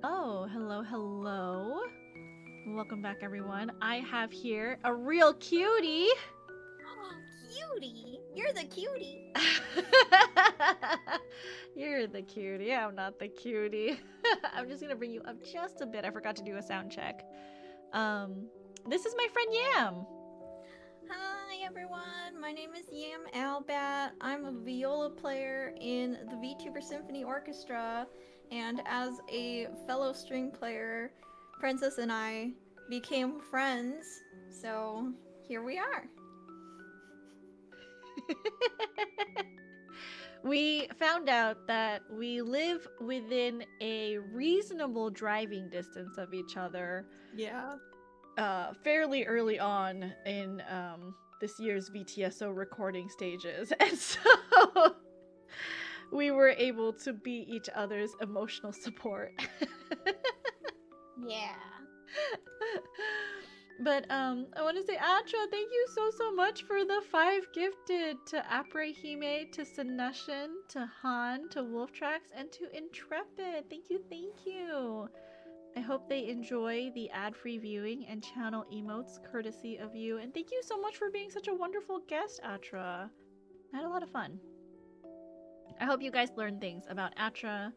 Oh, hello, hello. Welcome back, everyone. I have here a real cutie. Cutie! You're the cutie! You're the cutie. I'm not the cutie. I'm just gonna bring you up just a bit. I forgot to do a sound check. Um, this is my friend Yam. Hi everyone, my name is Yam Albat. I'm a viola player in the VTuber Symphony Orchestra, and as a fellow string player, Princess and I became friends, so here we are. We found out that we live within a reasonable driving distance of each other Yeah. fairly early on in this year's VTSO recording stages. And so we were able to be each other's emotional support. Yeah. But I want to say, Atra, thank you so much for the 5 gifted to Aprehime, to Sinushin, to Han, to Wolftrax, and to Intrepid. Thank you, thank you. I hope they enjoy the ad-free viewing and channel emotes courtesy of you. And thank you so much for being such a wonderful guest, Atra. I had a lot of fun. I hope you guys learned things about Atra,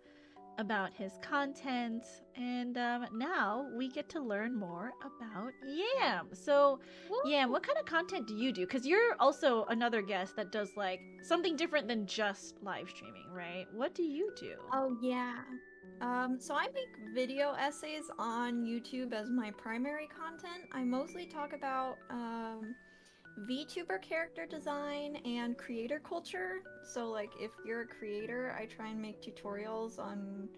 about his content, and now we get to learn more about Yam. So, Yam, Woo! what kind of content do you do? Because you're also another guest that does like something different than just live streaming, right? What do you do? Oh yeah. So I make video essays on YouTube as my primary content. I mostly talk about VTuber character design and creator culture. So, like, if you're a creator, I try and make tutorials on,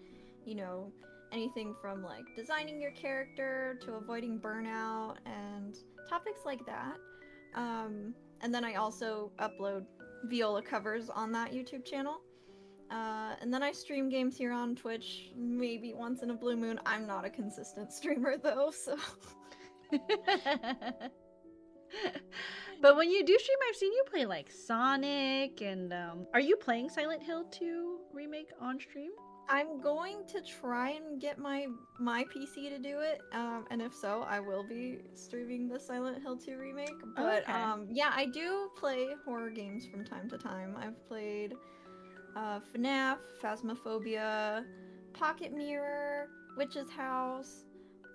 you know, anything from like designing your character to avoiding burnout and topics like that. And then I also upload viola covers on that YouTube channel. And then I stream games here on Twitch, maybe once in a blue moon. I'm not a consistent streamer though, so. But when you do stream, I've seen you play like Sonic, and are you playing Silent Hill 2 remake on stream? I'm going to try and get my PC to do it, and if so, I will be streaming the Silent Hill 2 remake. Oh, But okay. yeah, I do play horror games from time to time. I've played FNAF, Phasmophobia, Pocket Mirror, Witch's House.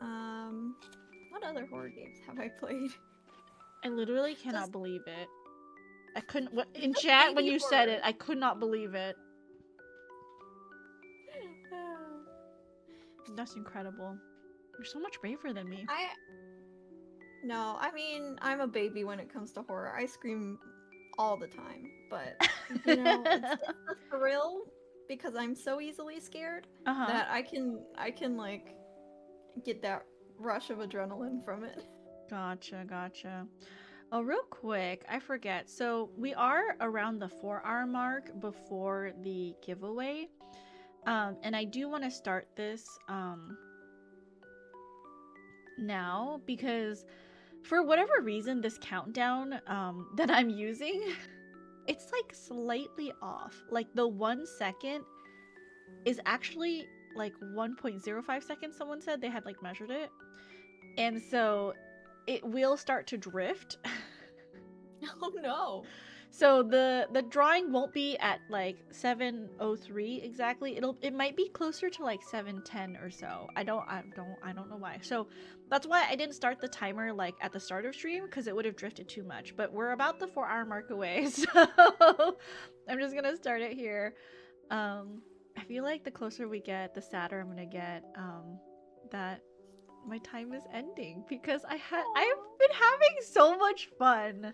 Um, what other horror games have I played? I literally cannot Just believe it. I couldn't. In just chat, when baby you said it, horror. I could not believe it. That's incredible. You're so much braver than me. I No, I mean, I'm a baby when it comes to horror. I scream all the time, but it's the thrill because I'm so easily scared Uh huh. that I can like get that rush of adrenaline from it. Gotcha, gotcha. Oh, real quick, I forget. So we are around the 4 hour mark before the giveaway. And I do want to start this now because for whatever reason, this countdown that I'm using, it's like slightly off. Like the 1 second is actually like 1.05 seconds, someone said they had like measured it. And so it will start to drift. Oh no. So the drawing won't be at like 7:03 exactly. It might be closer to like 7:10 or so. I don't know why. So that's why I didn't start the timer like at the start of stream because it would have drifted too much. But we're about the 4 hour mark away, so I'm just gonna start it here. I feel like the closer we get, the sadder I'm gonna get. That my time is ending because I've Aw. been having so much fun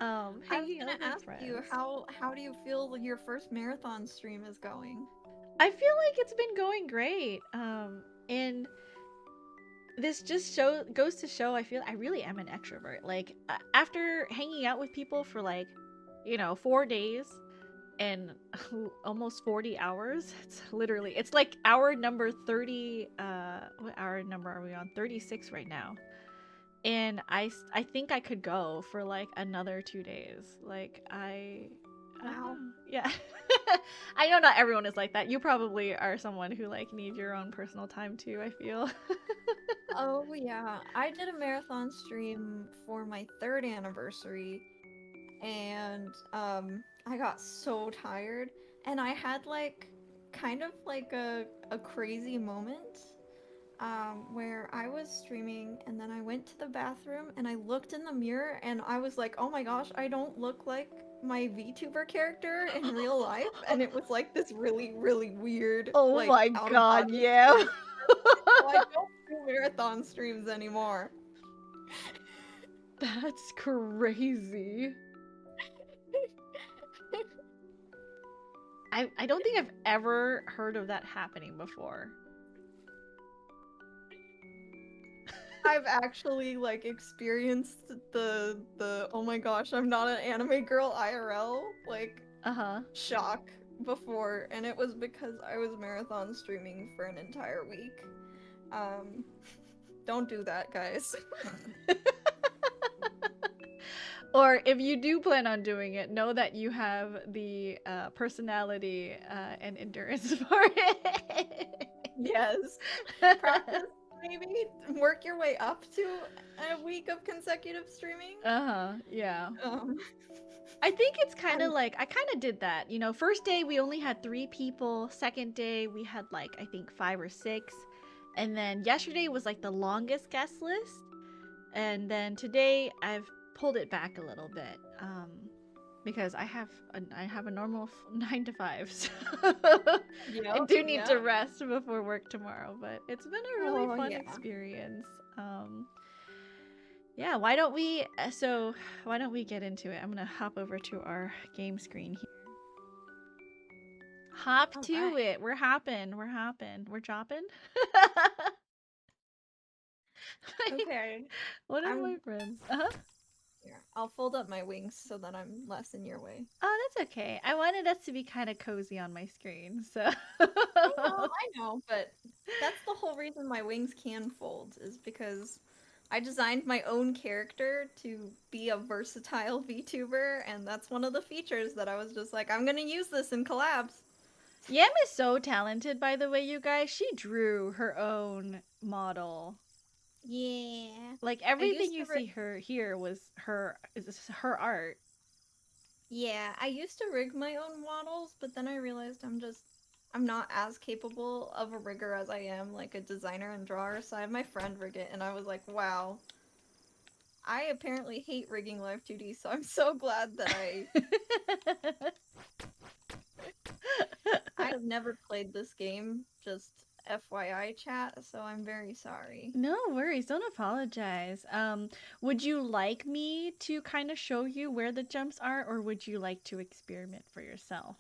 I was hanging gonna out with ask you friends. how do you feel your first marathon stream is going? I feel like it's been going great. And this just goes to show I feel I really am an extrovert. Like after hanging out with people for like, 4 days and almost 40 hours, it's like hour number 30. What hour number are we on? 36 right now. And I think I could go for like another 2 days. Like I don't Wow. know. Yeah. I know not everyone is like that. You probably are someone who like need your own personal time too, I feel. Oh yeah, I did a marathon stream for my 3rd anniversary, and I got so tired, and I had like kind of like a crazy moment where I was streaming and then I went to the bathroom and I looked in the mirror and I was like, oh my gosh, I don't look like my VTuber character in real life, and it was like this really, really weird, Oh like my out of god, body yeah. experience. So I don't do marathon streams anymore. That's crazy. I don't think I've ever heard of that happening before. I've actually like experienced the oh my gosh, I'm not an anime girl IRL like Uh-huh. shock before, and it was because I was marathon streaming for an entire week. Um don't do that, guys. Or if you do plan on doing it, know that you have the personality and endurance for it. Yes. Practice, maybe work your way up to a week of consecutive streaming. Uh-huh, yeah. Um I think it's kind of I'm like, I kind of did that. You know, first day we only had 3 people. Second day we had like, I think 5 or 6. And then yesterday was like the longest guest list. And then today I've pulled it back a little bit. Because I have a normal 9 to 5. So I do need to rest before work tomorrow, but it's been a really fun experience. Yeah, why don't we get into it? I'm gonna hop over to our game screen here. Hop to it. We're hopping. We're chopping. okay. One of my friends. Here, I'll fold up my wings so that I'm less in your way. Oh, that's okay. I wanted us to be kind of cozy on my screen, so. I know, but that's the whole reason my wings can fold, is because I designed my own character to be a versatile VTuber, and that's one of the features that I was just like, I'm gonna use this in collabs. Yam is so talented, by the way, you guys. She drew her own model. Yeah. Like everything you see her here was her art. Yeah, I used to rig my own models, but then I realized I'm not as capable of a rigger as I am like a designer and drawer, so I had my friend rig it and I was like, wow. I apparently hate rigging Live 2D, so I'm so glad that I have never played this game, just FYI chat, so I'm very sorry. No worries, don't apologize. Would you like me to kind of show you where the jumps are, or would you like to experiment for yourself?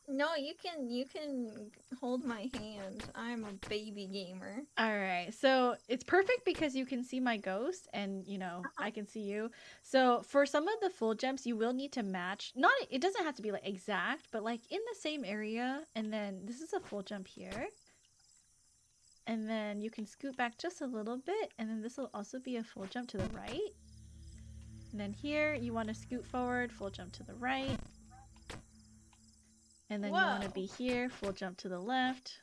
No, you can hold my hand. I'm a baby gamer. All right, so it's perfect because you can see my ghost, and you know I can see you. So for some of the full jumps, you will need to match. It doesn't have to be like exact, but like in the same area. And then this is a full jump here. And then you can scoot back just a little bit, and then this will also be a full jump to the right. And then here, you want to scoot forward, full jump to the right. And then you want to be here, full jump to the left.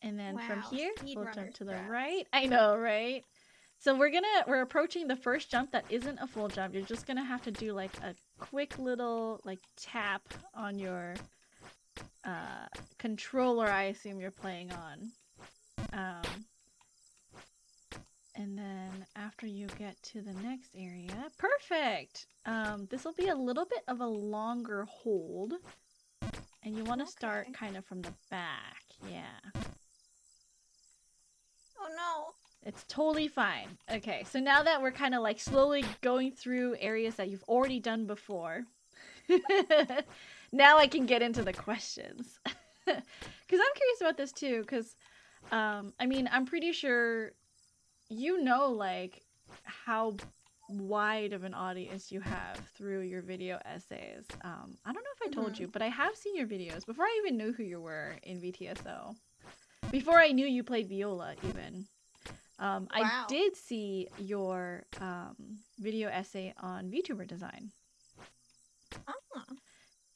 And then from here, full jump to the right. I know, right? So we're approaching the first jump that isn't a full jump. You're just gonna have to do like a quick little like tap on your controller, I assume you're playing on. And then after you get to the next area, perfect! This will be a little bit of a longer hold. And you want to start kind of from the back, yeah. Oh no! It's totally fine. Okay, so now that we're kind of like slowly going through areas that you've already done before, now I can get into the questions. Because I'm curious about this too, because, I mean, I'm pretty sure you know, like, how wide of an audience you have through your video essays. I don't know if I told you, but I have seen your videos before I even knew who you were in VTSO. Before I knew you played viola, even. Wow. I did see your video essay on VTuber design.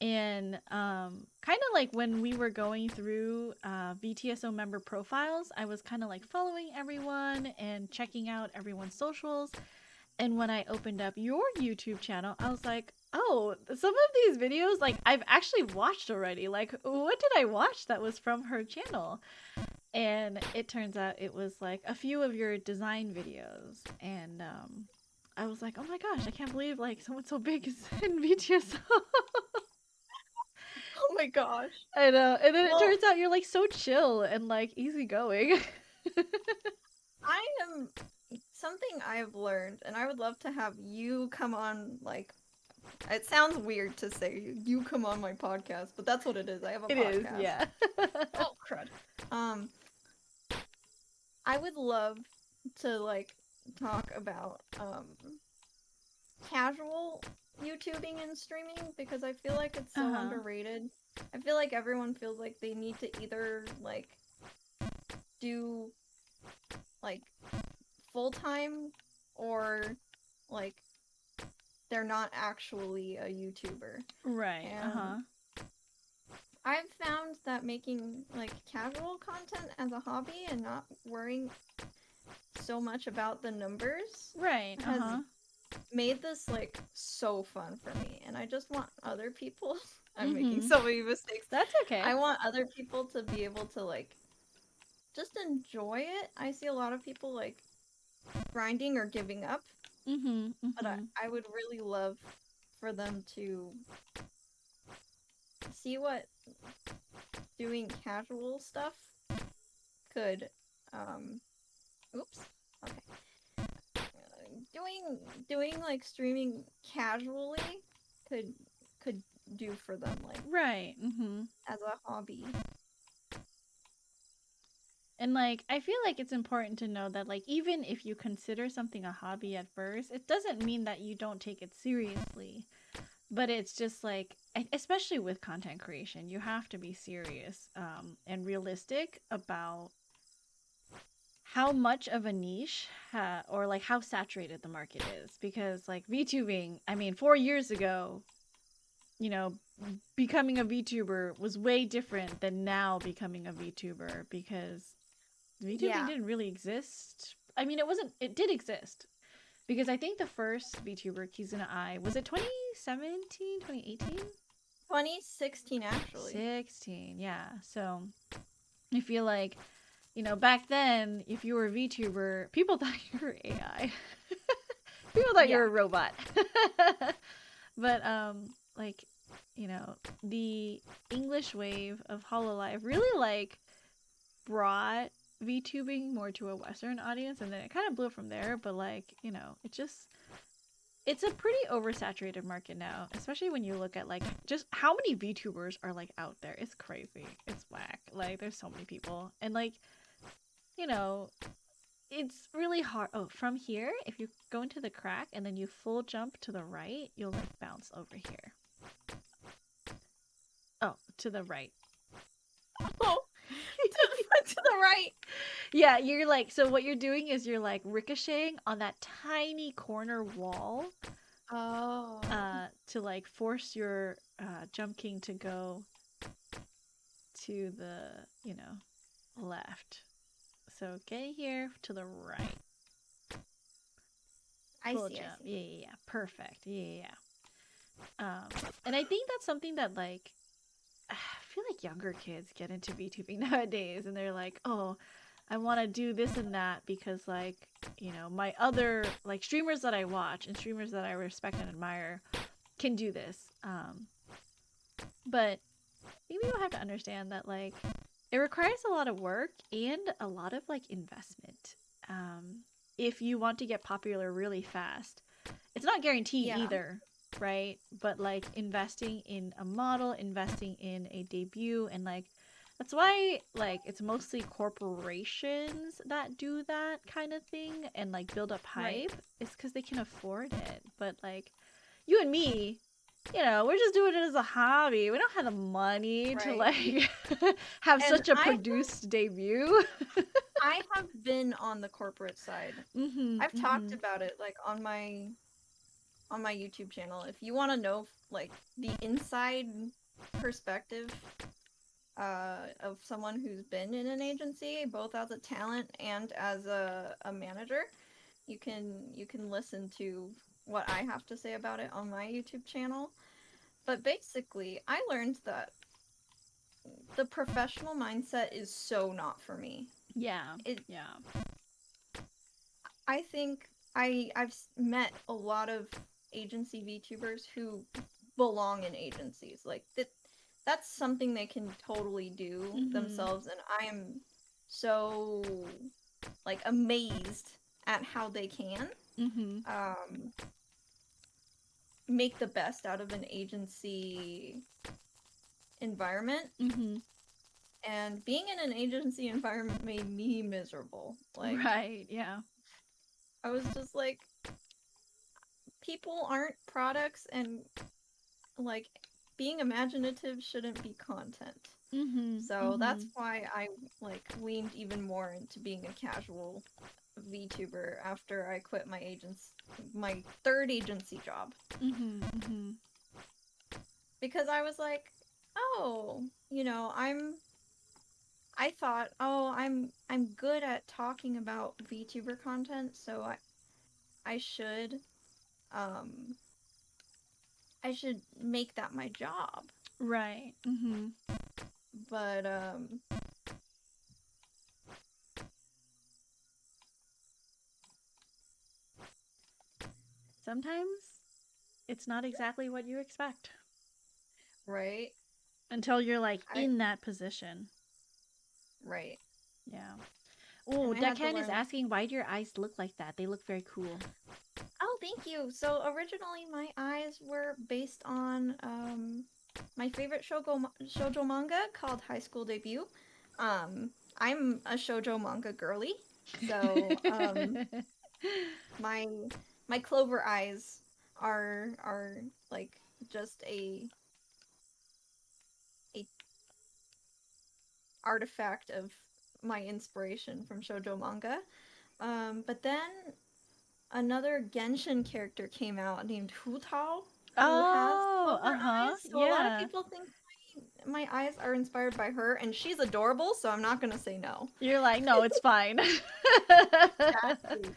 And kind of like when we were going through VTSO member profiles, I was kind of like following everyone and checking out everyone's socials. And when I opened up your YouTube channel, I was like, oh, some of these videos, like, I've actually watched already. Like, what did I watch that was from her channel? And it turns out it was like a few of your design videos. And I was like, oh my gosh, I can't believe like someone so big is in VTSO. Oh my gosh. I know. And then it Well, turns out you're like so chill and like easygoing. I am something I've learned, and I would love to have you come on. Like, it sounds weird to say you come on my podcast, but that's what it is. I have a It podcast. is, yeah. Oh crud. I would love to like talk about casual YouTubing and streaming because I feel like it's so underrated. I feel like everyone feels like they need to either like do like full-time or like they're not actually a YouTuber. Right. And I've found that making like casual content as a hobby and not worrying so much about the numbers Right. has made this like so fun for me, and I just want other people I'm making so many mistakes. That's okay. I want other people to be able to like just enjoy it. I see a lot of people like grinding or giving up, but I would really love for them to see what doing casual stuff could doing like streaming casually could do for them, like right. as a hobby. And like I feel like it's important to know that like even if you consider something a hobby at first, it doesn't mean that you don't take it seriously. But it's just like, especially with content creation, you have to be serious and realistic about how much of a niche or like how saturated the market is. Because like VTubing, I mean, 4 years ago, you know, becoming a VTuber was way different than now becoming a VTuber, because VTubing didn't really exist. I mean, it did exist. Because I think the first VTuber, Kizuna Ai, was it 2017, 2018? 2016, actually. 16, yeah. So I feel like, you know, back then, if you were a VTuber, people thought you were AI. People thought you were a robot. But, like, you know, the English wave of Hololive really, like, brought VTubing more to a Western audience, and then it kind of blew from there. But like, you know, it's a pretty oversaturated market now, especially when you look at like just how many VTubers are like out there. It's crazy. It's whack. Like there's so many people, and like, you know, it's really hard. Oh, from here, if you go into the crack and then you full jump to the right, you'll like bounce over here. Oh, to the right. Oh. To the right. Yeah, you're like, so what you're doing is you're like ricocheting on that tiny corner wall. Oh. To like force your Jump King to go to the, you know, left. So get here to the right. Full jump. I see. Yeah. Perfect. Yeah. And I think that's something that like I feel like younger kids get into VTubing nowadays, and they're like, oh, I want to do this and that because like, you know, my other like streamers that I watch and streamers that I respect and admire can do this. But maybe you have to understand that like it requires a lot of work and a lot of like investment. If you want to get popular really fast, it's not guaranteed either. Right? But like investing in a model, investing in a debut, and like that's why like it's mostly corporations that do that kind of thing and like build up hype. It's because they can afford it. But like you and me, you know, we're just doing it as a hobby. We don't have the money to like have such a produced debut. I have been on the corporate side. I've talked about it like on my on my YouTube channel. If you want to know like the inside perspective of someone who's been in an agency, both as a talent and as a manager, you can listen to what I have to say about it on my YouTube channel. But basically, I learned that the professional mindset is so not for me. Yeah. It, Yeah. I think I've met a lot of agency VTubers who belong in agencies. Like that's something they can totally do themselves, and I am so like amazed at how they can make the best out of an agency environment. And being in an agency environment made me miserable. Like, right, yeah. I was just like, people aren't products, and like being imaginative shouldn't be content. So that's why I like leaned even more into being a casual VTuber after I quit my third agency job. Because I was like, oh, you know, I thought, oh, I'm good at talking about VTuber content, so I should I should make that my job. Right. But sometimes it's not exactly what you expect. right? Until you're like in that position. Right. Yeah. Oh, Deccan is asking, why do your eyes look like that? They look very cool. Oh, thank you. So originally my eyes were based on my favorite shoujo manga called High School Debut. I'm a shoujo manga girly, so my clover eyes are like just a artifact of my inspiration from shoujo manga. But then another Genshin character came out named Hu Tao, who has clover eyes. So yeah. a lot of people think my eyes are inspired by her, and she's adorable, so I'm not gonna say no. You're like, no, it's fine. Exactly.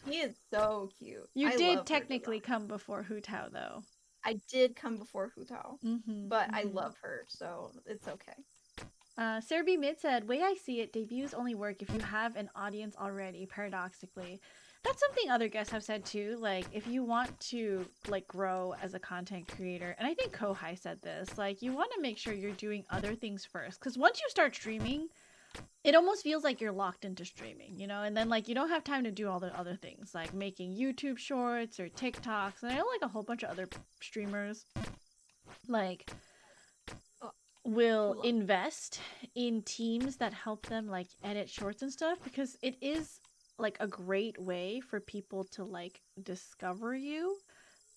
She is so cute. You did technically come before Hu Tao, though. I did come before Hu Tao, but I love her, so it's okay. Sarah B. Mid said, way I see it, debuts only work if you have an audience already, paradoxically. That's something other guests have said too. Like, if you want to like grow as a content creator, and I think Kohai said this, like you want to make sure you're doing other things first. Because once you start streaming, it almost feels like you're locked into streaming, you know? And then like you don't have time to do all the other things, like making YouTube shorts or TikToks. And I know like a whole bunch of other streamers like will invest in teams that help them like edit shorts and stuff, because it is like a great way for people to like discover you.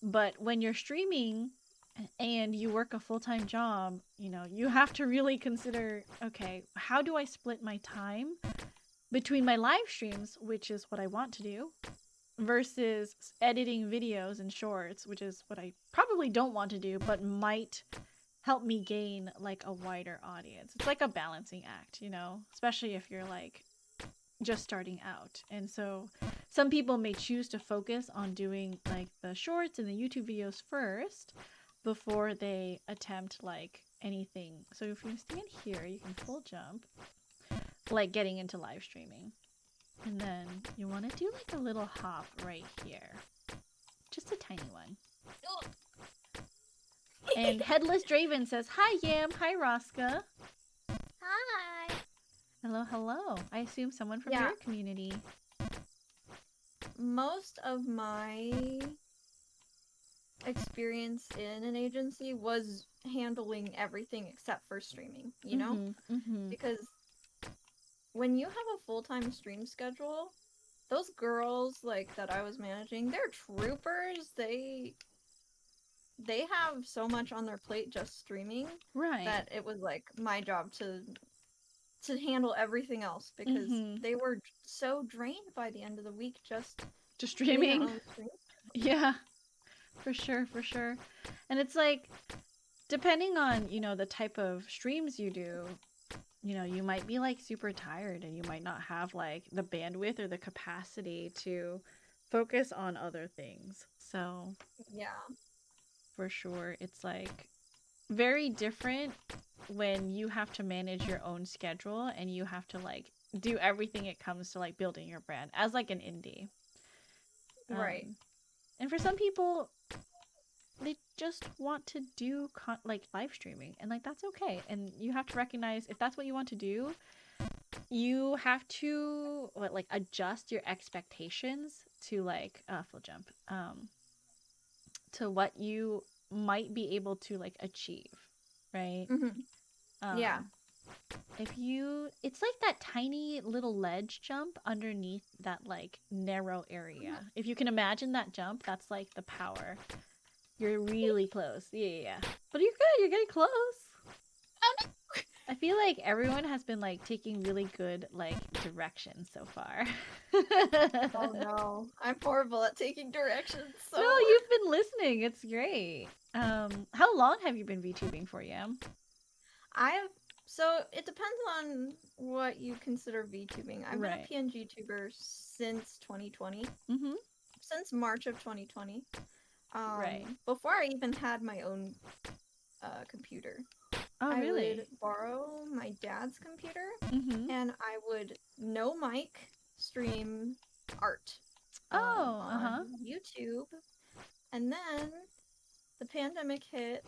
But when you're streaming and you work a full-time job, you know, you have to really consider, okay, how do I split my time between my live streams, which is what I want to do, versus editing videos and shorts, which is what I probably don't want to do but might help me gain like a wider audience. It's like a balancing act, you know, especially if you're like just starting out. And so some people may choose to focus on doing like the shorts and the YouTube videos first before they attempt like anything. So if you stand here, you can full jump, like getting into live streaming. And then you want to do like a little hop right here. Just a tiny one. And Headless Draven says, hi Yam, hi Rosca. Hi. Hello, hello. I assume someone from your community. Most of my experience in an agency was handling everything except for streaming, you know? Because when you have a full-time stream schedule, those girls like that I was managing, they're troopers. They have so much on their plate just streaming, right, that it was like my job to handle everything else, because they were so drained by the end of the week just streaming. Yeah. For sure, for sure. And it's like, depending on, the type of streams you do, you might be like super tired and you might not have like the bandwidth or the capacity to focus on other things. So, Yeah. for sure, it's like very different when you have to manage your own schedule and you have to like do everything it comes to like building your brand as like an indie. Right. And for some people, they just want to do like live streaming, and like that's okay. And you have to recognize if that's what you want to do, you have to like adjust your expectations to like full jump to what you might be able to like achieve, right? Yeah. um if you it's like that tiny little ledge jump underneath that like narrow area. If you can imagine that jump, that's like the power. You're really close. Yeah. But you're good. You're getting close. I feel like everyone has been like taking really good like directions so far. Oh no, I'm horrible at taking directions. So No, you've been listening. It's great. How long have you been VTubing for, Yam? so it depends on what you consider VTubing. I've been a Right. PNG tuber since 2020, Mm-hmm. since March of 2020. Right. Before I even had my own computer. Oh, I really? would borrow my dad's computer Mm-hmm. and I would no mic stream art Oh, on uh-huh. YouTube. And then the pandemic hit,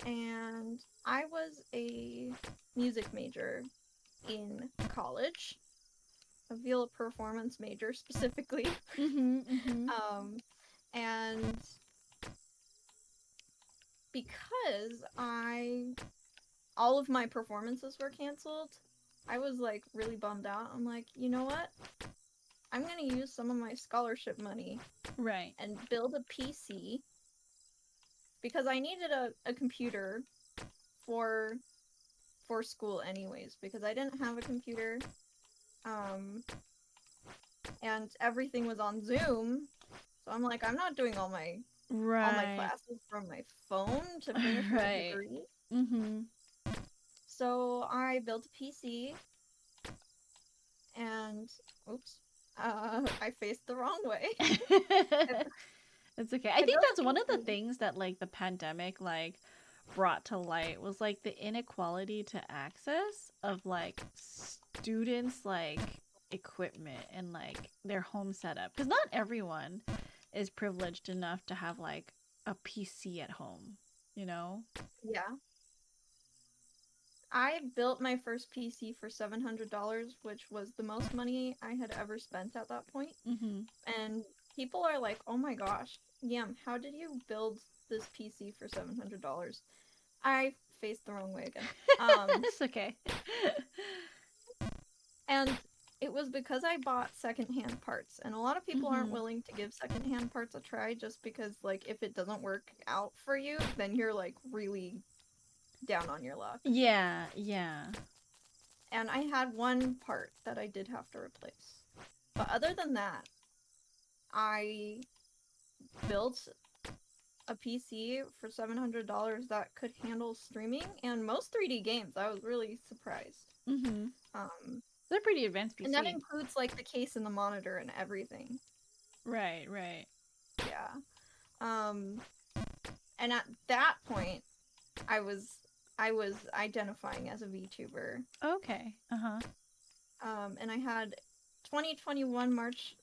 and I was a music major in college, a viola performance major specifically. Mm-hmm. Mm-hmm. And because all of my performances were canceled, I was like really bummed out. I'm like, you know what? I'm gonna use some of my scholarship money Right. and build a PC because I needed a computer for school anyways because I didn't have a computer. And everything was on Zoom. So I'm like, I'm not doing all my Right. classes from my phone to finish my Right. degree. Mm-hmm. So I built a PC and oops, I faced the wrong way. It's okay. I I think built that's a one of the PC. things that like the pandemic like brought to light was like the inequality to access of like students like equipment and like their home setup, because not everyone is privileged enough to have like a PC at home, you know? Yeah. I built my first PC for $700, which was the most money I had ever spent at that point. Mhm. And people are like, "Oh my gosh, Yam, how did you build this PC for $700?" I faced the wrong way again. It's okay. And it was because I bought secondhand parts, and a lot of people aren't Mhm. willing to give secondhand parts a try just because, like, if it doesn't work out for you, then you're like really down on your luck. Yeah, yeah. And I had one part that I did have to replace. But other than that, I built a PC for $700 that could handle streaming and most 3D games. I was really surprised. Mhm. Um, They're pretty advanced and that PC. includes like the case and the monitor and everything. Right, right. Yeah. Um, and at that point, I was identifying as a VTuber. Okay. Uh-huh. And I had 2021 March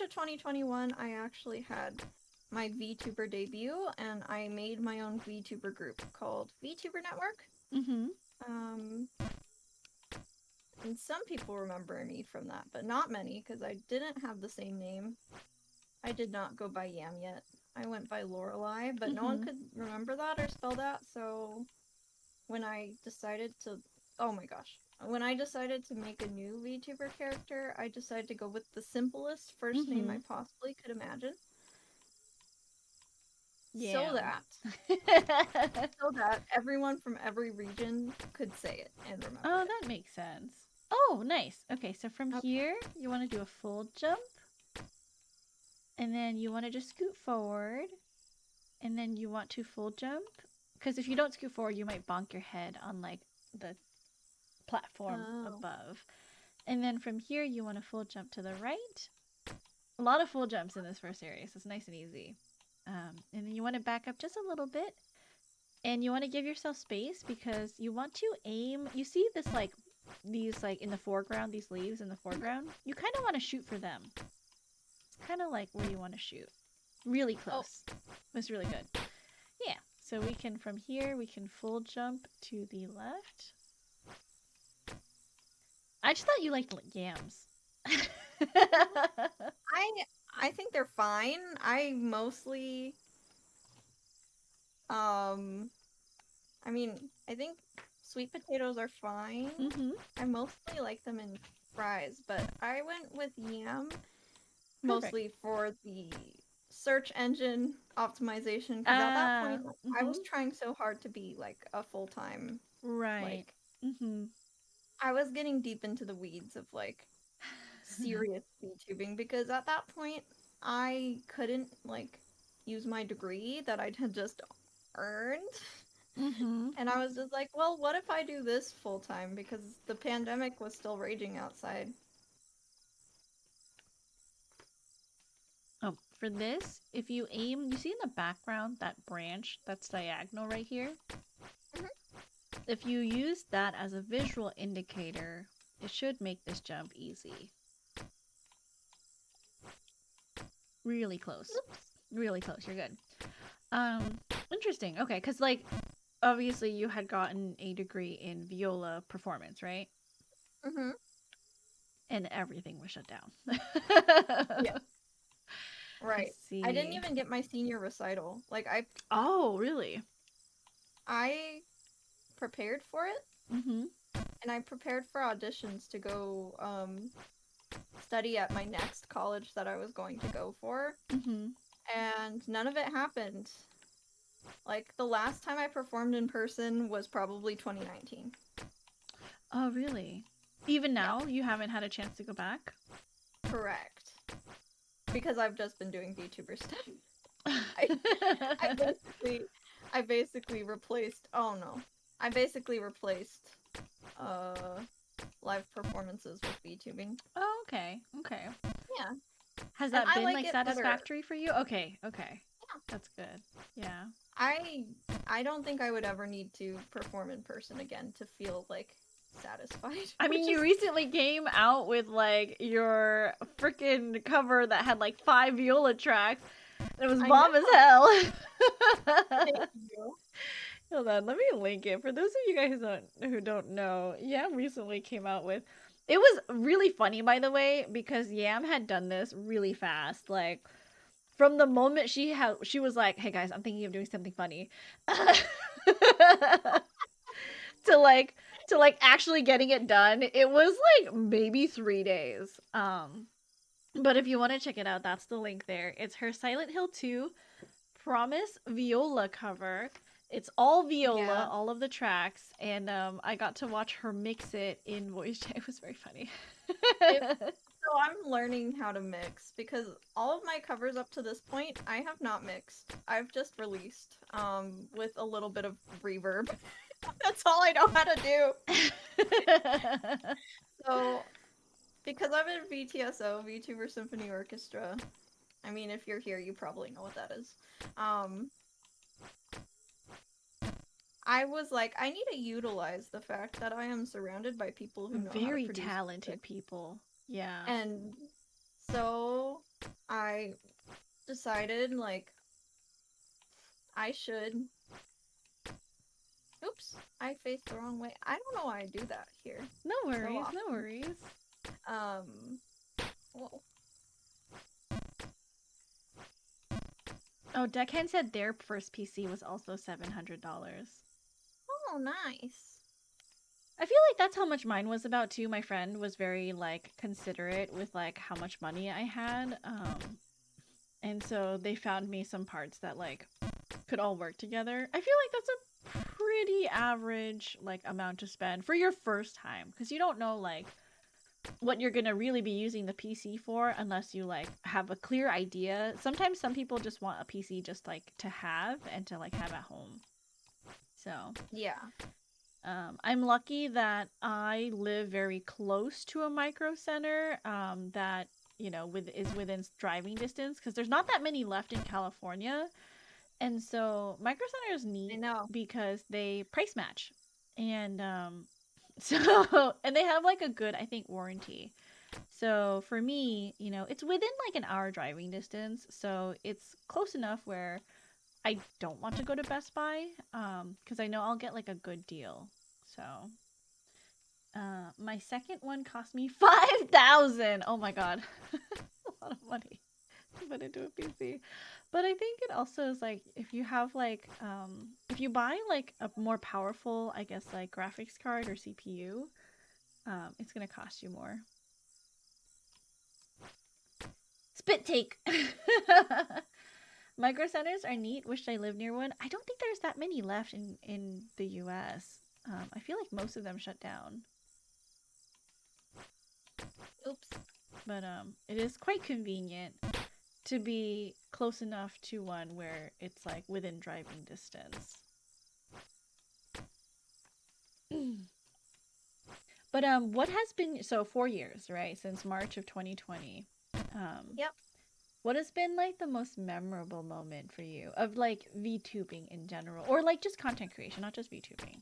of 2021. I actually had my VTuber debut, and I made my own VTuber group called VTuber Network. Mhm. Um, and some people remember me from that, but not many because I didn't have the same name. I did not go by Yam yet. I went by Lorelei, but no one Mhm. could remember that or spell that. So when I decided to, oh my gosh, when I decided to make a new VTuber character, I decided to go with the simplest first name I Mhm. possibly could imagine. So Yeah. that everyone from every region could say it and remember Oh, it. that makes sense. Oh, nice. Okay, so from Okay. here, you want to do a full jump, and then you want to just scoot forward, and then you want to full jump. Because if you don't scoot forward, you might bonk your head on like the platform above. And then from here, you want to full jump to the right. A lot of full jumps in this first area, so it's nice and easy. And then you want to back up just a little bit. And you want to give yourself space because you want to aim. You see this like, these like in the foreground, these leaves in the foreground? You kind of want to shoot for them. It's kind of like where you want to shoot. Really close. It's really good. Yeah. So we can, from here, we can full jump to the left. I just thought you liked yams. I think they're fine. I mostly I mean, I think sweet potatoes are fine. I mostly like them in fries, but I went with yam mostly for the search engine optimization because at that point I was trying so hard to be like a full-time like I was getting deep into the weeds of like serious VTubing because at that point I couldn't like use my degree that I had just earned. And I was just like, well, what if I do this full-time because the pandemic was still raging outside. Oh, for this, if you aim, you see in the background that branch that's diagonal right here? If you use that as a visual indicator, it should make this jump easy. Really close. Really close. You're good. Interesting. Okay, because like, obviously you had gotten a degree in viola performance, right? And everything was shut down. Yeah. Right. I didn't even get my senior recital. Like Oh, really? I prepared for it. And I prepared for auditions to go study at my next college that I was going to go for. And none of it happened. Like, the last time I performed in person was probably 2019. Oh, really? Even now, you haven't had a chance to go back? Correct. Because I've just been doing VTuber stuff. I basically replaced... Oh, no. I basically replaced live performances with VTubing. Oh, okay. Okay. Yeah. Has that been like satisfactory for you? Okay. Okay. Yeah. That's good. Yeah. I don't think I would ever need to perform in person again to feel like satisfied. I mean, you recently came out with like your freaking cover that had like 5 viola tracks. It was bomb as hell. Thank you. Hold on, let me link it. For those of you guys who don't know, Yam recently came out with... It was really funny, by the way, because Yam had done this really fast. Like, from the moment she was like, hey guys, I'm thinking of doing something funny. to like actually getting it done, it was like maybe 3 days. But if you want to check it out, that's the link there. It's her Silent Hill 2 Promise viola cover. It's all viola, all of the tracks, and I got to watch her mix it in voice chat. It was very funny. So I'm learning how to mix because all of my covers up to this point, I have not mixed. I've just released with a little bit of reverb. That's all I know how to do. So, because I'm in VTSO, VTuber Symphony Orchestra, I mean, if you're here, you probably know what that is. I was like, I need to utilize the fact that I am surrounded by people who know how to very produce talented music. people. Yeah. And so I decided, like, I should... Oops, I faced the wrong way. I don't know why I do that here. No worries, no worries. Whoa. Oh, Deckhand said their first PC was also $700. Oh, nice. I feel like that's how much mine was about too. My friend was very like considerate with like how much money I had. And so they found me some parts that like could all work together. I feel like that's a pretty average like amount to spend for your first time because you don't know like what you're gonna really be using the PC for unless you like have a clear idea. Sometimes some people just want a PC just like to have and to like have at home. So Yeah. I'm lucky that I live very close to a micro center that is within driving distance because there's not that many left in California, and so micro centers I neat know. because they price match, and so and they have like a good I think warranty. So for me, it's within like an hour driving distance, so it's close enough where I don't want to go to Best Buy because I know I'll get like a good deal. So my second one cost me 5,000. Oh my god, a lot of money to put into a PC. But I think it also is like if you have like if you buy like a more powerful, I guess like graphics card or CPU, it's gonna cost you more. Spit take. Micro centers are neat. Wish I lived near one. I don't think there's that many left in the U.S. I feel like most of them shut down. Oops. But it is quite convenient to be close enough to one where it's like within driving distance. But what has been 4 years, right, since March of 2020? Yep. What has been like the most memorable moment for you of like VTubing in general, or like just content creation, not just VTubing?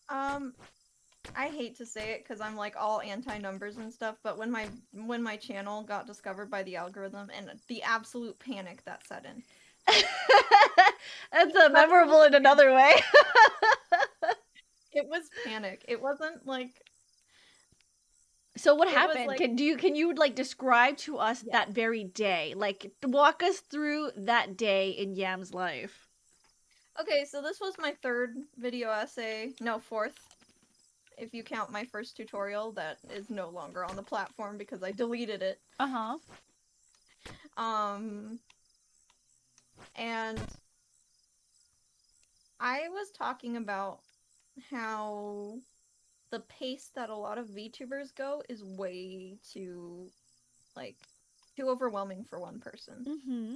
I hate to say it because I'm like all anti-numbers and stuff, but when my channel got discovered by the algorithm and the absolute panic that set in. That's memorable in another way. It was panic. It wasn't like. So what happened? Like, Can you like describe to us yeah. that very day? Like walk us through that day in Yam's life. Okay, so this was my third video essay. No, fourth. If you count my first tutorial that is no longer on the platform because I deleted it. Uh-huh. And I was talking about how the pace that a lot of VTubers go is way too, like, too overwhelming for one person. Mm-hmm.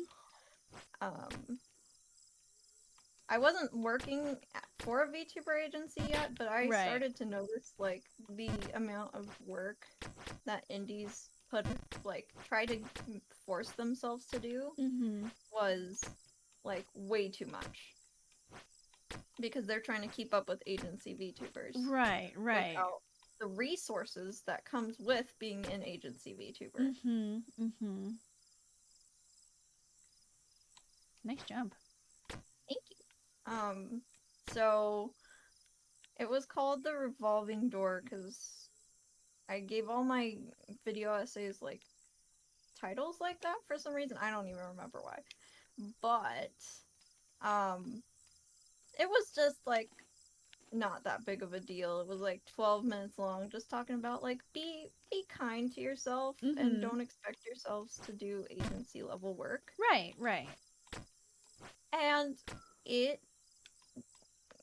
I wasn't working for a VTuber agency yet, but I started to notice, like, the amount of work that indies try to force themselves to do was, like, way too much. Because they're trying to keep up with agency VTubers. Right. Without the resources that comes with being an agency VTuber. Nice jump. Thank you. So it was called the revolving door because I gave all my video essays like titles like that for some reason. I don't even remember why. But it was just like not that big of a deal. It was like 12 minutes long, just talking about like be kind to yourself and don't expect yourselves to do agency level work. Right. And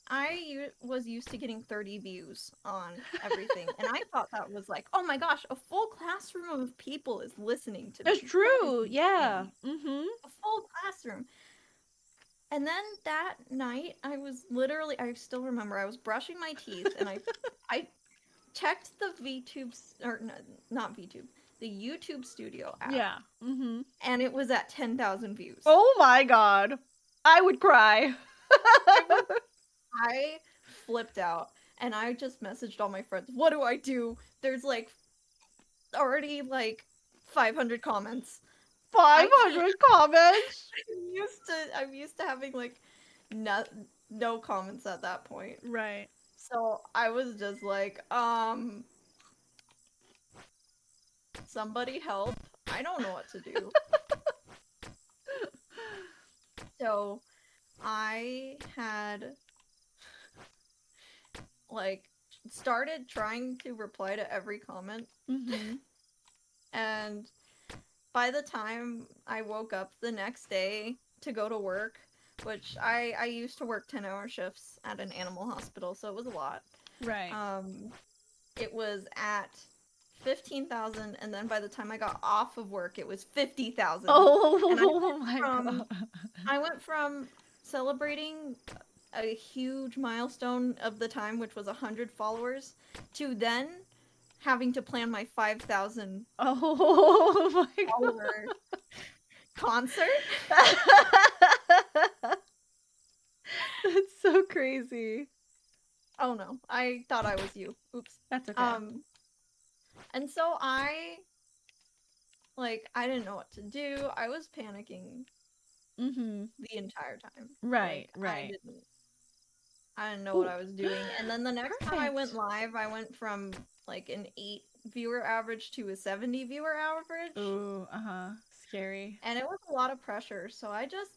I was used to getting 30 views on everything, and I thought that was like, oh my gosh, a full classroom of people is listening to me. That's true. Yeah. A full classroom. And then that night, I still remember, I was brushing my teeth, and I checked the not VTube, the YouTube Studio app. Yeah. And it was at 10,000 views. Oh my god. I would cry. I flipped out, and I just messaged all my friends, what do I do? There's like already like 500 comments. 500 comments? I'm used to having like no comments at that point. Right. So I was just like, somebody help. I don't know what to do. So I had like started trying to reply to every comment. And by the time I woke up the next day to go to work, which I used to work 10-hour shifts at an animal hospital, so it was a lot. Right. It was at 15,000, and then by the time I got off of work, it was 50,000. And Oh my from god. I went from celebrating a huge milestone of the time, which was 100 followers, to then having to plan my 5,000 Oh my follower concert. god. That's so crazy. Oh no, I thought I was you. Oops. That's okay. And so I didn't know what to do. I was panicking Mm-hmm. the entire time. Right, Like, right. I didn't know what I was doing. And then the next time I went Perfect. live, I went from like an 8 viewer average to a 70 viewer average. Ooh, scary. And it was a lot of pressure. So I just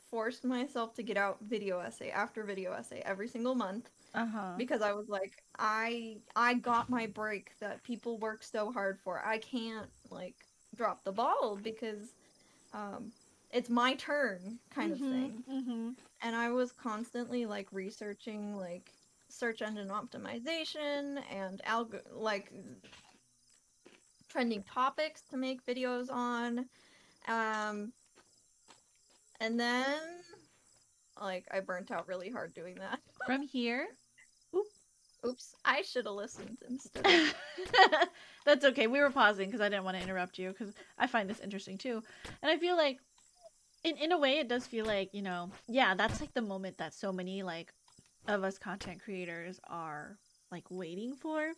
forced myself to get out video essay after video essay every single month. Because I was like, I got my break that people work so hard for. I can't like drop the ball because it's my turn kind of thing. Mm-hmm. And I was constantly like researching like search engine optimization and like trending topics to make videos on. And then like I burnt out really hard doing that. From here? Oops, I should have listened instead of... That's okay. We were pausing because I didn't want to interrupt you because I find this interesting too. And I feel like in a way it does feel like, you know, yeah, that's like the moment that so many like of us content creators are like waiting for.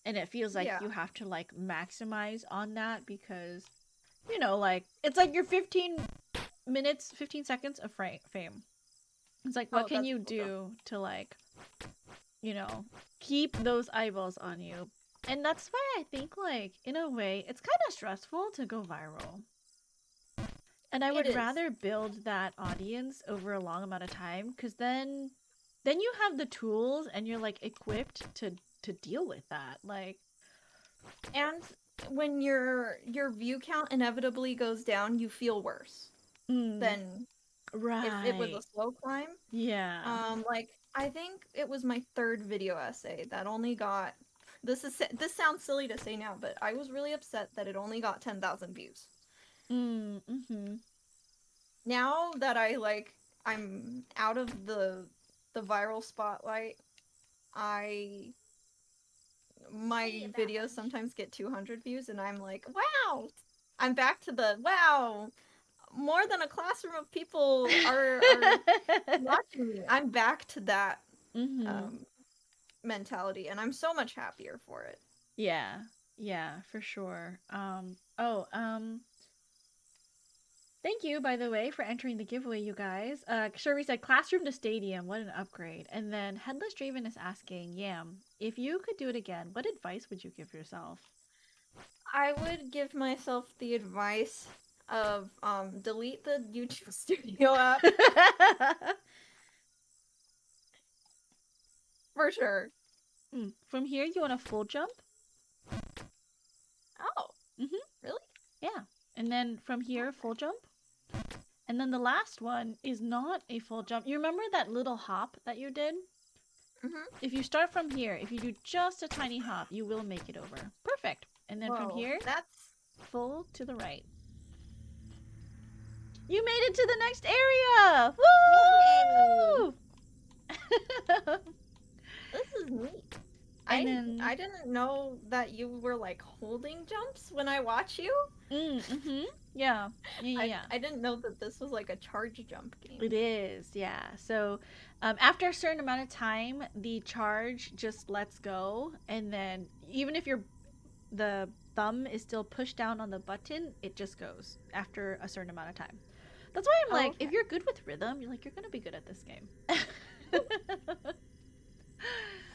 And it feels like Yeah. you have to like maximize on that because you know, like it's like your 15 minutes, 15 seconds of fame. It's like what can you do to like, you know, keep those eyeballs on you? And that's why I think like in a way it's kind of stressful to go viral. And I would rather build that audience over a long amount of time cuz then you have the tools and you're like equipped to deal with that. Like and when your view count inevitably goes down, you feel worse than if it was a slow climb. Yeah. Like I think it was my 3rd video essay that only got this sounds silly to say now, but I was really upset that it only got 10,000 views. Mm-hmm. Now that I'm out of the viral spotlight, my videos sometimes get 200 views and I'm like, wow, I'm back to the wow, more than a classroom of people are watching me. I'm back to that mentality and I'm so much happier for it. Yeah, for sure. Thank you, by the way, for entering the giveaway, you guys. Shuri said, classroom to stadium, what an upgrade. And then Headless Draven is asking, Yam, if you could do it again, what advice would you give yourself? I would give myself the advice of delete the YouTube Studio app. For sure. From here, you want a full jump? Oh. Really? Yeah. And then from here, full jump. And then the last one is not a full jump. You remember that little hop that you did? If you start from here, if you do just a tiny hop, you will make it over. Perfect. And then from here, that's full to the right. You made it to the next area! Woo! This is neat. I didn't know that you were like holding jumps when I watch you. Yeah. I didn't know that this was like a charge jump game. It is, yeah. So after a certain amount of time, the charge just lets go, and then even if the thumb is still pushed down on the button, it just goes after a certain amount of time. That's why I'm like, if you're good with rhythm, you're gonna be good at this game.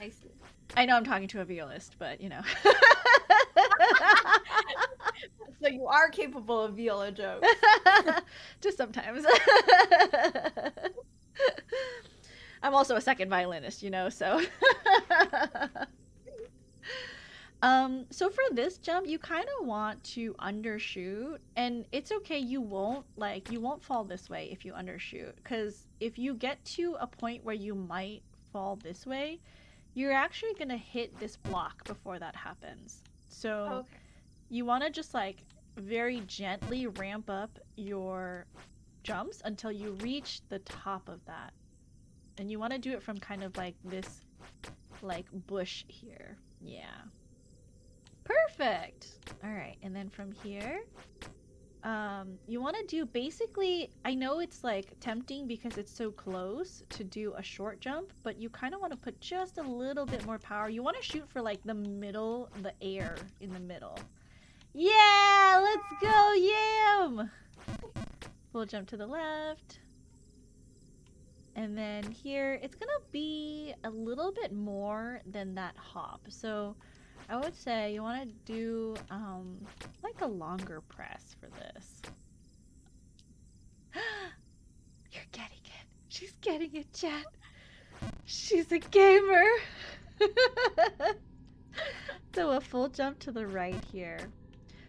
I see. I know I'm talking to a violist, but you know. So you are capable of viola jokes. Just sometimes. I'm also a second violinist, you know, so. So for this jump, you kind of want to undershoot, and it's okay. You won't fall this way if you undershoot, because if you get to a point where you might fall this way, you're actually gonna hit this block before that happens. So Okay. you want to just like very gently ramp up your jumps until you reach the top of that. And you want to do it from kind of like this like bush here. Yeah. Perfect. All right. And then from here, you want to do basically, I know it's like tempting because it's so close to do a short jump, but you kind of want to put just a little bit more power. You want to shoot for like the middle, the air in the middle. Yeah, let's go, Yam! We'll jump to the left. And then here, it's gonna be a little bit more than that hop. So I would say you want to do like a longer press for this. You're getting it. She's getting it, chat. She's a gamer. So a full jump to the right here.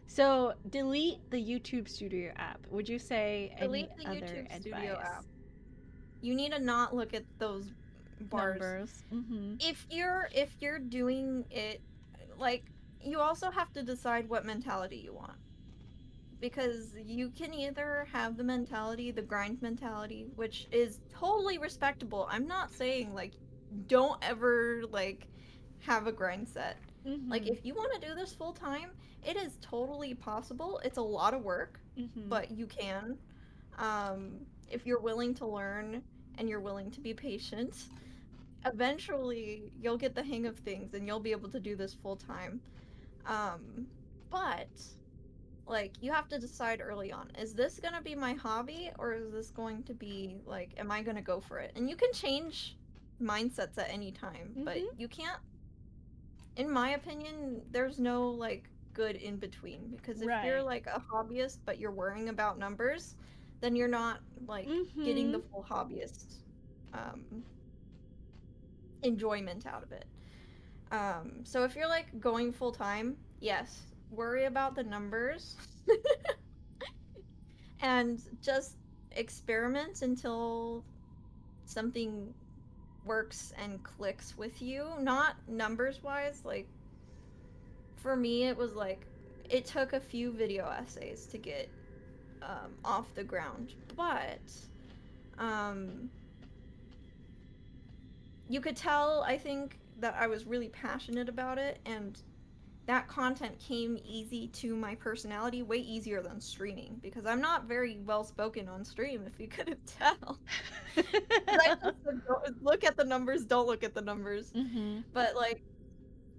So delete the YouTube Studio app. Would you say any Delete the other YouTube advice? Studio app. You need to not look at those bars. Numbers. Mm-hmm. If you're doing it, like, you also have to decide what mentality you want. Because you can either have the mentality, the grind mentality, which is totally respectable. I'm not saying like don't ever like have a grind set. Mm-hmm. Like, if you want to do this full time, it is totally possible. It's a lot of work, Mm-hmm. but you can. If you're willing to learn and you're willing to be patient, eventually you'll get the hang of things and you'll be able to do this full time. But like, you have to decide early on, is this going to be my hobby, or is this going to be like, am I going to go for it? And you can change mindsets at any time, but you can't, in my opinion, there's no like good in between, because if you're Right. like a hobbyist but you're worrying about numbers, then you're not like getting the full hobbyist enjoyment out of it. So if you're like going full time, yes, worry about the numbers and just experiment until something works and clicks with you. Not numbers wise, like, for me, it was like, it took a few video essays to get off the ground, but you could tell, I think, that I was really passionate about it, and that content came easy to my personality, way easier than streaming, because I'm not very well spoken on stream, if you couldn't tell. I just said, look at the numbers, don't look at the numbers. Mm-hmm. But like,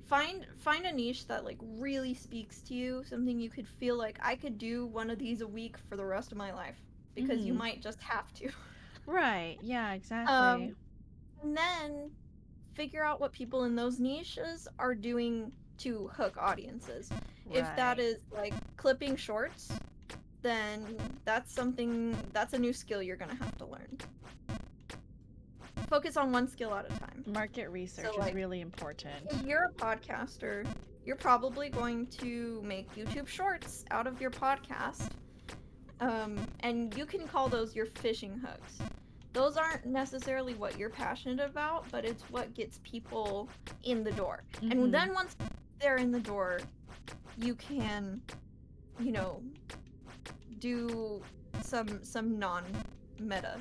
find a niche that like really speaks to you, something you could feel like, I could do one of these a week for the rest of my life, because you might just have to. Right. Yeah, exactly. And then figure out what people in those niches are doing to hook audiences. If that is like clipping shorts, then that's a new skill you're gonna have to learn. Focus on one skill at a time. Market research is really important. If you're a podcaster, you're probably going to make YouTube shorts out of your podcast. And you can call those your fishing hooks. Those aren't necessarily what you're passionate about, but it's what gets people in the door. And then once they're in the door, you can, you know, do some non-meta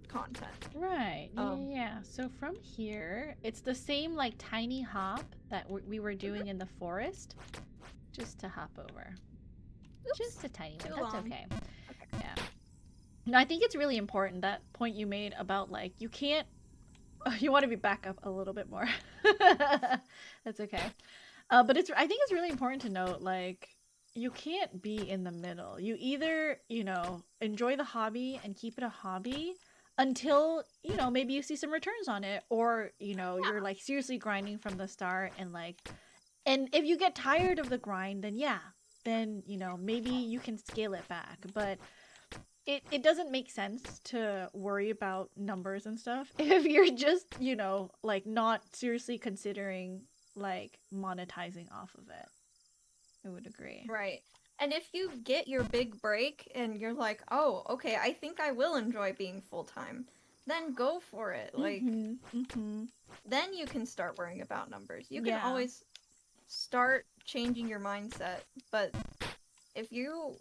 content. Right. Yeah. So from here, it's the same like tiny hop that we were doing in the forest. Just to hop over. Oops. Just a tiny one. That's okay. Yeah. No, I think it's really important, that point you made about like, you can't, you want to be back up a little bit more. That's okay. But I think it's really important to note, like, you can't be in the middle. You either, enjoy the hobby and keep it a hobby until, maybe you see some returns on it, or, you're like seriously grinding from the start, and if you get tired of the grind, then maybe you can scale it back. But it doesn't make sense to worry about numbers and stuff if you're just, like, not seriously considering like monetizing off of it. I would agree. Right. And if you get your big break and you're like, oh, okay, I think I will enjoy being full-time, then go for it. Like, then you can start worrying about numbers. You can always start changing your mindset. But if you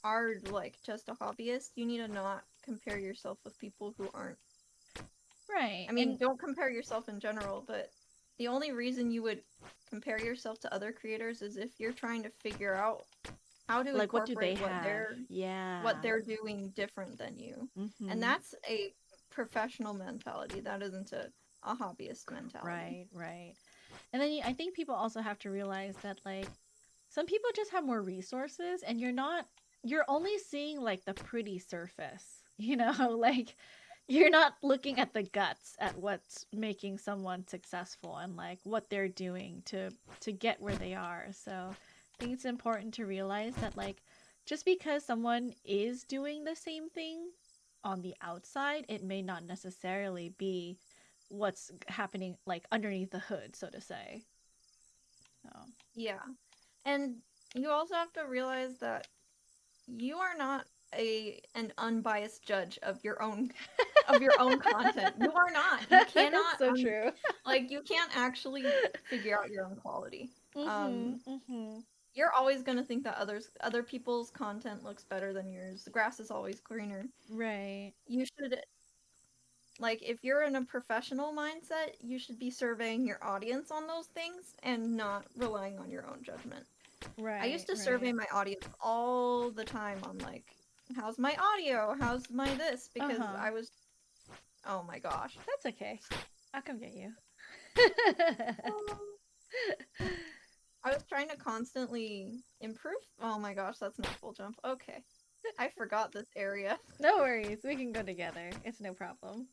are like just a hobbyist, you need to not compare yourself with people who aren't. Right. I mean, don't compare yourself in general, but the only reason you would compare yourself to other creators is if you're trying to figure out how to Like, what do they incorporate have? Yeah. what they're doing different than you. And that's a professional mentality. That isn't a hobbyist mentality. Right. And then I think people also have to realize that, like, some people just have more resources, and you're only seeing, like, the pretty surface, like, you're not looking at the guts at what's making someone successful and, like, what they're doing to get where they are. So I think it's important to realize that, like, just because someone is doing the same thing on the outside, it may not necessarily be what's happening, like, underneath the hood, so to say. So. Yeah. And you also have to realize that you are not an unbiased judge of your own content. You are not. You cannot That's so true. like you can't actually figure out your own quality. Mhm. Mhm. You're always going to think that other people's content looks better than yours. The grass is always greener. Right. You should, like, if you're in a professional mindset, you should be surveying your audience on those things and not relying on your own judgment. Right. I used to survey my audience all the time on, like, how's my audio? How's my this? Because I was, oh my gosh. That's okay. I'll come get you. I was trying to constantly improve. Oh my gosh, that's not full jump. Okay. I forgot this area. No worries. We can go together. It's no problem.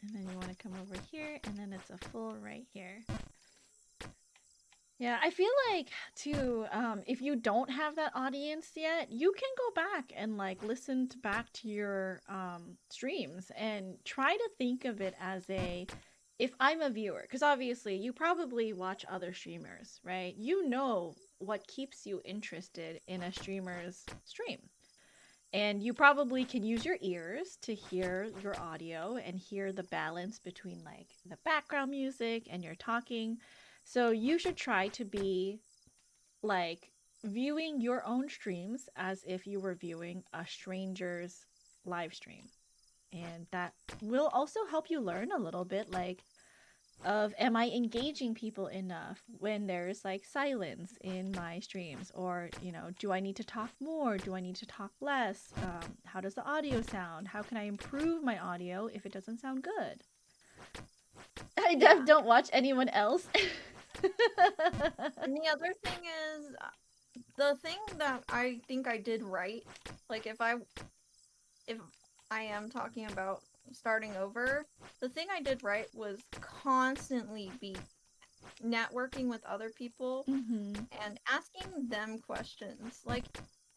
And then you want to come over here, and then it's a full right here. Yeah, I feel like too, if you don't have that audience yet, you can go back and, like, listen back to your streams and try to think of it as if I'm a viewer, because obviously you probably watch other streamers, right? You know what keeps you interested in a streamer's stream. And you probably can use your ears to hear your audio and hear the balance between, like, the background music and your talking. So you should try to be, like, viewing your own streams as if you were viewing a stranger's live stream. And that will also help you learn a little bit, like, of, am I engaging people enough when there's, like, silence in my streams? Or, do I need to talk more? Do I need to talk less? How does the audio sound? How can I improve my audio if it doesn't sound good? I don't watch anyone else. And the other thing is, the thing that I think I did right, like, if I am talking about starting over, the thing I did right was constantly be networking with other people and asking them questions. Like,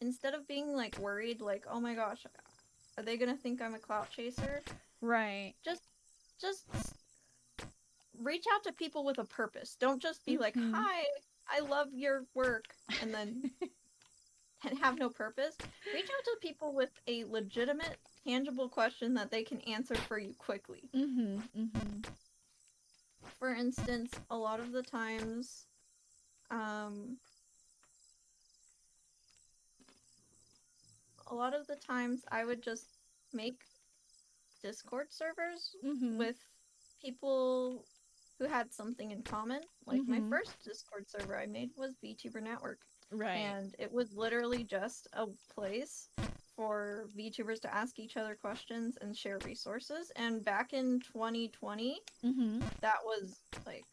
instead of being, like, worried, like, oh my gosh, are they gonna think I'm a clout chaser? Right. Just reach out to people with a purpose. Don't just be like, hi, I love your work, and then and have no purpose. Reach out to people with a legitimate, tangible question that they can answer for you quickly. For instance, a lot of the times, I would just make Discord servers with people who had something in common. Like, my first Discord server I made was VTuber Network. Right. And it was literally just a place for VTubers to ask each other questions and share resources. And back in 2020, that was, like,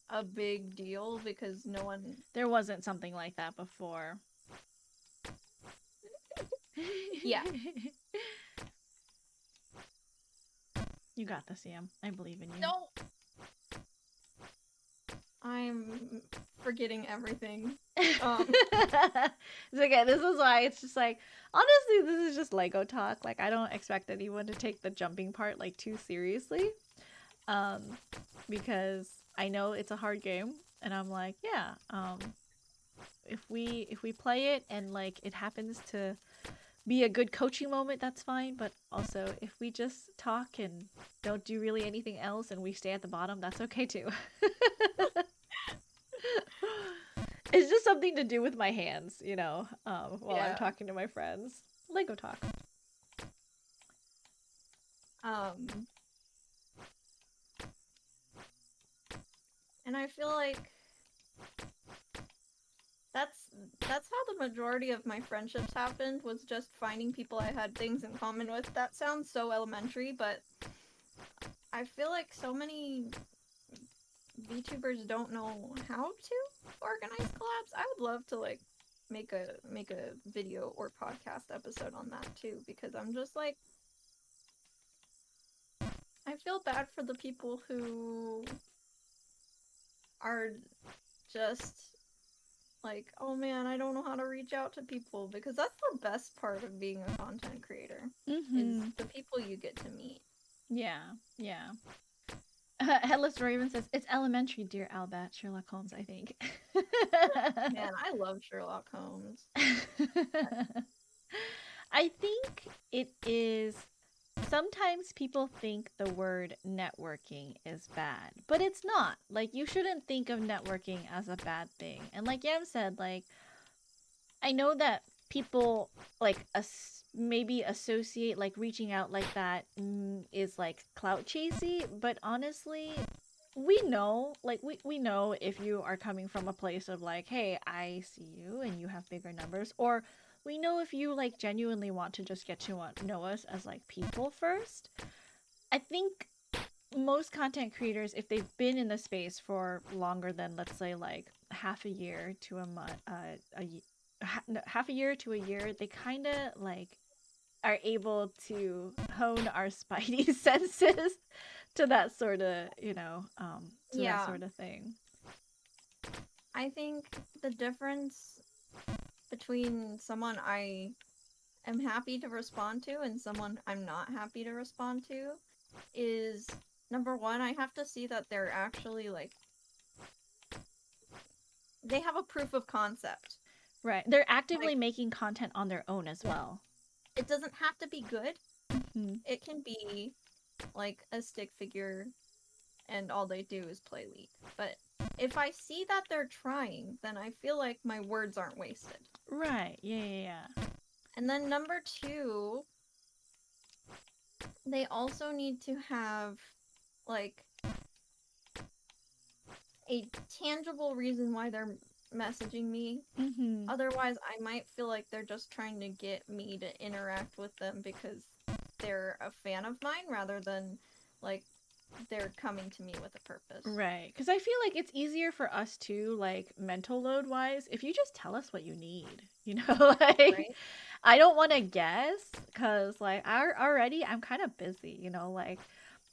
a big deal because there wasn't something like that before. Yeah. You got this, Sam. I believe in you. No. I'm forgetting everything. It's okay. This is why it's just like, honestly, this is just Lego talk. Like, I don't expect anyone to take the jumping part, like, too seriously. Because I know it's a hard game, and I'm like, yeah, if we play it and, like, it happens to be a good coaching moment, that's fine. But also, if we just talk and don't do really anything else and we stay at the bottom, that's okay too. It's just something to do with my hands, while I'm Yeah. talking to my friends. Lego talk. Um, and I feel like that's that's how the majority of my friendships happened, was just finding people I had things in common with. That sounds so elementary, but I feel like so many VTubers don't know how to organize collabs. I would love to like make a video or podcast episode on that too, because I'm just like, I feel bad for the people who are just like, oh man, I don't know how to reach out to people, because that's the best part of being a content creator is the people you get to meet. Yeah, yeah. Headless Raven says, it's elementary, dear Albert. Sherlock Holmes, I think. Man, I love Sherlock Holmes. I think it is. Sometimes people think the word networking is bad, but it's not. Like, you shouldn't think of networking as a bad thing. And like Yam said, like, I know that people like maybe associate like reaching out like that is like clout chasey, but honestly, we know, like we know if you are coming from a place of like, hey, I see you and you have bigger numbers, or we know if you like genuinely want to just get to know us as like people first. I think most content creators, if they've been in the space for longer than, let's say, like half a year to a month, half a year to a year, they kind of like are able to hone our spidey senses to that sort of, that sort of thing. I think the difference between someone I am happy to respond to and someone I'm not happy to respond to is, number one, I have to see that they're actually like, they have a proof of concept. Right. They're actively making content on their own as well. It doesn't have to be good. Mm-hmm. It can be like a stick figure and all they do is play League. But if I see that they're trying, then I feel like my words aren't wasted. Right. Yeah. And then number two, they also need to have like a tangible reason why they're messaging me. Mm-hmm. Otherwise, I might feel like they're just trying to get me to interact with them because they're a fan of mine rather than like they're coming to me with a purpose. Right. Because I feel like it's easier for us too, like mental load wise, if you just tell us what you need, like Right? I don't want to guess because like I'm kind of busy, like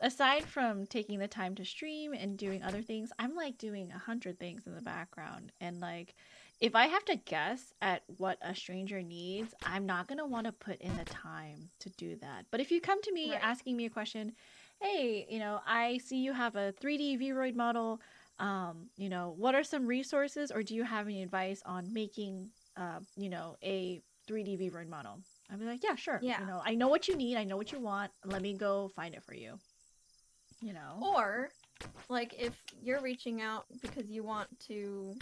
aside from taking the time to stream and doing other things, I'm like doing 100 things in the background. And like, if I have to guess at what a stranger needs, I'm not going to want to put in the time to do that. But if you come to me asking me a question, hey, I see you have a 3D Vroid model. What are some resources, or do you have any advice on making, a 3D Vroid model? I'd be like, yeah, sure. Yeah. I know what you need. I know what you want. Let me go find it for you. Or, like, if you're reaching out because you want to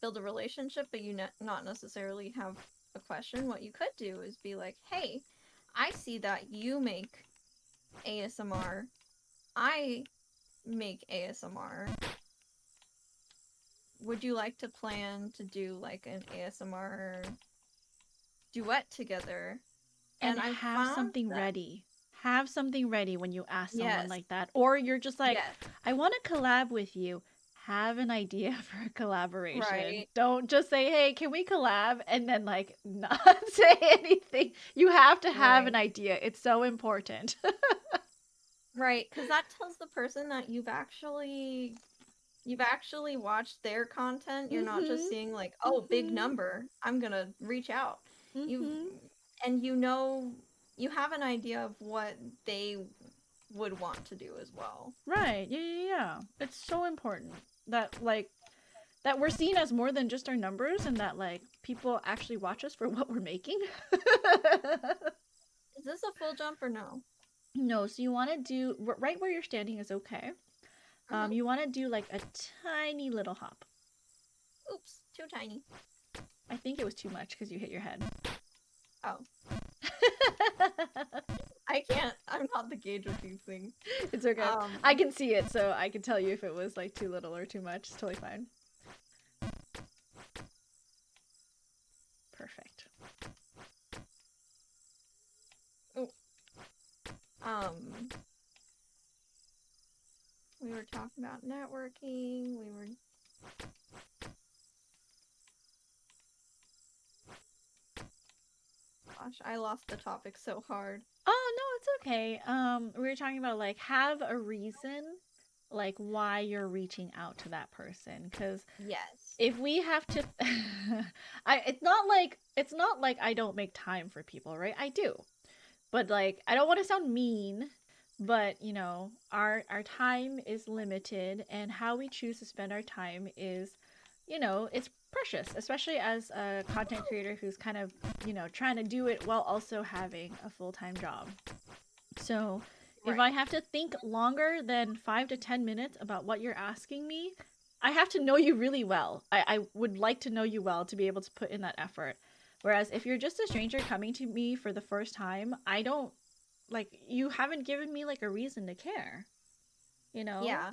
build a relationship, but you not necessarily have a question, what you could do is be like, hey, I see that you make ASMR. I make ASMR. Would you like to plan to do, like, an ASMR duet together? And I have something ready. Have something ready when you ask someone like that. Or you're just like, I want to collab with you. Have an idea for a collaboration. Right. Don't just say, hey, can we collab? And then like not say anything. You have to have an idea. It's so important. Right, because that tells the person that you've actually watched their content. You're not just seeing like, oh, big number, I'm gonna reach out. You have an idea of what they would want to do as well. Right. Yeah. It's so important that like that we're seen as more than just our numbers, and that like people actually watch us for what we're making. Is this a full jump or no? No, so you want to do right where you're standing is okay. Mhm. You want to do like a tiny little hop. Oops, too tiny. I think it was too much because you hit your head. Oh. I can't. I'm not the gauge of these things. It's okay. I can see it, so I can tell you if it was like too little or too much. It's totally fine. Perfect. Oh. We were talking about networking. We were. Gosh, I lost the topic so hard. Oh, no, it's okay. We were talking about like have a reason like why you're reaching out to that person, because Yes. if we have to it's not like I don't make time for people, right? I do. But like I don't want to sound mean, but you know, our time is limited, and how we choose to spend our time is, you know, it's precious, especially as a content creator who's kind of, you know, trying to do it while also having a full-time job. So if I have to think longer than 5 to 10 minutes about what you're asking me, I have to know you really well. I would like to know you well to be able to put in that effort. Whereas if you're just a stranger coming to me for the first time, I don't like, you haven't given me like a reason to care. You know? Yeah.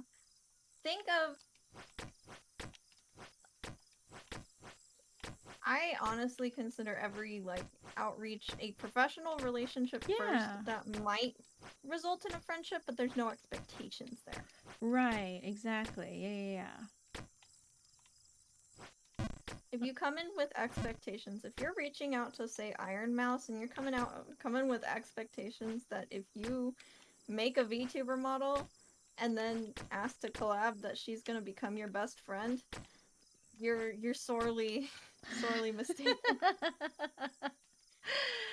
Think of. I honestly consider every like outreach a professional relationship first that might result in a friendship, but there's no expectations there. Right, exactly. Yeah. If you come in with expectations, if you're reaching out to say Iron Mouse and you're coming with expectations that if you make a VTuber model and then ask to collab that she's gonna become your best friend, you're sorely mistaken.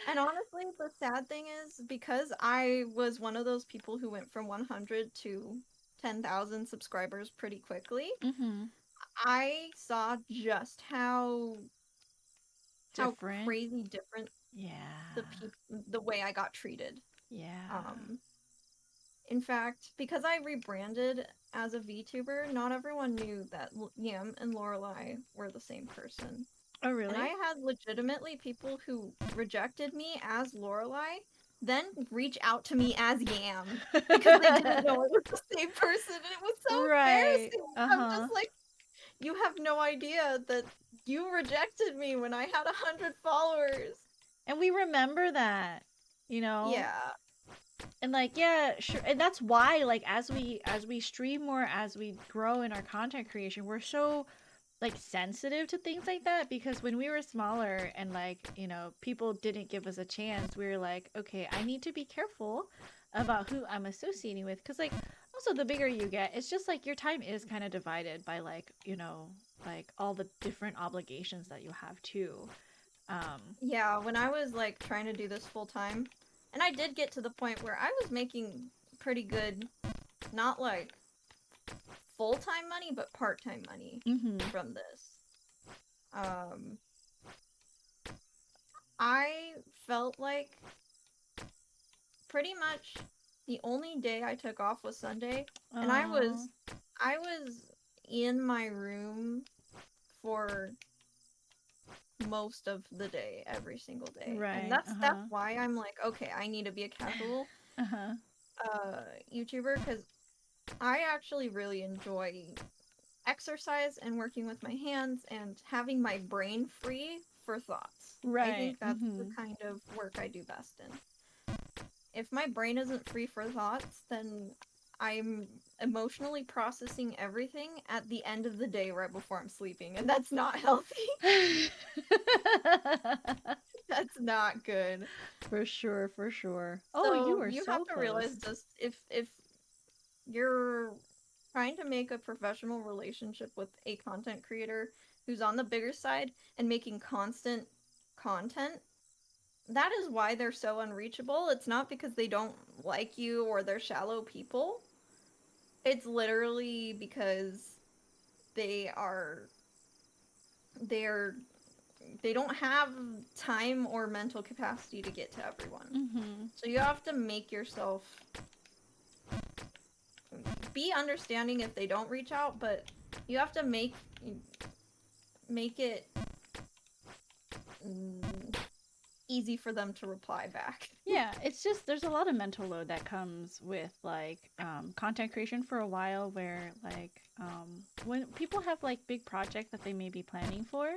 And honestly, the sad thing is, because I was one of those people who went from 100 to 10,000 subscribers pretty quickly, I saw just how crazy different the way I got treated. Yeah. In fact, because I rebranded as a VTuber, not everyone knew that Yam and Lorelai were the same person. Oh, really? And I had legitimately people who rejected me as Lorelai, then reach out to me as Yam because they didn't know it was the same person, and it was so embarrassing. I'm just like, you have no idea that you rejected me when I had 100 followers. And we remember that, you know? Yeah. And like, yeah, sure. And that's why, like, as we stream more, as we grow in our content creation, we're so like sensitive to things like that, because when we were smaller and like, you know, people didn't give us a chance, we were like, okay, I need to be careful about who I'm associating with, because like also the bigger you get, it's just like your time is kind of divided by like, you know, like all the different obligations that you have too. Yeah, when I was like trying to do this full time, and I did get to the point where I was making pretty good, not like full-time money, but part-time money from this. I felt like pretty much the only day I took off was Sunday, and I was in my room for most of the day, every single day. Right. And that's why I'm like, okay, I need to be a casual YouTuber, because I actually really enjoy exercise and working with my hands and having my brain free for thoughts. Right. I think that's the kind of work I do best in. If my brain isn't free for thoughts, then I'm emotionally processing everything at the end of the day right before I'm sleeping, and that's not healthy. That's not good. For sure, for sure. So you have to realize this: if you're trying to make a professional relationship with a content creator who's on the bigger side and making constant content, that is why they're so unreachable. It's not because they don't like you or they're shallow people. It's literally because they are they don't have time or mental capacity to get to everyone. Mm-hmm. So you have to make yourself be understanding if they don't reach out, but you have to make it easy for them to reply back. Yeah, it's just there's a lot of mental load that comes with like content creation for a while where like when people have like big projects that they may be planning for,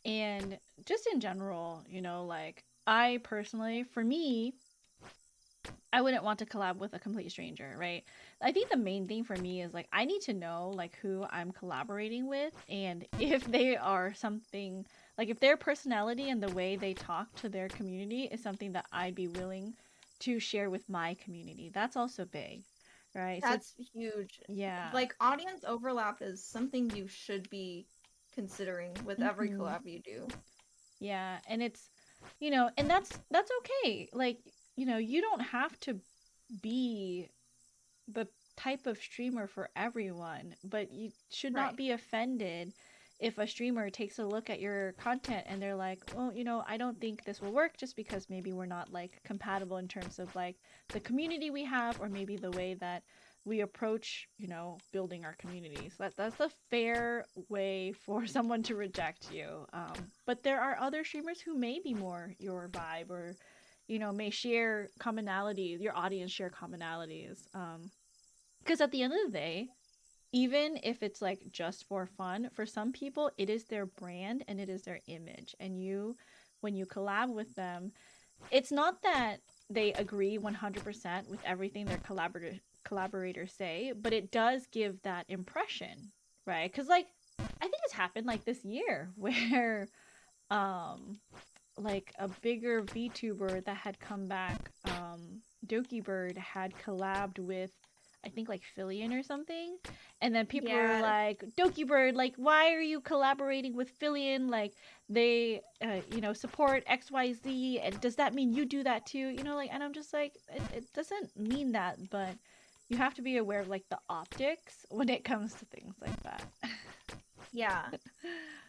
and just in general, you know, like I personally, for me, I wouldn't want to collab with a complete stranger, right? I think the main thing for me is like I need to know like who I'm collaborating with, and if they are something like if their personality and the way they talk to their community is something that I'd be willing to share with my community. That's also big, right? So That's huge. yeah. Like, audience overlap is something you should be considering with every Hmm. collab you do. Yeah, and it's you know, and that's okay. Like, you know, you don't have to be the type of streamer for everyone, but you should not Right. be offended if a streamer takes a look at your content and they're like, well, you know, I don't think this will work just because maybe we're not like compatible in terms of like the community we have or maybe the way that we approach, you know, building our communities. That's a fair way for someone to reject you. But there are other streamers who may be more your vibe or, you know, may share commonalities. Your audience share commonalities. Because at the end of the day, even if it's like just for fun, for some people, it is their brand and it is their image. And you, when you collab with them, it's not that they agree 100% with everything their collaborators say, but it does give that impression, right? Because like I think it's happened like this year where um like a bigger VTuber that had come back, Doki Bird had collabed with I think like Fillion or something. And then people were Yeah. like, Doki Bird, like, why are you collaborating with Fillion? Like, they, you know, support XYZ. And does that mean you do that too? You know, like, and I'm just like, it doesn't mean that, but you have to be aware of like the optics when it comes to things like that. Yeah.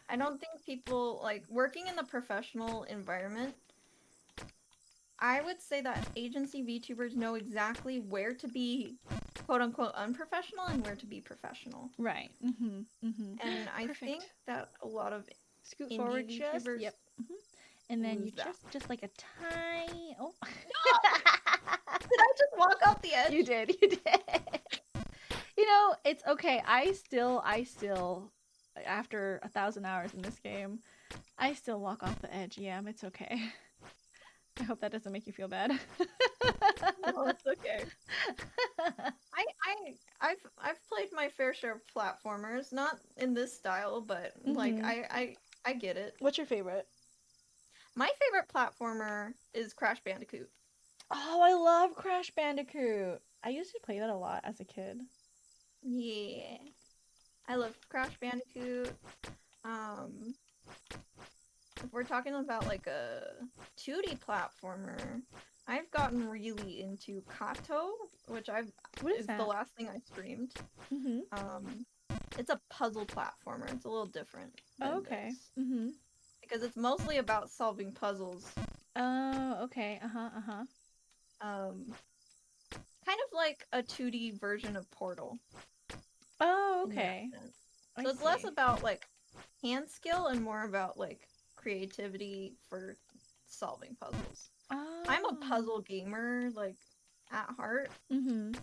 I don't think people, like, working in the professional environment, I would say that agency VTubers know exactly where to be quote unquote unprofessional and where to be professional. Right. Mm-hmm. Mm-hmm. And I think Perfect. that a lot of Scoot indie forward just. VTubers Yep. Mm-hmm. And then you lose that. just like a tiny. Oh. No! Did I just walk off the edge? You did. You did. You know, it's okay. I still, after 1,000 hours in this game, I still walk off the edge. Yeah, it's okay. I hope that doesn't make you feel bad. No, it's okay. I've played my fair share of platformers, not in this style, but like Mhm. I get it. What's your favorite? My favorite platformer is Crash Bandicoot. Oh, I love Crash Bandicoot. I used to play that a lot as a kid. Yeah. I love Crash Bandicoot. Um if we're talking about like a 2D platformer, I've gotten really into Kato, which What is is the that? last thing I streamed. Mhm. Um it's a puzzle platformer. It's a little different Oh, than okay. this Mhm. because it's mostly about solving puzzles. Oh, okay. Uh-huh. Uh-huh. Um kind of like a 2D version of Portal Oh, in that okay. sense. I So it's less see. about like hand skill and more about like creativity for solving puzzles. I'm a Oh. puzzle gamer like at heart, Mhm.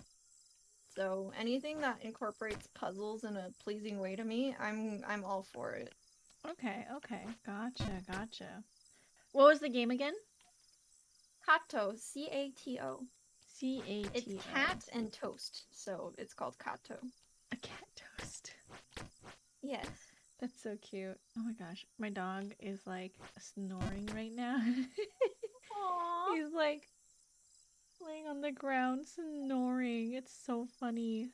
so anything that incorporates puzzles in a pleasing way to me, I'm all for it. Okay, okay. Gotcha, gotcha. What was the game again? Kato, Cato. It's Cato. cat and toast, so it's called Kato. A cat toast. Yes. That's so cute. Oh my gosh. My dog is like snoring right now. Aww. He's like laying on the ground snoring. It's so funny.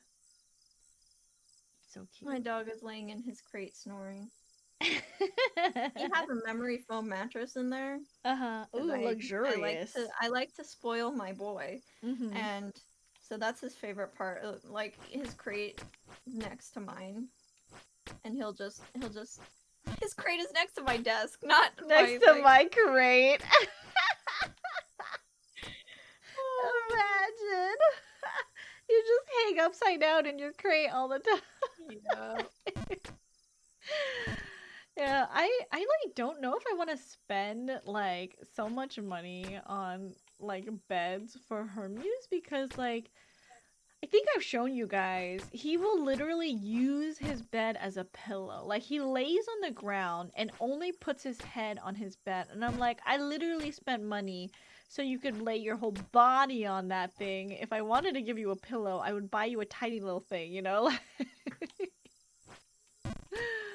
So My cute. dog is laying in his crate snoring. He has a memory foam mattress in there Uh-huh. because Ooh, luxurious. I like to spoil my boy, Mm-hmm. and so that's his favorite part. Like his crate next to mine, and he'll just His crate is next to my desk, not Next to my crate. Imagine. You just hang upside down in your crate all the time. Yeah. Yeah, I like don't know if I want to spend like so much money on like beds for Hermes because like I think I've shown you guys, he will literally use his bed as a pillow. Like he lays on the ground and only puts his head on his bed. And I'm like, I literally spent money so you could lay your whole body on that thing. If I wanted to give you a pillow, I would buy you a tiny little thing, you know?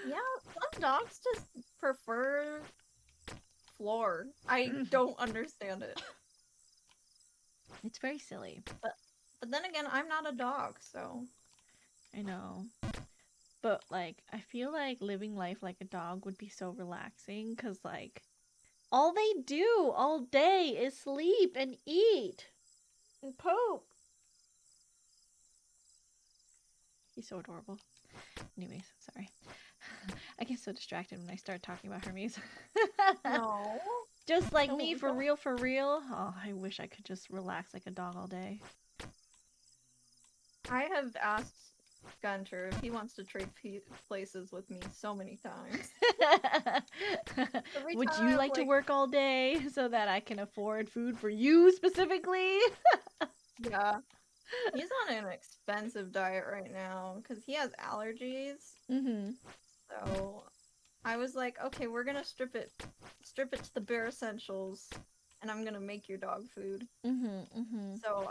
Yeah, some dogs just prefer floor. I don't understand it. It's very silly. But then again, I'm not a dog, so. I know. But like, I feel like living life like a dog would be so relaxing because like, all they do all day is sleep and eat and poop. He's so adorable. Anyways, sorry. I get so distracted when I start talking about Hermes. No. Just like No, me, for don't. real, for real. Oh, I wish I could just relax like a dog all day. I have asked Gunter if he wants to trade places with me so many times. Every Would time you I'm like to work all day so that I can afford food for you specifically? Yeah. He's on an expensive diet right now because he has allergies. Mm-hmm. So I was like, okay, we're gonna strip it to the bare essentials, and I'm gonna make your dog food. Mm-hmm. Mm-hmm. So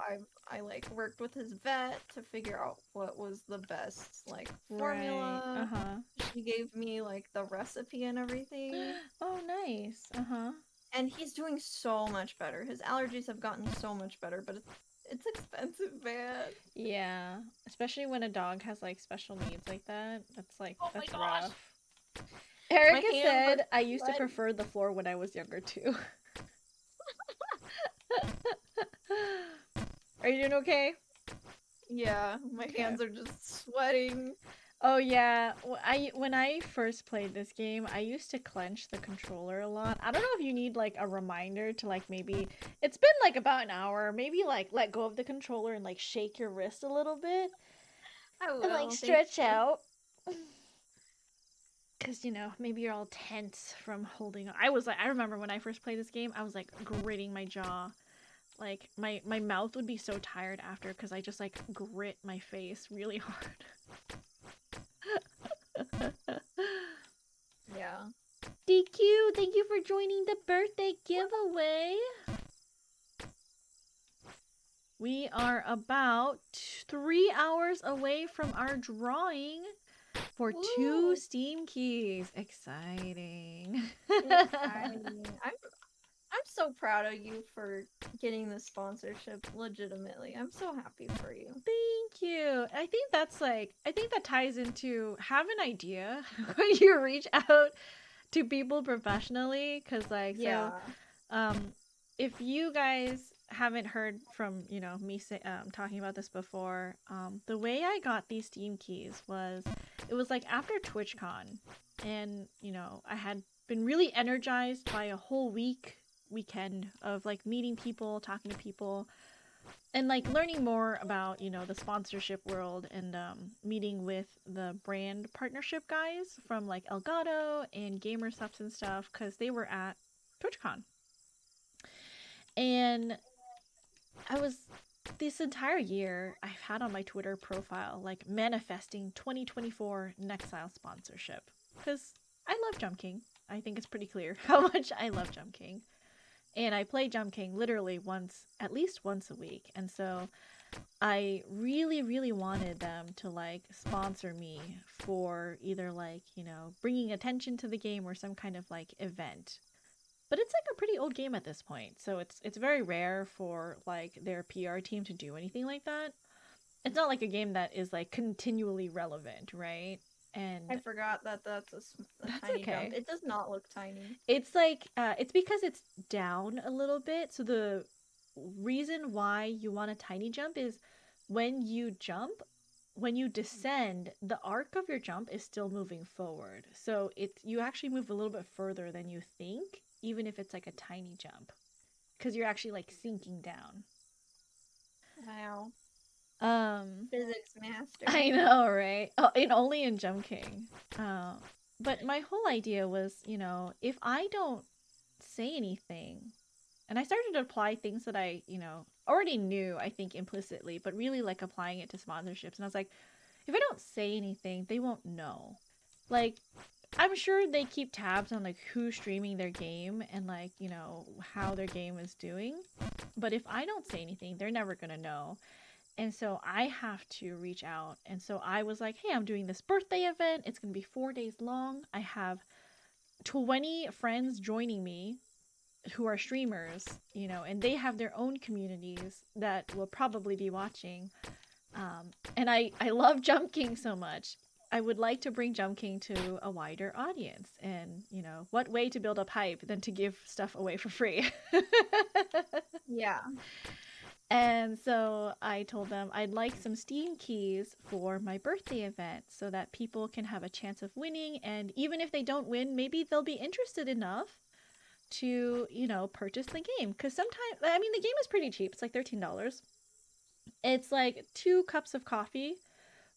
I like worked with his vet to figure out what was the best like formula. Right. Uh-huh. She gave me like the recipe and everything. Oh, nice. Uh-huh. And he's doing so much better. His allergies have gotten so much better, but it's expensive, man. Yeah. Especially when a dog has like special needs like that. That's like, Oh my that's gosh. rough. Erica hands said, are I used to sweaty. prefer the floor when I was younger too. Are you doing okay? Yeah, my Okay. hands are just sweating. Oh yeah, when I first played this game, I used to clench the controller a lot. I don't know if you need like a reminder to like maybe it's been like about an hour, maybe like let go of the controller and like shake your wrist a little bit I and like will. Thank stretch you. out. Cause you know maybe you're all tense from holding on. I remember when I first played this game, I was like gritting my jaw, like my mouth would be so tired after because I just like grit my face really hard. Yeah. DQ, thank you for joining the birthday giveaway. We are about 3 hours away from our drawing for Woo. 2 Steam keys. Exciting. Exciting. I'm so proud of you for getting this sponsorship legitimately. I'm so happy for you. Thank you. I think that ties into have an idea when you reach out to people professionally cuz like Yeah. so if you guys haven't heard from me talking about this before, the way I got these Steam keys was it was like after TwitchCon, and I had been really energized by a whole weekend of like meeting people, talking to people, and like learning more about the sponsorship world, and meeting with the brand partnership guys from like Elgato and Gamer Substance stuff because they were at TwitchCon. And I was this entire year I've had on my Twitter profile like manifesting 2024 Nexile sponsorship because I love Jump King. I think it's pretty clear how much I love Jump King. And I play Jump King literally at least once a week. And so I really, really wanted them to like sponsor me for either like, bringing attention to the game or some kind of like event. But it's like a pretty old game at this point, so it's very rare for like their PR team to do anything like that. It's not like a game that is like continually relevant, right? And I forgot that that's a that's tiny okay. jump. It does not look tiny. It's like it's because it's down a little bit. So the reason why you want a tiny jump is when you jump, when you descend, the arc of your jump is still moving forward. So you actually move a little bit further than you think, even if it's like a tiny jump, because you're actually like sinking down. Wow. Um, Physics master. I know, right? Oh, and only in Jump King. But my whole idea was, if I don't say anything, and I started to apply things that I, already knew, I think implicitly, but really like applying it to sponsorships. And I was like, if I don't say anything, they won't know. Like, I'm sure they keep tabs on like who's streaming their game and like, how their game is doing. But if I don't say anything, they're never gonna know. And so I have to reach out. And so I was like, hey, I'm doing this birthday event. It's going to be 4 days long. I have 20 friends joining me who are streamers, and they have their own communities that will probably be watching. And I love Jump King so much. I would like to bring Jump King to a wider audience. And, what way to build up hype than to give stuff away for free? Yeah. And so I told them I'd like some Steam keys for my birthday event so that people can have a chance of winning. And even if they don't win, maybe they'll be interested enough to, purchase the game. Because sometimes, I mean, the game is pretty cheap. It's like $13. It's like 2 cups of coffee,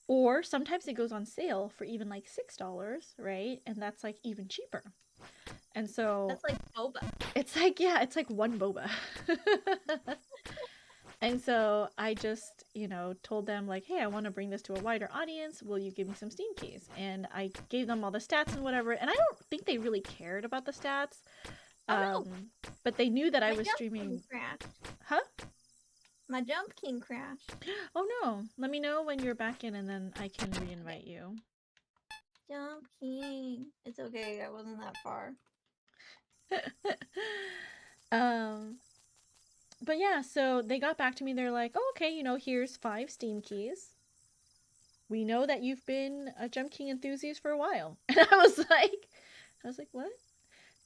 or sometimes it goes on sale for even like $6, right? And that's like even cheaper. And so That's like boba. it's like, yeah, it's like one boba. And so I just, told them like, hey, I want to bring this to a wider audience. Will you give me some Steam keys? And I gave them all the stats and whatever. And I don't think they really cared about the stats. Oh, no. But they knew that I My was Jump streaming. King crashed. Huh? My Jump King crashed. Oh no. Let me know when you're back in and then I can re-invite you. Jump King. It's okay, I wasn't that far. But yeah, so they got back to me. They're like, oh, okay, here's 5 Steam keys. We know that you've been a Jump King enthusiast for a while. And I was like, what?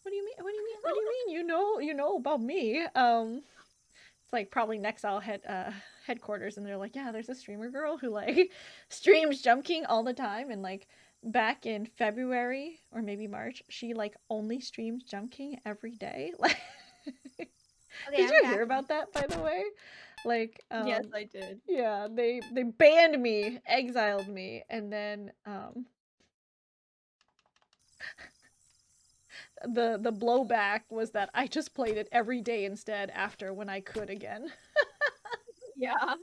What do you mean? What do you mean? What do you mean? You know about me. It's like probably Nexile headquarters, and they're like, yeah, there's a streamer girl who like streams Jump King all the time, and like back in February or maybe March, she like only streamed Jump King every day. Like, Okay, did you hear about that, by the way? Like, yes, I did. Yeah, they banned me, exiled me, and then the blowback was that I just played it every day instead after when I could again. Yeah.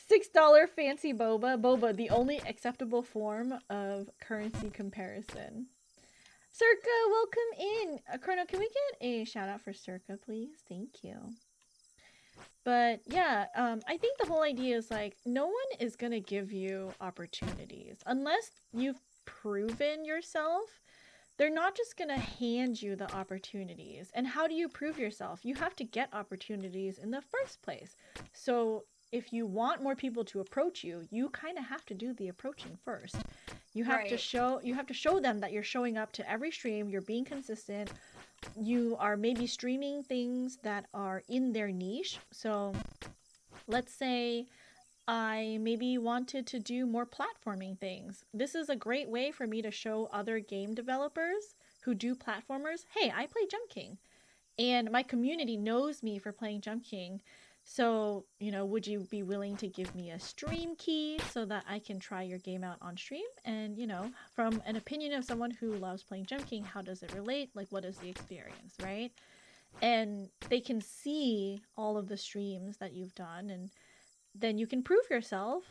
$6 fancy boba. Boba, the only acceptable form of currency comparison. Circa, welcome in. Chrono, can we get a shout out for Circa, please? Thank you. But yeah, I think the whole idea is like, no one is going to give you opportunities unless you've proven yourself. They're not just going to hand you the opportunities. And how do you prove yourself? You have to get opportunities in the first place. So if you want more people to approach you, you kind of have to do the approaching first. You have to show them that you're showing up to every stream, you're being consistent. You are maybe streaming things that are in their niche. So let's say I maybe wanted to do more platforming things. This is a great way for me to show other game developers who do platformers, hey, I play Jump King. And my community knows me for playing Jump King. So, would you be willing to give me a stream key so that I can try your game out on stream? And, from an opinion of someone who loves playing Jump King, how does it relate? Like, what is the experience, right? And they can see all of the streams that you've done, and then you can prove yourself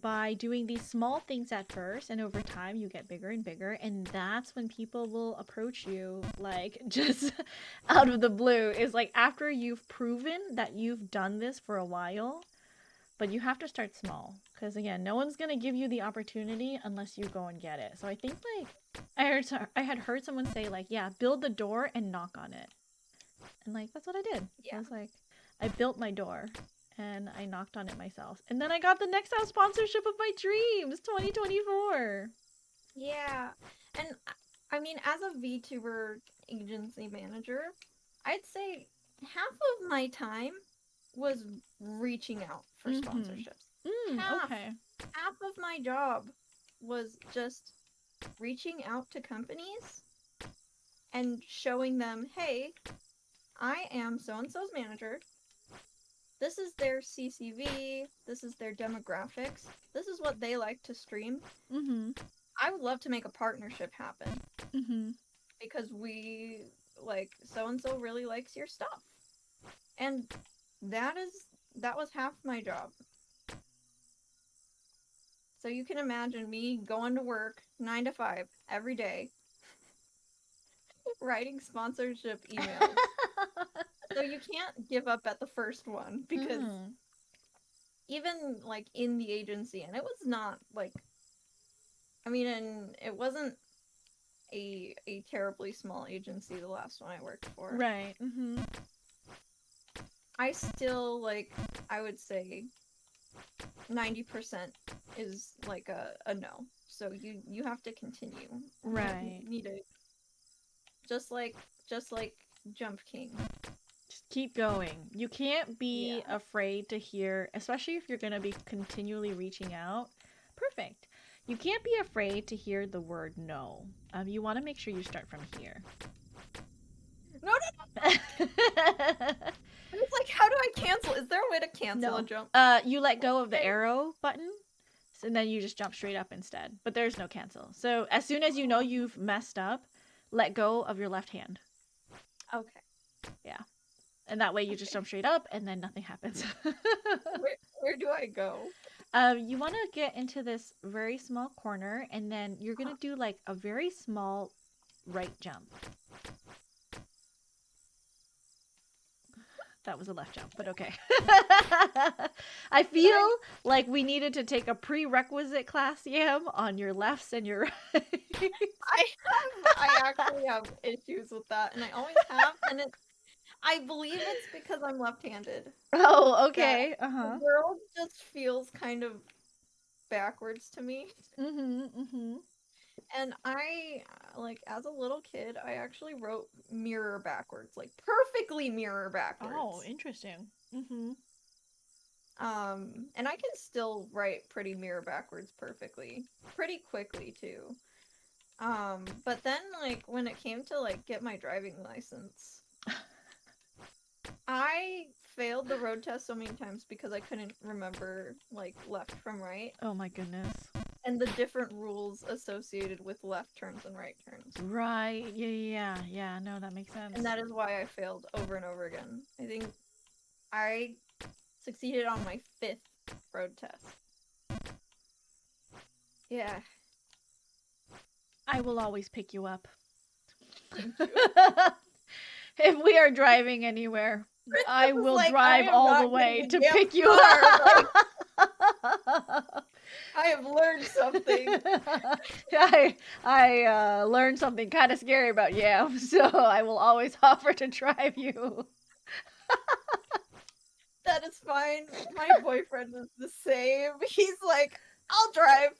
by doing these small things at first, and over time you get bigger and bigger, and that's when people will approach you like just out of the blue. Is like after you've proven that you've done this for a while. But you have to start small, because again, no one's gonna give you the opportunity unless you go and get it. So I think like I had heard someone say like, yeah, build the door and knock on it, and like that's what I did. I was like, I built my door and I knocked on it myself. And then I got the Nexile sponsorship of my dreams, 2024. Yeah. And I mean, as a VTuber agency manager, I'd say half of my time was reaching out for sponsorships. half Okay. half of my job was just reaching out to companies and showing them, hey, I am so and so's manager. This is their CCV. This is their demographics. This is what they like to stream. Mm-hmm. I would love to make a partnership happen Mm-hmm. because we like so and so really likes your stuff. And that was half my job. So you can imagine me going to work 9 to 5 every day writing sponsorship emails. So you can't give up at the first one because Mm. even like in the agency, and it was not like, I mean, and it wasn't a terribly small agency, the last one I worked for. Right. Mm-hmm. I still like, I would say 90% is like a no. So you have to continue. Right. You need to just like Jump King. Just keep going. You can't be Yeah. afraid to hear, especially if you're going to be continually reaching out. Perfect. You can't be afraid to hear the word no. You want to make sure you start from here. No, it's like, how do I cancel? Is there a way to cancel a jump? You let go of the arrow button, and then you just jump straight up instead. But there's no cancel. So as soon as you know you've messed up, let go of your left hand. Okay. Yeah. And that way you just jump straight up and then nothing happens. Where do I go? You want to get into this very small corner and then you're going to do like a very small right jump. That was a left jump, but okay. I feel like we needed to take a prerequisite class, Yam, on your lefts and your right. I actually have issues with that, and I always have, and I believe it's because I'm left-handed. Oh, okay. The world just feels kind of backwards to me. And I, like, as a little kid, I actually wrote mirror backwards, like perfectly mirror backwards. Oh, interesting. And I can still write pretty mirror backwards perfectly, pretty quickly too. But then, like, when it came to, like, get my driving license, I failed the road test so many times because I couldn't remember, like, left from right. Oh my goodness. And the different rules associated with left turns and right turns. Right. Yeah. No, that makes sense. And that is why I failed over and over again. I think I succeeded on my 5th road test. Yeah. I will always pick you up. Thank you. If we are driving anywhere, I will drive all the way to pick you up. up. I have learned something. I learned something kind of scary about Yam, so I will always offer to drive you. That is fine. My boyfriend is the same. He's like, I'll drive.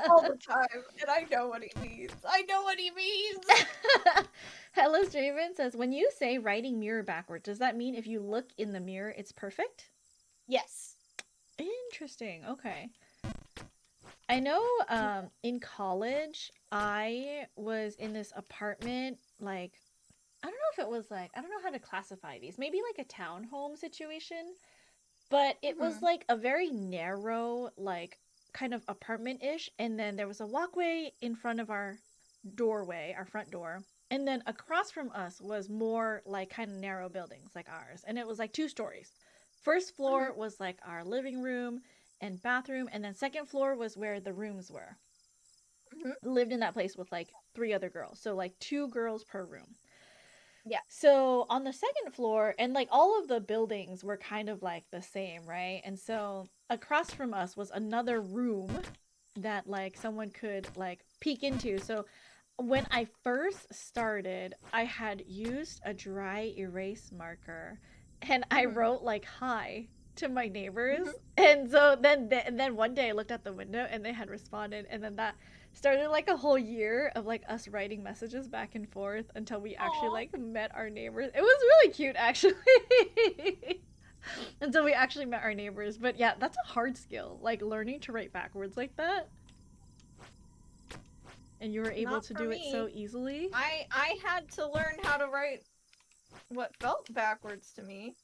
All the time, and I know what he means. Hello Draven says, when you say writing mirror backwards, does that mean if you look in the mirror, it's perfect? Yes. Interesting. Okay. I know in college, I was in this apartment, like, I don't know if it was like, I don't know how to classify these. Maybe like a townhome situation, but it was like a very narrow, like, kind of apartment-ish, and then there was a walkway in front of our doorway, our front door, and then across from us was more like kind of narrow buildings like ours, and it was like 2 stories. First floor was like our living room and bathroom, and then second floor was where the rooms were. Lived in that place with like 3 other girls, so like 2 girls per room. Yeah. So on the second floor, and like all of the buildings were kind of like the same, right? And so across from us was another room that like someone could like peek into. So when I first started, I had used a dry erase marker and I wrote like hi to my neighbors. And so then one day I looked out the window and they had responded, and then that started like a whole year of like us writing messages back and forth until we actually like met our neighbors. It was really cute, actually. Until we actually met our neighbors. But yeah, that's a hard skill. Like learning to write backwards like that. And you were able Not to for do it so me. easily. I had to learn how to write what felt backwards to me.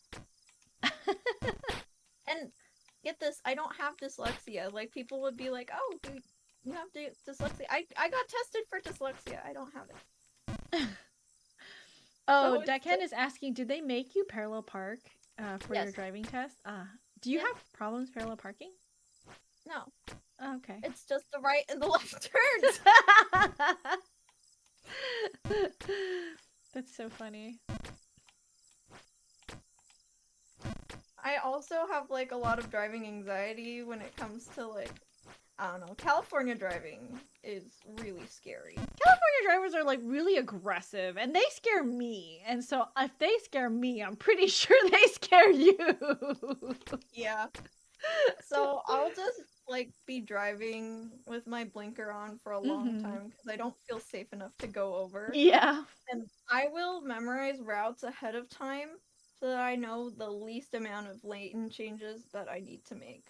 And get this, I don't have dyslexia. Like people would be like, "Oh, you have dyslexia." I got tested for dyslexia. I don't have it. Oh, So it's Deckhand is asking, did they make you parallel park for your yes. driving test? Do you Yeah. have problems parallel parking? No. Oh, okay. It's just the right and the left turns. That's so funny. I also have like a lot of driving anxiety when it comes to like, I don't know, California driving is really scary. California drivers are like really aggressive and they scare me. And so if they scare me, I'm pretty sure they scare you. Yeah. So I'll just like be driving with my blinker on for a long time because I don't feel safe enough to go over. Yeah. And I will memorize routes ahead of time so that I know the least amount of lane changes that I need to make.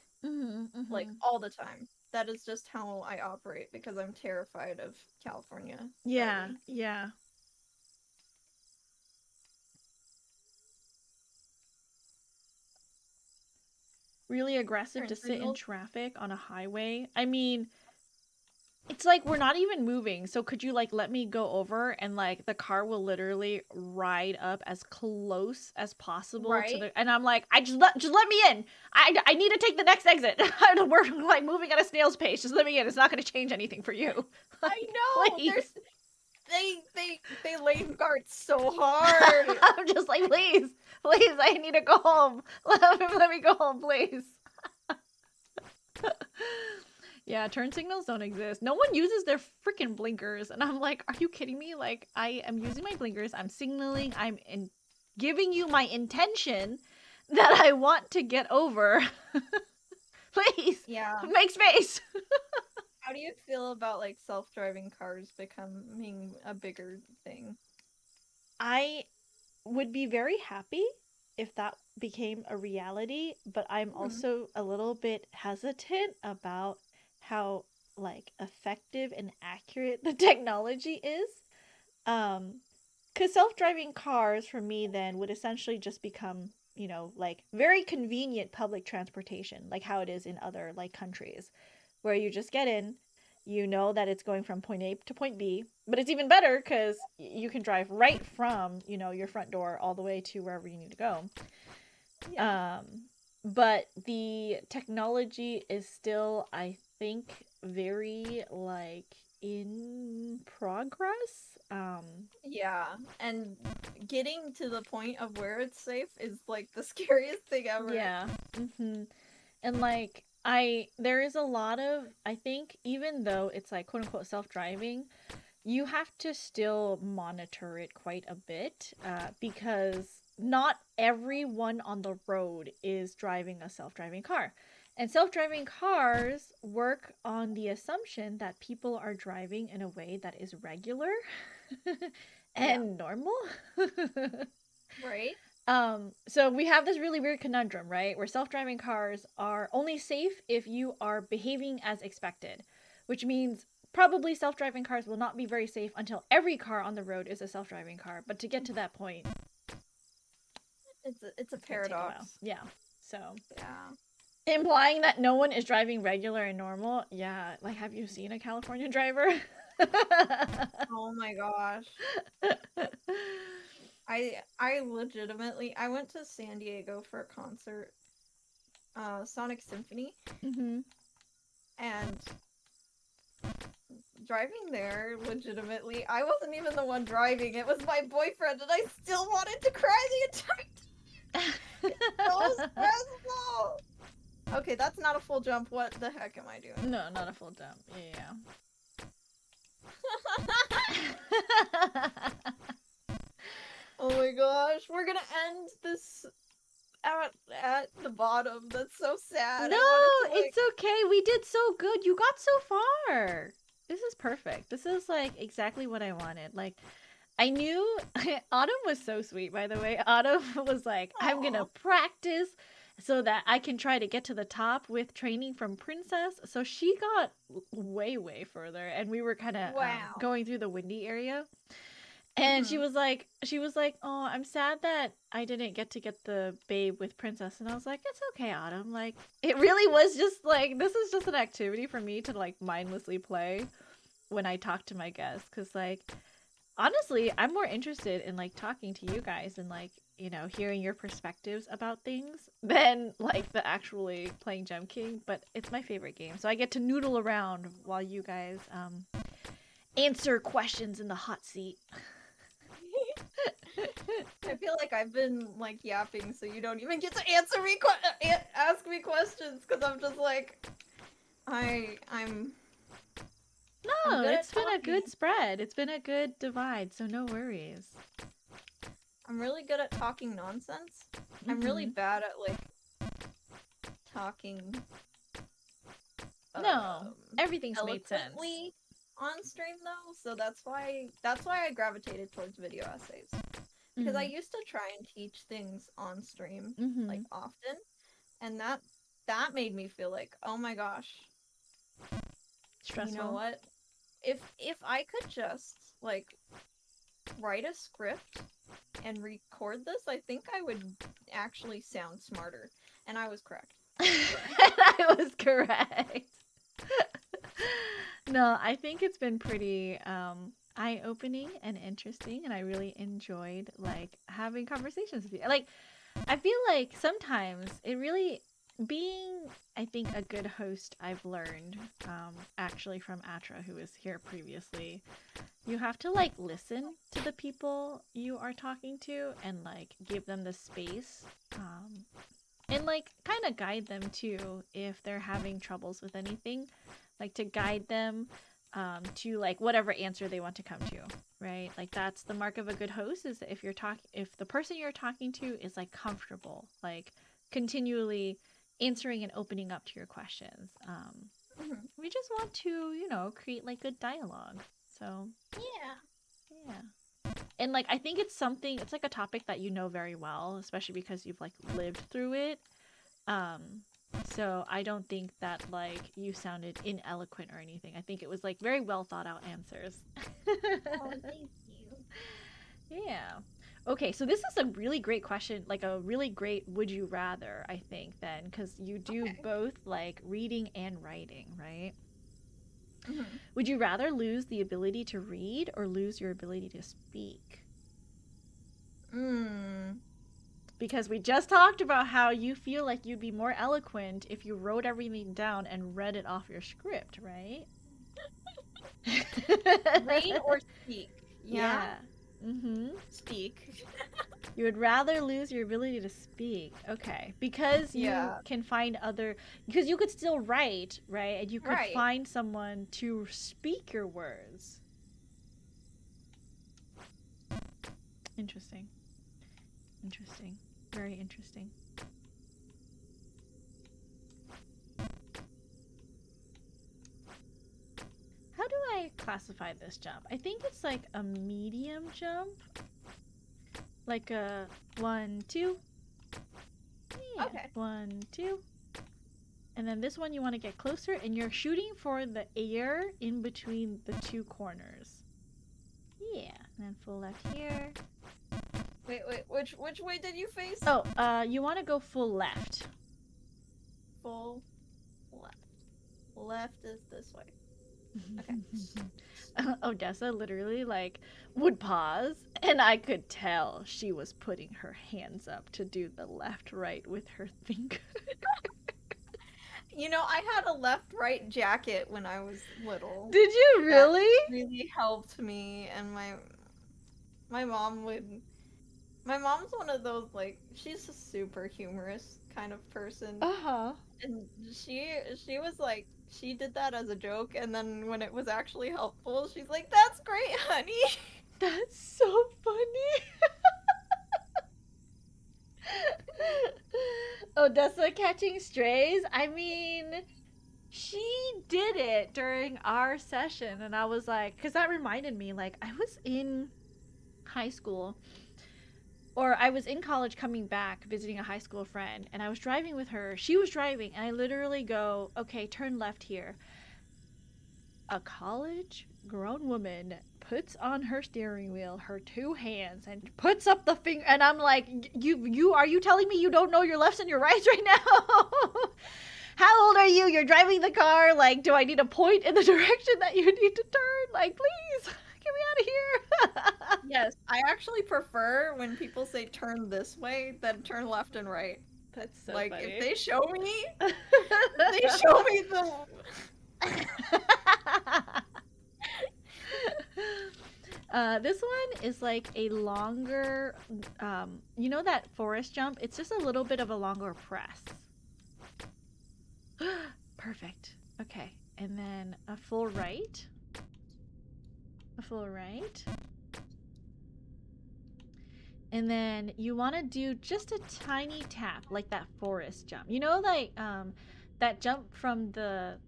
Like all the time. That is just how I operate because I'm terrified of California. Yeah, driving. yeah. Really aggressive Turn to sit in signals. traffic on a highway. I mean, it's like we're not even moving. So could you like let me go over and like the car will literally ride up as close as possible to Right? the and I'm like, just let me in. I need to take the next exit. We're like moving at a snail's pace. Just let me in. It's not going to change anything for you. I know. Please. They lane guard so hard. I'm just like, please, I need to go home. Let me go home, please. Yeah, turn signals don't exist. No one uses their freaking blinkers, and I'm like, are you kidding me? Like, I am using my blinkers. I'm signaling. Giving you my intention that I want to get over. Please, Yeah. make space. How do you feel about like self-driving cars becoming a bigger thing? I would be very happy if that became a reality, but I'm also a little bit hesitant about how like effective and accurate the technology is. Cuz self-driving cars for me then would essentially just become, like very convenient public transportation, like how it is in other like countries where you just get in, you know that it's going from point A to point B, but it's even better because you can drive right from, your front door all the way to wherever you need to go. Yeah. But the technology is still, I think, very like in progress. Yeah, and getting to the point of where it's safe is like the scariest thing ever. Yeah. And like there is a lot of, I think, even though it's like quote unquote self-driving, you have to still monitor it quite a bit because not everyone on the road is driving a self-driving car. And self-driving cars work on the assumption that people are driving in a way that is regular and normal. Right? So we have this really weird conundrum, right? Where self-driving cars are only safe if you are behaving as expected, which means probably self-driving cars will not be very safe until every car on the road is a self-driving car. But to get to that point, It's a paradox. Yeah. So Yeah. implying that no one is driving regular and normal, yeah. Like, have you seen a California driver? Oh my gosh. I legitimately I went to San Diego for a concert, Sonic Symphony, and driving there, legitimately, I wasn't even the one driving. It was my boyfriend, and I still wanted to cry the entire time. So stressful. Okay, that's not a full jump. What the heck am I doing? No, not a full jump. Yeah. Oh my gosh, we're gonna end this at the bottom. That's so sad. No, I wanted to, it's okay. We did so good. You got so far. This is perfect. This is like exactly what I wanted. Like, I knew Autumn was so sweet, by the way. Autumn was like, I'm gonna Aw. practice so that I can try to get to the top with training from Princess. So she got way, way further, and we were kind of Wow. going through the windy area. And Mhm. she was like, oh, I'm sad that I didn't get to get the babe with Princess. And I was like, it's okay, Autumn. Like, it really was just like, this is just an activity for me to like mindlessly play when I talk to my guests. Cause like, honestly, I'm more interested in like talking to you guys and like, you know, hearing your perspectives about things than like the actually playing Gem King. But it's my favorite game. So I get to noodle around while you guys answer questions in the hot seat. I feel like I've been like yapping, so you don't even get to answer me, ask me questions, because I'm just like, I'm No, good at it's been a talking. good spread. It's been a good divide, so no worries. I'm really good at talking nonsense. I'm really Mhm. bad at like talking No, everything's made sense. eloquently on stream though, so that's why I gravitated towards video essays. Because I used to try and teach things on stream like Mhm. often, and that made me feel like, oh my gosh, you know Stressful. what? If I could just like write a script and record this, I think I would actually sound smarter. And I was correct. I was correct. No, I think it's been pretty eye-opening and interesting, and I really enjoyed like having conversations with you. Like, I feel like sometimes it really being, I think, a good host, I've learned actually from Atra, who was here previously. You have to like listen to the people you are talking to and like give them the space, and like kind of guide them too if they're having troubles with anything, like to guide them to like whatever answer they want to come to, right? Like that's the mark of a good host, is that if the person you're talking to is like comfortable, like continually answering and opening up to your questions. Mhm. We just want to, you know, create like good dialogue. So Yeah. yeah. And like I think it's something, it's like a topic that you know very well, especially because you've like lived through it. um so I don't think that like you sounded ineloquent or anything. I think it was like very well thought out answers. Oh, thank you. Yeah. Okay, so this is a really great question, like a really great would you rather, I think, then, because you do Okay. both like reading and writing, right? Mhm. Would you rather lose the ability to read or lose your ability to speak? Mm. Because we just talked about how you feel like you'd be more eloquent if you wrote everything down and read it off your script, right? Read or speak? Yeah. Yeah. Mm-hmm. Speak. You would rather lose your ability to speak. Okay. Because you Yeah. can find other, because you could still write, right? And you could Right. find someone to speak your words. Interesting. Interesting. Very interesting. How do I classify this jump? I think it's like a medium jump. Like a 1, 2. Yeah. Okay. 1, 2. And then this one you want to get closer and you're shooting for the air in between the two corners. Yeah. And then full left here. Wait. Which way did you face? Oh, you want to go full left. Full left. Left is this way. Okay. Odessa literally like would pause, and I could tell she was putting her hands up to do the left right with her finger. You know, I had a left-right jacket when I was little. Did you That really? really helped me, and my mom would. My mom's one of those like she's a super humorous kind of person, Uh-huh. and she was like she did that as a joke, and then when it was actually helpful, she's like, "That's great, honey." That's so funny. Odessa catching strays. I mean, she did it during our session, and I was like, because that reminded me, like, I was in high school, or I was in college coming back visiting a high school friend, and I was driving with her. She was driving, and I literally go, okay, turn left here. A college grown woman puts on her steering wheel, her two hands, and puts up the finger, and I'm like, you are you telling me you don't know your lefts and your rights right now? How old are you? You're driving the car. Like, do I need to point in the direction that you need to turn? Like, please, get me out of here. Yes, I actually prefer when people say turn this way than turn left and right. That's so Like, funny. if they show me the... This one is like a longer, you know that forest jump? It's just a little bit of a longer press. Perfect. Okay, and then a full right. A full right. And then you want to do just a tiny tap, like that forest jump. You know, like that jump from the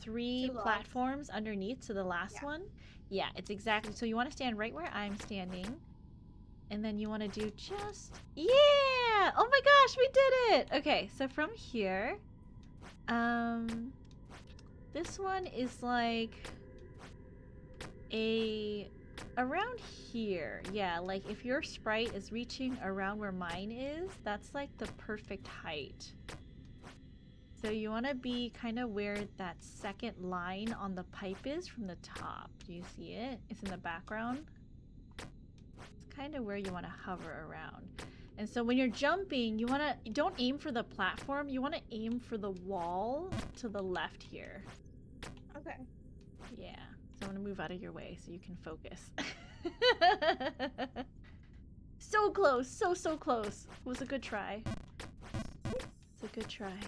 three platforms underneath to the last one? Yeah, it's exactly. So you want to stand right where I'm standing. And then you want to do just... Yeah! Oh my gosh, we did it! Okay, so from here... This one is like... around here. Yeah, like if your sprite is reaching around where mine is, that's like the perfect height. So you want to be kind of where that second line on the pipe is from the top. Do you see it? It's in the background. It's kind of where you want to hover around. And so when you're jumping, you don't aim for the platform, you want to aim for the wall to the left here. Okay. Yeah. So I'm gonna move out of your way so you can focus. So close, so close. It was a good try. It's a good try.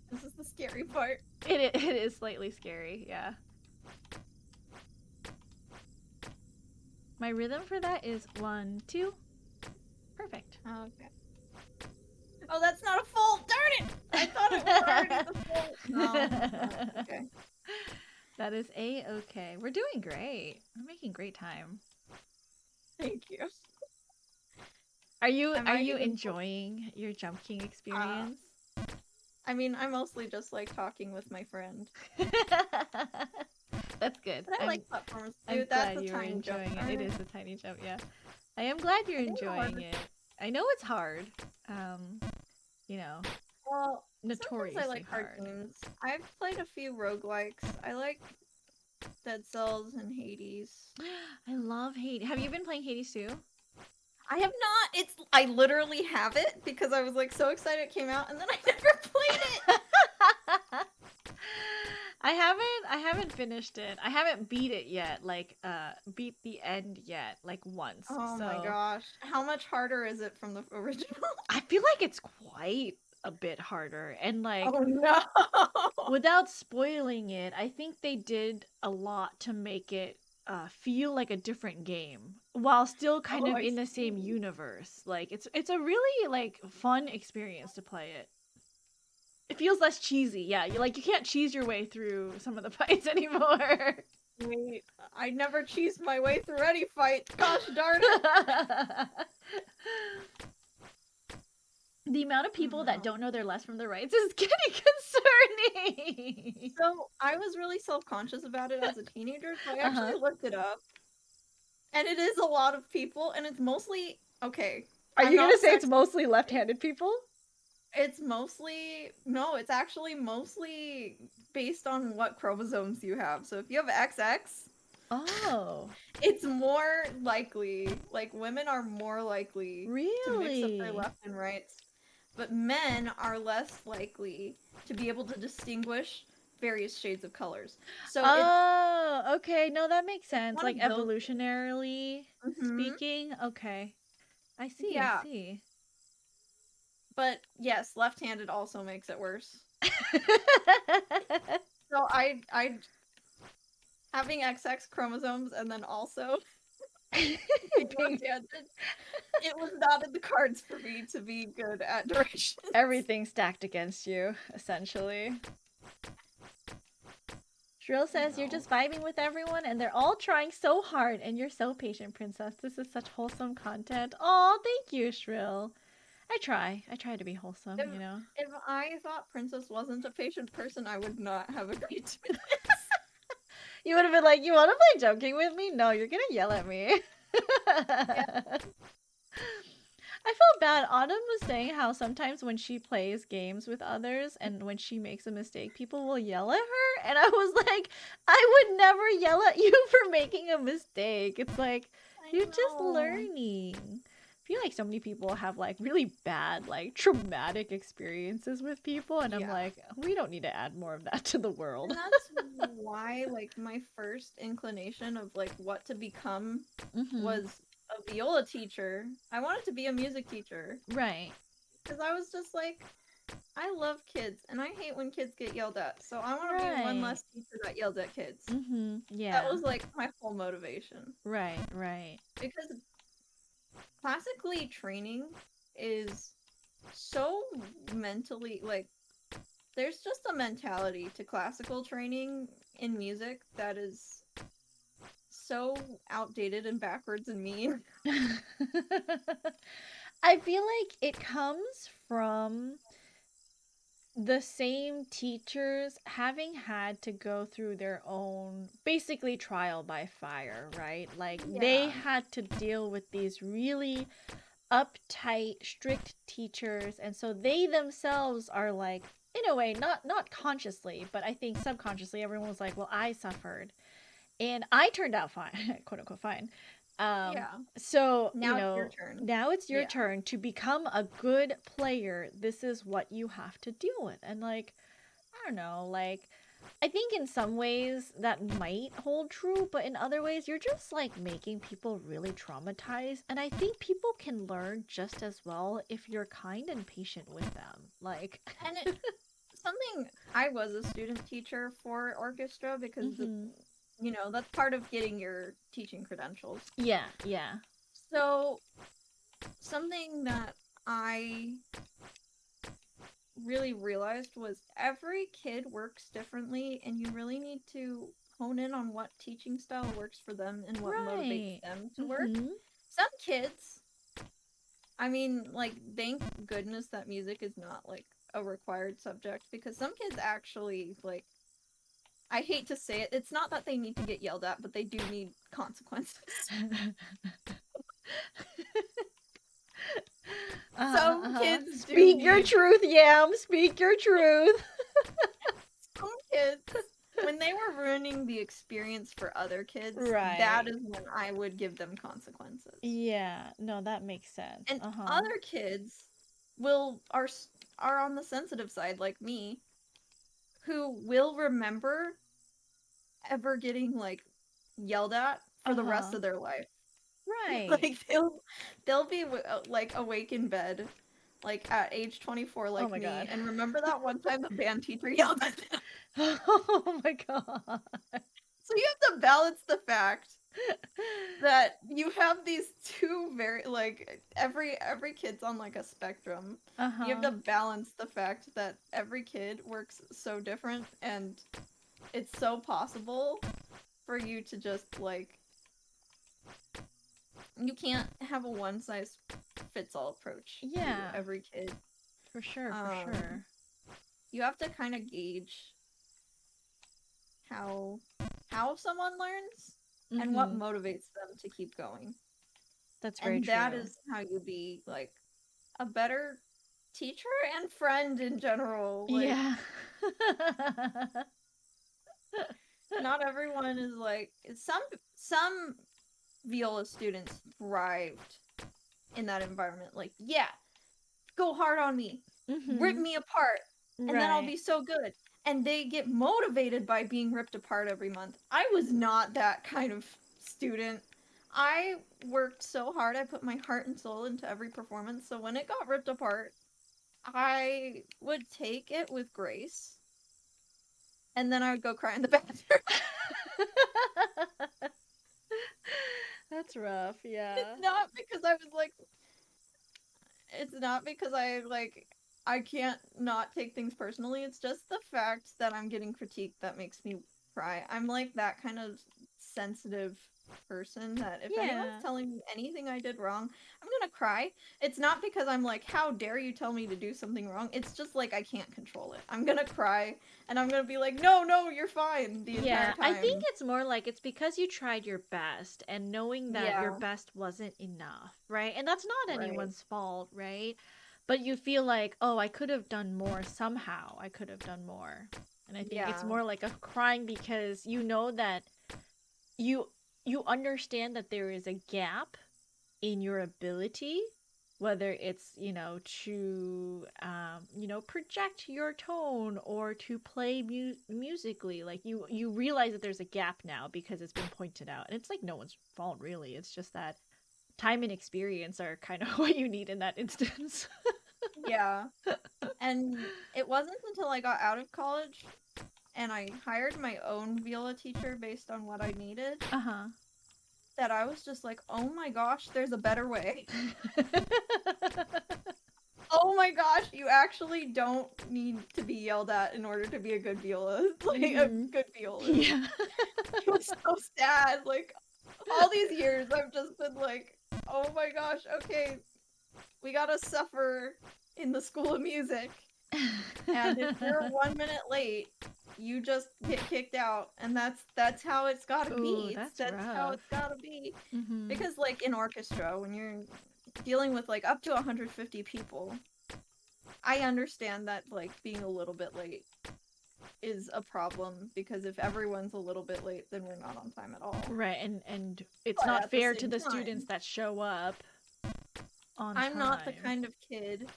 This is the scary part. It is slightly scary, yeah. My rhythm for that is 1, 2. Perfect. Okay. Oh, that's not a full. Darn it! I thought it was already the full. No. Okay. That is A-okay. We're doing great. We're making great time. Thank you. Are you enjoying your Jump King experience? I mean, I mostly just like talking with my friend. That's good. But I like platforms too. I'm That's glad a you're tiny enjoying jump. it. It is a tiny jump, yeah. I am glad you're enjoying it. I know it's hard. You know, Well, notoriously sometimes I like hard games. I've played a few roguelikes. I like Dead Cells and Hades. I love Hades. Have you been playing Hades too? I have not. I literally have it because I was like so excited it came out and then I never played it. I haven't finished it. I haven't beat it yet. Like beat the end yet, like once. Oh my gosh. How much harder is it from the original? I feel like it's quite a bit harder. And like Oh no. Without spoiling it, I think they did a lot to make it feel like a different game while still kind of in the same universe. Like it's a really like fun experience to play it. It feels less cheesy. Yeah, you can't cheese your way through some of the fights anymore. Wait, I never cheesed my way through any fight. Gosh darn it. The amount of people that don't know their lefts from their rights is getting concerning. So I was really self-conscious about it as a teenager, so I actually looked it up. And it is a lot of people, and it's mostly okay. Are you gonna say it's mostly left-handed people? It's mostly it's actually mostly based on what chromosomes you have. So if you have XX, it's more likely. Like women are more likely to mix up their left and rights. But men are less likely to be able to distinguish various shades of colors. So okay. No, that makes sense. Like evolutionarily speaking. Okay. I see. Yeah. I see. But yes, left-handed also makes it worse. So I having XX chromosomes and then also being left-handed, it was not in the cards for me to be good at directions. Everything stacked against you, essentially. Shrill says you're No. just vibing with everyone and they're all trying so hard and you're so patient, princess. This is such wholesome content. Oh, thank you, Shrill. I try. I try to be wholesome, If you know? if I thought Princess wasn't a patient person, I would not have agreed to this. You would have been like, you want to play joking with me? No, you're going to yell at me. Yeah. I felt bad. Autumn was saying how sometimes when she plays games with others and when she makes a mistake, people will yell at her. And I was like, I would never yell at you for making a mistake. It's like, I you're just know. learning. I feel like so many people have like really bad, like traumatic experiences with people. And I'm Yeah. like, we don't need to add more of that to the world. And that's why, like, my first inclination of like what to become Mhm. was a viola teacher. I wanted to be a music teacher Right. because I was just like, I love kids and I hate when kids get yelled at. So I want to be one Right. less teacher that yelled at kids. Mhm. Yeah. That was like my whole motivation. Right, right. Because classically training is so mentally like there's just a mentality to classical training in music that is so outdated and backwards and mean. I feel like it comes from the same teachers having had to go through their own basically trial by fire, right? Like they Yeah. had to deal with these really uptight, strict teachers, and so they themselves are like, in a way, not consciously, but I think subconsciously, everyone was like, well, I suffered and I turned out fine, quote unquote fine. Yeah. So you Now it's your know, turn. now it's your Yeah. turn to become a good player. This is what you have to deal with, and like, I don't know, like, I think in some ways that might hold true, but in other ways, you're just like making people really traumatized, and I think people can learn just as well if you're kind and patient with them. Like, And something I was a student teacher for orchestra because mhm. that's part of getting your teaching credentials. Yeah, yeah. So something that I really realized was every kid works differently and you really need to hone in on what teaching style works for them and what motivates Right. them to work. Mhm. Some kids, I mean, like, thank goodness that music is not like a required subject because some kids actually like I hate to say it, it's not that they need to get yelled at, but they do need consequences. Some kids do Speak your need truth, Yam. Speak your truth. some kids when they were ruining the experience for other kids, that Right. is when I would give them consequences. Yeah. No, that makes sense. And Uh-huh. other kids are on the sensitive side like me who will remember ever getting like yelled at for the rest Uh-huh. of their life. Right. Like they'll be like awake in bed like at age 24 Oh like my me god. and remember that one time the band teacher yelled at them. Oh my god. So you have to balance the fact that you have these two very like every kid's on like a spectrum. You have Uh-huh. to balance the fact that every kid works so different and it's so possible for you to just like you can't have a one size fits all approach Yeah. to every kid. For sure, for Um sure. you have to kind of gauge how someone learns and what Mhm. motivates them to keep going. That's very And that true. is how you be like a better teacher and friend in general. Like Yeah. not everyone is like some viola students thrived in that environment. Like, yeah, go hard on me. Rip Mhm. me apart and then I'll Right. be so good. And they get motivated by being ripped apart every month. I was not that kind of student. I worked so hard. I put my heart and soul into every performance. So when it got ripped apart, I would take it with grace. And then I would go cry in the bathroom. That's rough, yeah. It's not because I was like it's not because I can't not take things personally. It's just the fact that I'm getting critiqued that makes me cry. I'm like that kind of sensitive person that if Yeah. anyone's telling me anything I did wrong, I'm gonna cry. It's not because I'm like, how dare you tell me to do something wrong? It's just like I can't control it. I'm gonna cry and I'm gonna be like, no, no, you're fine the Yeah, entire I think time. it's more like it's because you tried your best and knowing that your Yeah, best wasn't enough, right? And that's not right. anyone's fault, right? But you feel like, oh, I could have done more somehow. I could have done more. And I think it's Yeah. more like a crying because you know that you you understand that there is a gap in your ability, whether it's to project your tone or to play musically. Like you realize that there's a gap now because it's been pointed out, and it's like no one's fault really. It's just that time and experience are kind of what you need in that instance. Yeah. And it wasn't until I got out of college and I hired my own viola teacher based on what I needed Uh-huh. that I was just like, oh my gosh, there's a better way. Oh my gosh, you actually don't need to be yelled at in order to be a good violist. Like, a Mhm. good violist. Yeah. It was so sad. Like, all these years, I've just been like, oh my gosh, okay, we gotta suffer in the School of Music. And if you're 1 minute late, you just get kicked out, and that's how it's gotta Ooh, be. that's That's how rough. it's gotta be. Mhm. Because like in orchestra, when you're dealing with like up to 150 people, I understand that like being a little bit late is a problem because if everyone's a little bit late, then we're not on time at all. Right, and it's But not at the fair to same the students time, that show up on I'm not the time. kind of kid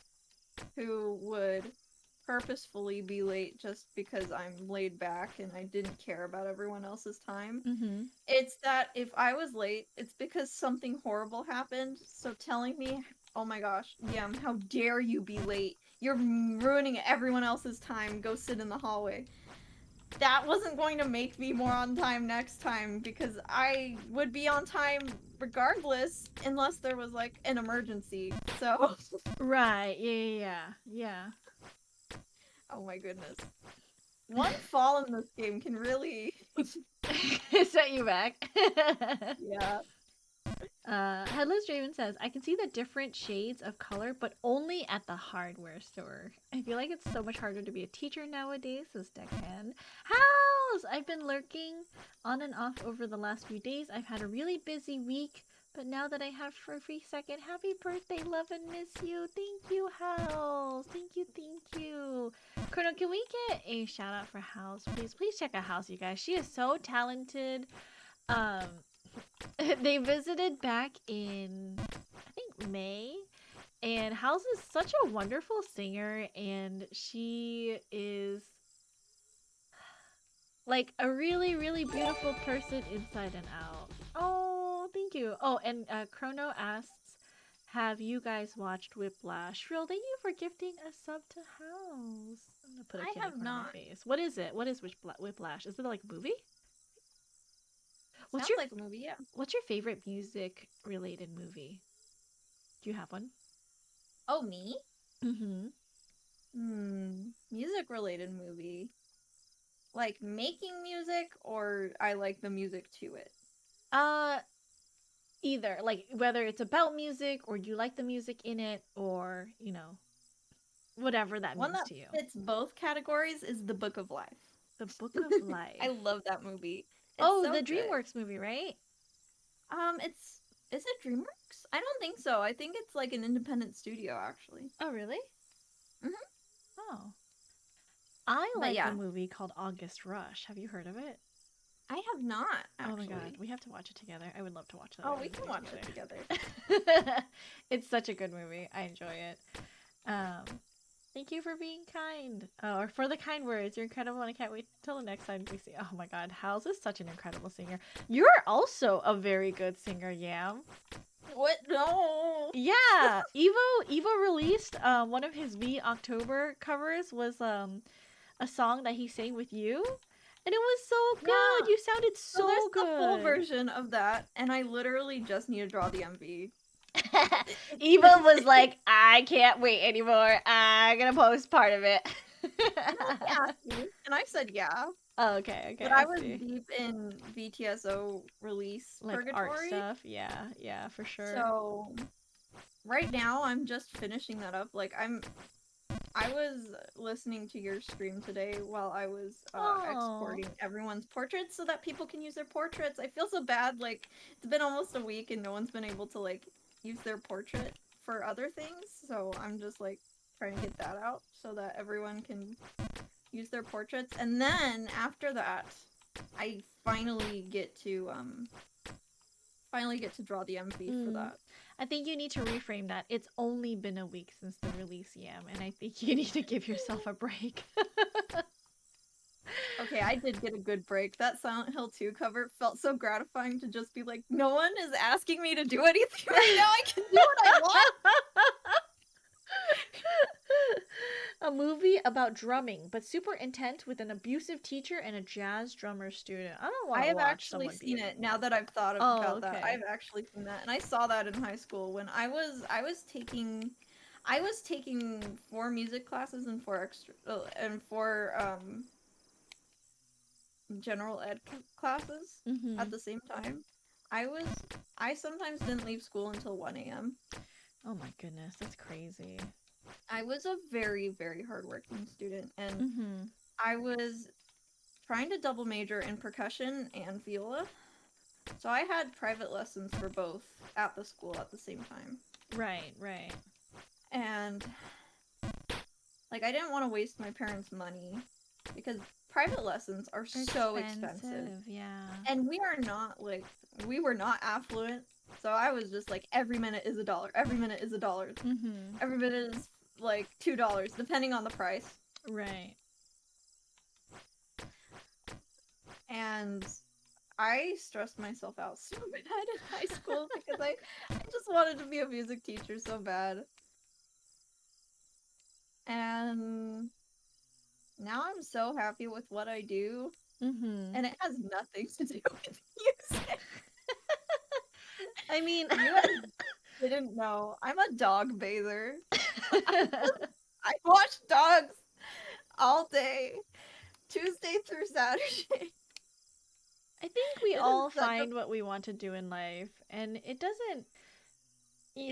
who would purposefully be late just because I'm laid back and I didn't care about everyone else's time. Mhm. It's that if I was late, it's because something horrible happened. So telling me, oh my gosh, Yam, how dare you be late? You're ruining everyone else's time. Go sit in the hallway. That wasn't going to make me more on time next time because I would be on time regardless unless there was like an emergency. So, Right. Yeah. oh my goodness. One fall in this game can really Yeah. Set you back. yeah. Headless Draven says, I can see the different shades of color, but only at the hardware store. I feel like it's so much harder to be a teacher nowadays, says Deckhand. House! I've been lurking on and off over the last few days. I've had a really busy week, but now that I have for a free second, happy birthday, love and miss you. Thank you, House. Thank you. Colonel, can we get a shout out for House, please? Please check out House, you guys. She is so talented. Um, they visited back in, I think, May, and House is such a wonderful singer, and she is like a really, really beautiful person inside and out. Oh, thank you. Oh, and Chrono asks, have you guys watched Whiplash? Real, thank you for gifting a sub to House. I'm gonna put a I kitty have corner on my not. face. What is it? What is Whiplash? Is it like a movie? What's Sounds your like a movie, yeah. What's your favorite music related movie? Do you have one? Oh, me? Mm-hmm. Music related movie. Like making music or I like the music to it. Uh, Either like whether it's about music or you like the music in it or whatever that One means that to you. fits both categories is The Book of Life. The Book of I Life. love that movie. It's Oh, so the good. DreamWorks movie, right? It's is it DreamWorks? I don't think so. I think it's like an independent studio actually. Oh, really? Mhm. Oh, I But like a yeah, movie called August Rush. Have you heard of it? I have not Oh my god, actually. we have to watch it together. I would love to watch that Oh, we can movie watch it together. together. It's such a good movie. I enjoy it. Um, Thank you for being kind. Oh, or for the kind words. You're incredible, and I can't wait till the next time we see. Oh my god, House is such an incredible singer. You're also a very good singer, Yam. What? No. Yeah, Evo released one of his V October covers was a song that he sang with you, and it was so Yeah. good. You sounded So there's so the full good. version of that, and I literally just need to draw the MV. Eva was like, I can't wait anymore. I'm gonna post part of it. No, he asked me, and I said yeah. Oh, okay, But I I was see. deep in VTSO release Like art purgatory. stuff. Yeah, yeah, for sure. So right now I'm just finishing that up. I was listening to your stream today while I was Oh. exporting everyone's portraits so that people can use their portraits. I feel so bad. Like, it's been almost a week and no one's been able to, like, use their portrait for other things. So I'm just, like, trying to get that out so that everyone can use their portraits. And then after that, I finally get to draw the MV for that. I think you need to reframe that. It's only been a week since the release, Yam, and I think you need to give yourself a break. Okay, I did get a good break. That Silent Hill 2 cover felt so gratifying to just be like, no one is asking me to do anything right now. I can do what I want. A movie about drumming, but super intense with an abusive teacher and a jazz drummer student. I don't want I to have watch actually someone be seen a... it now that I've thought Oh, about that. okay. I've actually seen that, and I saw that in high school when I was taking 4 music classes and 4 general ed classes at the same time. I sometimes didn't leave school until 1 a.m. Oh my goodness, that's crazy. I was a very, very hardworking student, and I was trying to double major in percussion and viola. So I had private lessons for both at the school at the same time. Right, right. And like I didn't want to waste my parents' money because private lessons are so expensive. Yeah. And we were not affluent. So I was just like every minute is $1. Every minute is $1. Every minute is like $2 depending on the price. Right. And I stressed myself out so bad in high school because I just wanted to be a music teacher so bad. And now I'm so happy with what I do. And it has nothing to do with music. I mean, you guys didn't know. I'm a dog bather. I watch dogs all day, Tuesday through Saturday. I think we all find what we want to do in life, and it doesn't.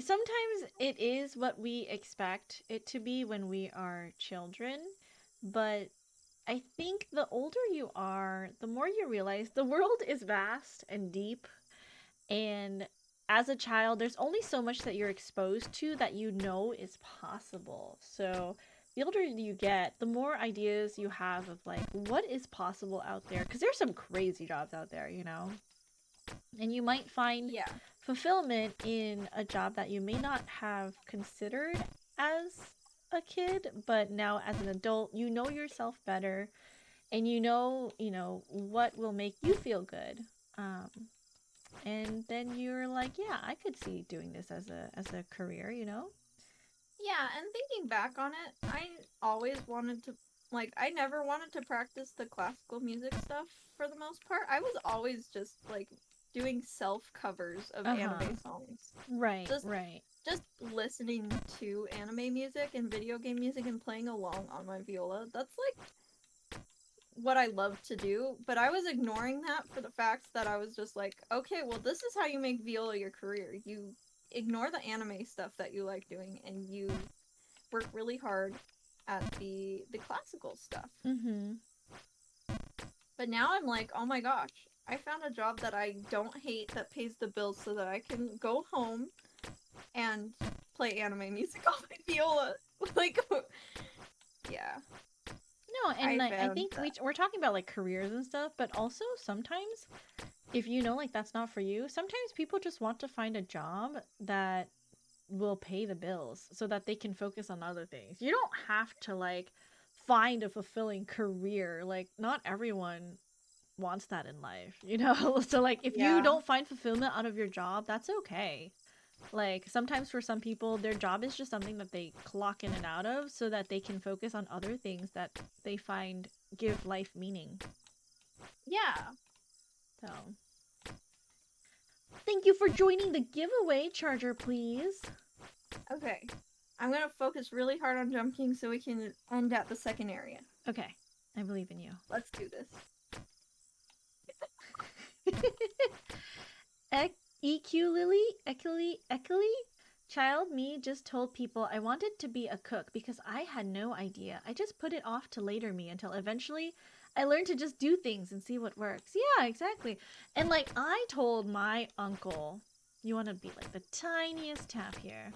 Sometimes it is what we expect it to be when we are children, but I think the older you are, the more you realize the world is vast and deep, and as a child, there's only so much that you're exposed to that you know is possible. So the older you get, the more ideas you have of like what is possible out there, because there's some crazy jobs out there, you know, and you might find fulfillment in a job that you may not have considered as a kid, but now as an adult, you know yourself better, and you know what will make you feel good. And then you're like, yeah, I could see doing this as a career, you know? Yeah, and thinking back on it, I always wanted to, like, I never wanted to practice the classical music stuff for the most part. I was always just, like, doing self-covers of anime songs. Right, Just listening to anime music and video game music and playing along on my viola. That's, like, what I love to do, but I was ignoring that for the fact that I was just like, okay, well, this is how you make viola your career. You ignore the anime stuff that you like doing, and you work really hard at the classical stuff. But now I'm like, oh my gosh, I found a job that I don't hate that pays the bills so that I can go home and play anime music on my viola. Like, yeah. No, and I think we're talking about like careers and stuff, but also sometimes if you know like that's not for you, sometimes people just want to find a job that will pay the bills so that they can focus on other things. You don't have to like find a fulfilling career. Like not everyone wants that in life, you know? So like if you don't find fulfillment out of your job, that's okay. Like sometimes for some people their job is just something that they clock in and out of so that they can focus on other things that they find give life meaning. Yeah. So thank you for joining the giveaway, Charger, please. Okay. I'm gonna focus really hard on Jump King so we can end at the second area. Okay. I believe in you. Let's do this. EQ Lily, Ekily, child me just told people I wanted to be a cook because I had no idea. I just put it off to later me until eventually I learned to just do things and see what works. Yeah, exactly. And like I told my uncle, you want to be like the tiniest tap here.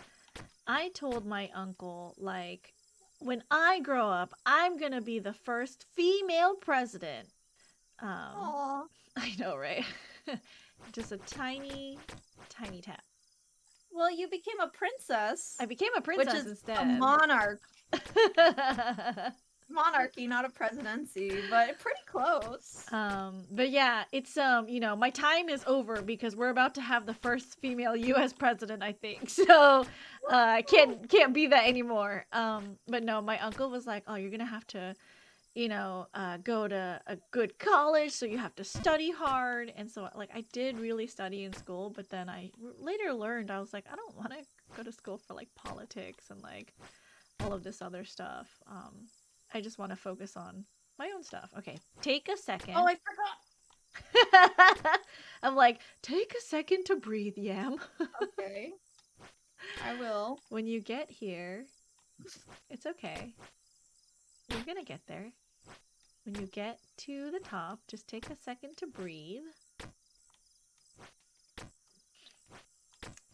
I told my uncle like when I grow up, I'm going to be the first female president. Aw. I know, right? Just a tiny, tiny tap. Well, you became a princess. I became a which princess is instead. a monarchy, not a presidency, but pretty close. But yeah, it's you know, my time is over because we're about to have the first female U.S. president, I think. So, I can't be that anymore. But no, my uncle was like, "Oh, you're gonna have to, you know, go to a good college, so you have to study hard." And so, like, I did really study in school, but then I later learned I was like, I don't want to go to school for like politics and like all of this other stuff. I just want to focus on my own stuff. Okay, take a second. Oh, I forgot. I'm like, take a second to breathe, Yam. Okay. I will. When you get here, it's okay. You're gonna get there. When you get to the top, just take a second to breathe.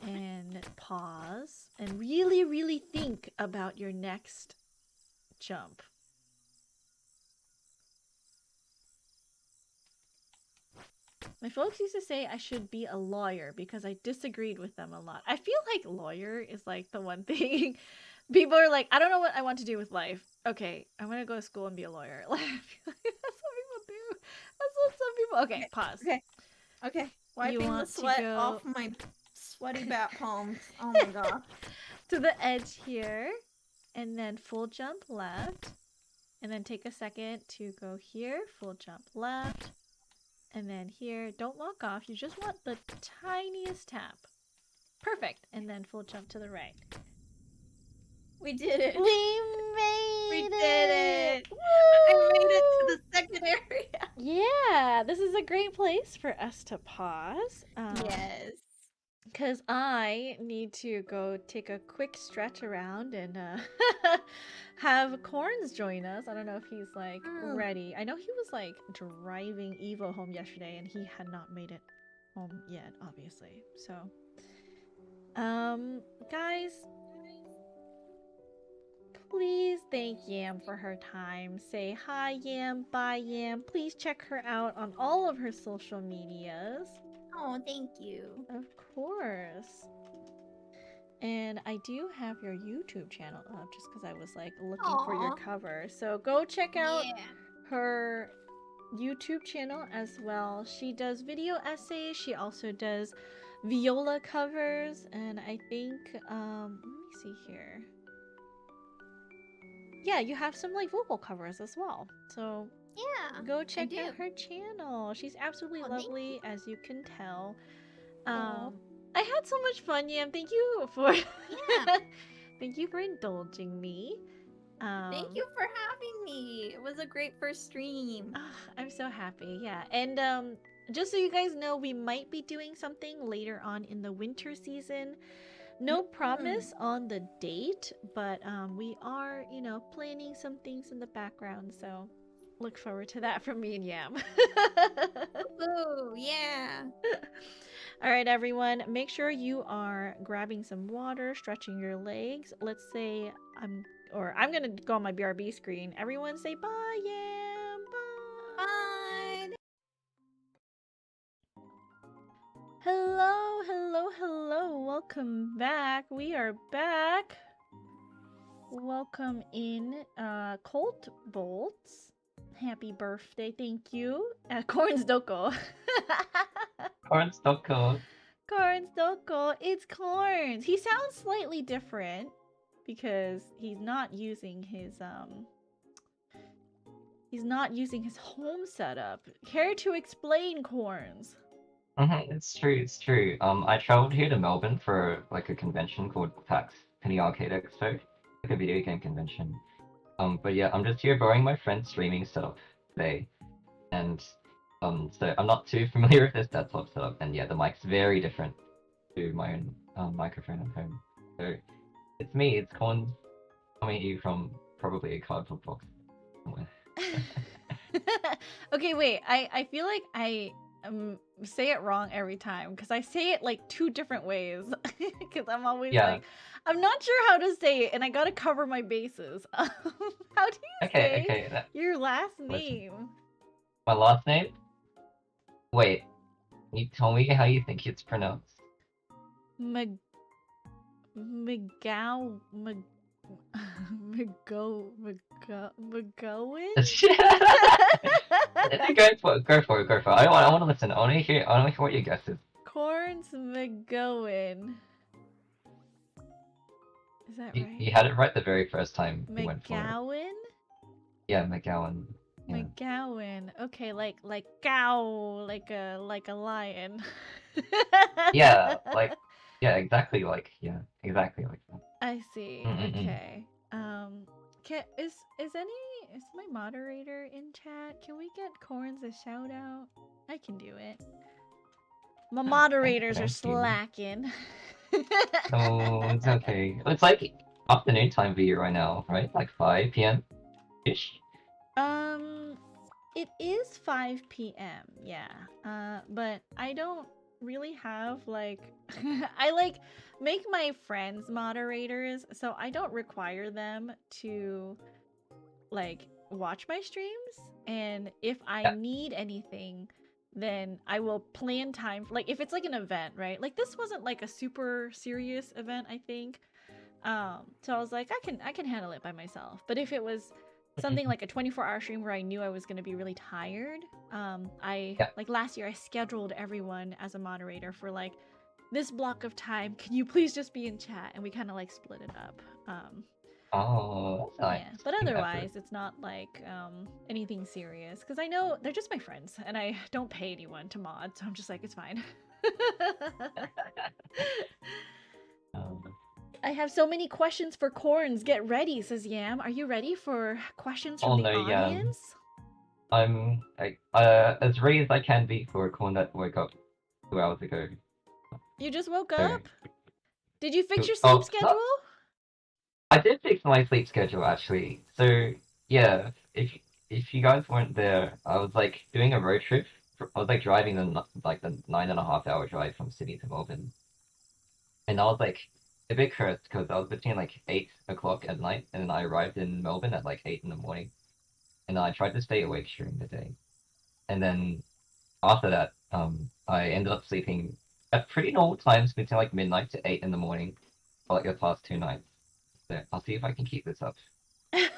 And pause. And really, really think about your next jump. My folks used to say I should be a lawyer because I disagreed with them a lot. I feel like lawyer is like the one thing people are like, I don't know what I want to do with life. Okay, I'm gonna go to school and be a lawyer. Like, I feel like that's what people do. That's what some people. Okay, pause. Okay. Wiping the sweat off my sweaty bat palms. Oh my god. To the edge here, and then full jump left, and then take a second to go here. Full jump left. And then here, don't walk off. You just want the tiniest tap. Perfect. And then full jump to the right. We did it. We did it. Woo! I made it to the second area. Yeah, this is a great place for us to pause. Yes. Because I need to go take a quick stretch around and have Corns join us. I don't know if he's like ready. I know he was like driving Evo home yesterday and he had not made it home yet, obviously. So, guys, please thank Yam for her time. Say hi, Yam, bye, Yam. Please check her out on all of her social medias. Oh, thank you. Of course. And I do have your YouTube channel up just because I was like looking for your cover. So go check out her YouTube channel as well. She does video essays. She also does viola covers. And I think, let me see here. Yeah, you have some like vocal covers as well. So yeah, go check out her channel. She's absolutely lovely, as you can tell. I had so much fun, Yam. Thank you for thank you for indulging me. Thank you for having me. It was a great first stream. I'm so happy. Yeah, and just so you guys know, we might be doing something later on in the winter season. No promise on the date, but we are, you know, planning some things in the background. So look forward to that from me and Yam. Oh, yeah. All right, everyone, make sure you are grabbing some water, stretching your legs. Let's say I'm going to go on my BRB screen. Everyone say bye, Yam. Bye. Bye. Hello, hello, hello. Welcome back. We are back. Welcome in, Colt Bolts. Happy birthday, thank you. Corns Doko. Corns Doko. Corns Doko. It's Corns. He sounds slightly different because he's not using his home setup. Care to explain, Corns? It's true. I traveled here to Melbourne for like a convention called PAX Penny Arcade Expo, like a video game convention. But yeah, I'm just here borrowing my friend's streaming setup today, and So I'm not too familiar with this desktop setup, and yeah, the mic's very different to my own microphone at home. So it's me, it's Corn coming at you from probably a cardboard box somewhere. Okay, wait. I feel like I say it wrong every time because I say it like 2 different ways. Because I'm always Yeah. like, I'm not sure how to say it, and I gotta cover my bases. How do you Okay, say okay. your last Listen. name? My last name? Wait, can you tell me how you think it's pronounced? McGowan? Go for it. I want to listen. I want to hear what your guess is. Corns McGowan. Is that right? You had it right the very first time you went for it. McGowan? Yeah, McGowan. Yeah. McGowan. Okay, like cow, like a lion. Yeah, exactly like that. I see. Mm-mm-mm. Okay. Is my moderator in chat? Can we get Corns a shout out? I can do it. My moderators are thank you. slacking. Oh, it's okay. It's like afternoon time for you right now, right? Like 5 p.m. ish. It is 5 p.m. Yeah. But I don't really have like I like make my friends moderators, so I don't require them to like watch my streams, and if I Yeah. need anything, then I will plan time like if it's like an event, right? Like this wasn't like a super serious event, I think. So I was like, I can handle it by myself. But if it was something like a 24-hour stream where I knew I was going to be really tired, like last year I scheduled everyone as a moderator for like this block of time. Can you please just be in chat? And we kind of like split it up. Oh, that's nice. Yeah, but otherwise it's not like anything serious because I know they're just my friends and I don't pay anyone to mod, so I'm just like, it's fine. I have so many questions for Corns. Get ready, says Yam. Are you ready for questions from the audience? I'm as ready as I can be for a Corn that woke up 2 hours ago. You just woke up? Did you fix your sleep schedule? No. I did fix my sleep schedule actually. So yeah, if you guys weren't there, I was like doing a road trip. I was like driving the 9.5 hour drive from Sydney to Melbourne, and I was like a bit cursed because I was between like 8 o'clock at night, and then I arrived in Melbourne at like 8 in the morning, and I tried to stay awake during the day, and then after that, I ended up sleeping at pretty normal times between like midnight to 8 in the morning for like the past 2 nights. So I'll see if I can keep this up. Let's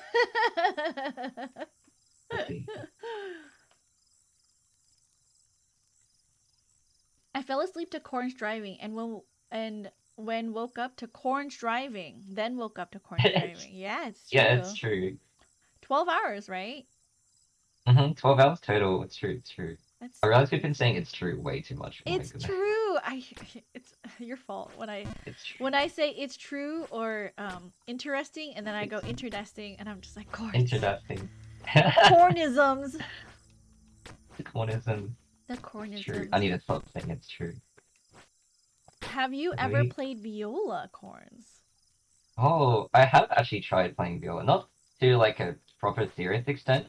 see. I fell asleep to Corns driving and when woke up to Corns driving, then woke up to Corns driving. Yeah, it's true. Yeah, it's true. 12 hours, right? 12 hours total. It's true. That's I realize we've been saying it's true way too much. It's true. It's your fault when I say it's true or interesting, and then I go interdesting, and I'm just like Corns. Interdesting. Cornisms. The cornism. The cornisms. True. I need to stop saying it's true. Have you ever played viola, Corns? Oh, I have actually tried playing viola, not to like a proper serious extent,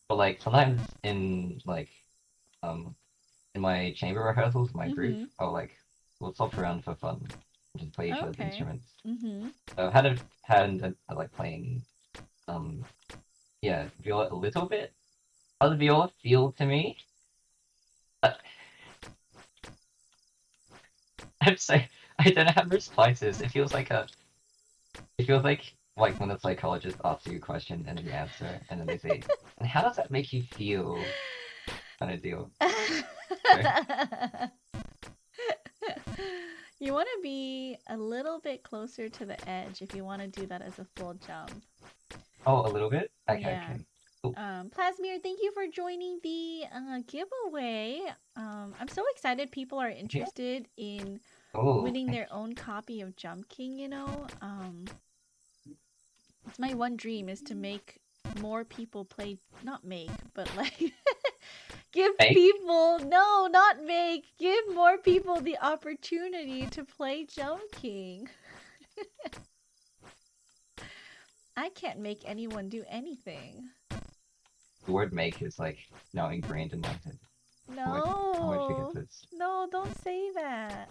but like sometimes in like in my chamber rehearsals, my group, we'll swap around for fun, and just play each other's instruments. So I had like playing viola a little bit. How does viola feel to me? I'm saying I don't have responses. It feels like when the psychologist asks you a question and then you answer, and then they say, "And how does that make you feel?" Kind of deal. You want to be a little bit closer to the edge if you want to do that as a full jump. Oh, a little bit? Okay, yeah. okay. Cool. Plasmir, thank you for joining the giveaway. I'm so excited people are interested in winning their own copy of Jump King, you know? It's my one dream is to make more people play, not make, but like Give Make? people, no, not make. Give more people the opportunity to play Jump King. I can't make anyone do anything. The word make is like now ingrained in my head. I always forget No. this. No, don't say that.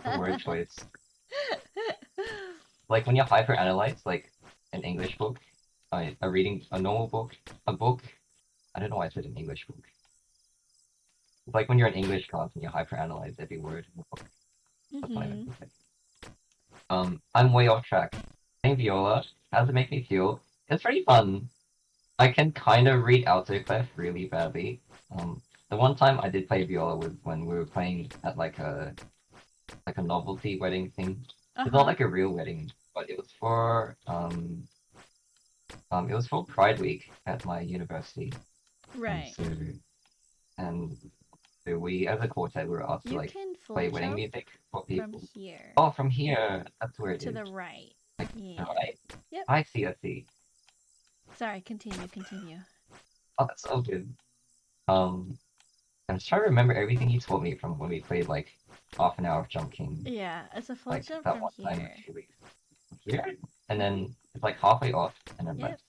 The word choice. Like when you hyperanalyze like an English book, a normal book, a book. I don't know why I said an English book. It's like when you're in English class and you hyperanalyze every word in the book. That's what I meant to say. I'm way off track. Playing viola, how does it make me feel? It's pretty fun. I can kind of read autoclef really badly. The one time I did play viola was when we were playing at like a novelty wedding thing. It's not like a real wedding, but it was for Pride Week at my university. Right. And so we as a quartet were asked to You like can full play wedding jump music for from people. here Oh, from here. That's where it to is. the right. Like, Yeah. right. Yep. I see. Sorry, continue. Oh, that's so good. I'm just trying to remember everything you told me from when we played like half an hour of Jump King. Yeah, it's a full Like jump that from one time here. a few weeks. Here? And then it's like halfway off and then Yep. left,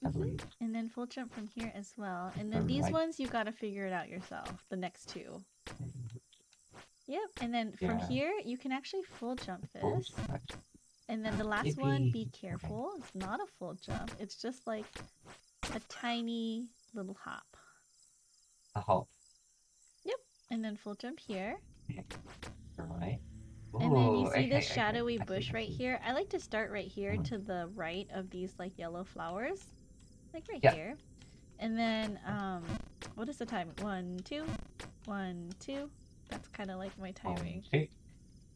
I believe. And then full jump from here as well. And So, then these like- ones you gotta figure it out yourself. The next two. Yep. And then from Yeah. here you can actually full jump Oh, this. And then the last one, be careful. It's not a full jump. It's just like a tiny little hop. A hop. And then full jump here. Right. And then you Ooh, see this okay, shadowy I see, bush I right see. here. I like to start right here Mhm. to the right of these like yellow flowers. Like right Yeah. here. And then what is the time? 1, 2, 1, 2. That's kind of like my timing. Two.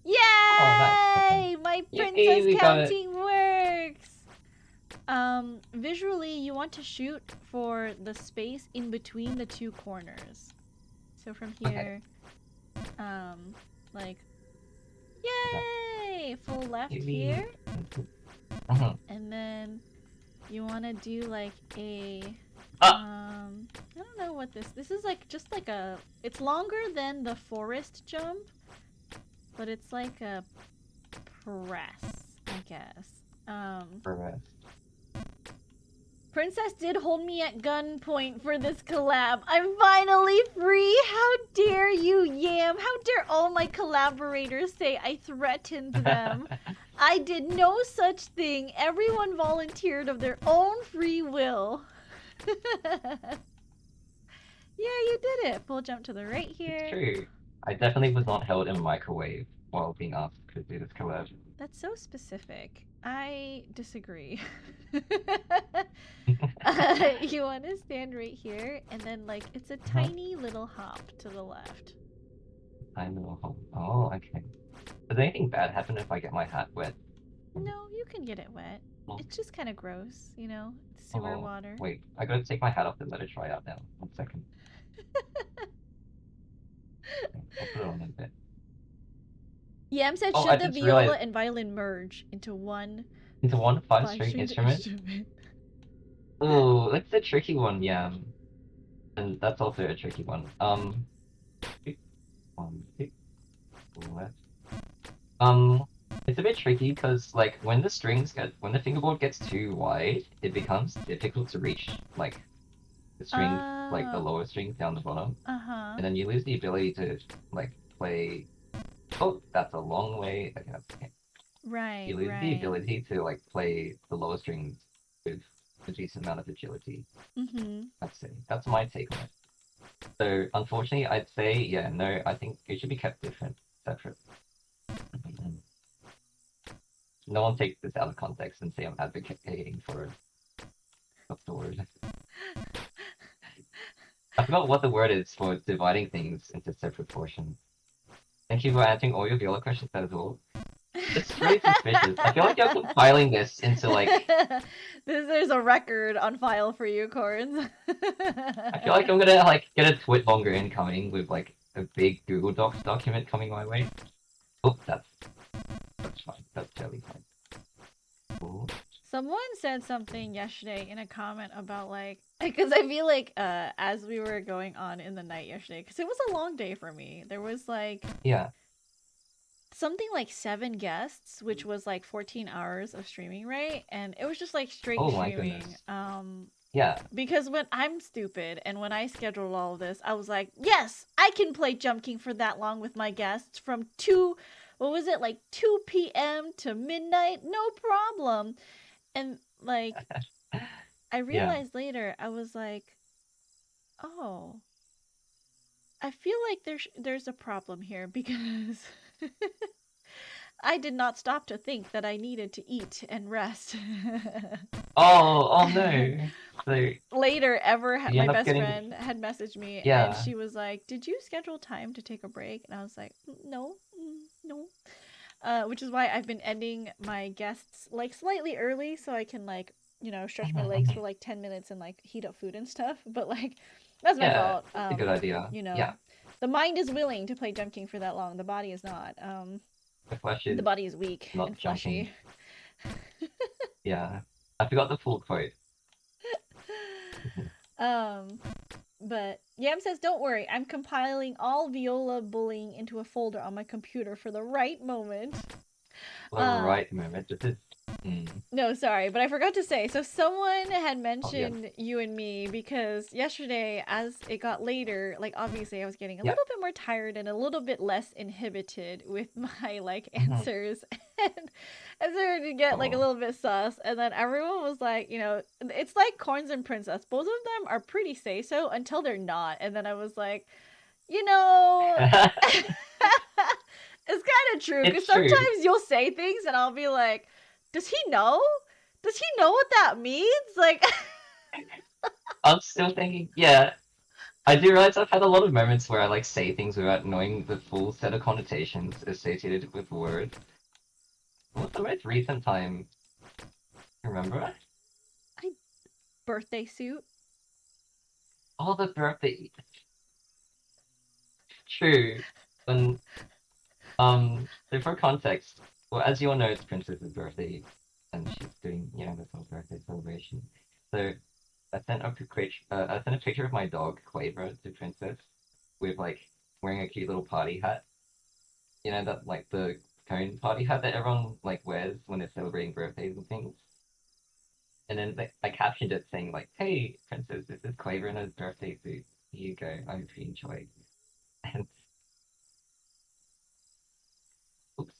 Yay! nice. My Yay, princess we got it. counting works. Visually, you want to shoot for the space in between the two corners. So from here, like, yay! Full left Yippee. here, Mhm. and then you want to do like a, Ah! I don't know what this is like. Just like a, it's longer than the forest jump, but it's like a press, I guess. Perfect. Princess did hold me at gunpoint for this collab. I'm finally free. How dare you, Yam? How dare all my collaborators say I threatened them? I did no such thing. Everyone volunteered of their own free will. Yeah, you did it. Full jump to the right here. It's true. I definitely was not held in a microwave while being asked to do this collab. That's so specific. I disagree. You want to stand right here, and then like it's a tiny little hop to the left. I know. Oh, okay. Does anything bad happen if I get my hat wet? No, you can get it wet. Oh. It's just kind of gross, you know, sewer Oh, water. Wait, I gotta take my hat off and let it dry out now. 1 second. I'll put it on in a bit. Yam said, Oh, I should the just viola realized- and violin merge into one Into one five-string five-stringed instrument? Ooh, that's a tricky one, yeah. And that's also a tricky one. One, two, left. It's a bit tricky because like when the fingerboard gets too wide, it becomes difficult to reach like the strings, like the Oh. lower strings down the bottom, Uh-huh. and then you lose the ability to like play. Oh, that's a long way. Okay. Right, You lose the right. ability to like play the lower strings with a decent amount of agility. Mm-hmm. I'd say that's my take on it. So unfortunately, I'd say yeah, no. I think it should be kept separate. No one take this out of context and say I'm advocating for what's the word? I forgot what the word is for dividing things into separate portions. Thank you for answering all your viola questions as well. It's really suspicious. I feel like you're compiling this into like. There's a record on file for you, Corns. I feel like I'm gonna like get a twit longer incoming with like a big Google Docs document coming my way. Oh, that's fine. That's totally fine. Cool. Someone said something yesterday in a comment about like, because I feel like as we were going on in the night yesterday, because it was a long day for me. There was like Yeah. something like 7 guests, which was like 14 hours of streaming, right? And it was just like straight Oh my streaming. goodness. Yeah. Because when I'm stupid and when I scheduled all of this, I was like, yes, I can play Jump King for that long with my guests from 2, what was it, like 2 p.m. to midnight? No problem. And like, I Yeah. realized later, I was like, oh, I feel like there's a problem here because I did not stop to think that I needed to eat and rest. Oh no. So Later, you my end up best getting friend had messaged me and yeah. she was like, "Did you schedule time to take a break?" And I was like, No, no." Which is why I've been ending my guests like slightly early so I can like stretch my Mhm, legs for mhm. like 10 minutes and like heat up food and stuff. But like that's my Yeah, fault. that's a good idea. You know, Yeah. the mind is willing to play Jump King for that long. The body is not. The flesh The is body is weak and not fleshy. jumping. Yeah. I forgot the full quote. Mhm. um, but Yam says, "Don't worry, I'm compiling all Viola bullying into a folder on my computer for the right moment." The Uh, right moment. This is No, sorry, but I forgot to say. So someone had oh yeah. mentioned you and me because yesterday, as it got later, like obviously I was getting a Yeah. little bit more tired and a little bit less inhibited with my like Mhm. answers, and I started to get like a Oh. little bit sus. And then everyone was like, it's like Corns and Princess. Both of them are pretty say so until they're not. And then I was like, you know. It's kind of true because It's true. sometimes you'll say things and I'll be like, does he know? Does he know what that means? Like, I'm still thinking, yeah. I do realize I've had a lot of moments where I like say things without knowing the full set of connotations associated with the word. What's the most recent time? Remember? birthday suit. Oh, the birthday. True. When so for context, well, as you all know, it's Princess's birthday, and she's doing, this whole birthday celebration. So I sent a picture of my dog Quaver to Princess, with like wearing a cute little party hat. You know that like the cone party hat that everyone like wears when they're celebrating birthdays and things. And then like, I captioned it saying like, "Hey, Princess, this is Quaver in his birthday suit. Here you go. I hope you enjoy." And oops.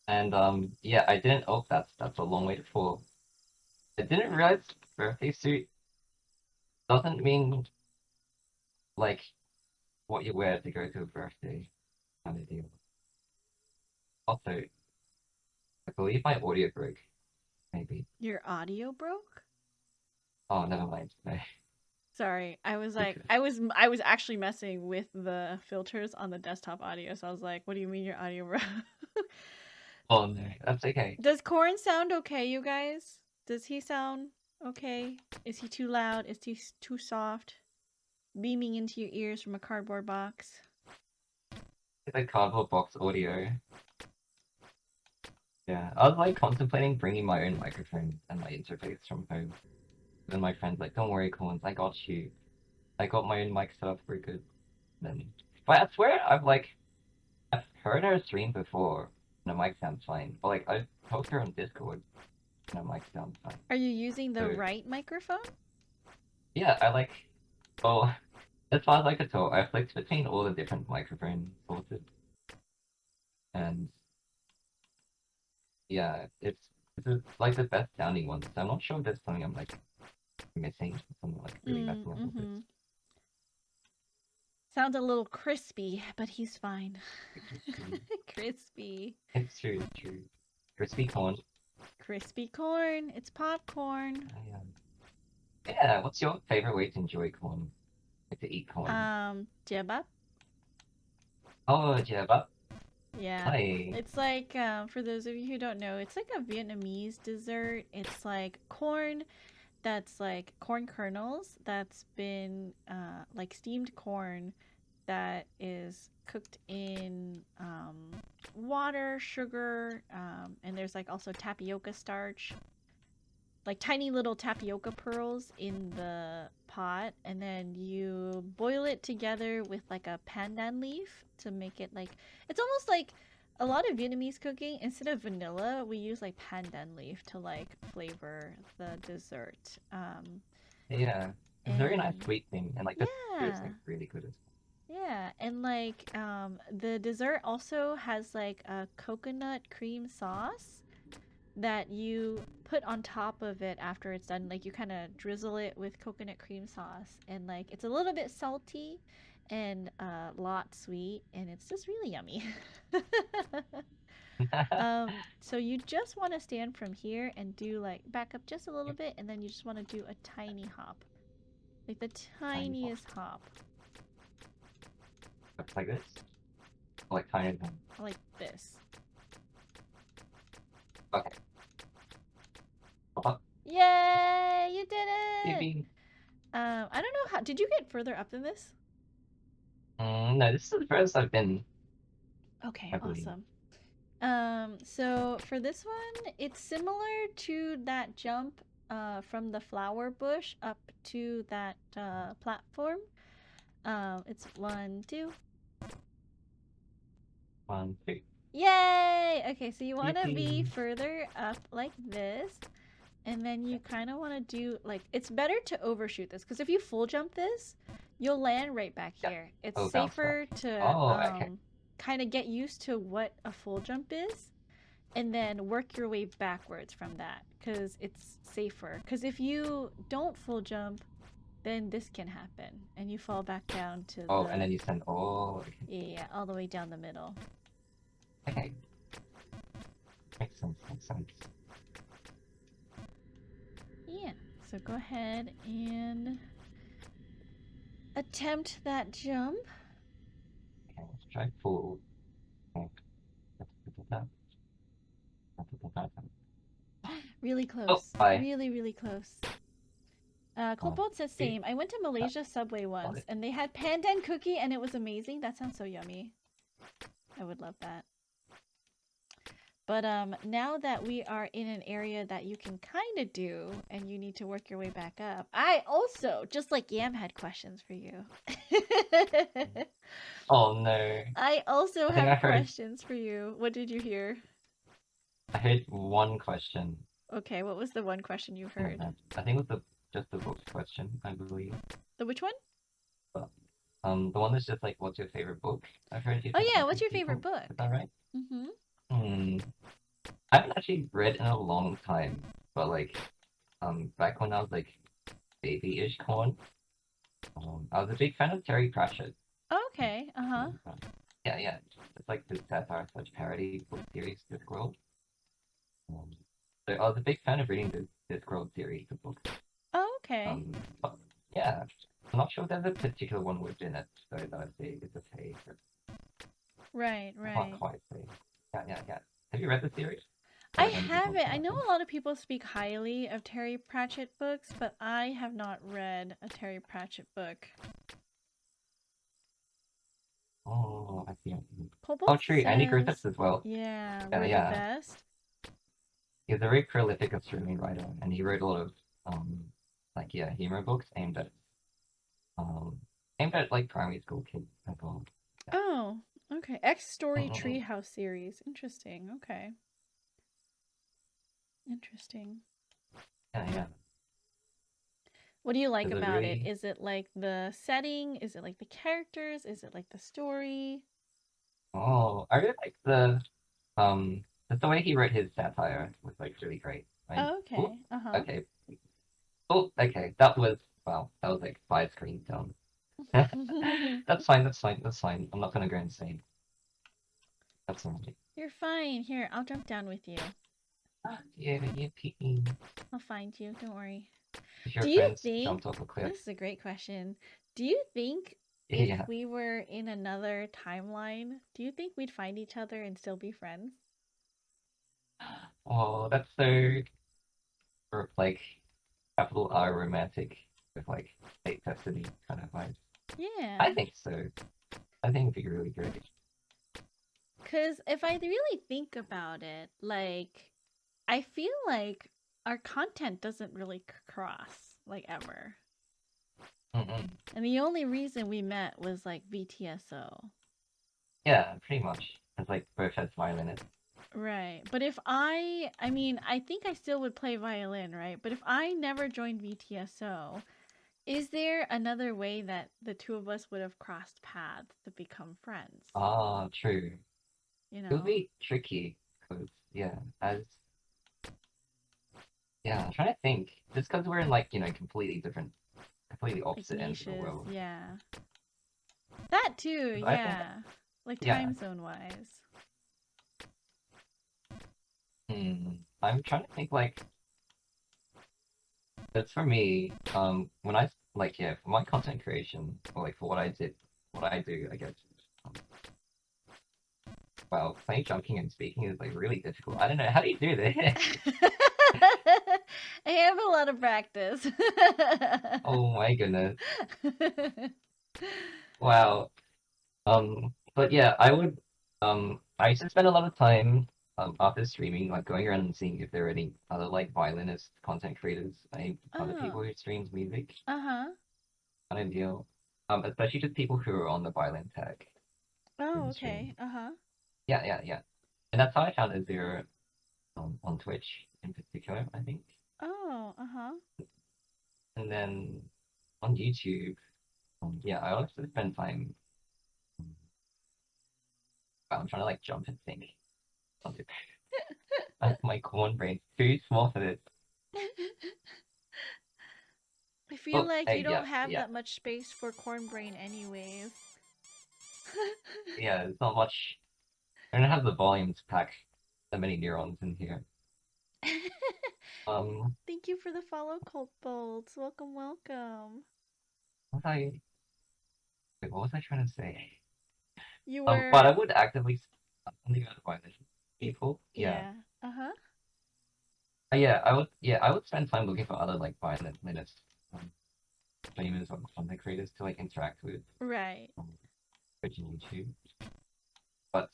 And yeah, I didn't. Oh, that's a long way to fall. I didn't realize birthday suit doesn't mean like what you wear to go to a birthday kind of deal. Also, I believe my audio broke. Maybe. Your audio broke? Oh, never mind. No. Sorry, I was like, Okay. I was actually messing with the filters on the desktop audio, so I was like, what do you mean your audio broke? Oh no, that's okay. Does Corn sound okay, you guys? Does he sound okay? Is he too loud? Is he too soft? Beaming into your ears from a cardboard box. It's a cardboard box audio. Yeah, I was like contemplating bringing my own microphone and my interface from home. Then my friend's like, "Don't worry, Collins, I got you. I got my own mic set up for good." Then, but I swear I've heard her stream before, and the mic sounds fine. But like I talked to her on Discord, and the mic sounds fine. Are you using the So right microphone? yeah, I like. Well, as far as I could tell, I flicked between all the different microphone sources, and yeah, like the best sounding one. So I'm not sure if there's something I'm like missing, something like really messing up with it. Mm-hmm. Sounds a little crispy, but he's fine. Crispy. It's true, it's true. Crispy corn. Crispy corn. It's popcorn. Yeah, what's your favorite way to enjoy corn? Like to eat corn? Jeba. Oh, yeah, but Yeah. hi. It's like, for those of you who don't know, it's like a Vietnamese dessert. It's like corn that's like corn kernels that's been, like steamed corn that is cooked in water, sugar, and there's like also tapioca starch, like tiny little tapioca pearls in the pot, and then you boil it together with like a pandan leaf to make it like it's almost like a lot of Vietnamese cooking. Instead of vanilla, we use like pandan leaf to like flavor the dessert. Yeah. It's a very nice And sweet thing, and like the food is yeah, like really good as yeah, and like the dessert also has like a coconut cream sauce that you put on top of it after it's done. Like you kind of drizzle it with coconut cream sauce, and like it's a little bit salty and a lot sweet, and it's just really yummy. well. So you just want to stand from here and do like back up just a little bit, and then you just want to do a tiny hop, like the Tiny hop. tiniest hop, Looks like this. Like tiny one. like this. Okay. Up, Yay! You did it! maybe. I don't know how. Did you get further up than this? No, this is the first I've been, Okay, I believe. awesome. So for this one, it's similar to that jump from the flower bush up to that platform. It's 1, 2. 1, 2. Yay! Okay, so you want to be Yippee. further up like this, and then you kind of want to do like it's better to overshoot this because if you full jump this, you'll land right back Yeah. here. It's Oh, bounce safer to Oh, okay. kind of get used to what a full jump is, and then work your way backwards from that because it's safer. Because if you don't full jump, then this can happen, and you fall back down to Oh, the and then you send. Oh, okay. yeah, all the way down the middle. Okay. Makes sense. Makes sense. Yeah, so go ahead and attempt that jump. Okay, let's try full. Really Oh, close. bye. Really, really close. Cobalt says wait. same. I went to Malaysia Subway once and they had pandan cookie and it was amazing. That sounds so yummy. I would love that. But now that we are in an area that you can kind of do and you need to work your way back up, I also, just like Yam, had questions for you. Oh no. I also I think I have heard. questions for you. What did you hear? I heard one question. Okay, what was the one question you and heard? I think it was just the book question, I believe. The which one? The one that's just like, what's your favorite book? I've heard you. Oh said yeah, One what's Piece your favorite people. book? Is that right? Mm-hmm. I haven't actually read in a long time, but like, back when I was like baby-ish corn, I was a big fan of Terry Pratchett. Okay, uh-huh. Yeah. It's like the satire / parody book series, Discworld. So I was a big fan of reading the Discworld series of books. Oh, okay. But yeah, I'm not sure if there's a particular one within it, though, that I'd say is a favorite. Right, I can't right. quite say. Yeah. Have you read the series? I Or any people haven't. I have know them? a lot of people speak highly of Terry Pratchett books, but I have not read a Terry Pratchett book. Oh, I see. Cobalt Oh, true. Andy says, Griffiths as well. yeah, Yeah, we're the yeah. best. He's a very prolific Australian writer, and he wrote a lot of humor books aimed at like primary school kids as well. Oh, okay. X Story Mm-mm-mm. Treehouse series. Interesting. Okay. Interesting. Yeah. What do you like Is it about it? really? Is it like the setting? Is it like the characters? Is it like the story? Oh, I really like just the way he wrote his satire was like really great. Oh, Ooh, okay. Uh-huh. okay. Oh, okay. That was like 5 screens down. That's fine. I'm not gonna go insane. That's alright. You're fine. Here, I'll jump down with you. Yeah, Pete. I'll find you. Don't worry. If your Do you friends think jumped off a cliff. this is a great question? Do you think Yeah. if we were in another timeline, do you think we'd find each other and still be friends? Oh, that's so like capital R romantic with like fate destiny kind of vibes. Yeah. I think so. I think it'd be really great. Because if I really think about it, like, I feel like our content doesn't really cross, like, ever. Mm-mm. And the only reason we met was, like, VTSO. Yeah, pretty much. It's like both has violinists. Right. But if I mean, I think I still would play violin, right? But if I never joined VTSO, is there another way that the two of us would have crossed paths to become friends? Ah, true. You It would know? be tricky because I'm trying to think. Just because we're in like completely different, completely Like opposite ends of the niches, world. yeah. That too, 'Cause I think yeah. Like yeah. time zone wise. I'm trying to think like that's for me. When I like for my content creation or like for what I do, I guess. Um, well, playing jumping and speaking is like really difficult. I don't know how do you do this. I have a lot of practice. Oh my goodness. Wow. But yeah, I would. I used to spend a lot of time after streaming, like going around and seeing if there are any other like violinist content creators, any other people Oh, who streams music, uh-huh. kind of deal. Especially just people who are on the violin tag Oh, in stream. okay. Uh-huh. Yeah. And that's how I found Azure on Twitch in particular, I think. Oh, uh-huh. And then on YouTube, yeah, I also spend time. I'm trying to like jump and think. Something. My corn brain's too small for this. I feel Oh, like you hey, don't yeah, have yeah, that much space for corn brain anyways. yeah. It's not much. I don't have the volume to pack that many neurons in here. Um, Thank you for the follow, Colt Bolts. Welcome, welcome. what was I? Wait, what was I trying to say? You But I were... would actively something about violent people. Yeah. Yeah. Uh-huh. Yeah, I would. Yeah, I would spend time looking for other like violent minutes, streamers or content creators to like interact with Right. on Twitch and YouTube. But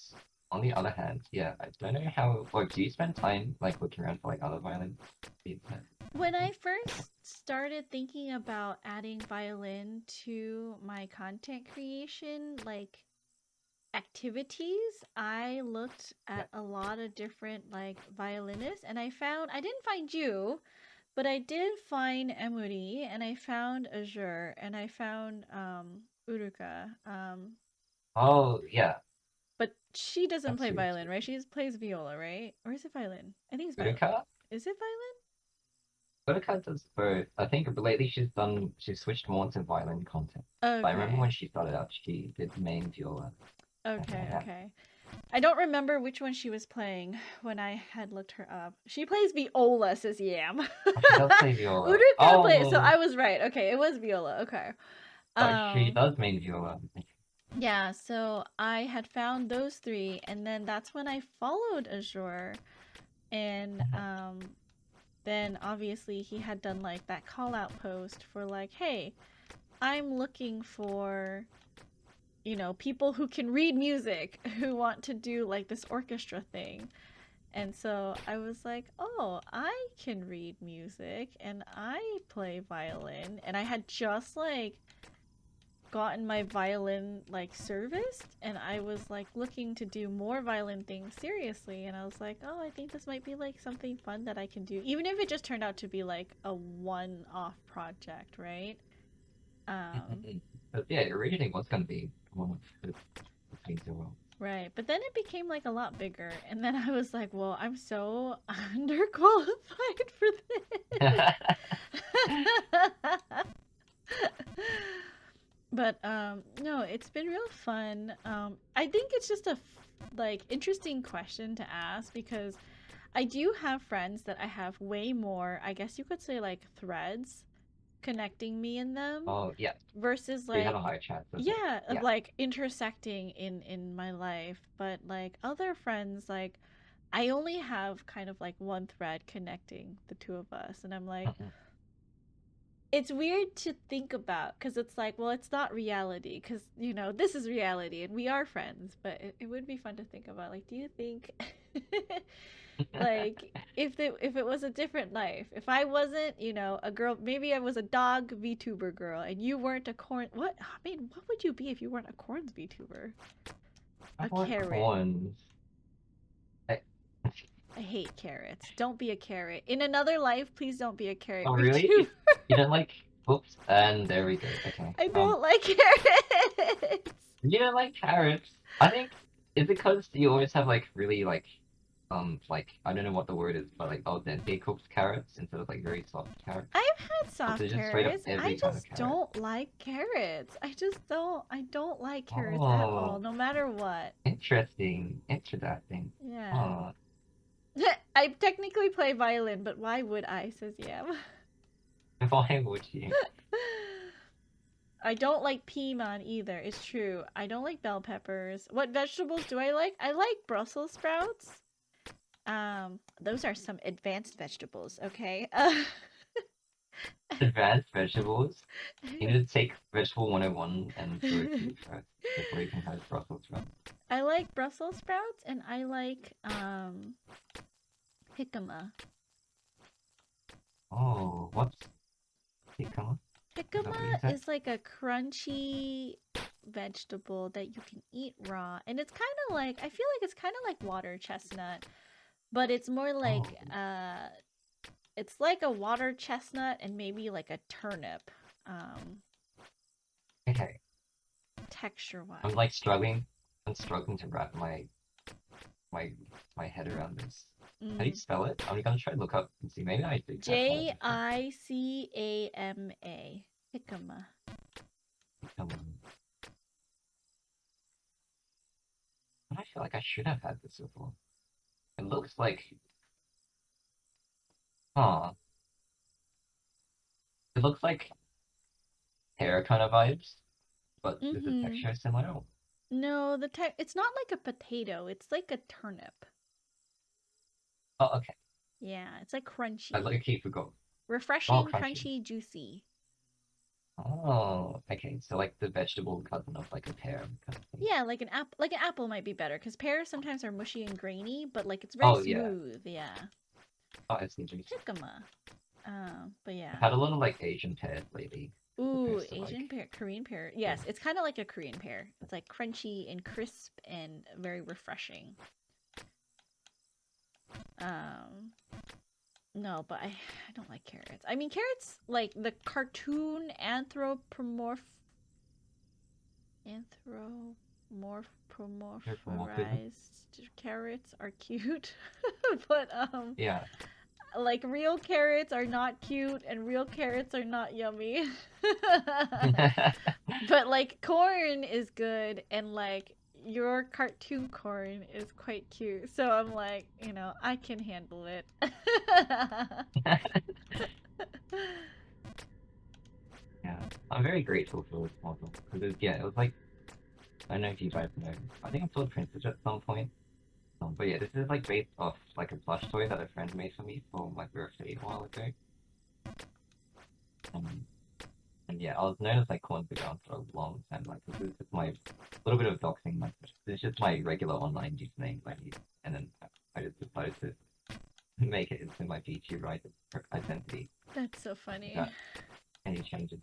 on the other hand, yeah, I don't know how. Like, do you spend time like looking around for like other violent beats? When I first started thinking about adding violin to my content creation, like activities, I looked Yeah. at a lot of different like violinists and I didn't find you, but I did find Emuri and I found Azure and I found Uruka. Oh yeah, But she doesn't that's play true. violin, right? She just plays viola, right? Or is it violin? I think it's violin. Uruka? Is it violin? Uruka does both. I think lately she's switched more to violin content. But I remember when Okay. she started out, she did main viola. Okay, Yeah. okay. I don't remember which one she was playing when I had looked her up. She plays viola, says Yam. Oh, she does play viola. Uruka plays, so Oh, I was right. Okay, it was viola. Okay. but she Um, does main viola. yeah, so I had found those three, and then that's when I followed Azure, and then obviously he had done like that call out post for like, hey, I'm looking for, you know, people who can read music who want to do like this orchestra thing. And so I was like, oh, I can read music and I play violin. And I had just like gotten my violin like serviced and I was like looking to do more violin things seriously. And I was like, oh, I think this might be like something fun that I can do, even if it just turned out to be like a one off project, right? Um, But yeah, originally was gonna be one of the between zero. Right, but then it became like a lot bigger, and then I was like, "Well, I'm so underqualified for this." But no, it's been real fun. I think it's just a like interesting question to ask because I do have friends that I have way more, I guess you could say like threads connecting me in them Oh yeah, versus we have a like higher chance of like yeah of yeah. like intersecting in my life, but like other friends, like I only have kind of like one thread connecting the two of us and I'm like it's weird to think about because it's like, well, it's not reality because this is reality and we are friends. But it would be fun to think about. Like, do you think, like, if it was a different life, if I wasn't, a girl, maybe I was a dog VTuber girl, and you weren't a corn. What I mean, what would you be if you weren't a corns VTuber? I A want carrot. corns. I... I hate carrots. Don't be a carrot. In another life, please don't be a carrot Oh, really? VTuber. You don't like... Oops, and there we go. Okay. I don't like carrots. You don't like carrots. I think, is it because you always have, like, really, like, I don't know what the word is, but, like, al dente cooked carrots instead of, like, very soft carrots? I've had soft They're just straight up carrots. every I kind of just carrot. don't like carrots. I don't like carrots at all, Oh, no matter what. interesting. Interesting. Yeah. Oh, I technically play violin, but why would I, says Yam. why would you? I don't like piman either. It's true. I don't like bell peppers. What vegetables do I like? I like Brussels sprouts. Those are some advanced vegetables, okay? Advanced vegetables? You need to take Vegetable 101 and do it first before you can have Brussels sprouts. I like Brussels sprouts and I like jicama. Oh, what's jicama? Jicama is like a crunchy vegetable that you can eat raw, and it's kind of like, I feel like it's kind of like water chestnut, but it's more like it's like a water chestnut and maybe like a turnip, Okay, texture-wise. I'm like struggling. I'm struggling to wrap my head around this. How do you spell it? I'm gonna try to look up and see. Maybe I do. Jicama. Jicama. I feel like I should have had this before. It looks like... Huh. It looks like pear kind of vibes, but is the texture similar? No, it's not like a potato. It's like a turnip. Oh, okay. Yeah, it's like crunchy. I like keep forgot. Refreshing, Oh, crunchy, juicy. Oh, okay. So like the vegetable cousin of like a pear kind of thing. Yeah, like an apple might be better because pears sometimes are mushy and grainy, but like it's very smooth. Yeah. Oh, it's interesting. Jicama. But yeah. I've had a lot of like Asian pears lately. Ooh, Asian pear, Korean pear. Yes, it's kind of like a Korean pear. It's like crunchy and crisp and very refreshing. No, but I don't like carrots. I mean, carrots, like the cartoon anthropomorphized carrots are cute, but yeah. like real carrots are not cute and real carrots are not yummy. But like corn is good and like your cartoon corn is quite cute. So I'm like, I can handle it. Yeah, I'm very grateful for this model because it was like, I don't know if you guys know. I think I told Princess at some point. But yeah, this is like based off like a plush toy that a friend made for me for my birthday a while ago. And yeah, I was known as like Corn Began for a long time. Like this is just my little bit of doxing. Like this is just my regular online username I use, and then I just decided to make it into my VTuber identity. That's so funny. Without any changes.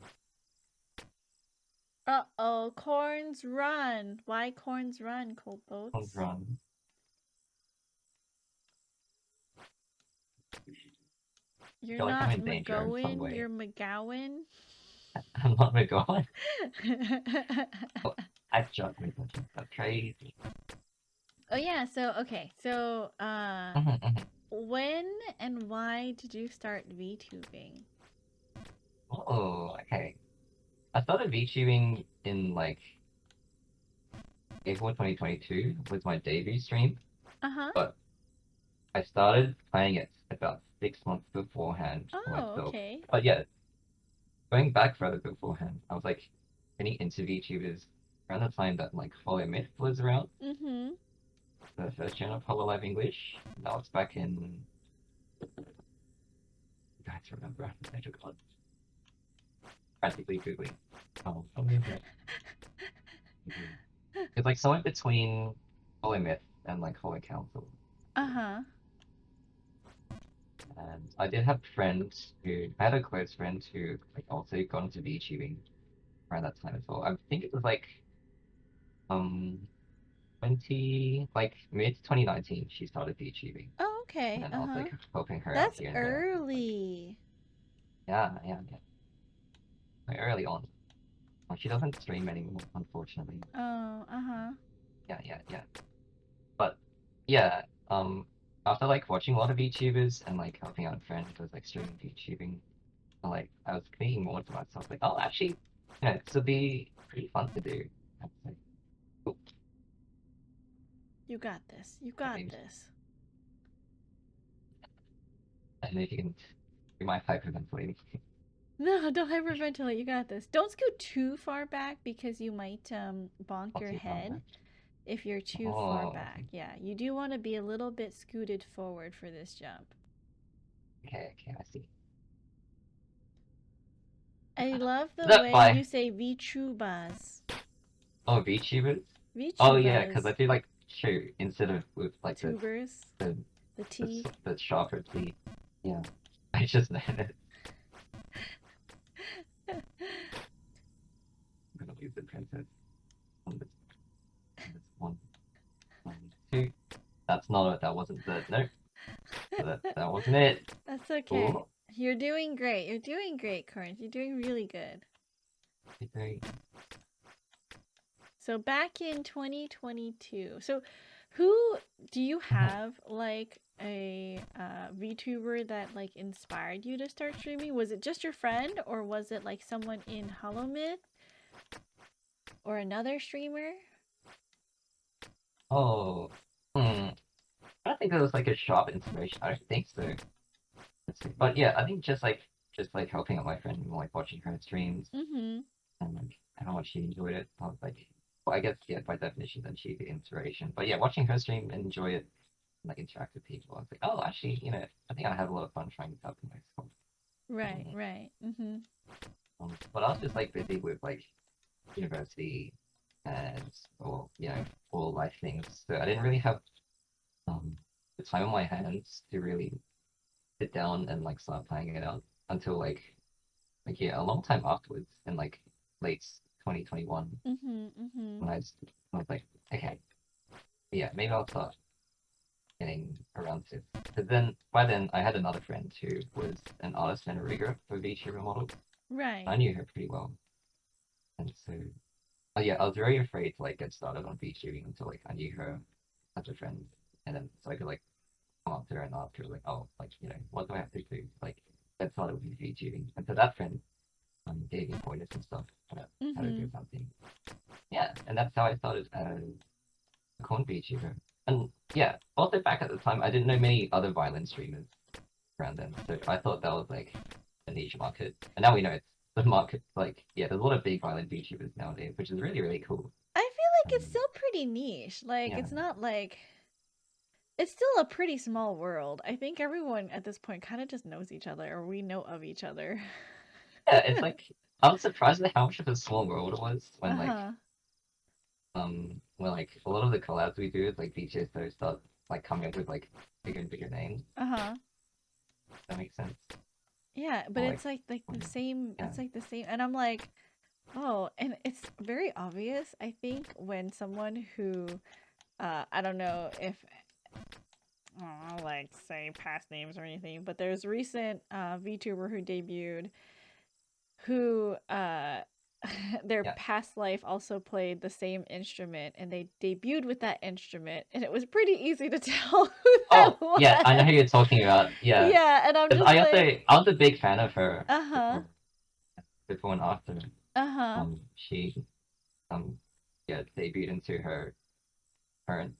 Uh-oh, corns run. Why corns run, Cold Boats? Corns run. You're not McGowan, you're McGowan. I'm not McGowan. Oh, I just made that crazy. Oh yeah, so when and why did you start VTubing? Oh, okay. I started VTubing in like April 2022 was my debut stream. But I started playing it about 6 months beforehand for myself. Okay. But yeah, going back further beforehand, I was like getting into VTubers around the time that like Hollow Myth was around. The first gen of Hololive English. That was back in... You guys remember? I forgot. practically Googling. Oh, yeah. It's like somewhere between Holy Myth and like Holy Council. Uh-huh. And I did have friends I had a close friend who like also got into VTubing around that time as well. I think it was like um mid 2019 she started VTubing, Oh, and okay. then I was Uh-huh. like helping her out That's here and there. Like early. yeah, like early on. She doesn't stream anymore, unfortunately. Oh, uh-huh. Yeah. But yeah, after like watching a lot of VTubers and like helping out a friend who was like streaming VTubing, I was thinking more to myself, like, oh, actually, this would be pretty fun to do. I'd say, oh, You got this. You I got mean, this. and if you can do my hyperventilating. No, don't hyperventilate. You got this. Don't scoot too far back because you might bonk Not your too far head back. if you're too far Oh, back. Yeah, you do want to be a little bit scooted forward for this jump. okay, I see. I love the Look, way bye. you say VTubers. Oh, VTubers? Oh yeah, because I VTubers. do like shoot instead of with like Tubers. the The T. the sharper T. Yeah, I just know that. I'm gonna leave the princess on this one. Two. That's not it. That wasn't the no. That wasn't it. That's okay. Oh, You're doing great. You're doing great, Corinth. You're doing really good. okay. So back in 2022. So who do you have like a VTuber that like inspired you to start streaming? Was it just your friend or was it like someone in HoloMyth or another streamer? Oh, I don't think it was like a sharp inspiration. I don't think so. Let's see. But yeah, I think just like helping out my friend and like watching her streams Mm-hmm. and like how much she enjoyed it. I was like, well, I guess yeah, by definition, then she'd be inspiration. But yeah, watching her stream and enjoy it, and, like interact with people, I was like, oh, actually, I think I had a lot of fun trying this out for myself. Right, right. Mm-hmm. But I was just like busy with like university and all life things, so I didn't really have the time on my hands to really sit down and like start playing it out until like yeah, a long time afterwards in like late 2021 Mm-hmm. Mm-hmm. when I was like, okay, yeah, maybe I'll start getting around to. But then by then I had another friend who was an artist and a rigger for VTuber models. Right. I knew her pretty well, and so yeah, I was very afraid to like get started on VTubing until like I knew her as a friend, and then so I could like come up to her and ask her like, oh, like what do I have to do? Like get started with VTubing, and so that friend gave me pointers and stuff about how to Mm-hmm. do something. Yeah, and that's how I started as a corn VTuber. And yeah, also back at the time, I didn't know many other violin streamers around then, so I thought that was like a niche market. And now we know it's the market. Like, yeah, there's a lot of big violin VTubers nowadays, which is really, really cool. I feel like it's Um, still pretty niche. Like yeah, it's not like it's still a pretty small world. I think everyone at this point kind of just knows each other or we know of each other. yeah, it's like I was surprised at how much of a small world it was Uh-huh. when like a lot of the collabs we do, like VJs start like coming up with like bigger and bigger names. Uh-huh. That makes sense. Yeah, but Or it's like the same yeah. it's like the same and I'm like, "Oh, and it's very obvious I think when someone who I don't know if I'll like say past names or anything, but there's a recent VTuber who debuted who their Yeah. past life also played the same instrument and they debuted with that instrument and it was pretty easy to tell who that Oh, yeah, I know who was. you're talking about. Yeah. Yeah, and I'm 'Cause just like, I was a big fan of her uh-huh, before and after uh-huh. she um yeah debuted into her current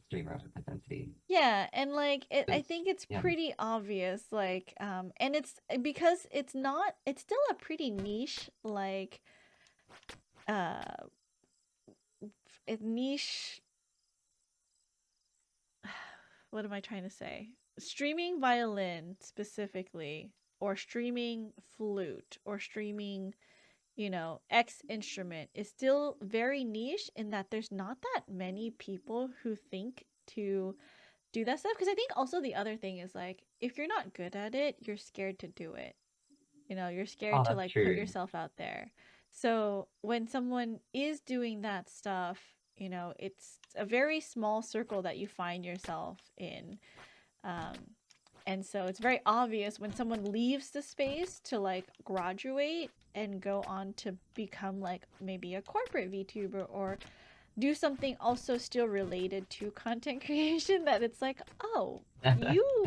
streamer identity. Yeah, and like I 'Cause, think it's yeah. pretty obvious like and it's because it's still a pretty niche like uh niche what am I trying to say? Streaming violin specifically, or streaming flute, or streaming X instrument is still very niche in that there's not that many people who think to do that stuff. Because I think also the other thing is like, if you're not good at it, you're scared to do it. You're scared Oh, to that's like put true. yourself out there. So when someone is doing that stuff, it's a very small circle that you find yourself in. Um, and so it's very obvious when someone leaves the space to like graduate and go on to become like maybe a corporate VTuber or do something also still related to content creation, that it's like, oh, you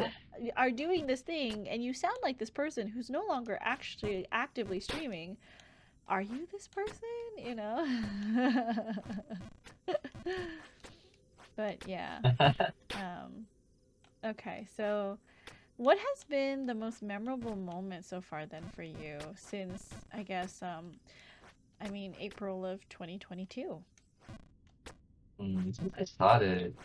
are doing this thing and you sound like this person who's no longer actually actively streaming. Are you this person? But yeah. Okay, so what has been the most memorable moment so far then for you since, I guess, April of 2022? Since I started,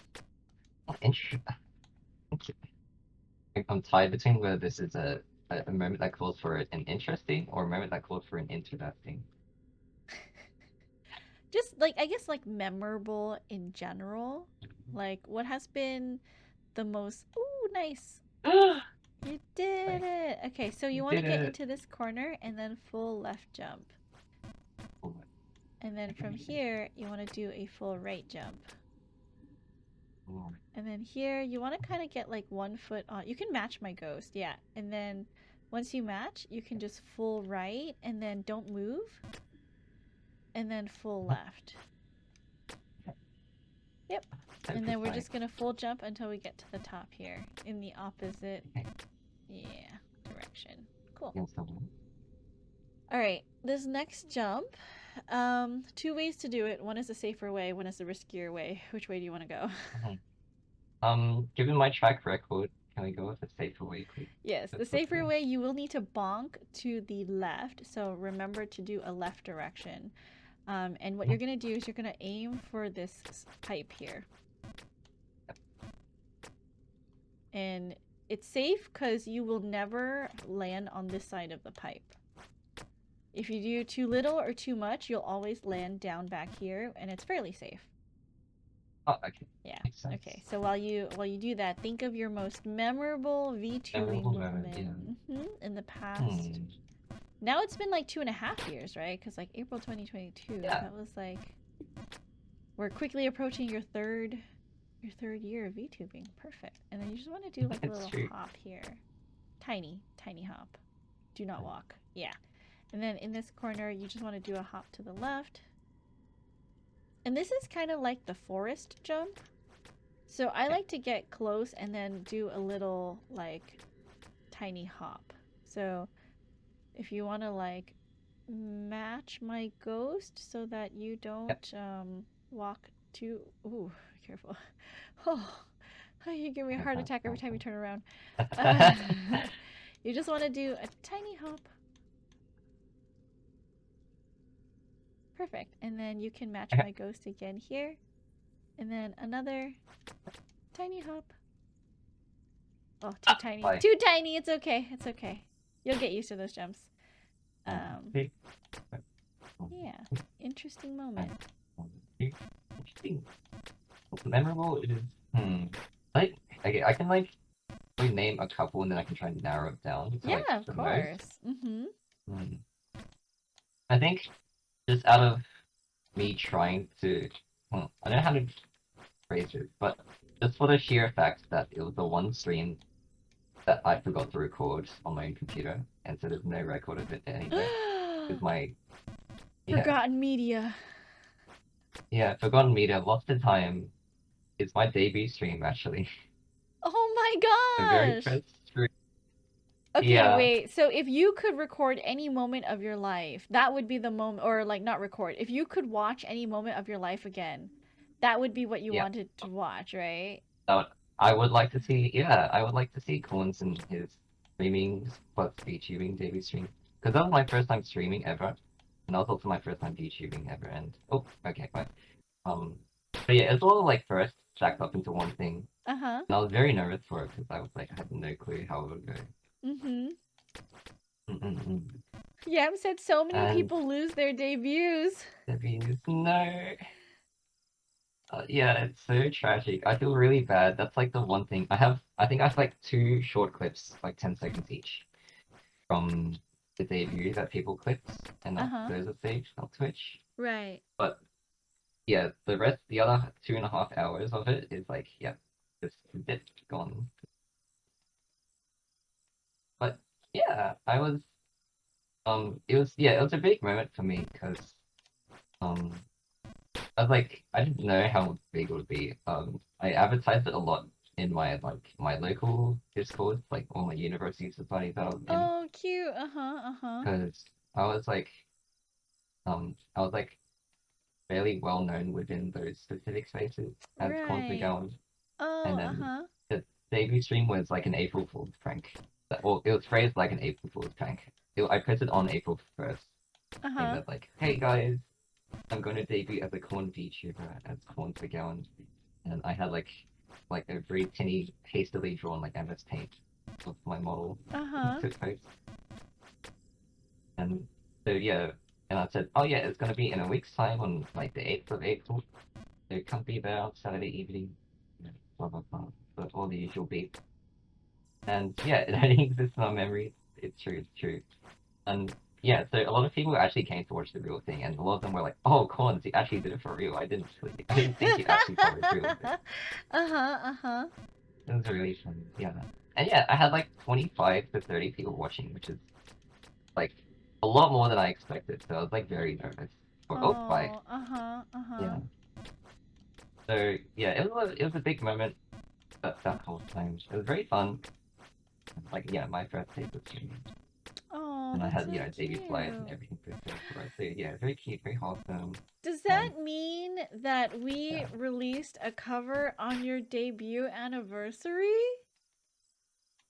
I'm tied between whether this is a moment that calls for an interesting or a moment that calls for an interesting. Just like, I guess, like memorable in general. Like, what has been the most. Ooh, nice. You did it. Okay, so you want to Did get it. into this corner and then full left jump. And then from here, you want to do a full right jump. And then here, you want to kind of get like 1 foot on. You can match my ghost, yeah. And then once you match, you can just full right and then don't move. And then full left. Yep. And then we're just going to full jump until we get to the top here in the opposite direction. Cool. All right, this next jump, 2 ways to do it. One is a safer way, one is a riskier way. Which way do you want to go? Given my track record, can we go with the safer way, please? Yes, the safer way, you will need to bonk to the left. So remember to do a left direction. And what you're going to do is you're going to aim for this pipe here. And it's safe because you will never land on this side of the pipe. If you do too little or too much, you'll always land down back here, and it's fairly safe. Oh, okay. Yeah. Okay. So while you do that, think of your most memorable VTubing moment in the past. Now it's been like 2.5 years, right? Because like April 2022, that was like, we're quickly approaching your third year of VTubing. Perfect. And then you just want to do like a little hop here, tiny hop. Do not walk. Yeah. And then in this corner, you just want to do a hop to the left. And this is kind of like the forest jump. So I like to get close and then do a little like tiny hop. So if you want to like match my ghost so that you don't walk too... Ooh, careful. Oh, you give me a heart attack every time you turn around. You just want to do a tiny hop. Perfect. And then you can match my ghost again here. And then another tiny hop. Oh, too tiny. Too tiny. It's okay. It's okay. You'll get used to those jumps. Yeah. Interesting moment. Interesting. Memorable it is. Like, I can like name a couple and then I can try and narrow it down. Yeah, like, of course. I think just out of me trying to, I don't know how to phrase it, but just for the sheer fact that it was the one stream that I forgot to record on my own computer, and so there's no record of it anywhere. With my forgotten media. Yeah, forgotten media. Lost in time is my debut stream actually. Oh my gosh! The very first stream. Okay, wait. So if you could record any moment of your life, that would be the moment, or like not record. If you could watch any moment of your life again, that would be what you wanted to watch, right? I would like to see, I would like to see Corns and his streaming plus VTubing debut stream. Because that was my first time streaming ever. And that was also my first time VTubing ever. And, but yeah, it's all like first stacked up into one thing. And I was very nervous for it because I was like, I had no clue how it would go. Yam said so many And people lose their debuts. debuts, no. Yeah, it's so tragic. I feel really bad. That's like the one thing I think I have like two short clips, like 10 seconds each, from the debut that people clipped, and Uh-huh. those are saved on Twitch. Right. But yeah, the other 2.5 hours of it is like, yeah, just a bit gone. But yeah, it was a big moment for me because um, I was like, I didn't know how big it would be. I advertised it a lot in my local Discord, like all my university societies that I was in, Oh, cute. Uh-huh. Uh-huh. because I was like, I was like fairly well known within those specific spaces as Corn Right. McGowan, and Oh, then uh-huh. the debut stream was like an April Fool's prank. Well, it was phrased like an April Fool's prank. I posted on April 1st, saying Uh-huh. that like, hey guys, I'm going to debut as a corn VTuber as Corn McGowan, and I had like a very tinny, hastily drawn like MS Paint of my model Uh-huh. to post. And so yeah, and I said, oh yeah, it's gonna be in a week's time on like the 8th of April. So come be there on Saturday evening, blah blah blah, but all the usual beats. And yeah, it only exists in our memories. It's true, it's true. And yeah, so a lot of people actually came to watch the real thing, and a lot of them were like, "Oh, Corns, he actually did it for real. I didn't think he actually thought it was real." Uh-huh. Uh-huh. It was really fun, yeah. And yeah, I had like 25 to 30 people watching, which is like a lot more than I expected. So I was like very nervous. Oh, bye. Oh, uh-huh. Uh-huh. Yeah. So yeah, it was a big moment that whole time. It was very fun. Like yeah, my first tape was streaming, Oh, and I that's had so debut flyers and cute. everything for it. So yeah, very cute, very wholesome. Does And that mean that we yeah. released a cover on your debut anniversary?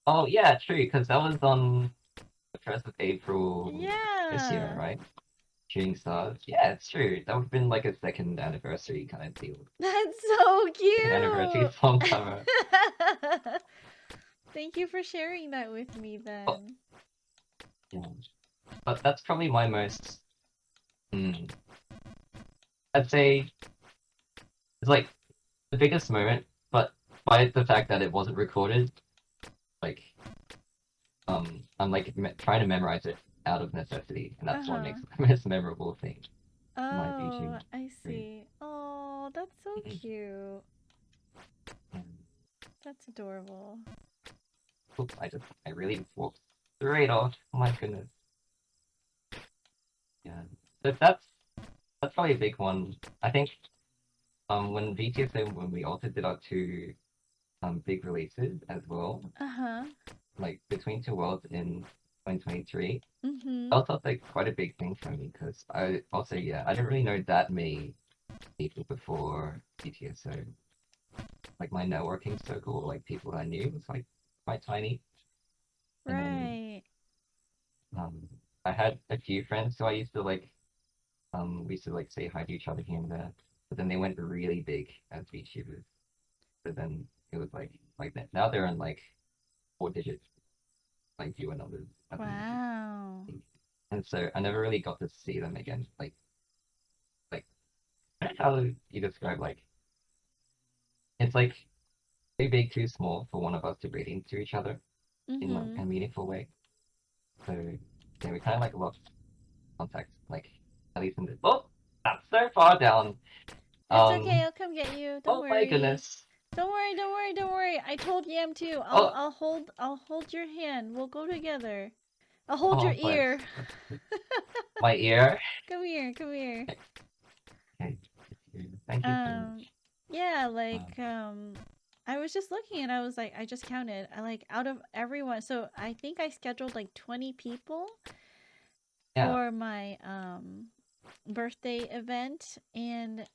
Oh yeah, true, because that was on the 1st of April this year, Yeah. right? Shooting Stars. Yeah, it's true. That would have been like a second anniversary kind of deal. That's so Second anniversary song cute. cover. Thank you for sharing that with me But, then. yeah. But that's probably my most. Mm, I'd say it's like the biggest moment, but by the fact that it wasn't recorded, like I'm like trying to memorize it out of necessity, and that's what Uh-huh. makes it the most memorable thing in my Oh, VTube. I see. Oh, that's so cute. And, That's adorable. oops, I really walked straight off. Oh my goodness. Yeah. But that's probably a big one. I think when VTSO when we also did our two big releases as well, Uh-huh. like Between Two Worlds in 2023, Mm-hmm. that was also like quite a big thing for me because I also yeah, I didn't really know that many people before VTSO. Like my networking circle, like people I knew was like quite tiny. And then Right. um I had a few friends who I used to like we used to like say hi to each other here and there. But then they went really big as VTubers. But then it was like that. Now they're in like 4 digits, like viewer numbers at the moment. Wow. And so I never really got to see them again. Like how you describe like it's like too big, too small for one of us to read into each other in like Mm-hmm. a meaningful way. So yeah, we kind of like lost contact, like at least in this. Oh, that's so far down. It's okay, Um. I'll come get you. Don't Oh my worry. goodness. Don't worry, don't worry, don't worry. I told Yam too. I'll Oh. I'll hold I'll hold your hand. We'll go together. I'll hold your Oh, but ear. my ear. Come here, come here. Okay. Thank you so much. Yeah, Um, I was just looking and I was like I just counted. I like out of everyone. So I think I scheduled like 20 people yeah. for my birthday event, and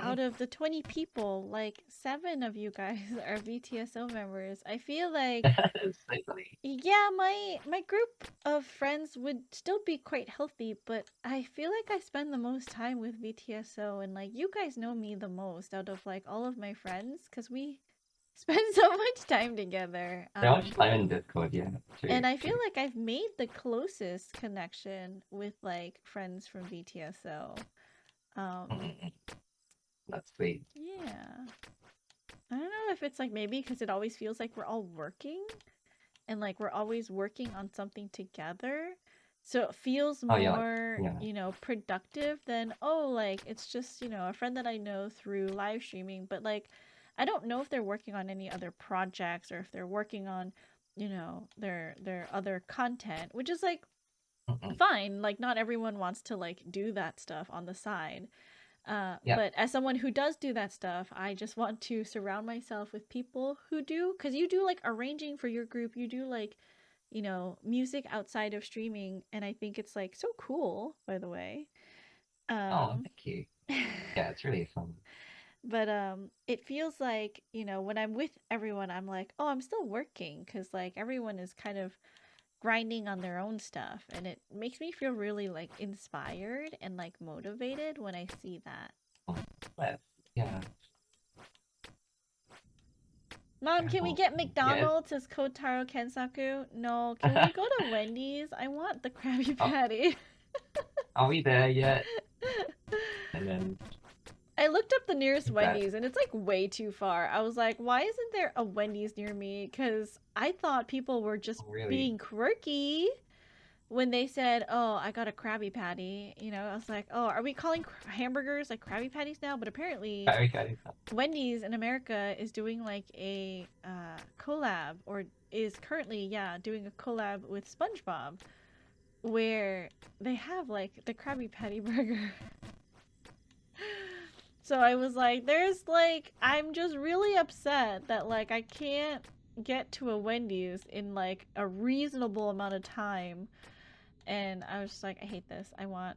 out of the 20 people, like 7 of you guys are VTSO members. I feel like It's so funny. yeah, my group of friends would still be quite healthy, but I feel like I spend the most time with VTSO, and like you guys know me the most out of like all of my friends, cuz we spend so much time together. So much time in Discord, yeah. True, And I feel true. like I've made the closest connection with like friends from VTSO. Mm-mm. That's sweet. Yeah. I don't know if it's like maybe because it always feels like we're all working and like we're always working on something together. So it feels Oh yeah, more, yeah. productive than, oh, like it's just, a friend that I know through live streaming. But like, I don't know if they're working on any other projects or if they're working on, their other content, which is like Mm-mm. fine. Like, not everyone wants to like do that stuff on the side. Yeah. But as someone who does do that stuff, I just want to surround myself with people who do, because you do like arranging for your group, you do like, music outside of streaming, and I think it's like so cool, by the way. Oh, Um, thank you. Yeah, it's really fun. but it feels like, when I'm with everyone, I'm like, oh, I'm still working, because like everyone is kind of grinding on their own stuff, and it makes me feel really like inspired and like motivated when I see that. Oh, well, yeah. Mom, can we Well, get yeah. McDonald's? Says Kotaro Kensaku. No, can we go to Wendy's? I want the Krabby Oh, Patty. are we there yet? And then I looked up the nearest that. Wendy's and it's like way too far. I was like, why isn't there a Wendy's near me? Because I thought people were just Oh, really? being quirky when they said, oh, I got a Krabby Patty. I was like, oh, are we calling hamburgers like Krabby Patties now? But apparently, Very good. Wendy's in America is doing like a collab, or is currently, yeah, doing a collab with SpongeBob, where they have like the Krabby Patty burger. So I was like, I'm just really upset that like I can't get to a Wendy's in like a reasonable amount of time. And I was just like, I hate this. I want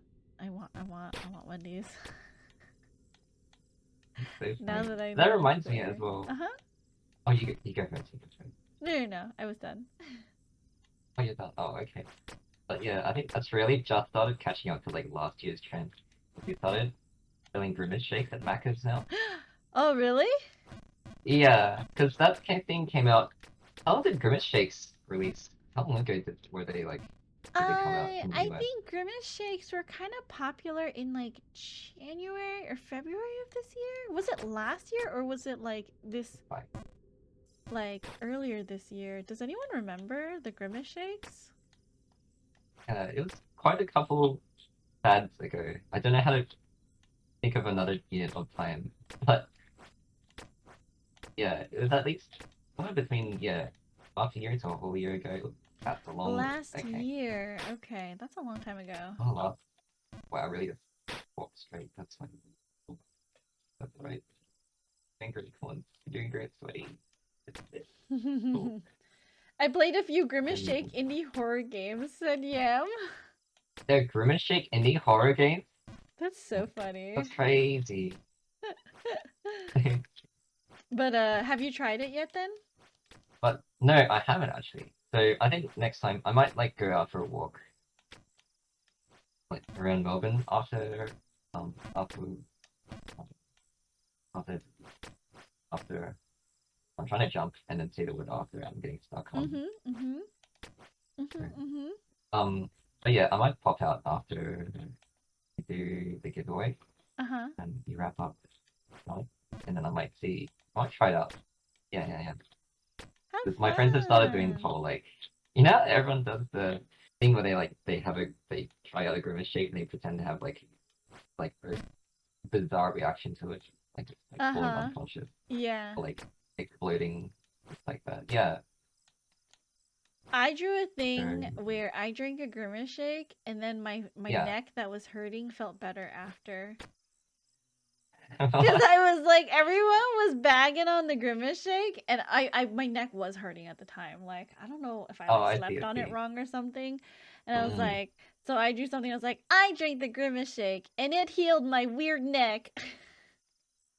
Wendy's. So Now funny. that I That know it's reminds me as there. well. Uh-huh. Oh, you go first. You go first. No, I was done. Oh, you're done. Oh, okay. But yeah, I think that's really just started catching up to like last year's trend. You started selling Grimace shakes at Macca's now. Oh, really? Yeah, because that thing came out. How long did Grimace shakes release? How long ago were they like? Did they come out in the I US? think Grimace shakes were kind of popular in like January or February of this year. Was it last year or was it like this, Like, like earlier this year? Does anyone remember the Grimace shakes? it was quite a couple fads ago. I don't know how to think of another unit of time, but yeah, it was at least somewhere between half a year to a whole year ago. That's a long. Last Okay. year. Okay, that's a long time ago. Oh wow. Wow, really just walk straight. That's fine. That's right. Fingers clenched. You're doing great, sweaty. Cool. I played a few Grimace And Shake indie horror games, said Yam. they're Grimace Shake indie horror games. That's so funny. That's crazy. But have you tried it yet then? But no, I haven't actually. So I think next time I might like go out for a walk, like around Melbourne after after I'm trying to jump and then see the wood after I'm getting stuck on. But yeah, I might pop out after you do the giveaway and you wrap up, right? And then I might try it out. Yeah. Have Because my friends have started doing the fun. whole like, everyone does the thing where they try out a Grimace shape and they pretend to have like a bizarre reaction to it, like just like falling unconscious Yeah. or like exploding, just like that. Yeah. I drew a thing So, where I drank a Grimace Shake and then my yeah. neck that was hurting felt better after. Because I was like, everyone was bagging on the Grimace Shake, and my neck was hurting at the time. Like, I don't know if I Oh, like I slept see. I on it see. wrong or something. And I was Mm. like, so I drew something. I was like, I drank the Grimace Shake, and it healed my weird neck.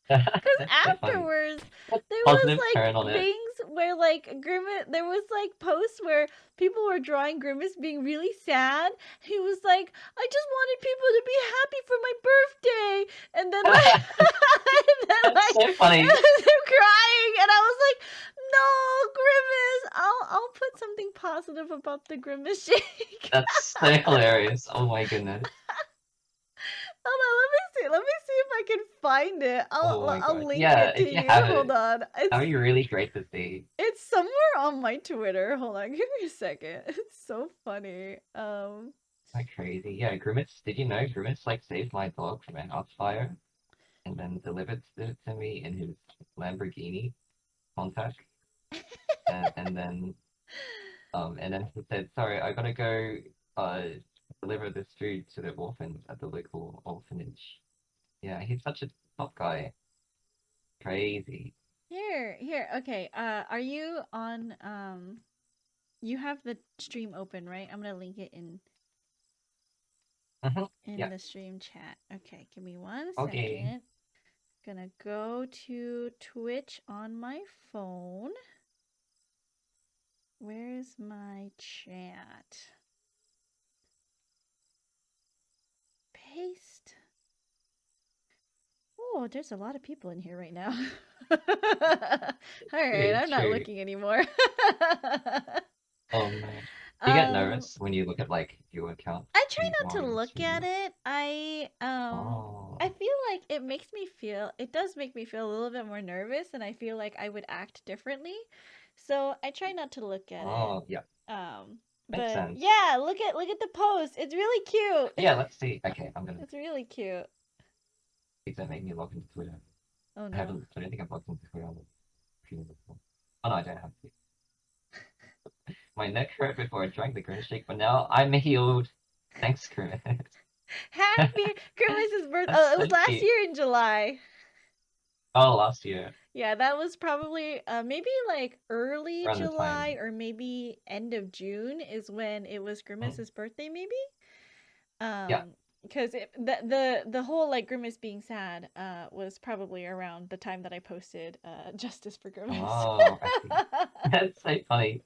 Because That's so funny. afterwards, there was Positive like turn on it. things where like Grimace, there was like posts where people were drawing Grimace being really sad. He was like, I just wanted people to be happy for my birthday, and then like, and then, That's like so funny. him crying, and I was like, no, Grimace, I'll put something positive about the Grimace shake. That's so hilarious. Oh my goodness. Hold on, let me see if I can find it. Oh my I'll god. link Yeah, it to if you you. have Hold it, on. that would be really great to see. It's somewhere on my Twitter. Hold on, give me a second. It's so funny. Like crazy. Yeah, Grimace, did you know Grimace like saved my dog from a house fire and then delivered it to me in his Lamborghini Countach? and then he said, sorry, I gotta go deliver this food to the orphans at the local orphanage. Yeah, he's such a top guy. Crazy. Here. Okay. Are you on? You have the stream open, right? I'm gonna link it in Yeah. the stream chat. Okay, give me 1 Okay. second. Gonna go to Twitch on my phone. Where's my chat? Paste. Oh, there's a lot of people in here right now. Alright, I'm not True. looking anymore. Oh man. Do you get nervous when you look at like your account? I try views not to while look at streaming? it. I Oh. feel like it does make me feel a little bit more nervous, and I feel like I would act differently. So I try not to look at Oh, yeah. it. Makes But sense. yeah, look at the post. It's really cute. Yeah, let's see. Okay, I'm gonna It's really cute. please don't make me log into Twitter. Oh I no. don't think I've logged into Twitter on the computer before. Oh no, I don't have to. My neck hurt before I drank the Grimace shake, but now I'm healed. Thanks, Grimace. Happy Grimace's birthday. That's Oh, it was so last cute. year in July. Oh, last year. Yeah, that was probably maybe like early Around the July time. or maybe end of June is when it was Grimace's birthday, maybe. Yeah. Because the whole like Grimace being sad was probably around the time that I posted Justice for Grimace. Oh, I see. That's so funny.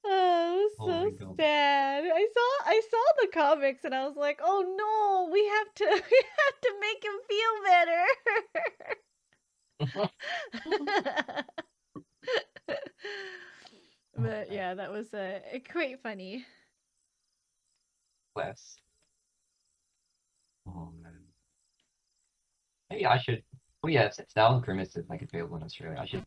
Oh, it was Oh my so god. sad. I saw the comics and I was like, oh no, we have to make him feel better. But yeah, that was quite funny. Bless. Oh man. Maybe I should. Oh yeah, since now Grimace is like available in Australia, I should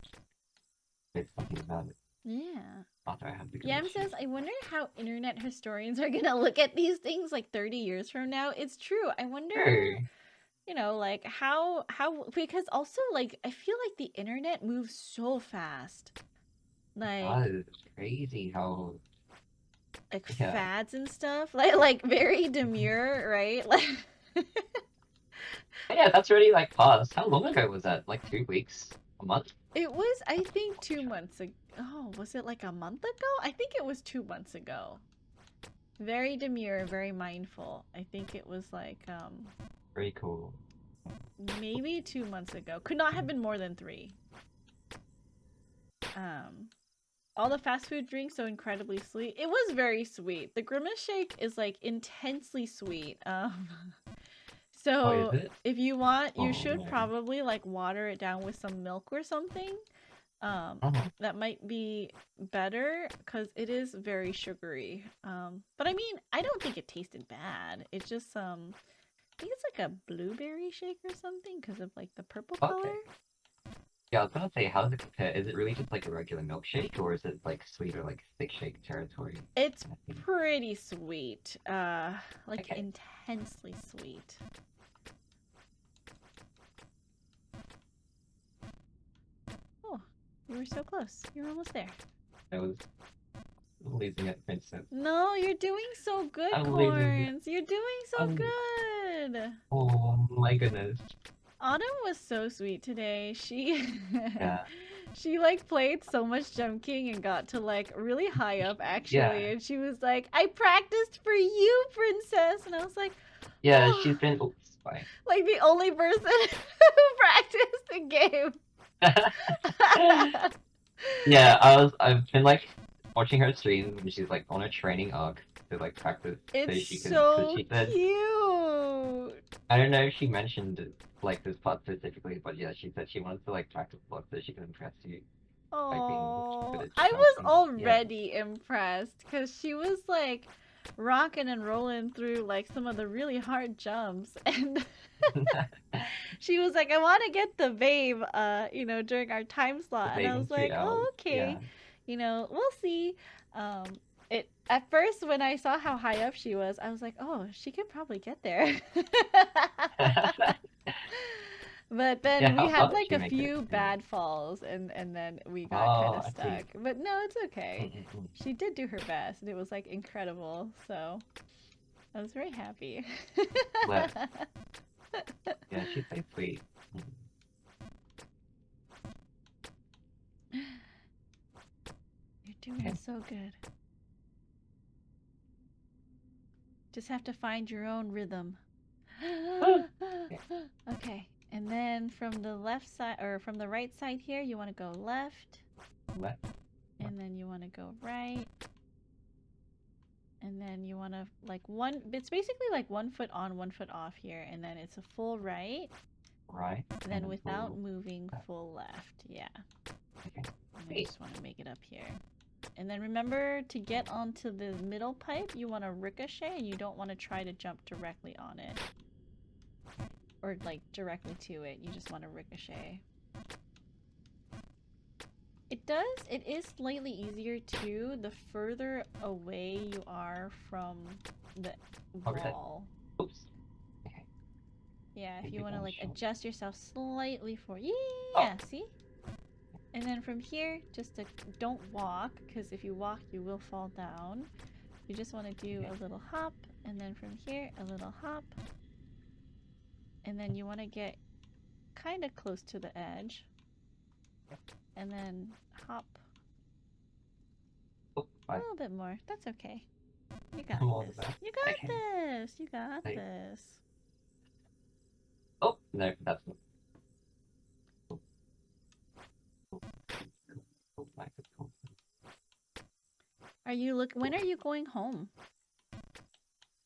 say something about it Yeah. after I have the Yam Grimace says, shake. I wonder how internet historians are gonna look at these things like 30 years from now. It's true. I wonder, True. you know, like how because also like I feel like the internet moves so fast. Like It's crazy how. Yeah. fads and stuff. Like very demure, right? Like Yeah, that's already like past. How long ago was that? Like 2 weeks? A month? it was, I think, 2 months ago. Oh, was it like a month ago? I think it was 2 months ago. Very demure, very mindful. I think it was like Very cool. maybe 2 months ago. Could not have been more than 3. All the fast food drinks so incredibly sweet. It was very sweet. The Grimace shake is like intensely sweet. So is it? if you want, you Oh, should man. probably like water it down with some milk or something. That might be better because it is very sugary. But I mean, I don't think it tasted bad. It's just I think it's like a blueberry shake or something because of like the purple Okay. color. Yeah, I was gonna say, how does it compare? Is it really just like a regular milkshake, or is it like sweet or like thick shake territory? It's kind of thing? pretty sweet. Like Okay. intensely sweet. Oh, you were so close. You were almost there. I was losing it, Princess. No, you're doing so good, I'm losing it. Corns. You're doing so I'm- good. Oh my goodness. Autumn was so sweet today. She Yeah. she like played so much Jump King and got to like really high up actually. Yeah. And she was like, I practiced for you, Princess. And I was like, Yeah, she's been. Oops, fine. like the only person who practiced the game. Yeah, I've been like watching her stream and she's like on a training arc to like practice so she It's can, because so she said, cute. I don't know if she mentioned like this part specifically, but yeah, she said she wanted to like practice a lot so she can impress you by being good Oh, at I was shouting. Yeah. already impressed because she was like rocking and rolling through like some of the really hard jumps, and she was like, "I want to get the babe," during our time The slot, and I bathing was suit like, out. "Oh, okay, Yeah. we'll see." Um, it at first when I saw how high up she was, I was like, "Oh, she could probably get there." But Yeah, then we how far had did like she a make it? few Yeah. bad falls, and then we got kind Oh, of I see. stuck. But no, it's okay. Mm-mm-mm. She did do her best, and it was like incredible. So I was very happy. Bless. Yeah, she's so sweet. Mm. You're doing Okay. so good. Just have to find your own rhythm. Okay, and then from the left side or from the right side here, you want to go left, Left. and then you want to go right, and then you want to like it's basically like 1 foot on, 1 foot off here, and then it's a full right, Right. and then And without full moving, left. full left. Yeah. Okay. And I Great. just want to make it up here. And then remember to get onto the middle pipe, you want to ricochet, and you don't want to try to jump directly on it. Or like directly to it. You just want to ricochet. It is slightly easier too, the further away you are from the Okay. wall. Oops. Okay. Yeah, if Take you it want to on like shoulder. adjust yourself slightly for, yeah, see? And then from here, don't walk, because if you walk, you will fall down. You just want to do Okay. a little hop, and then from here, a little hop. And then you want to get kind of close to the edge. Yep. And then hop Oh, a bye. little bit more. That's okay. You got More this. than that. You got Okay. this. You got Hey. this. Oh, no, that's not. Oh, oh, oh, my good call. When are you going home?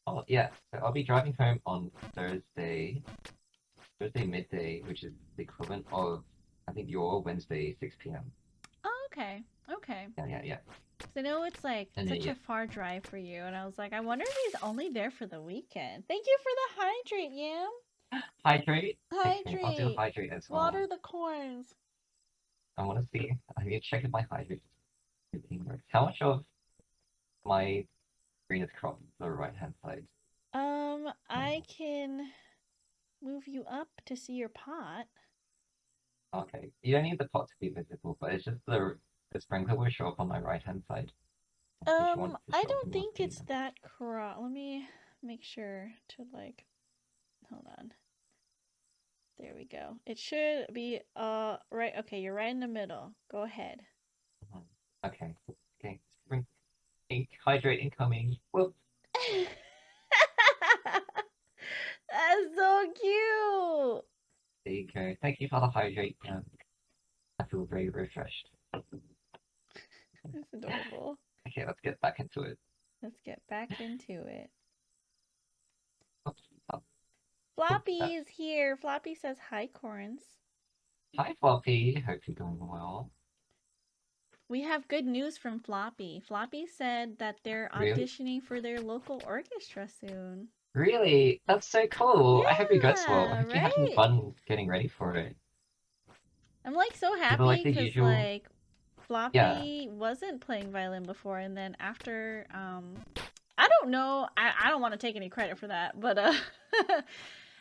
Oh, yeah. So I'll be driving home on Thursday midday, which is the equivalent of, I think, your Wednesday 6 p.m. Oh, okay. Okay. Yeah. 'Cause I know it's like And then, such yeah. a far drive for you, and I was like, I wonder if he's only there for the weekend. Thank you for the hydrate, Yam. Hydrate? Okay, I'll do Hydrate. hydrate as well. Water the corns. I want to see. I need to check if my hydrate routine works. How much of my screen is cropped to the right-hand side? I can move you up to see your pot. Okay. You don't need the pot to be visible, but it's just the sprinkler will show up on my right-hand side. If you want it to I show up don't in your think screen, it's then. that Let me make sure to like, hold on. There we go. It should be, right. Okay, you're right in the middle. Go ahead. Mhm. Okay. Okay. Hydrate incoming. Whoop. That's so cute. There you go. Thank you for the hydrate. I feel very refreshed. That's adorable. Okay, let's get back into it. Let's get back into it. Oops. Oh, Floppy is here. Floppy says hi, Corns. hi, Floppy. Hope you're doing well. We have good news from Floppy. Floppy said that they're Really? auditioning for their local orchestra soon. Really? That's so cool. I hope it goes well. I Yeah, hope you're having right? fun getting ready for it. I'm like so Is it happy like the because usual? like Floppy Yeah. wasn't playing violin before, and then after I don't know, I don't want to take any credit for that, but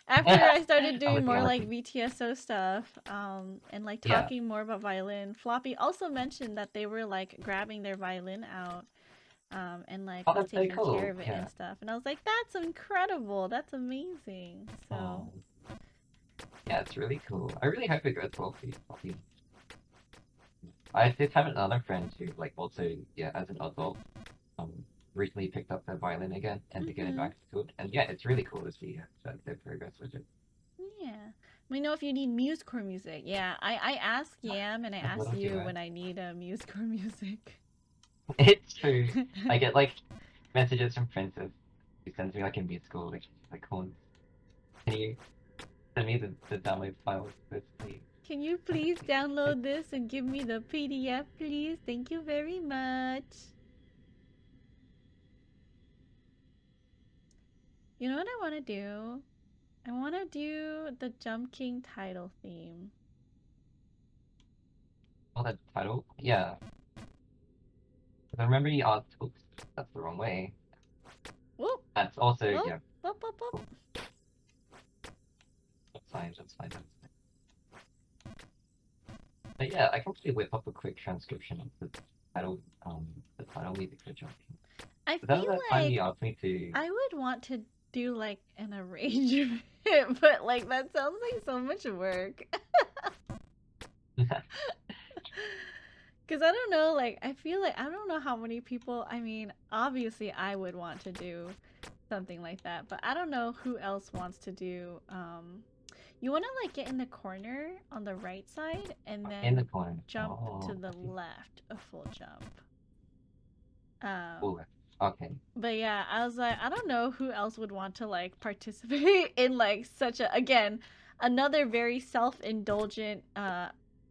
after I started I'm doing with you, more I'm with like you. VTSO stuff, and like Yeah. talking more about violin, Floppy also mentioned that they were like grabbing their violin out, and like Oh, was that's so taking cool. care of it Yeah. and stuff. And I was like, that's incredible. That's amazing. So Oh. Yeah, it's really cool. I really hope it goes well for you, Floppy. I did have another friend who, like, also, yeah, as an adult, recently picked up their violin again and to get Mhm. back to it. And yeah, it's really cool to see their progress with it. yeah. Let me know if you need MuseCore music. Yeah, I ask Yam and I I'll ask do you it. when I need a MuseCore music. It's true. I get like messages from Princess who sends me like a musical like can you send me the download files first, please? Can you please download this and give me the PDF, please? Thank you very much. You know what I want to do? I want to do the Jump King title theme. Oh, that title? Yeah. 'Cause I remember you asked. Oops, that's the wrong way. Whoop, That's also whoop, yeah. whoop, whoop, whoop. That's fine. That's fine. That's fine. But yeah, I can actually whip up a quick transcription of title, the title music for Jump King. I But that was feel that time like you asked me to. I would want to do like an arrangement, but like that sounds like so much work. Because I don't know, like, I feel like I don't know how many people. I mean, obviously, I would want to do something like that, but I don't know who else wants to do. You want to like get in the corner on the right side and In the then corner. jump to Oh, the I see. left, a full jump. Cool. Okay. But yeah, I was like, I don't know who else would want to like participate in like such a, again, another very self-indulgent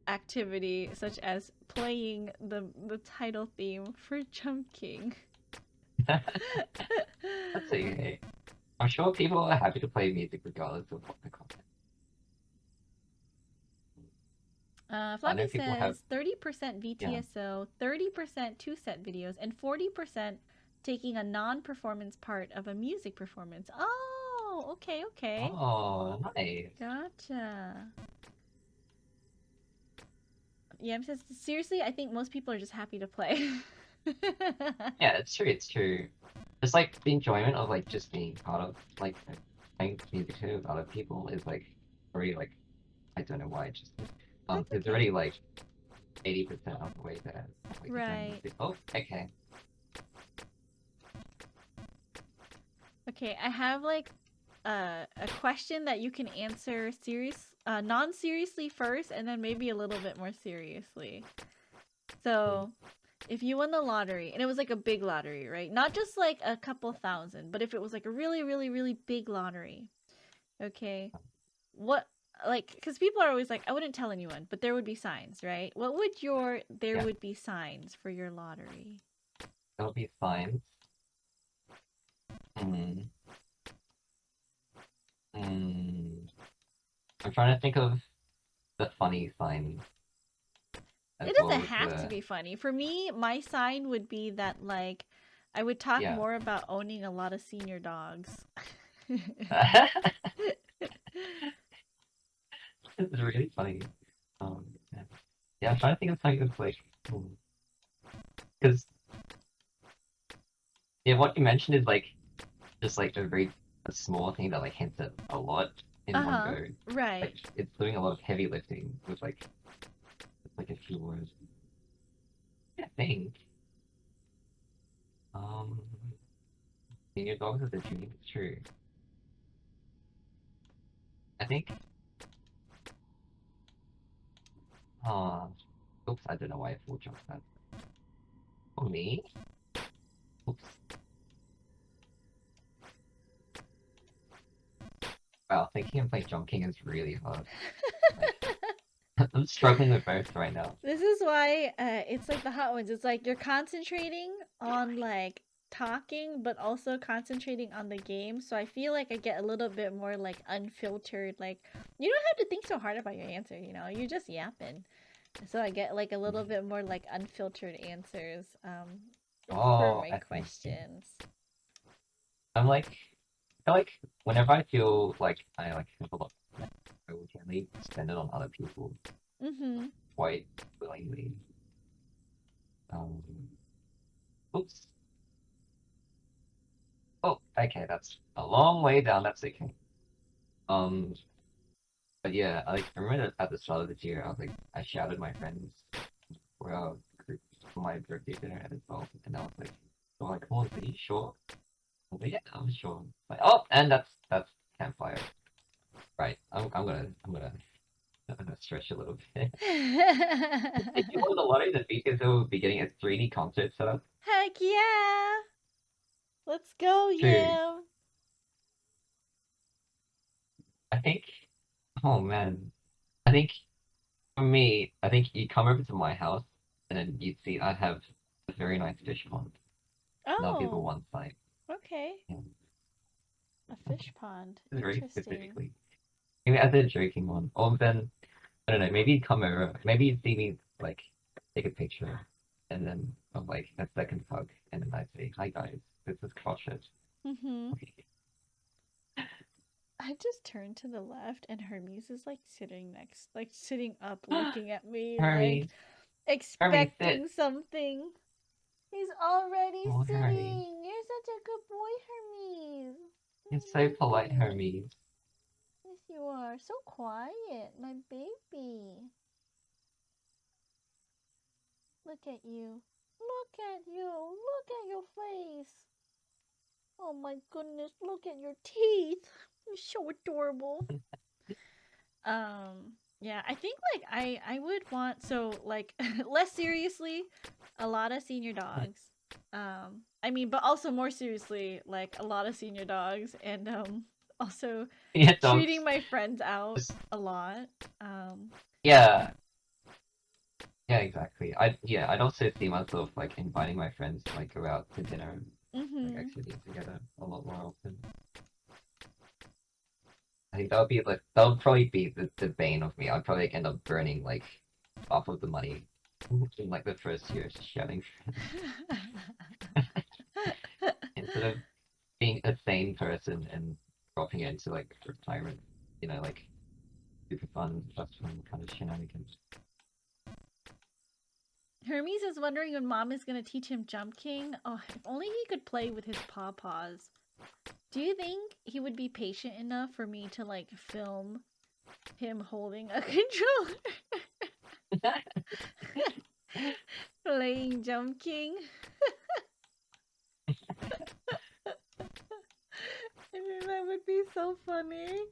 activity such as playing the title theme for Jump King. That's okay. I'm sure people are happy to play music regardless of what the content. I know Flappy people have. says 30% VTSO, 30% two-set videos, and 40% taking a non-performance part of a music performance. Oh, okay, okay. Oh, nice. Gotcha. Yeah, says seriously, I think most people are just happy to play. Yeah, it's true. It's true. It's like the enjoyment of like just being part of like playing music with other people is like already like I don't know why. Just That's it's okay. already like 80% of the way there. Like, Right. oh, okay. Okay, I have like a question that you can answer non-seriously first, and then maybe a little bit more seriously. So, if you won the lottery, and it was like a big lottery, right? Not just like a couple thousand, but if it was like a really, really, really big lottery, okay? What, like, because people are always like, I wouldn't tell anyone, but there would be signs, right? What would there Yeah. would be signs for your lottery? It'll be fine. Hmm. I'm trying to think of the funny signs. It doesn't have to be funny. For me, my sign would be that like I would talk Yeah. more about owning a lot of senior dogs. It's really funny. Yeah. Yeah, I'm trying to think of something that's like, because yeah, what you mentioned is like just like a small thing that like hints at a lot in one go. Right. Like it's doing a lot of heavy lifting with like a few words. I think. Senior dogs is a dream. It's true. I think. Oops, I don't know why I full jumped that. For me? Oops. Wow, thinking of like Jump King is really hard. I'm struggling with both right now. This is why it's like the hot ones. It's like you're concentrating on like talking, but also concentrating on the game. So I feel like I get a little bit more like unfiltered. Like you don't have to think so hard about your answer. You know, you're just yapping. So I get like a little bit more like unfiltered answers for my questions. I'm like, I feel like whenever I feel like I like have a lot, I will generally spend it on other people. Quite willingly. Oops. Oh, okay, that's a long way down. That's okay. But yeah, I like remember at the start of this year, I was like, I shouted my friends for our group for my birthday dinner at 12, and I was like, "Oh, like, oh, are you sure?" I was like, yeah, I'm sure. Like, oh, and that's campfire. Right. I'm gonna stretch a little bit. If you won the lottery, the Beacons will be getting a 3D concert set up. Heck yeah! Let's go, Dude, Yam! I think. Oh man, I think for me, I think you come over to my house and then you'd see I have a very nice fish pond. And that'll be the Oh, one site. okay. Yeah. A fish pond. Very Interesting. specifically. Maybe as a joking one. Or then I don't know, maybe you'd come over. Maybe you'd see me like take a picture and then of like a second hug and then I'd say, "Hi guys, this is Crotchet." Mm-hmm. I just turned to the left and Hermes is like sitting up looking at me, Hermes, like Hermes, expecting sit. something. He's already Oh, Hermes. sitting. You're such a good boy, Hermes. You're I so love polite, you. Hermes. Yes, you are. So quiet, my baby. Look at you. Look at you. Look at your face. Oh my goodness, look at your teeth. You're so adorable. Yeah, I think like I would want, so like less seriously, a lot of senior dogs. I mean, but also more seriously, like a lot of senior dogs, and also Yeah, dogs. treating my friends out a lot. Yeah, yeah, exactly. I'd also see myself like inviting my friends to like go out to dinner, like Mhm. actually eat together a lot more often. I think that would probably be the bane of me. I'd probably end up burning like half of the money in like the first year sharing instead of being a sane person and dropping it into like retirement, like super fun, just fun kind of shenanigans. Hermes is wondering when mom is gonna teach him Jump King. Oh, if only he could play with his paws. Do you think he would be patient enough for me to like film him holding a controller playing Jump King? I mean, that would be so funny.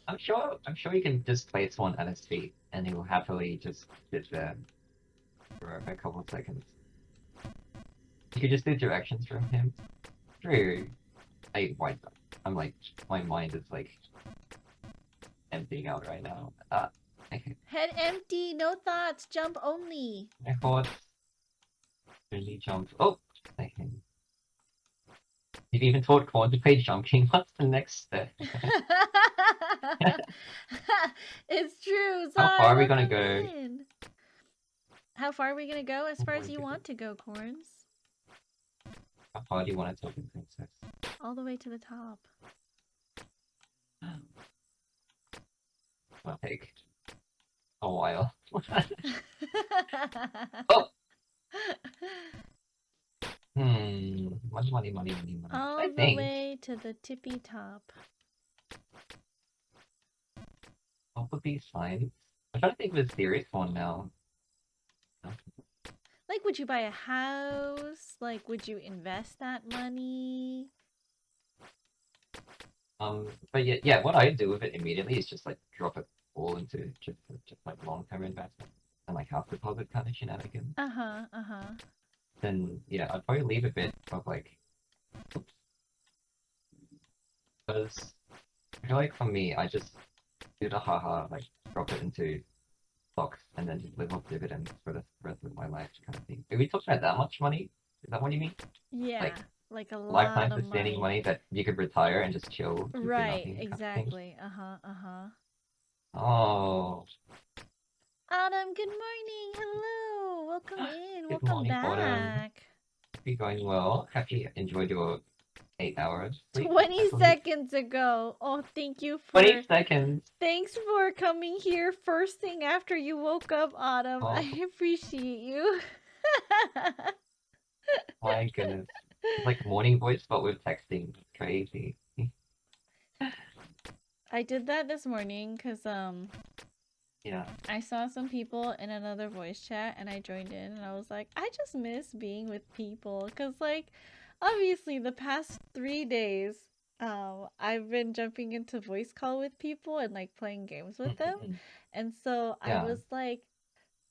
I'm sure you can just place one at his feet and he will happily just sit there for a couple of seconds. You could just do directions from him. True. I'm like my mind is like emptying out right now. Head empty, no thoughts, jump only. My thoughts really jumped. Oh, okay. You've even taught Corn to play jumping. What's the next step? It's true. How Zai, far are we gonna welcome go? in. How far are we gonna go? As Oh far my as you goodness. want to go, Corns. How far do you want to talk in Princess? All the way to the top. It'll take a while. Oh! Money. All I the think. way to the tippy top. What would be fine? I'm trying to think of a serious one now. Like, would you buy a house? Like, would you invest that money? But yeah, what I do with it immediately is just like drop it all into just like long-term investment and like half deposit kind of shenanigans. Uh-huh. Then yeah, I'd probably leave a bit of like, oops, because I feel like for me, I just do the haha, like drop it into stocks and then just live off dividends for the rest of my life kind of thing. Are we talking about that much money? Is that what you mean? Yeah, like a lot Lifetime of sustaining money. money that you could retire and just chill, do Right, nothing kind of thing? exactly. Uh-huh. Oh, Autumn, good morning. Hello. Welcome in. good Welcome morning, Autumn. back. Hope you're going well. Have you enjoyed your 8 hours sleep? 20 I believe? seconds ago. Oh, thank you for 20 seconds. Thanks for coming here first thing after you woke up, Autumn. Oh. I appreciate you. My goodness. It's like morning voice, but with texting. Crazy. I did that this morning because Yeah. I saw some people in another voice chat and I joined in and I was like, I just miss being with people because like obviously the past 3 days I've been jumping into voice call with people and like playing games with them. And so I Yeah. was like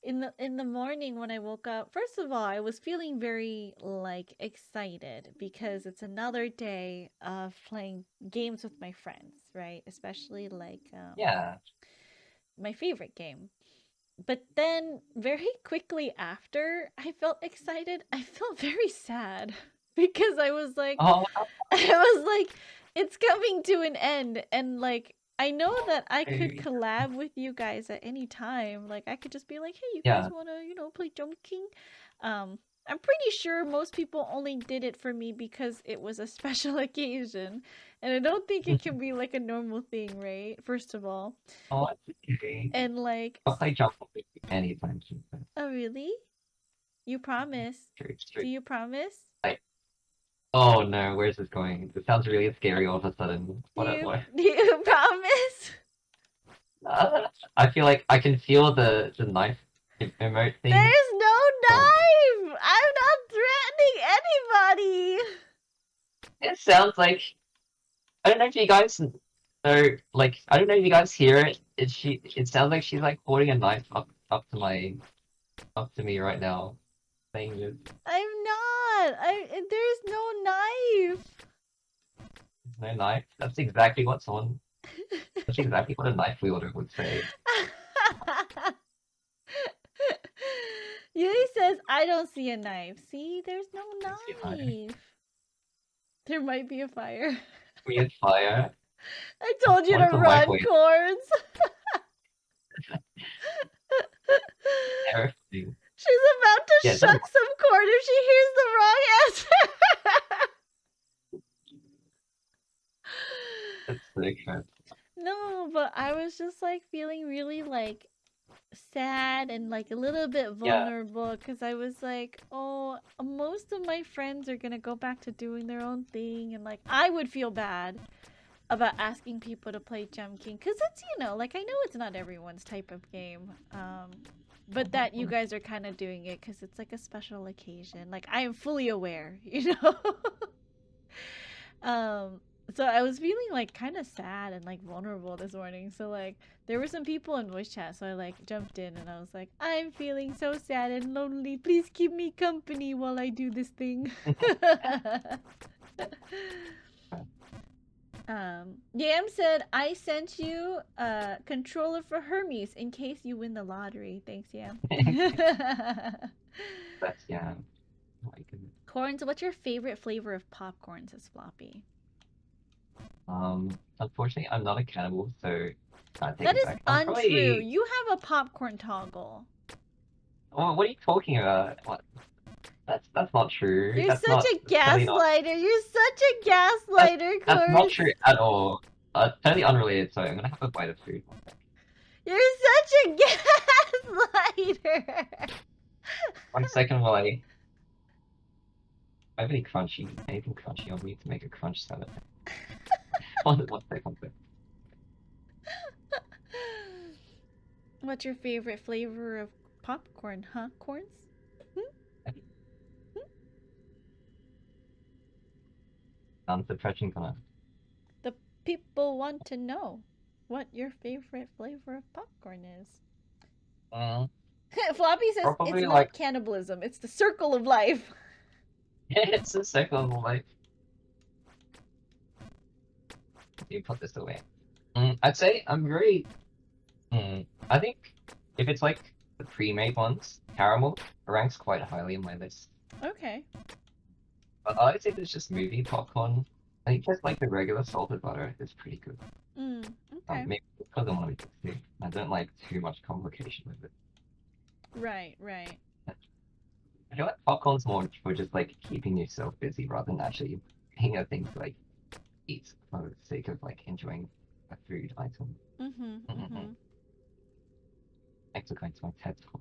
in the morning when I woke up, first of all, I was feeling very like excited because it's another day of playing games with my friends, right? Especially like Yeah. my favorite game. But then very quickly after I felt excited, I felt very sad because I was like Oh, I was like it's coming to an end and like I know that I could okay. collab with you guys at any time. Like I could just be like, "Hey, you guys Yeah. want to, play Jump King?" I'm pretty sure most people only did it for me because it was a special occasion. And I don't think it can be like a normal thing, right? First of all. Oh, it's okay. And like I'll play Jump with you anytime soon. oh, really? You promise? True, Do true. you promise? Like, oh no, where's this going? This sounds really scary all of a sudden. Do What? you do you promise? I feel like I can feel the knife emote thing. There's no Oh, knife. I'm not threatening anybody. it sounds like I don't know if you guys know. Like I don't know if you guys hear it. It sounds like she's like holding a knife up to me right now, saying this. I'm not. There's no knife. No knife. That's exactly what someone. That's exactly what a knife wielder would say. Yui says, I don't see a knife. See, there's no Let's see if I- knife. There might be a fire. Weird fire. I told you What to is a run, microwave? Corns. Terrifying. She's about to Yeah, shuck some corn if she hears the wrong answer. That's sick. No, but I was just like feeling really like sad and like a little bit Yeah. vulnerable because I was like, oh, most of my friends are gonna go back to doing their own thing, and like I would feel bad about asking people to play Jump King because it's like I know it's not everyone's type of game, but that you guys are kind of doing it because it's like a special occasion. Like I am fully aware, So I was feeling like kind of sad and like vulnerable this morning. So like there were some people in voice chat, so I like jumped in and I was like, I'm feeling so sad and lonely. Please keep me company while I do this thing. Yam said I sent you a controller for Hermes in case you win the lottery. Thanks, Yam. That's yeah. Oh my goodness. Corns, what's your favorite flavor of popcorn? Says Floppy. Unfortunately, I'm not a cannibal, so I take That it is back. untrue. Probably... You have a popcorn toggle. Oh, what are you talking about? What? That's not true. You're That's such not, a totally not, gaslighter. You're such a gaslighter, that's not Corns. true at all. Totally unrelated. Sorry, I'm gonna have a bite of food. You're such a gaslighter. 1 second while I have anything crunchy on me to make a crunch salad. One second. What's your favorite flavor of popcorn, huh, Corns? Depression gonna. The people want to know what your favorite flavor of popcorn is. Floppy says Probably it's not like... cannibalism, it's the circle of life. It's a second life. You put this away. I'd say I'm very. I think if it's like the pre-made ones, caramel ranks quite highly in my list. Okay. But I would say there's just movie popcorn. I think just like the regular salted butter is pretty good. Okay. Maybe because I'm one of these two. I don't like too much complication with it. Right. I feel like popcorn's more for just like keeping yourself busy rather than actually being a thing to like eat for the sake of like enjoying a food item. Thanks for going to my TED talk.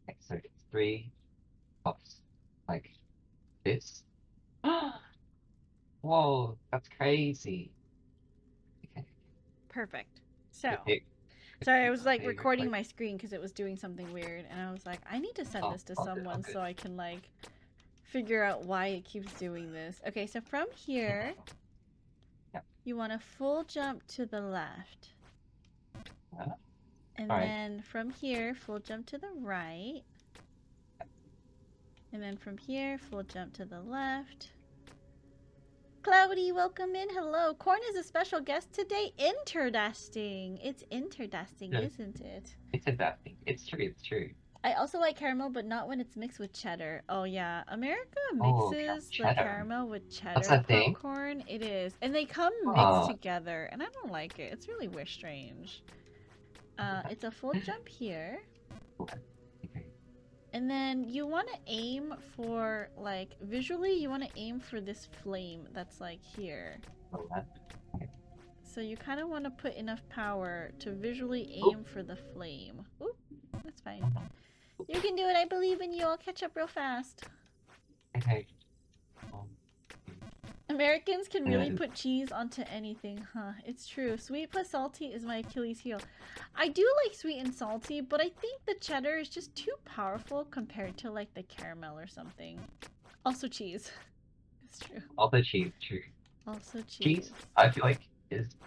Okay, so 3 pops like this. Whoa, that's crazy. Okay. Perfect. So, Okay. Sorry, I was like Okay, recording like, my screen because it was doing something weird, and I was like, I need to send oh, this to all good, all someone good. so I can like figure out why it keeps doing this. Okay, so from here, Yeah. you want to full jump to the left. And Alright. then from here, full jump to the right. And then from here, full jump to the left. Cloudy, welcome in. Hello. Corn is a special guest today. Interdusting. It's interdusting, Yeah. isn't it? It's adapting. It's true, it's true. I also like caramel, but not when it's mixed with cheddar. Oh yeah, America Oh, mixes the cheddar. caramel with That's cheddar a thing? popcorn. It is, and they come mixed Oh, together, and I don't like it. It's really weird, strange. It's a full jump here, okay. and then you want to aim for like visually. You want to aim for this flame that's like here. Oh, that. So you kind of want to put enough power to visually Oop. aim for the flame. Oop, that's fine. You can do it. I believe in you. I'll catch up real fast. Okay. Americans can really Yeah. put cheese onto anything, huh? It's true. Sweet plus salty is my Achilles heel. I do like sweet and salty, but I think the cheddar is just too powerful compared to like the caramel or something. Also cheese. It's true. All the cheese, true. Also cheese. Cheese, I feel like is.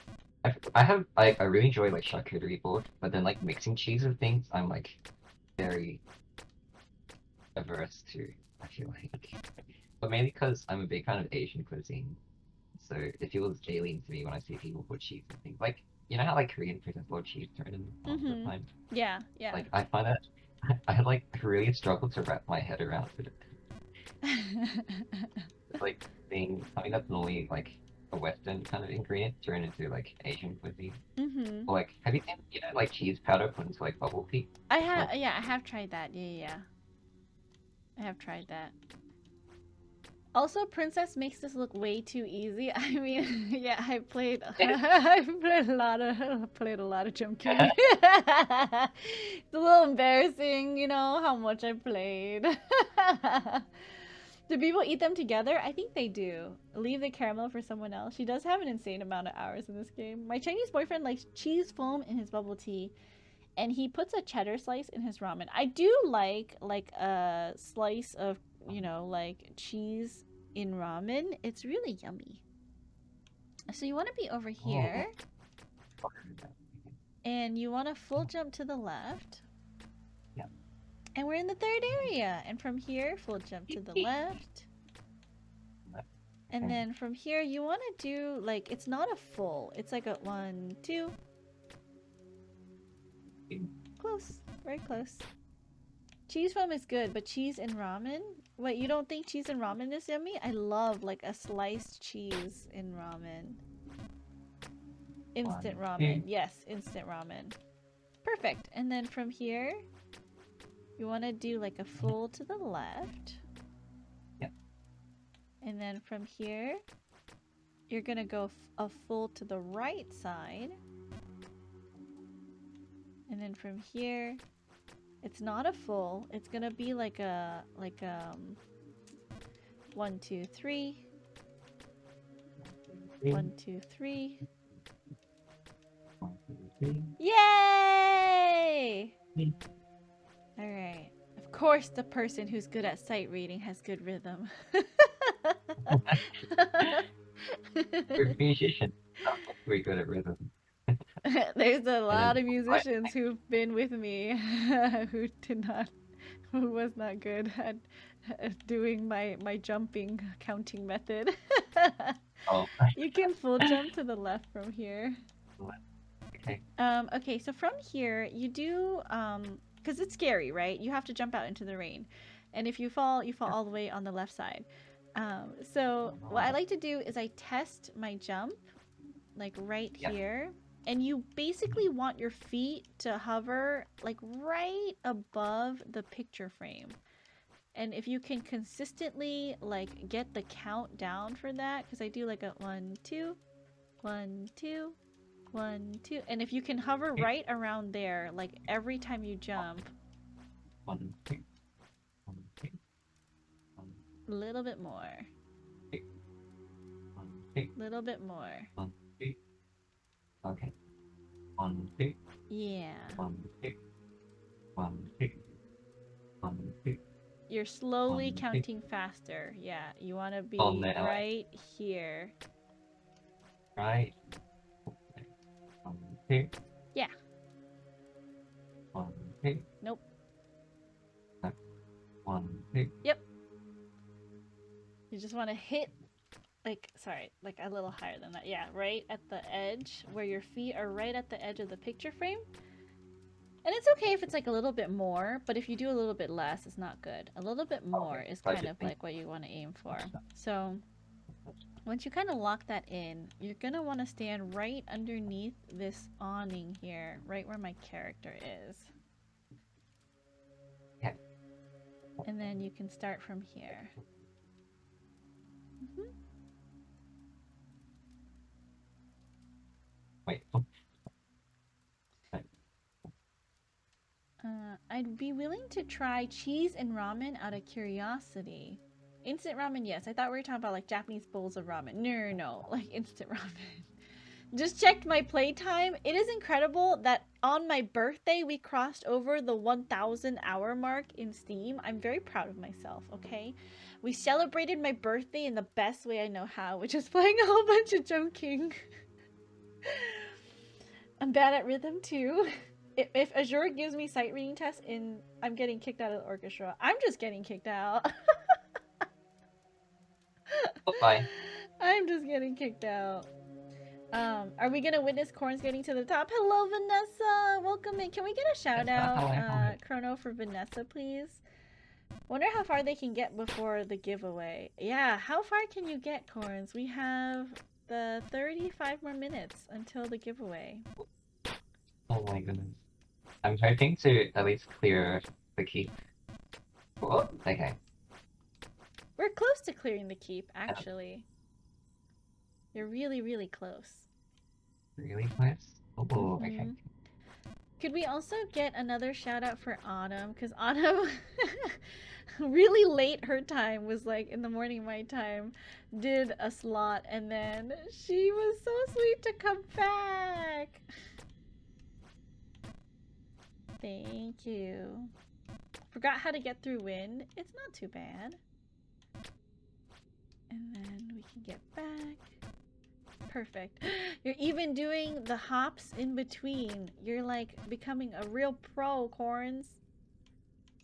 I have like I really enjoy like charcuterie board, but then like mixing cheese and things, I'm like very averse to. I feel like, but mainly because I'm a big fan of Asian cuisine, so it feels alien to me when I see people put cheese and things. Like you know how like Korean prisons put cheese thrown in all the time. Yeah, yeah. Like I find that I like really struggle to wrap my head around it. It's like being something that's normally like a Western kind of ingredient turned into like Asian cuisine. Or like, have you seen like cheese powder put into like bubble tea? I have, yeah, I have tried that. Yeah. I have tried that. Also, Princess makes this look way too easy. I mean, yeah, I played a lot of Jump King. It's a little embarrassing, you know, how much I played. Do people eat them together? I think they do. Leave the caramel for someone else. She does have an insane amount of hours in this game. My Chinese boyfriend likes cheese foam in his bubble tea, and he puts a cheddar slice in his ramen. I do like a slice of, you know, like cheese in ramen. It's really yummy. So you want to be over here, and you want to full jump to the left. Yeah. And we're in the third area. And from here, full jump to the left. And then from here, you want to do, like, it's not a full. It's like a 1, 2. Close. Very close. Cheese foam is good, but cheese in ramen? Wait, you don't think cheese in ramen is yummy? I love, like, a sliced cheese in ramen. Instant ramen. Yes, instant ramen. Perfect. And then from here, you want to do like a full to the left. Yep. And then from here, you're going to go a full to the right side. And then from here, it's not a full. It's going to be like a 1, 2, 3. 1, 2, 3. 1, 2, 3. Yay! Alright. Of course the person who's good at sight reading has good rhythm. You're a musician. Not very good at rhythm. There's a lot of musicians who've been with me who was not good at doing my jumping counting method. Oh. You can full jump to the left from here. Okay. Okay, so from here you do because it's scary, right? You have to jump out into the rain, and if you fall all the way on the left side. So what I like to do is I test my jump like right here, and you basically want your feet to hover like right above the picture frame. And if you can consistently like get the count down for that, because I do like a 1, 2, 1, 2, 1, 2, and if you can hover right around there, like every time you jump, 1, 2, 1, 2, 1, a little bit more, 2, 1, 2, little bit more. 1, 2. Okay. 1, 2, Yeah. 1, 2, 1, 2, 1, 2. You're slowly 1, 2. counting faster. Yeah, you want to be Oh, no, I- right here. Right. 1, 2. Yeah. 1, 2. Nope. No. 1, 2. You just want to hit, like, sorry, like a little higher than that. Yeah, right at the edge where your feet are right at the edge of the picture frame. And it's okay if it's like a little bit more, but if you do a little bit less, it's not good. A little bit more Okay, is so I kind should of think- like what you want to aim for. So once you kind of lock that in, you're going to want to stand right underneath this awning here, right where my character is. Okay. And then you can start from here. Wait. I'd be willing to try cheese and ramen out of curiosity. Instant ramen, yes. I thought we were talking about like Japanese bowls of ramen. No, like instant ramen. Just checked my playtime. It is incredible that on my birthday we crossed over the 1,000 hour mark in Steam. I'm very proud of myself, okay? We celebrated my birthday in the best way I know how, which is playing a whole bunch of Jump King. I'm bad at rhythm too. If Azure gives me sight reading tests I'm getting kicked out of the orchestra. I'm just getting kicked out. Oh, bye. I'm just getting kicked out. Are we gonna witness Corns getting to the top? Hello, Vanessa. Welcome in. Can we get a shout out, Chrono, for Vanessa, please? Wonder how far they can get before the giveaway. Yeah, how far can you get, Corns? We have the 35 more minutes until the giveaway. Oh my goodness. I'm hoping to at least clear the keep. Oh, okay. We're close to clearing the keep, actually. You're really, really close. Really close? Oh, okay. Mhm. Could we also get another shout out for Autumn? Because Autumn, really late her time, was like in the morning my time, did a slot, and then she was so sweet to come back. Thank you. Forgot how to get through wind. It's not too bad. And then we can get back. Perfect. You're even doing the hops in between. You're like becoming a real pro, Corns.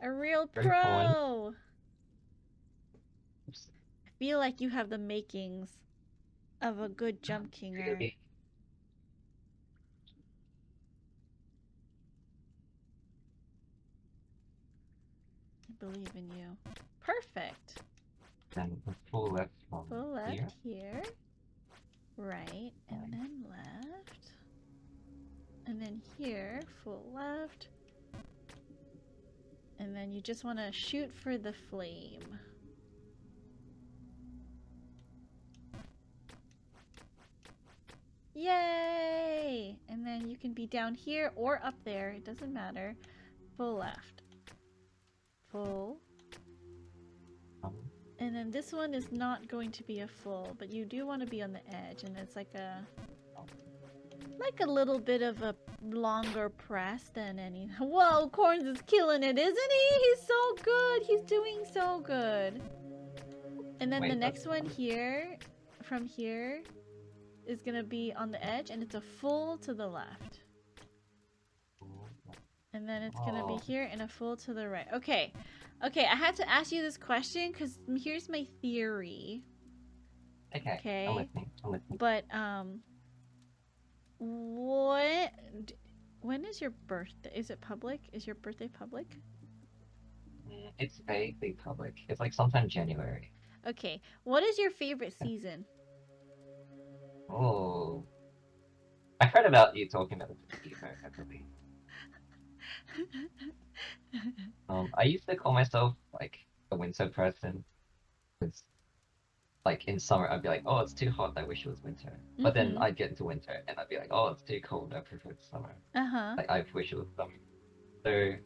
A real Very pro. Oops. I feel like you have the makings of a good Jump Kinger. Really? I believe in you. Perfect. Then the full left from Full left here. here. Right. And then left. And then here, full left. And then you just want to shoot for the flame. Yay! And then you can be down here or up there. It doesn't matter. Full left. Full. And then this one is not going to be a full, but you do want to be on the edge, and it's like a little bit of a longer press than any. Whoa, Corns is killing it, isn't he? He's so good. He's doing so good. And then Wait, the next one here, from here, is gonna be on the edge, and it's a full to the left. And then it's gonna be Oh. here and a full to the right. Okay. Okay, I had to ask you this question because here's my theory. Okay. Okay. I'm listening. I'm listening. But, when is your birthday? Is it public? Is your birthday public? It's vaguely public. It's like sometime January. Okay. What is your favorite season? Oh. I heard about you talking about the TV, I believe. I used to call myself like a winter person. Because like in summer I'd be like, oh, it's too hot, I wish it was winter. But then Mhm. I'd get into winter and I'd be like, oh, it's too cold, I prefer summer. Uh-huh. Like I wish it was summer. So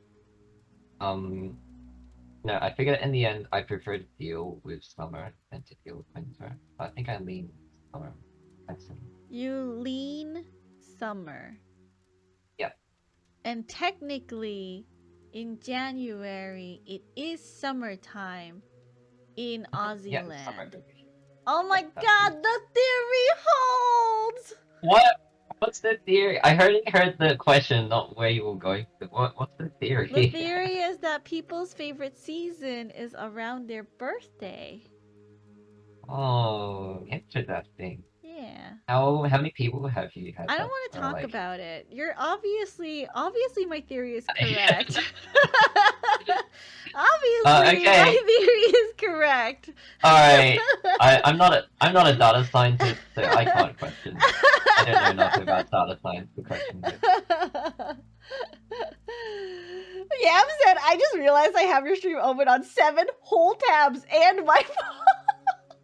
no, I figured in the end I prefer to deal with summer than to deal with winter. I think I lean summer. I'd say. You lean summer. Yep. And technically, in January, it is summertime in Aussie Yeah, it's summer. land. Oh my That's god, the theory holds! What? What's the theory? I heard the question, not where you were going. What's the theory? The theory is that people's favorite season is around their birthday. Oh, interesting. Yeah. How many people have you had? I don't that want to are, talk like... about it. You're obviously my theory is correct. Obviously, Okay. my theory is correct. All right. I'm not a data scientist, so I can't question. I don't know enough about data science to question it. Yam said, I just realized I have your stream open on 7 whole tabs and my phone.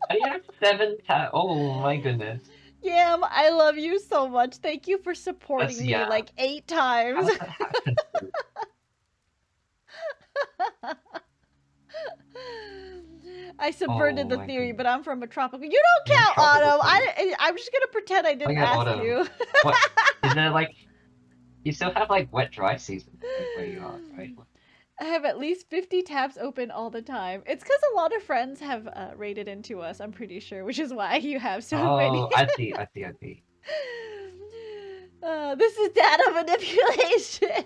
I have 7 tabs. Oh my goodness. Yam, I love you so much. Thank you for supporting me Yeah. like 8 How times. does that happen? I subverted Oh the my theory, goodness. but I'm from a tropical. You don't You're a count, tropical Autumn. I'm just gonna pretend I didn't yeah, ask Autumn. you. What is there like? You still have like wet dry season where you are, right? I have at least 50 tabs open all the time. It's because a lot of friends have raided into us, I'm pretty sure, which is why you have so many. Oh, I see. This is data manipulation.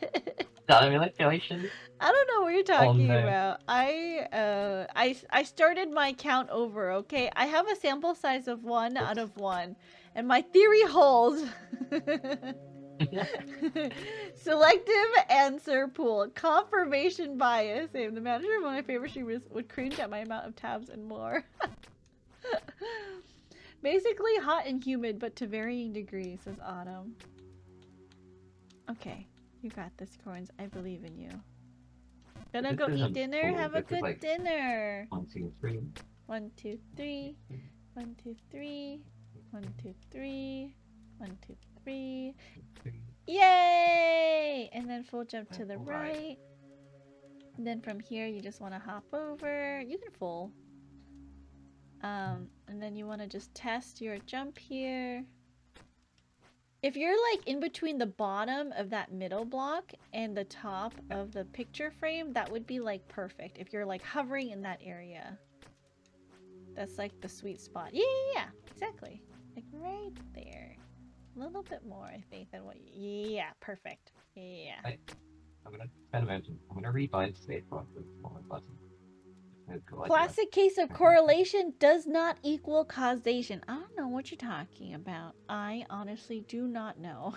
Data manipulation. I don't know what you're talking no. about. I started my count over, okay? I have a sample size of 1 out of 1, and my theory holds. Selective answer pool. Confirmation bias. The manager of one of my favorite streamers would cringe at my amount of tabs and more. Basically hot and humid, but to varying degrees, says Autumn. Okay, you got this, Corns. I believe in you. Gonna This go eat isn't dinner? cool. Have a This is good like- dinner. 1, 2, 3. 1, 2, 3. 1, 2, 3. 1, 2, 3. 1, 2, 3. Yay! And then full jump to the Alright. right. And then from here, you just want to hop over. You can full. And then you want to just test your jump here. If you're like in between the bottom of that middle block and the top of the picture frame, that would be like perfect. If you're like hovering in that area. That's like the sweet spot. Yeah, exactly. Like right there. A little bit more, I think, than what yeah, perfect. Yeah. I'm gonna spend a moment. I'm gonna rebind spacebar with my button. Classic case of correlation does not equal causation. I don't know what you're talking about. I honestly do not know.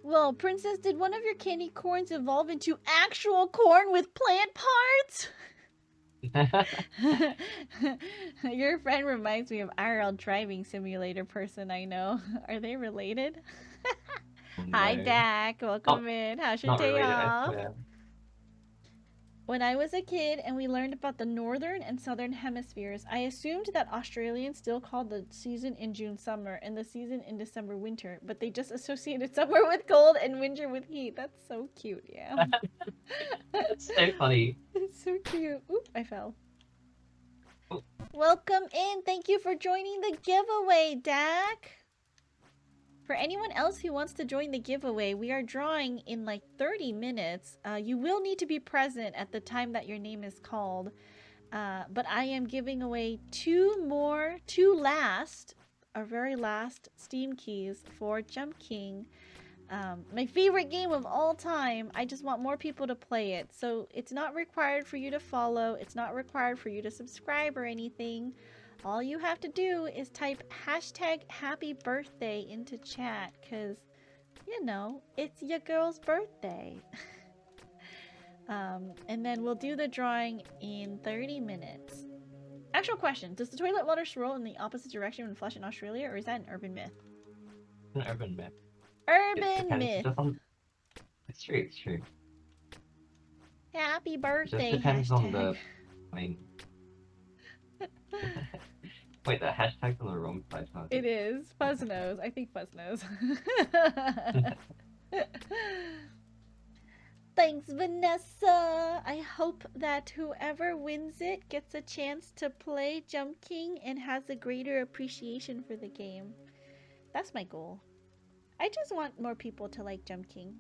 Well, Princess, did one of your candy corns evolve into actual corn with plant parts? Your friend reminds me of IRL driving simulator person I know. Are they related? Hi, No, Dak. Welcome in. How's your not day related, I off? swear. When I was a kid and we learned about the northern and southern hemispheres, I assumed that Australians still called the season in June summer and the season in December winter, but they just associated summer with cold and winter with heat. That's so cute, yeah. That's so funny. It's so cute. Oop, I fell. Oh. Welcome in. Thank you for joining the giveaway, Dak. For anyone else who wants to join the giveaway, we are drawing in like 30 minutes. You will need to be present at the time that your name is called. But I am giving away two last, our very last Steam keys for Jump King. My favorite game of all time. I just want more people to play it. So it's not required for you to follow. It's not required for you to subscribe or anything. All you have to do is type #happy-birthday into chat, because, you know, it's your girl's birthday. And then we'll do the drawing in 30 minutes. Actual question, does the toilet water swirl in the opposite direction when flushed in Australia, or is that an urban myth? An urban myth. Urban myth! It's true, it's true. Happy It birthday, just depends on the... hashtag. I mean... Wait, the hashtag's on the wrong side, huh? It is. Fuzz knows. I think Fuzz knows. Thanks, Vanessa. I hope that whoever wins it gets a chance to play Jump King and has a greater appreciation for the game. That's my goal. I just want more people to like Jump King.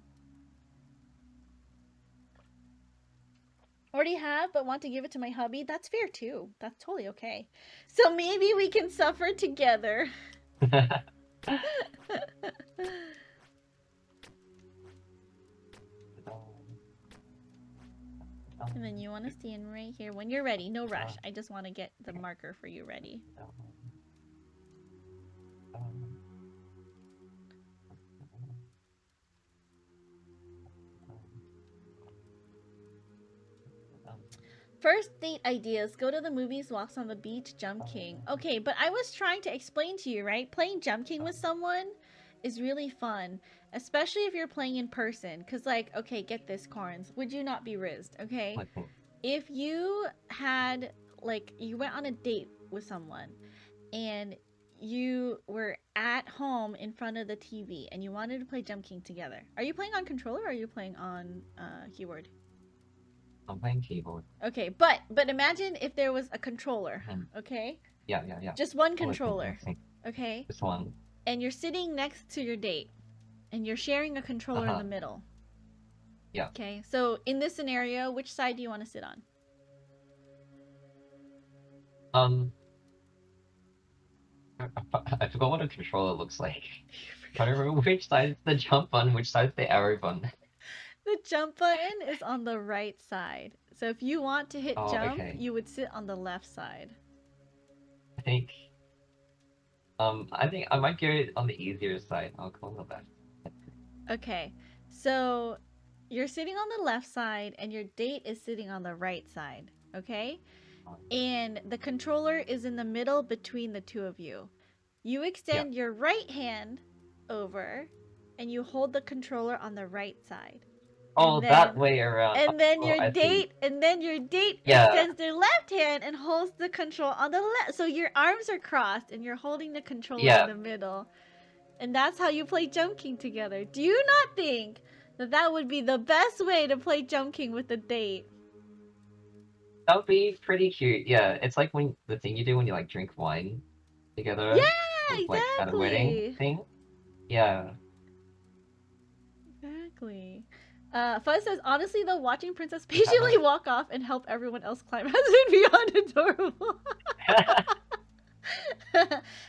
Already have, but want to give it to my hubby. That's fair too. That's totally okay. So maybe we can suffer together. And then you want to stand right here when you're ready. No rush. I just want to get the marker for you ready. First date ideas. Go to the movies, walks on the beach, Jump King. Okay, but I was trying to explain to you, right? Playing Jump King with someone is really fun. Especially if you're playing in person. Because, like, okay, get this, Corns. Would you not be rizzed, okay? If you had, like, you went on a date with someone and you were at home in front of the TV and you wanted to play Jump King together. Are you playing on controller or are you playing on keyboard? I'm playing keyboard. Okay, but imagine if there was a controller, okay? Yeah. Just one controller, okay? This one. And you're sitting next to your date and you're sharing a controller in the middle. Yeah. Okay, so in this scenario, which side do you want to sit on? I forgot what a controller looks like. I don't remember which side's the jump button, which side's the arrow button. The jump button is on the right side. So if you want to hit jump, okay. you would sit on the left side. I think I might go on the easier side. I'll go on the left. Okay, so you're sitting on the left side and your date is sitting on the right side, okay? And the controller is in the middle between the two of you. You extend your right hand over and you hold the controller on the right side. Oh, then, that way around. And then your date extends their left hand and holds the control on the left. So your arms are crossed and you're holding the controller in the middle. And that's how you play Jump King together. Do you not think that that would be the best way to play Jump King with a date? That would be pretty cute. Yeah, it's like when the thing you do when you like drink wine together. Yeah, with, like, exactly. at a wedding thing. Yeah. Exactly. Fuzz says, honestly though, watching Princess patiently walk off and help everyone else climb has been beyond adorable.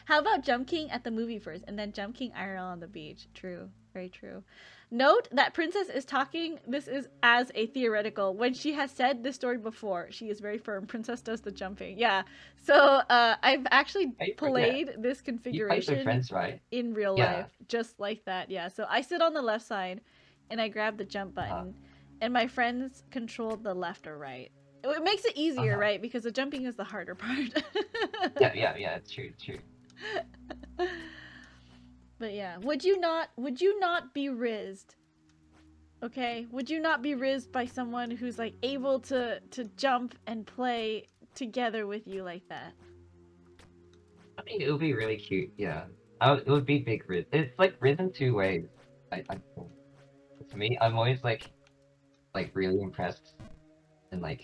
How about Jump King at the movie first and then Jump King IRL on the beach? True. Very true. Note that Princess is talking, this is as a theoretical. When she has said this story before, she is very firm. Princess does the jumping. Yeah. So I've actually played this configuration with friends, right? in real life. Just like that. Yeah. So I sit on the left side and I grab the jump button and my friends control the left or right. It makes it easier, right? Because the jumping is the harder part. yeah, it's true. But yeah, would you not be rizzed? Okay, would you not be rizzed by someone who's like able to jump and play together with you like that? I mean, it would be really cute. Yeah, it would be big riz. It's like riz in two ways. To me, I'm always like really impressed and like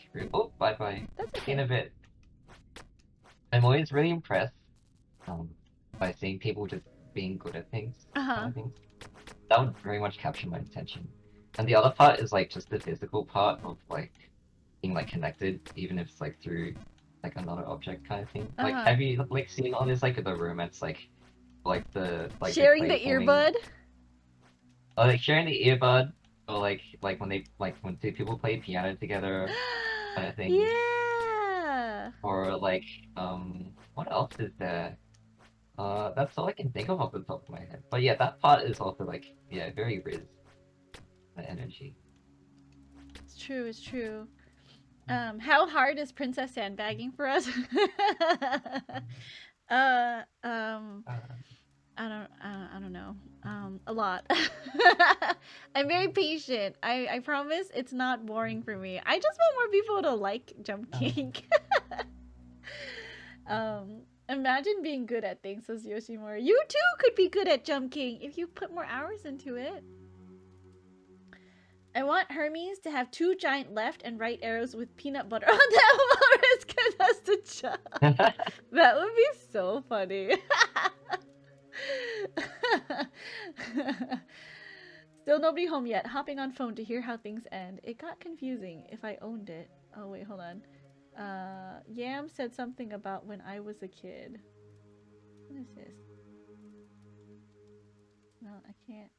bye. That's okay. See you in a bit. I'm always really impressed by seeing people just being good at things. Kind of things. That would very much capture my attention. And the other part is like just the physical part of like being like connected, even if it's like through like another object kind of thing. Like have you like seen all this like the romance like the like sharing the earbud? Or like sharing the earbud, or like when two people play piano together kind of thing. Yeah. Or like what else is there? That's all I can think of off the top of my head. But yeah, that part is also like, yeah, very riz. The energy. It's true. How hard is Princess sandbagging for us? I don't know. A lot. I'm very patient. I promise it's not boring for me. I just want more people to like Jump King. Imagine being good at things, says Yoshimura. You too could be good at Jump King if you put more hours into it. I want Hermes to have 2 giant left and right arrows with peanut butter on them while Riska has to jump. That would be so funny. Still nobody home yet. Hopping on phone to hear how things end. It got confusing if I owned it. Oh wait, hold on. Yam said something about when I was a kid. What is this? No, I can't.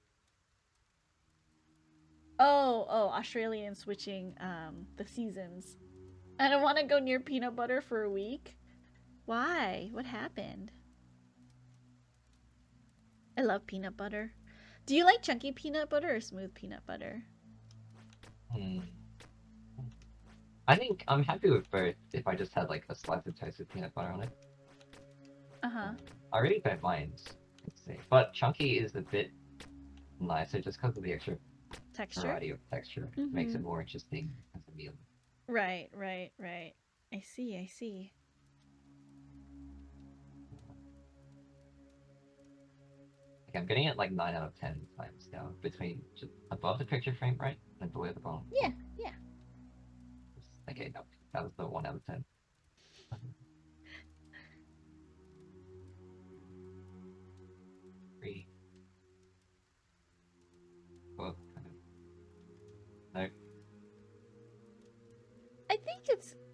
Oh, Australian switching the seasons. I don't want to go near peanut butter for a week. Why? What happened? I love peanut butter. Do you like chunky peanut butter or smooth peanut butter? I think I'm happy with both if I just had like a slice of toast with peanut butter on it. Uh-huh. I really don't mind. Let's see. But chunky is a bit nicer just because of the extra Texture? variety of texture. Makes it more interesting as a meal. Right. I see. Okay, I'm getting it like 9 out of 10 times now, between just above the picture frame, right? And below the bottom. Yeah. Okay, no, that was the 1 out of 10. Three. Well, no.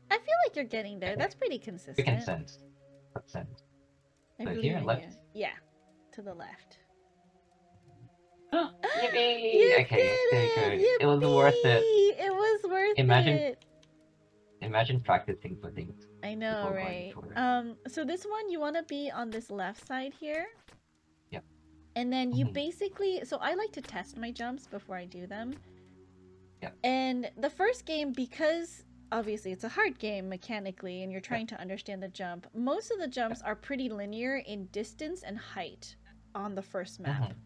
I feel like you're getting there. Okay. That's pretty We consistent. can send. Let's send. I So believe here, in left? you. Yeah. To the left. Yippee! You Okay, there you go. did It was worth it. It was worth Imagine- it. Imagine practicing for things. I know, before right? going forward. So this one you want to be on this left side here. Yep. And then you Mhm. basically, so I like to test my jumps before I do them. Yep. And the first game, because obviously it's a hard game mechanically and you're trying to understand the jump, most of the jumps are pretty linear in distance and height on the first map. Mhm.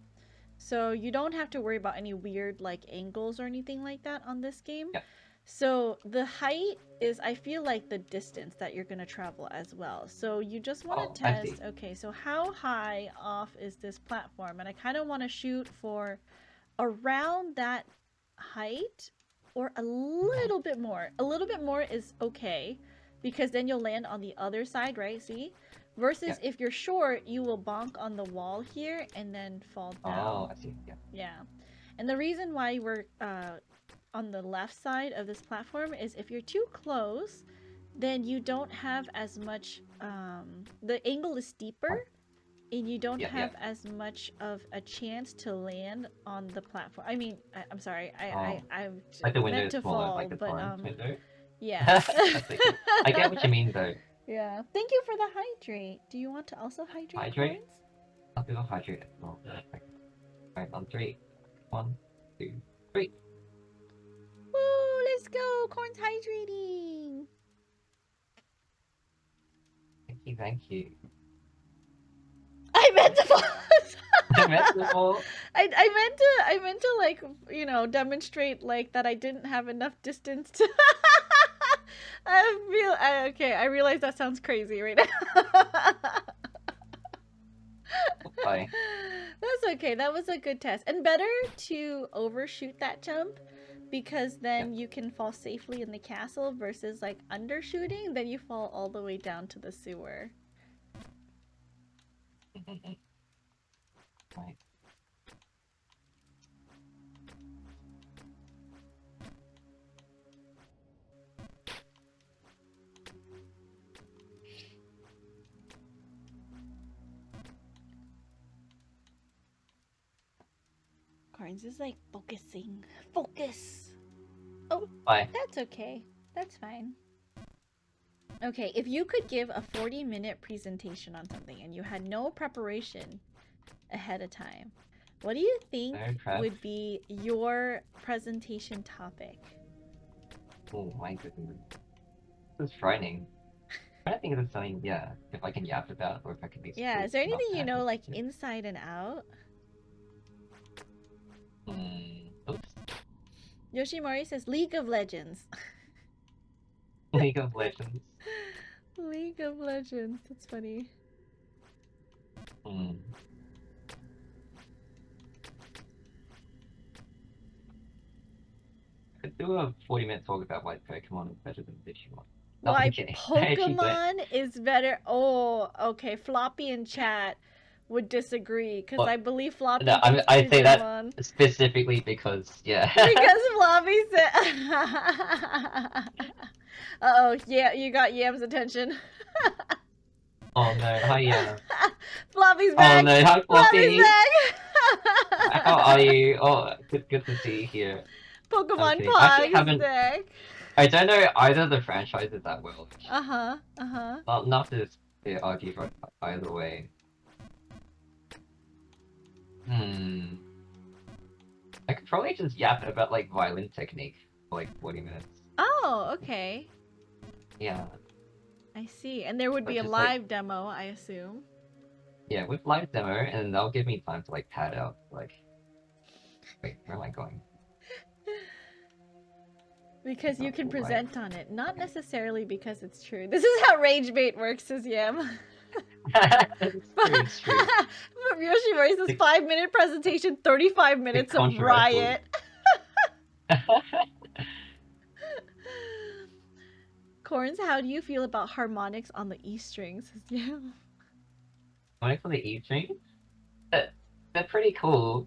So you don't have to worry about any weird like angles or anything like that on this game. Yep. So the height is, I feel like, the distance that you're going to travel as well. So you just want to I see. test, okay, so how high off is this platform? And I kind of want to shoot for around that height or a little bit more. A little bit more is okay because then you'll land on the other side, right? See? Versus if you're short, you will bonk on the wall here and then fall down. Oh, I see. Yeah. Yeah. And the reason why we're on the left side of this platform is if you're too close, then you don't have as much, the angle is steeper and you don't have as much of a chance to land on the platform. I mean, I'm sorry, I Like the window meant to is smaller, fall, like the but torrent window. yeah. I get what you mean though. Yeah. Thank you for the hydrate. Do you want to also hydrate? Hydrate? Corns? I'll do a hydrate as well. Alright, on 3. 1, 2, 3. Woo! Let's go! Corn's hydrating. Thank you. I meant to fall. I meant to fall. I meant to like, you know, demonstrate like that I didn't have enough distance to okay, I realize that sounds crazy right now. Bye. That's okay. That was a good test. And better to overshoot that jump because then you can fall safely in the castle versus like undershooting, then you fall all the way down to the sewer. Right. Carnes is like focusing. Focus! Oh, Bye. that's okay. That's fine. Okay, if you could give a 40-minute presentation on something and you had no preparation ahead of time, what do you think No prep. would be your presentation topic? Oh my goodness. This is frightening. I think it's something, if I can yap about or if I can be Yeah, is there not anything you know, bad. like inside and out? Oops. Yoshimori says League of Legends. League of Legends. League of Legends. That's funny. could do a 40-minute talk about why Pokemon is better than Digimon. No, Why I'm kidding. I actually don't. Pokemon is better? Oh, okay. Floppy in chat would disagree because What? I believe Floppy No, thinks I say that Digimon. specifically because, yeah. Because Floppy said. Uh-oh, yeah, you got Yam's attention. Oh no, hi Yam. Floppy's Oh back. no, hi Floppy's Floppy. back. How are you? Oh, good to see you here. Pokemon Okay, I actually Pog is haven't. back. I don't know either of the franchises that well. Uh-huh, uh-huh. Well, not to argue for either way. I could probably just yap about like violin technique for like 40 minutes. Oh, okay. Yeah. I see. And there would But be a just, like- live demo, I assume. Yeah, with live demo, and that'll give me time to like pad out. Like, wait, where am I going? Because you can Oh, right. present on it, not necessarily because it's true. This is how rage bait works, says Yam. It's true. From Yoshimori says 5-minute presentation, 35 minutes of controversial. riot. Corns, how do you feel about harmonics on the E strings? Says Yam. When for the E string, they're pretty cool.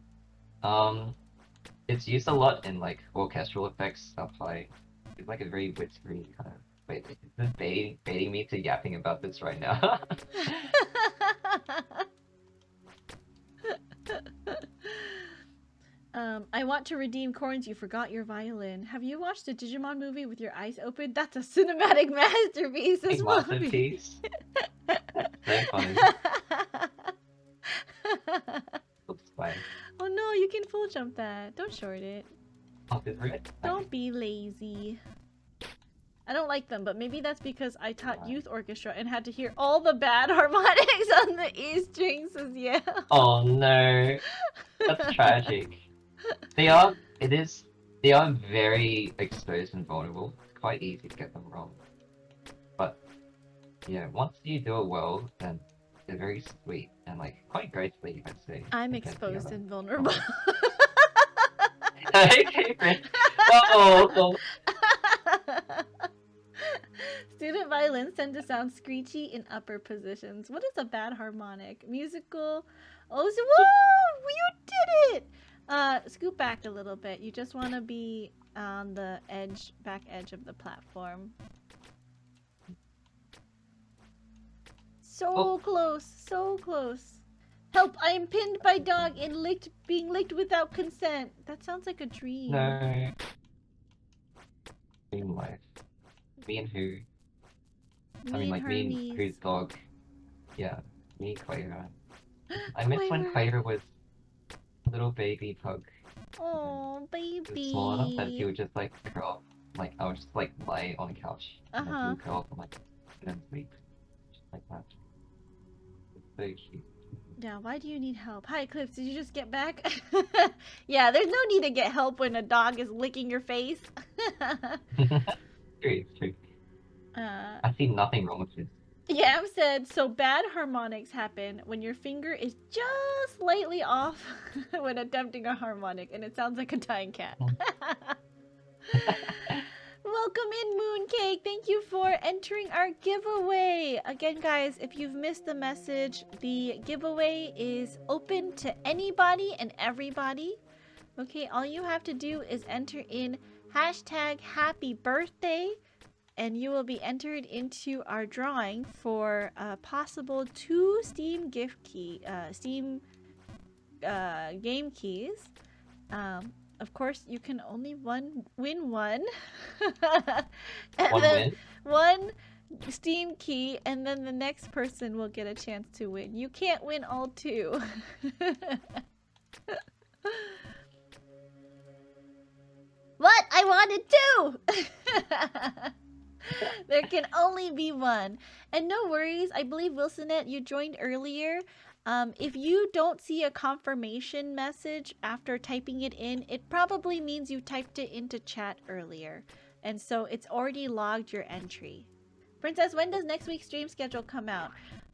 It's used a lot in like orchestral effects stuff like it's like a very whispery kind of. Wait, is this baiting me to yapping about this right now? I want to redeem Corns. You forgot your violin. Have you watched the Digimon movie with your eyes open? That's a cinematic masterpiece. Big This movie. masterpiece. So funny. Oops, fine. Oh no, you can full jump that. Don't short it. Oh, is it? Don't be lazy. I don't like them, but maybe that's because I taught youth orchestra and had to hear all the bad harmonics on the E strings as yeah. Oh no, that's tragic. They are very exposed and vulnerable. It's quite easy to get them wrong. But yeah, once you do it well, then they're very sweet and like quite gracefully, I'd say. I'm compared to the exposed other- and vulnerable. Okay, friend. Oh. Student violins tend to sound screechy in upper positions. What is a bad harmonic? Musical. Oh, so, whoa! You did it! Scoot back a little bit. You just want to be on the back edge of the platform. So close, so close. Help! I am pinned by dog and being licked without consent. That sounds like a dream. No. Dream life. Me and who? Me and Hermes. whose dog? Yeah, me and Quaver. I miss when Quaver was a little baby pug. Oh, He baby. was small enough that he would just like curl. Like I would just like lie on the couch and then he would curl up and like sit and sleep. Just like that. It's so cute. Yeah, why do you need help? Hi, Eclipse, did you just get back? Yeah, there's no need to get help when a dog is licking your face. True. uh, I see nothing wrong with this. Yam said, so bad harmonics happen when your finger is just slightly off when attempting a harmonic, and it sounds like a dying cat. Welcome in, Mooncake. Thank you for entering our giveaway. Again, guys, if you've missed the message, the giveaway is open to anybody and everybody. Okay, all you have to do is enter in #happybirthday, and you will be entered into our drawing for a possible 2 Steam game keys. Of course, you can only win one. And One then win. one Steam key, and then the next person will get a chance to win. You can't win all 2. What? I wanted 2! There can only be one. And no worries, I believe Wilsonette, you joined earlier. If you don't see a confirmation message after typing it in, it probably means you typed it into chat earlier. And so it's already logged your entry. Princess, when does next week's stream schedule come out?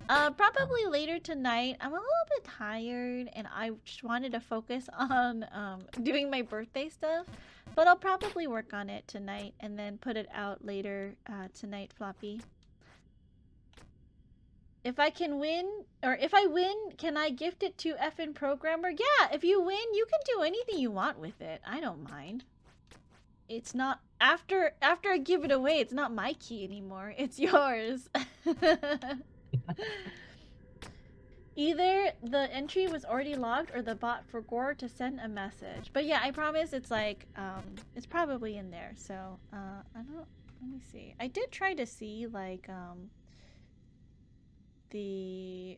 Probably later tonight. I'm a little bit tired and I just wanted to focus on doing my birthday stuff. But I'll probably work on it tonight and then put it out later tonight, Floppy. If I can win, or if I win, can I gift it to effing programmer? Yeah, if you win, you can do anything you want with it. I don't mind. It's not after I give it away, it's not my key anymore. It's yours. Either the entry was already logged or the bot forgot to send a message. But yeah, I promise it's like it's probably in there. So I don't, let me see. I did try to see like the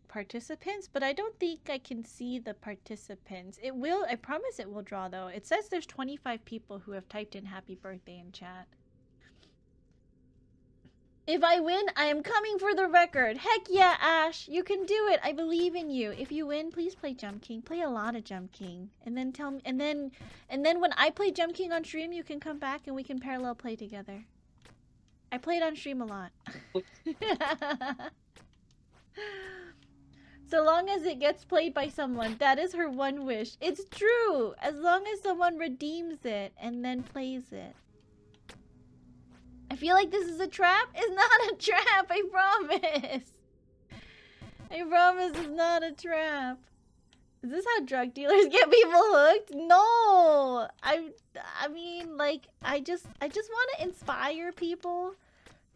participants, but I don't think I can see the participants. It will, I promise it will draw though. It says there's 25 people who have typed in happy birthday in chat. If I win, I am coming for the record. Heck yeah, Ash, you can do it. I believe in you. If you win, please play Jump King. Play a lot of Jump King, and then tell me. And then when I play Jump King on stream, you can come back and we can parallel play together. I played on stream a lot. So long as it gets played by someone, that is her one wish. It's true. As long as someone redeems it and then plays it. I feel like this is a trap. It's not a trap, I promise. I promise it's not a trap. Is this how drug dealers get people hooked? No. I mean, like, I just want to inspire people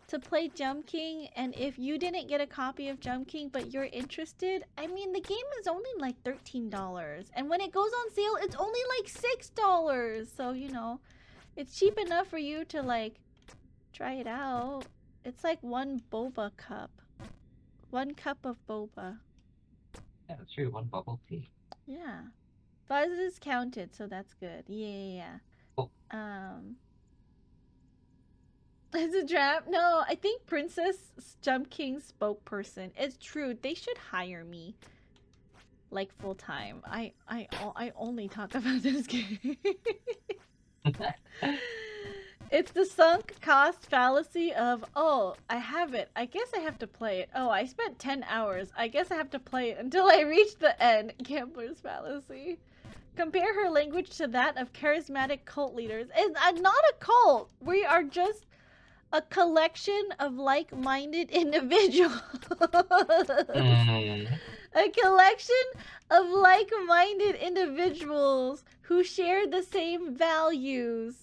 to play Jump King, and if you didn't get a copy of Jump King but you're interested, I mean, the game is only like $13, and when it goes on sale, it's only like $6. So, you know, it's cheap enough for you to like try it out. It's like one boba cup. 1 cup of boba. Yeah, that's true. 1 bubble tea. Yeah. Buzz is counted, so that's good. Yeah. Oh. It's a trap? No, I think Princess Jump King spokesperson. It's true. They should hire me. Like full time. I only talk about this game. It's the sunk cost fallacy of, oh, I have it. I guess I have to play it. Oh, I spent 10 hours. I guess I have to play it until I reach the end. Gambler's fallacy. Compare her language to that of charismatic cult leaders. It's not a cult. We are just a collection of like-minded individuals. A collection of like-minded individuals who share the same values.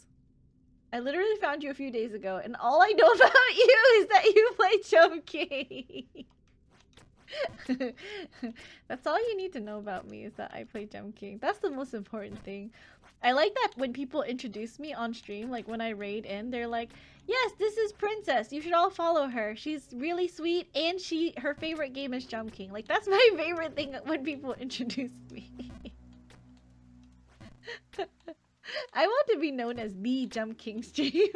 I literally found you a few days ago, and all I know about you is that you play Jump King. That's all you need to know about me, is that I play Jump King. That's the most important thing. I like that when people introduce me on stream, like when I raid in, they're like, yes, this is Princess. You should all follow her. She's really sweet, and her favorite game is Jump King. Like, that's my favorite thing when people introduce me. I want to be known as the Jump King streamer.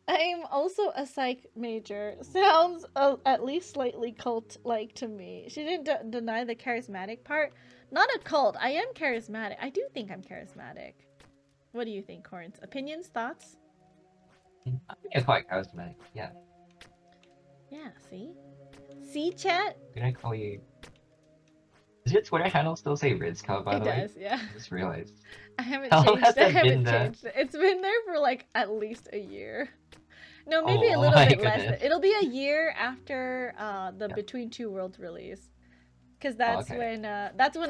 I'm also a psych major. Sounds at least slightly cult-like to me. She didn't deny the charismatic part. Not a cult. I am charismatic. I do think I'm charismatic. What do you think, Horns? Opinions? Thoughts? I think you're quite charismatic, yeah. Yeah, see? See, chat? I'm gonna call you... Does your Twitter handle still say Rizka, by the way? It does, yeah. I just realized. I haven't How long changed has it. it I haven't been there? changed it. It's been there for like at least a year. No, maybe a Oh little my bit less. goodness. It'll be a year after the Yeah. Between Two Worlds release. Because that's okay. when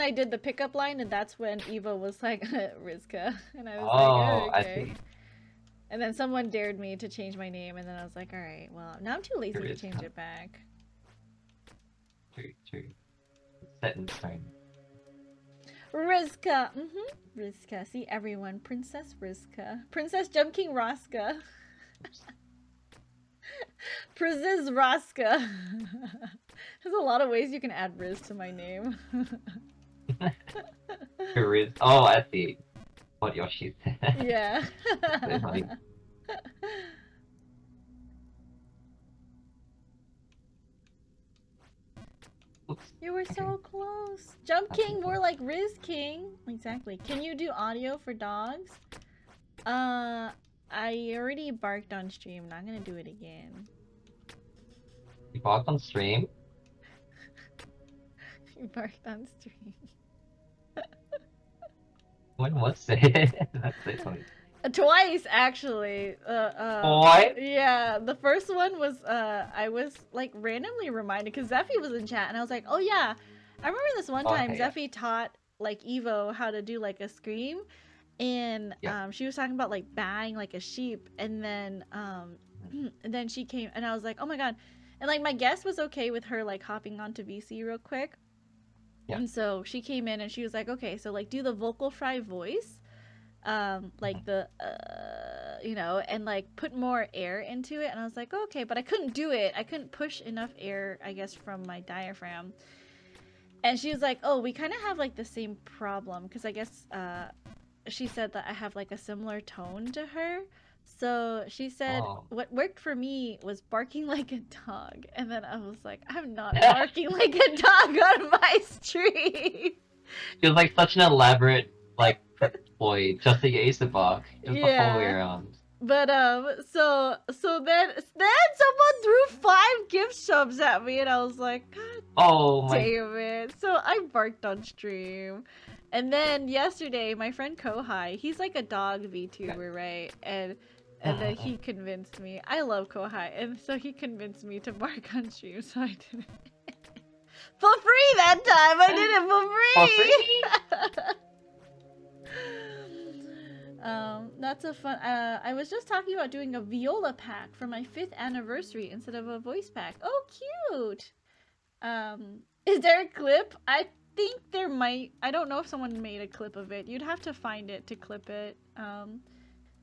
I did the pickup line, and that's when Eva was like Rizka, and I was Oh, like, I okay. see. And then someone dared me to change my name, and then I was like, all right, well, now I'm too lazy to change Rizka. it back. True. Set in stone. Rizka, Rizka. See everyone, Princess Rizka, Princess Jump King Raska, Princess Raska. There's a lot of ways you can add Riz to my name. Riz. Oh, I see. What Yoshi said. Yeah. So funny. Oops. You were Okay. so close. Jump That's King, more like Riz King. Exactly. Can you do audio for dogs? I already barked on stream. Not gonna do it again. You barked on stream? You barked on stream. When was it? That's so funny. Twice actually. What? Yeah, the first one was I was like randomly reminded because Zeffy was in chat, and I was like, oh yeah, I remember this one Oh, time okay, yeah. Zeffy taught like Evo how to do like a scream, and Yeah. she was talking about like bang like a sheep, and then and then she came, and I was like, oh my god, and like my guest was okay with her like hopping onto VC real quick, Yeah. and so she came in and she was like, okay, so like do the vocal fry voice, like the you know, and like put more air into it, and I was like, okay, but I couldn't do it. I couldn't push enough air, I guess, from my diaphragm. And she was like, oh, we kind of have like the same problem because I guess she said that I have like a similar tone to her. So she said Oh. what worked for me was barking like a dog, and then I was like, I'm not barking like a dog on my stream. It was like such an elaborate like ploy just to get you to bark. Just the whole way Yeah. around. But so then someone threw 5 gift subs at me, and I was like, God Oh my. damn it! So I barked on stream, and then yesterday my friend Kohai, he's like a dog VTuber, right? And then he convinced me. I love Kohai, and so he convinced me to bark on stream, so I did it for free that time. I did it for free. For free? That's a fun. I was just talking about doing a viola pack for my 5th anniversary instead of a voice pack. Oh, cute. Is there a clip? I think there might. I don't know if someone made a clip of it. You'd have to find it to clip it.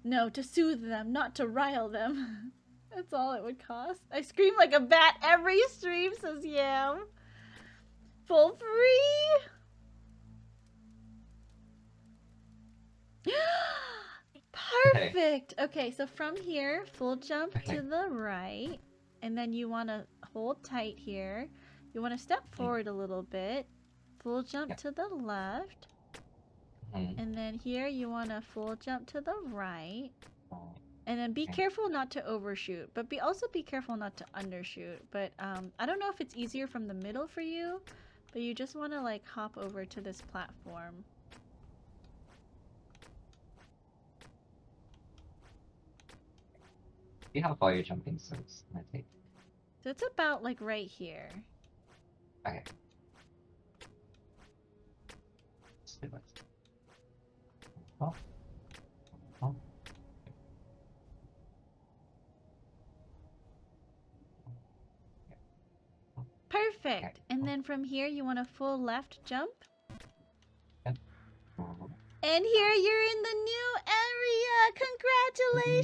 No, to soothe them, not to rile them. That's all it would cost. I scream like a bat every stream, says Yam. For free. Perfect. Okay, so from here, full jump to the right, and then you want to hold tight here. You want to step forward a little bit, full jump to the left, and then here you want to full jump to the right, and then be careful not to overshoot, but also be careful not to undershoot. But I don't know if it's easier from the middle for you, but you just want to like hop over to this platform. See how far you're jumping, so it's gonna take. So it's about like right here. Okay. Let's do it. Oh. Oh. Perfect. Okay. And then from here, you want a full left jump. Yep. And here you're in the new area.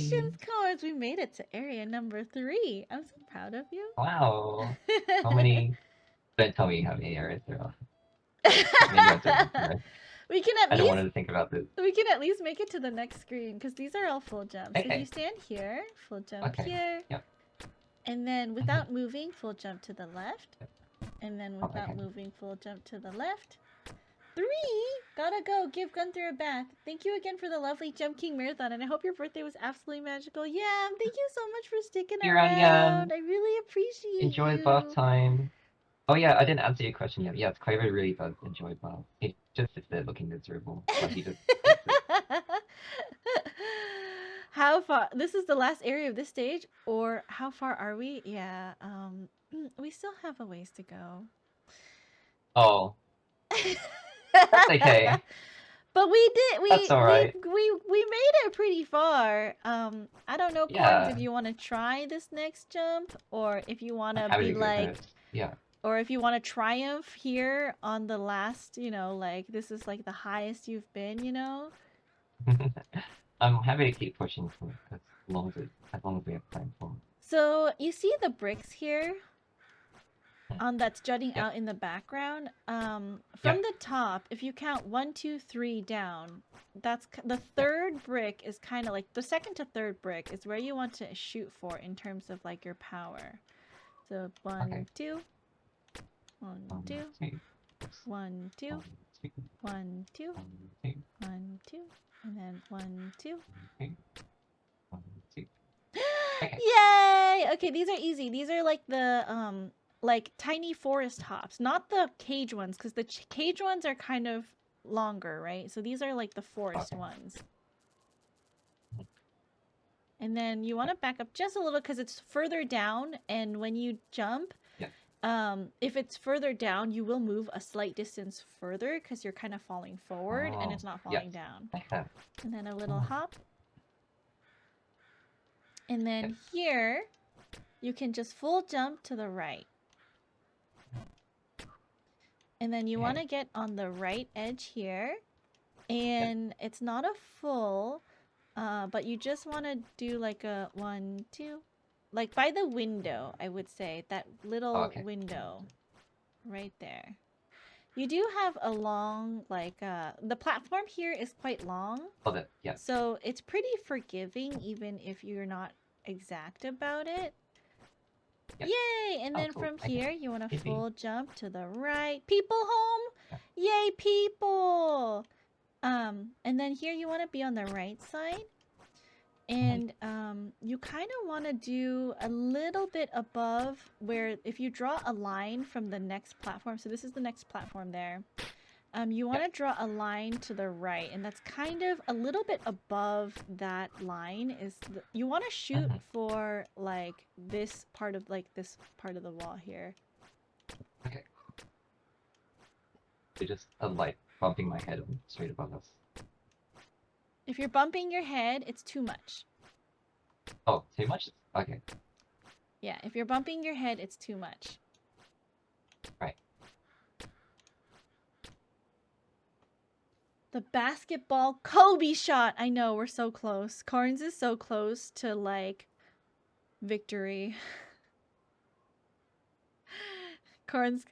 Congratulations, Cords. We made it to area number 3. I'm so proud of you. Wow. How many? Don't tell me how many areas there are. Maybe I don't. We can I don't want to think about this. We can at least make it to the next screen because these are all full jumps. Okay. If you stand here, full jump here. Yep. And then without moving, full jump to the left. And then without Okay. moving, full jump to the left. 3! Gotta go. Give Gunther a bath. Thank you again for the lovely Jump King Marathon, and I hope your birthday was absolutely magical. Yeah, thank you so much for sticking around. I really appreciate Enjoy you. the bath time. Oh yeah, I didn't answer your question yet. Yeah, Quaver really does enjoy bath. He just sits there looking miserable. But he just How far? This is the last area of this stage, or how far are we? Yeah, we still have a ways to go. Oh. That's okay. But we did. That's all right. We made it pretty far. I don't know, Corns, Yeah. if you want to try this next jump, or if you want to Happy be to go like, first. Yeah. or if you want to triumph here on the last, you know, like this is like the highest you've been, you know. I'm happy to keep pushing for it as long as we have time for. So you see the bricks here, that's jutting Yeah. out in the background. From Yeah. the top, if you count 1, 2, 3 down, that's the third brick is kind of like the second to third brick is where you want to shoot for in terms of like your power. So 1, Okay. 2, 1, 2, 1, 2, 1, 2, 1, 2, and then 1, 2. Yay! Okay, these are easy. These are like the like tiny forest hops, not the cage ones, because the cage ones are kind of longer, right? So these are like the forest Okay. ones. And then you want to back up just a little because it's further down, and when you jump, Yeah. if it's further down, you will move a slight distance further because you're kind of falling forward and Oh, it's not yes. falling down. Makes sense. And then a little Oh. hop. And then Yep. here, you can just full jump to the right. And then you want to get on the right edge here. And it's not a full, but you just want to do like a 1, 2, like by the window, I would say. That little window right there. You do have a long, like, the platform here is quite long. Love it. Yeah. So it's pretty forgiving even if you're not exact about it. Yep. Yay! And then cool. from here, you want to Maybe. full jump to the right. People home? Yeah. Yay, people! And then here you want to be on the right side. And you kind of want to do a little bit above where if you draw a line from the next platform, so this is the next platform there. You want to draw a line to the right, and that's kind of a little bit above that line. You want to shoot for like this part of the wall here. Okay. So just like bumping my head straight above us. If you're bumping your head, it's too much. Oh, too much? Okay. Yeah, if you're bumping your head, it's too much. Right. The basketball Kobe shot. I know, we're so close. Corns is so close to, like, victory. Corns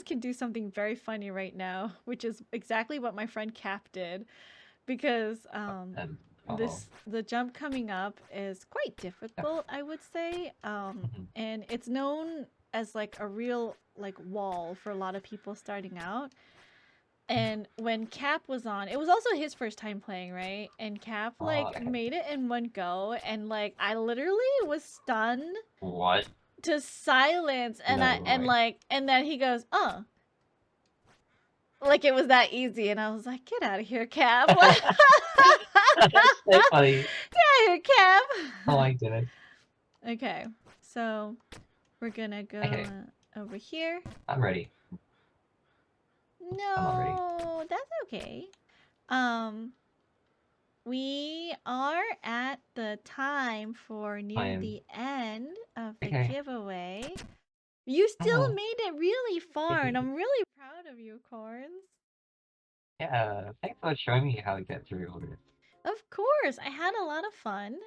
can do something very funny right now, which is exactly what my friend Cap did. Because, the jump coming up is quite difficult, I would say. And it's known as, like, a real, like, wall for a lot of people starting out. And when Cap was on, it was also his first time playing, right? And Cap, like, made it in one go, and, like, I literally was stunned. What? To silence, and and then he goes, "Oh." Like it was that easy, and I was like, "Get out of here, Cap." That's so funny. Get out of here, Cap. Oh my goodness. Okay, so we're gonna go over here. I'm ready. No, that's okay. We are at the time for near the end of the giveaway. You still made it really far, and I'm really proud of you, Corns. Yeah, thanks for showing me how to get through all this. Of course, I had a lot of fun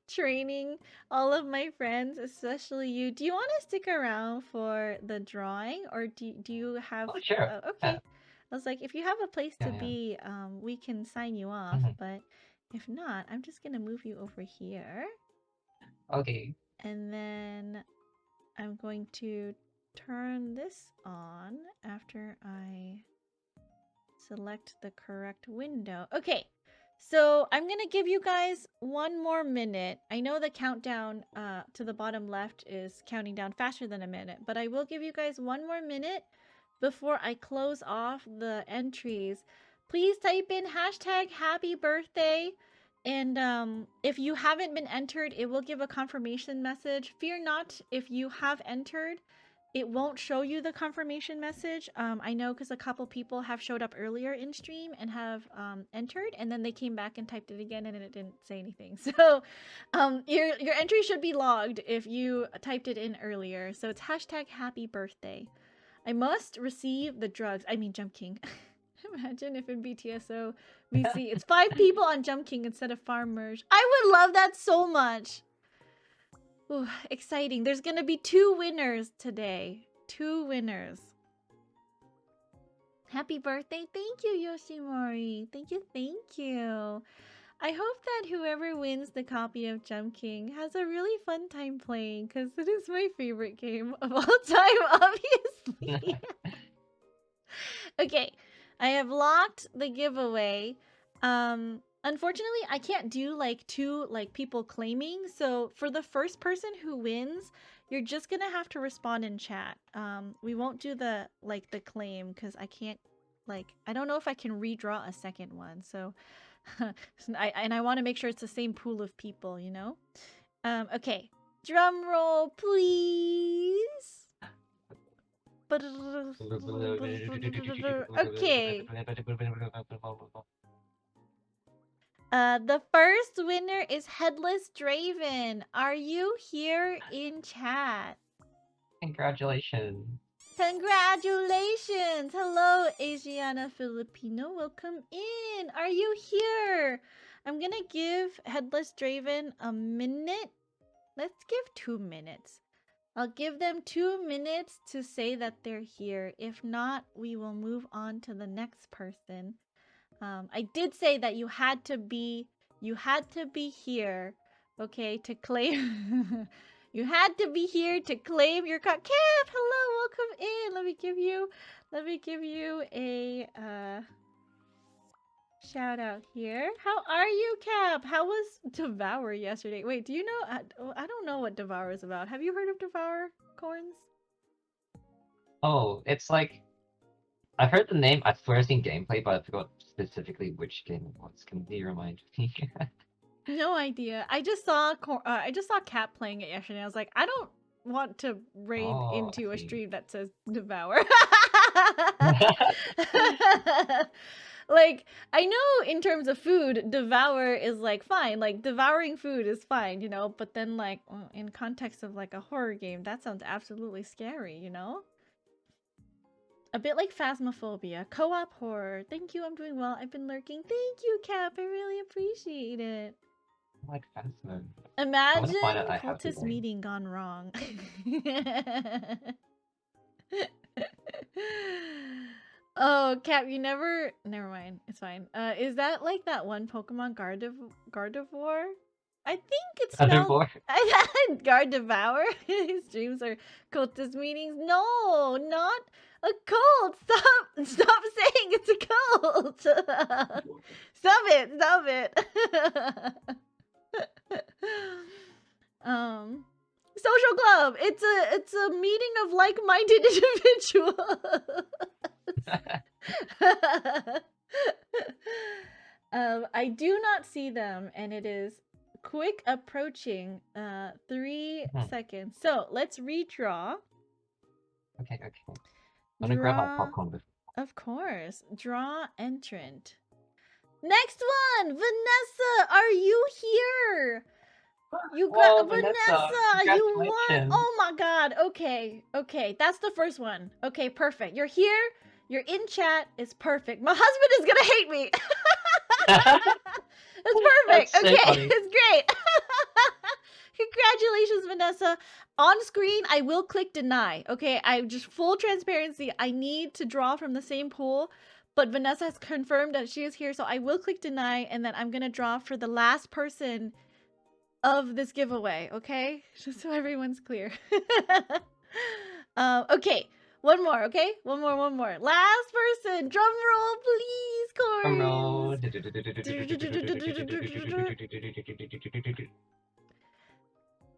training all of my friends, especially you. Do you want to stick around for the drawing, or do you have... Oh, sure. Okay. Yeah. I was like, if you have a place to be, we can sign you off, but if not, I'm just gonna move you over here. Okay. And then I'm going to turn this on after I select the correct window. Okay, so I'm gonna give you guys 1 more minute. I know the countdown to the bottom left is counting down faster than a minute, but I will give you guys 1 more minute before I close off the entries. Please type in hashtag happy birthday. And if you haven't been entered, it will give a confirmation message. Fear not, if you have entered, it won't show you the confirmation message. I know because a couple people have showed up earlier in stream and have entered, and then they came back and typed it again and it didn't say anything. So your entry should be logged if you typed it in earlier. So it's hashtag happy birthday. I must receive the drugs. I mean, Jump King. Imagine if in BTSO VC it's 5 people on Jump King instead of Farm Merge. I would love that so much. Ooh, exciting. There's gonna be 2 winners today. 2 winners. Happy birthday. Thank you, Yoshimori. Thank you, thank you. I hope that whoever wins the copy of Jump King has a really fun time playing, because it is my favorite game of all time, obviously. Okay, I have locked the giveaway. Unfortunately, I can't do like 2 people claiming, so for the first person who wins, you're just gonna have to respond in chat. We won't do the claim because I can't like I don't know if I can redraw a second one. So I want to make sure it's the same pool of people, you know? Okay. Drum roll, please. Okay. The first winner is Headless Draven. Are you here in chat? Congratulations. Congratulations! Hello, Asiana Filipino. Welcome in. Are you here? I'm gonna give Headless Draven a minute. Let's give 2 minutes. I'll give them 2 minutes to say that they're here. If not, we will move on to the next person. I did say that you had to be here, okay, to claim. You had to be here to claim your Cap, hello, welcome in. Let me give you a shout out here. How are you, Cap? How was Devour yesterday? Wait, do you know? I don't know what Devour is about. Have you heard of Devour, Corns? Oh, it's like I've heard the name. I swear I've seen gameplay, but I forgot specifically which game it was. Can you remind me? No idea. I just saw Cap playing it yesterday. I was like, I don't want to raid Oh, I into a see. stream that says Devour. Like, I know in terms of food, Devour is like fine. Like devouring food is fine, you know, but then like in context of like a horror game, that sounds absolutely scary, you know? A bit like Phasmophobia. Co-op horror. Thank you, I'm doing well. I've been lurking. Thank you, Cap. I really appreciate it. I like Phasmo. Imagine find out I have to cultist learn. meeting gone wrong. Oh, Cap, you never... Never mind. It's fine. Is that like that one Pokemon Gardevoir? I think it's spelled... Gardevour? His dreams are cultist meetings? No, not a cult! Stop saying it's a cult! Stop it! Social club. It's a meeting of like-minded individuals. I do not see them, and it is quick approaching. 3 seconds. So let's redraw. Okay. I'm gonna grab my popcorn before. Of course. Draw entrant. Next one! Vanessa, are you here? You got Vanessa! You won! Oh my god. Okay. That's the first one. Okay, perfect. You're here. You're in chat. It's perfect. My husband is gonna hate me. That's perfect. That's so okay, funny. it's great. Congratulations, Vanessa. On screen, I will click deny. Okay, I just full transparency. I need to draw from the same pool, but Vanessa has confirmed that she is here, so I will click deny, and then I'm gonna draw for the last person of this giveaway. Okay, just so everyone's clear. Okay. One more, okay? One more. Last person. Drum roll, please, Corey. Drum roll.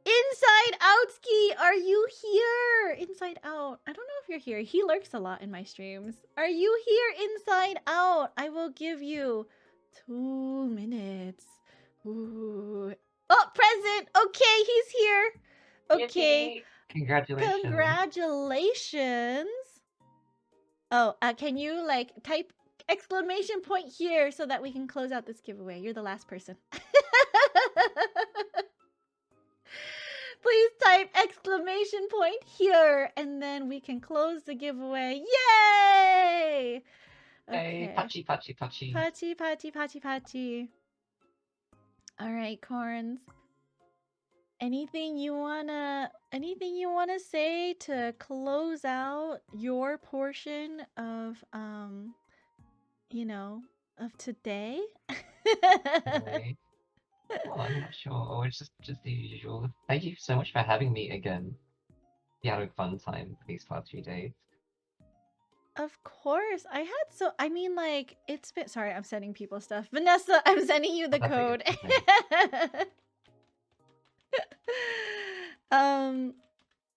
Inside Outski, are you here? Inside Out. I don't know if you're here. He lurks a lot in my streams. Are you here, Inside Out? I will give you 2 minutes. Ooh. Oh, present. Okay, he's here. Okay. Yippee. Congratulations. Congratulations. Oh, can you like type exclamation point here so that we can close out this giveaway? You're the last person. Please type exclamation point here and then we can close the giveaway. Yay! Okay. Patchy. Patchy. All right, Corns. Anything you wanna say to close out your portion of of today? Okay. Well, I'm not sure. It's just the usual. Thank you so much for having me again. We had a fun time these past few days. Of course. It's been sorry, I'm sending people stuff. Vanessa, I'm sending you the That's code. okay.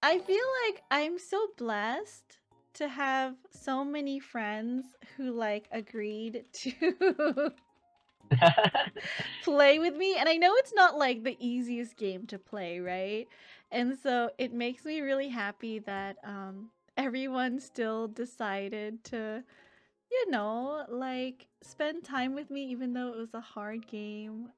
I feel like I'm so blessed to have so many friends who like agreed to play with me, and I know it's not like the easiest game to play, right? And so it makes me really happy that everyone still decided to, you know, like spend time with me even though it was a hard game.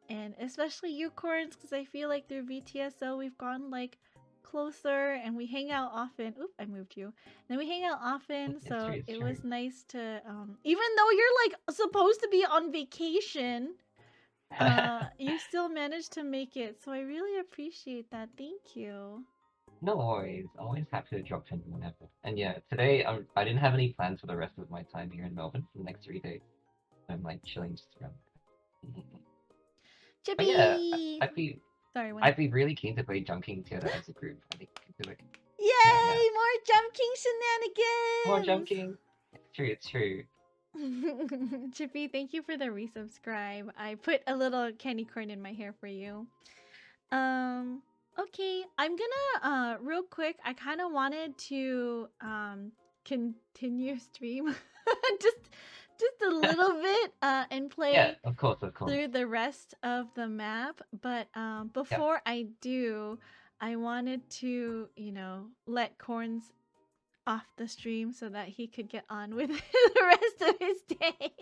And especially you, Corns, because I feel like through VTSO we've gotten like closer and we hang out often. Oop, I moved you. And we hang out often, It's so true, it's it true. was nice to even though you're like supposed to be on vacation, you still managed to make it. So I really appreciate that. Thank you. No worries. Always happy to drop in whenever. And yeah, today I didn't have any plans for the rest of my time here in Melbourne for the next 3 days. I'm like chilling just around. But yeah, Chippy! I'd be Sorry, what? I'd be really keen to play Jump King together as a group. I think we could do it. Yay! Yeah. More Jump King More shenanigans! Jump King. It's true, it's true. Chippy, thank you for the resubscribe. I put a little candy corn in my hair for you. Okay, I'm gonna real quick, I kind of wanted to continue stream just a little bit and play Yeah, of course. through the rest of the map, but before I do, I wanted to, you know, let Corns off the stream so that he could get on with the rest of his day.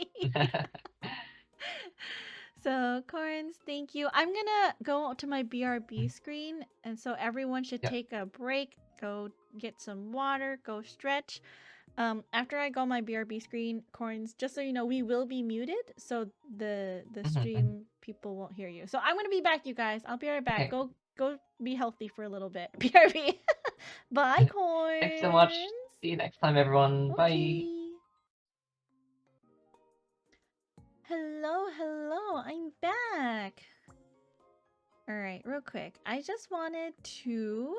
So, Corns, thank you. I'm gonna go to my BRB screen, and so everyone should Yeah. take a break, go get some water, go stretch. After I go on my BRB screen, Corns, just so you know, we will be muted, so the stream people won't hear you. So I'm gonna be back, you guys. I'll be right back. Okay. Go be healthy for a little bit. BRB. Bye, Corns. Thanks so much. See you next time, everyone. Bye. Okay. Hello, I'm back. Alright, real quick. I just wanted to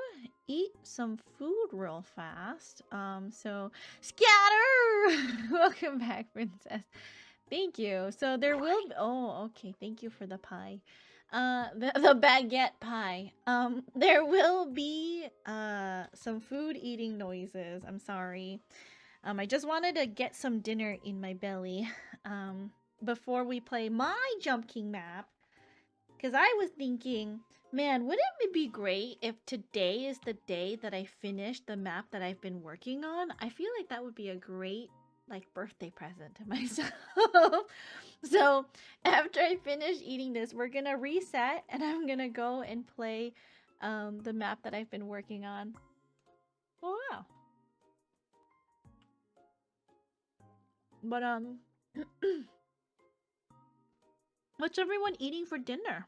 eat some food real fast. So Scatter! Welcome back, Princess. Thank you. So there will be, oh, okay, thank you for the pie. The baguette pie. There will be some food eating noises. I'm sorry. I just wanted to get some dinner in my belly. Before we play my Jump King map. Because I was thinking, man, wouldn't it be great if today is the day that I finish the map that I've been working on? I feel like that would be a great, like, birthday present to myself. So, after I finish eating this, we're gonna reset, and I'm gonna go and play the map that I've been working on. Oh, wow. But, what's everyone eating for dinner?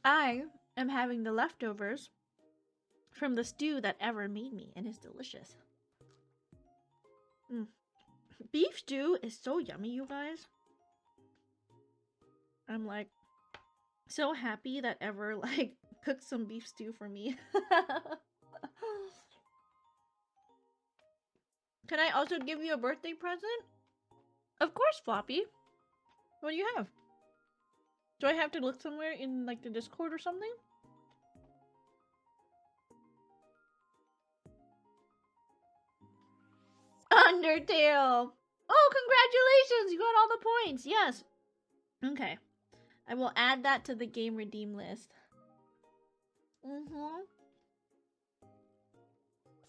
I am having the leftovers from the stew that Ever made me, and it's delicious. Beef stew is so yummy, you guys. I'm like so happy that Ever like cooked some beef stew for me. Can I also give you a birthday present? Of course, Floppy. What do you have? Do I have to look somewhere in like the Discord or something? Undertale! Oh, congratulations! You got all the points! Yes! Okay. I will add that to the game redeem list.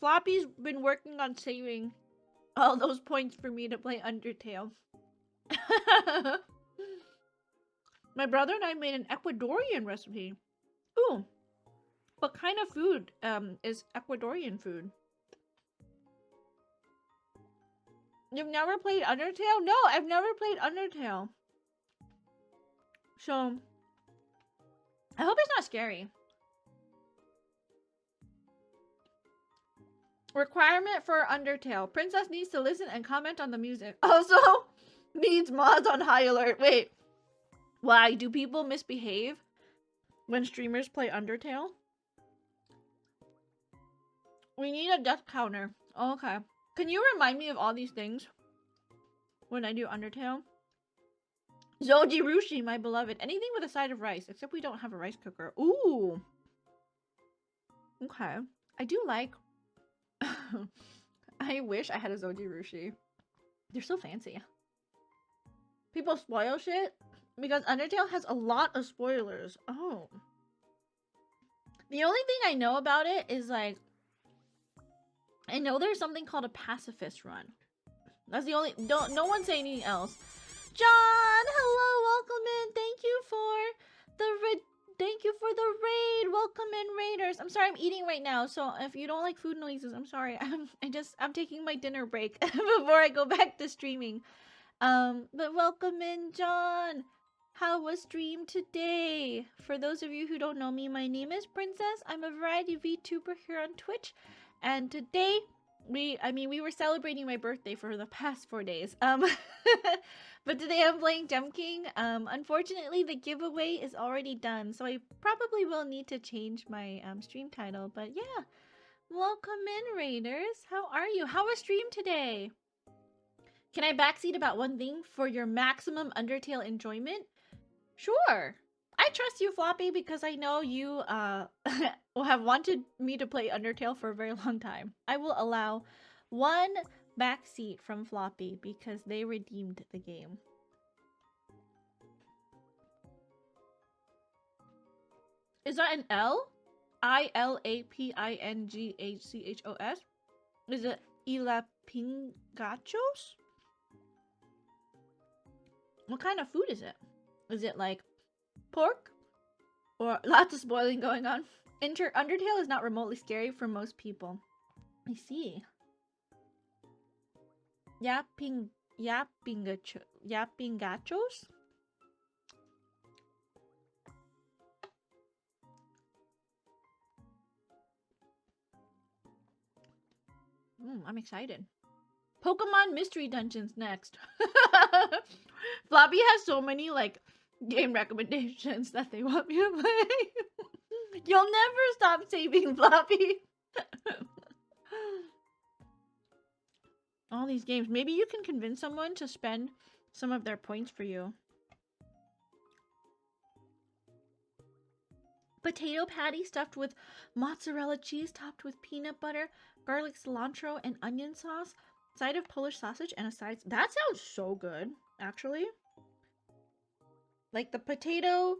Floppy's been working on saving all those points for me to play Undertale. My brother and I made an Ecuadorian recipe. Ooh. What kind of food is Ecuadorian food? You've never played Undertale? No, I've never played Undertale. So, I hope it's not scary. Requirement for Undertale. Princess needs to listen and comment on the music. Also, needs mods on high alert. Wait. Why? Do people misbehave when streamers play Undertale? We need a death counter. Oh, okay. Can you remind me of all these things when I do Undertale? Zoji Rushi, my beloved. Anything with a side of rice, except we don't have a rice cooker. Ooh. Okay. I do like I wish I had a Zojirushi. They're so fancy. People spoil shit because Undertale has a lot of spoilers. Oh. The only thing I know about it is like I know there's something called a pacifist run. That's the only no one say anything else. John, hello, welcome in. Thank you for the raid. Welcome in, raiders. I'm sorry, I'm eating right now, so if you don't like food noises, I'm sorry. I'm taking my dinner break before I go back to streaming. But welcome in, John. How was stream today? For those of you who don't know me, my name is Princess. I'm a variety VTuber here on Twitch, and today we were celebrating my birthday for the past 4 days. But today I'm playing Gem King. Unfortunately, the giveaway is already done, so I probably will need to change my stream title. But yeah, welcome in, raiders. How are you? How was stream today? Can I backseat about one thing for your maximum Undertale enjoyment? Sure. I trust you, Floppy, because I know you have wanted me to play Undertale for a very long time. I will allow one backseat from Floppy because they redeemed the game. Is that an L? ILAPINGHCHOS? Is it Ilapingachos? What kind of food is it? Is it like pork? Or lots of spoiling going on? Undertale is not remotely scary for most people. I see. Yapingachos? I'm excited. Pokemon Mystery Dungeons next. Floppy has so many like game recommendations that they want me to play. You'll never stop saving, Floppy. All these games. Maybe you can convince someone to spend some of their points for you. Potato patty stuffed with mozzarella cheese topped with peanut butter, garlic, cilantro, and onion sauce. Side of Polish sausage and a side... That sounds so good, actually. Like, the potato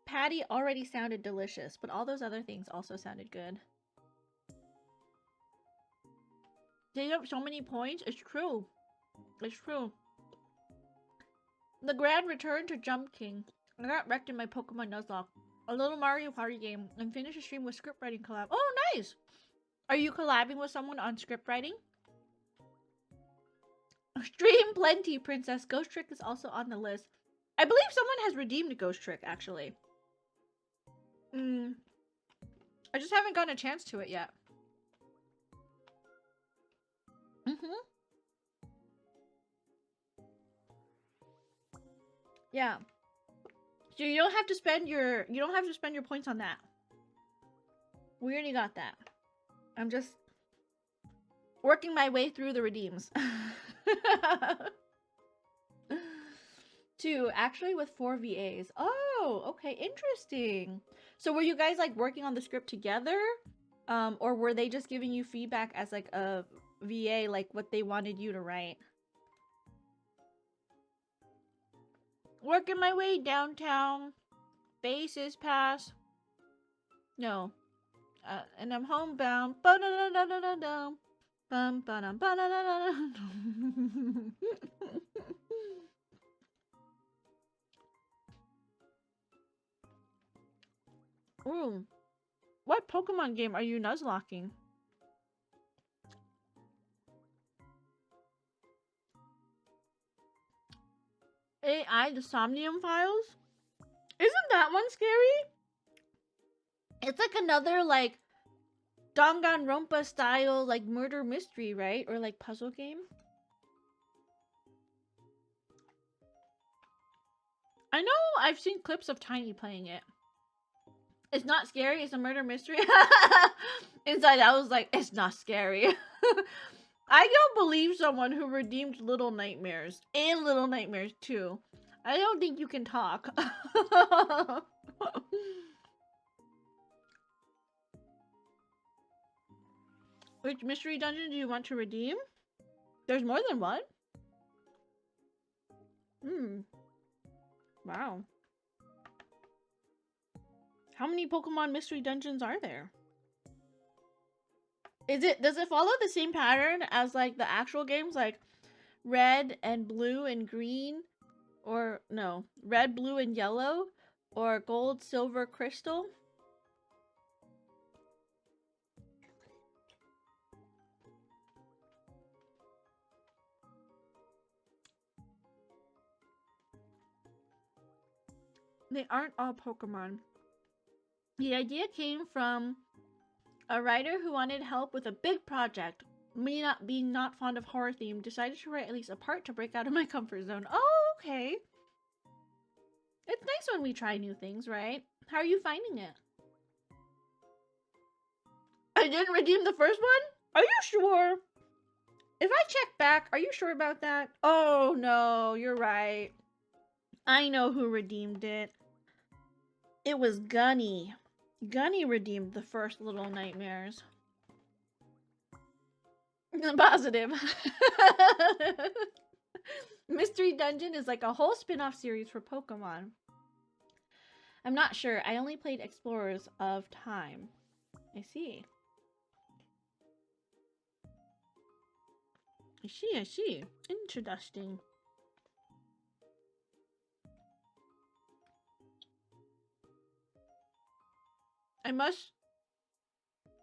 patty already sounded delicious, but all those other things also sounded good. They have so many points. It's true. It's true. The grand return to Jump King. I got wrecked in my Pokemon Nuzlocke. A little Mario Party game. And finish a stream with script writing collab. Oh, nice! Are you collabing with someone on script writing? Stream plenty, Princess. Ghost Trick is also on the list. I believe someone has redeemed Ghost Trick, actually. I just haven't gotten a chance to it yet. Yeah. So you don't have to spend your points on that. We already got that. I'm just working my way through the redeems. 2, actually with 4 VAs. Oh, okay, interesting. So were you guys like working on the script together? Or were they just giving you feedback as like a VA, like what they wanted you to write? Working my way downtown. Faces pass. No. And I'm homebound. Ba-da-da-da-da-da-dum. Bum-ba-dum-ba-da-da-da-dum. Ooh. What Pokemon game are you nuzlocking? AI the Somnium Files? Isn't that one scary? It's like another like Danganronpa style like murder mystery, right? Or like puzzle game. I know I've seen clips of Tiny playing it. It's not scary, it's a murder mystery. Inside I was like, it's not scary. I don't believe someone who redeemed Little Nightmares and Little Nightmares 2. I don't think you can talk. Which mystery dungeon do you want to redeem? There's more than one? Hmm. Wow. How many Pokemon mystery dungeons are there? Does it follow the same pattern as like the actual games, like red and blue and green? Or no, red, blue, and yellow? Or gold, silver, crystal? They aren't all Pokemon. The idea came from a writer who wanted help with a big project. Me not being not fond of horror theme, decided to write at least a part to break out of my comfort zone. Oh, okay. It's nice when we try new things, right? How are you finding it? I didn't redeem the first one? Are you sure? If I check back, are you sure about that? Oh no, you're right. I know who redeemed it. It was Gunny. Gunny redeemed the first Little Nightmares. Positive. Mystery Dungeon is like a whole spin-off series for Pokemon. I'm not sure. I only played Explorers of Time. I see. I see. Interesting. I must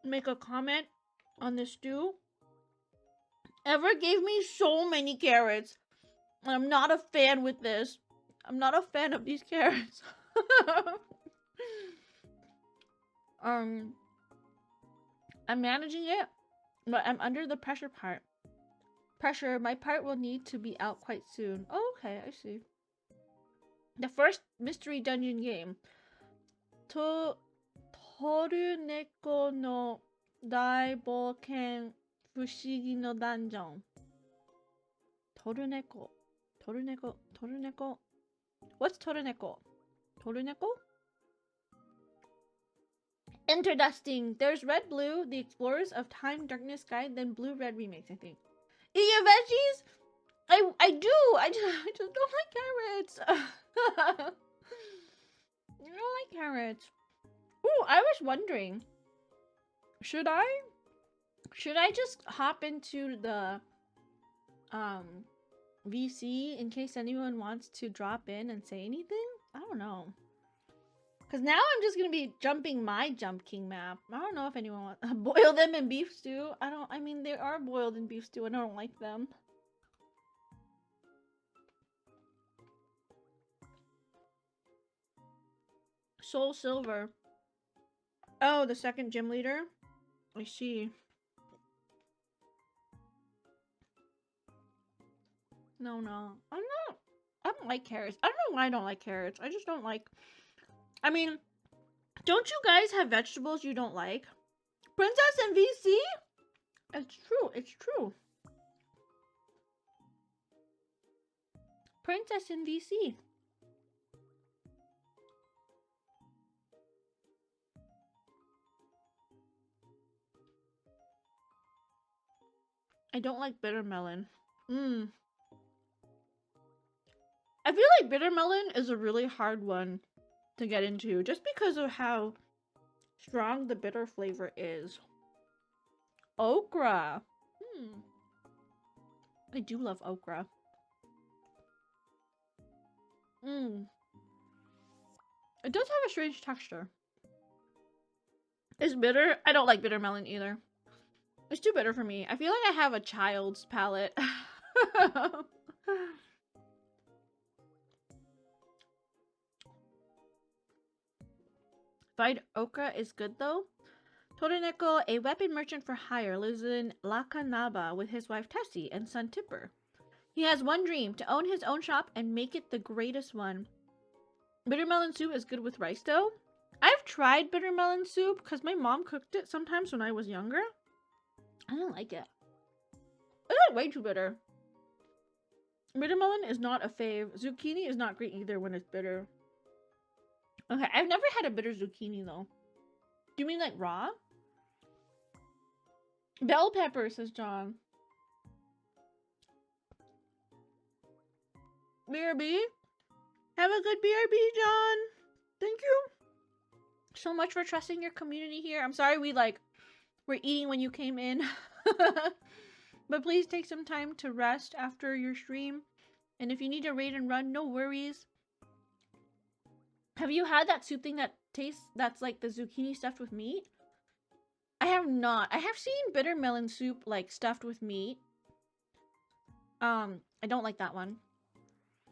make a comment on this stew. Ever gave me so many carrots. I'm not a fan with this. I'm not a fan of these carrots. I'm managing it, but I'm under the pressure part. My part will need to be out quite soon. Oh, okay, I see. The first mystery dungeon game. Toruneko no Daiboken Fushigi no Dungeon. Toruneko. What's Toruneko? Toruneko? Interdusting. There's Red Blue, the Explorers of Time, Darkness Guide, then Blue Red remakes, I think. Eat your veggies? I do. I just don't like carrots. I don't like carrots. Ooh, I was wondering, should I just hop into the VC in case anyone wants to drop in and say anything? I don't know. Because now I'm just going to be jumping my Jump King map. I don't know if anyone wants to boil them in beef stew. I mean, they are boiled in beef stew and I don't like them. Soul Silver. Oh, the second gym leader? I see. No. I don't like carrots. I don't know why I don't like carrots. I just don't like... I mean, don't you guys have vegetables you don't like? Princess and VC? It's true. Princess and VC. I don't like bitter melon. I feel like bitter melon is a really hard one to get into just because of how strong the bitter flavor is. Okra. I do love okra. It does have a strange texture. It's bitter. I don't like bitter melon either. It's too bitter for me. I feel like I have a child's palate. Fried okra is good though. Toruneko, a weapon merchant for hire, lives in Lakanaba with his wife Tessie and son Tipper. He has one dream, to own his own shop and make it the greatest one. Bitter melon soup is good with rice dough. I've tried bitter melon soup because my mom cooked it sometimes when I was younger. I don't like it. It's like way too bitter. Bitter melon is not a fave. Zucchini is not great either when it's bitter. Okay, I've never had a bitter zucchini though. Do you mean like raw? Bell pepper, says John. BRB? Have a good BRB, John. Thank you so much for trusting your community here. I'm sorry we're eating when you came in. But please take some time to rest after your stream. And if you need to raid and run, no worries. Have you had that soup thing that's like the zucchini stuffed with meat? I have not. I have seen bitter melon soup like stuffed with meat. I don't like that one.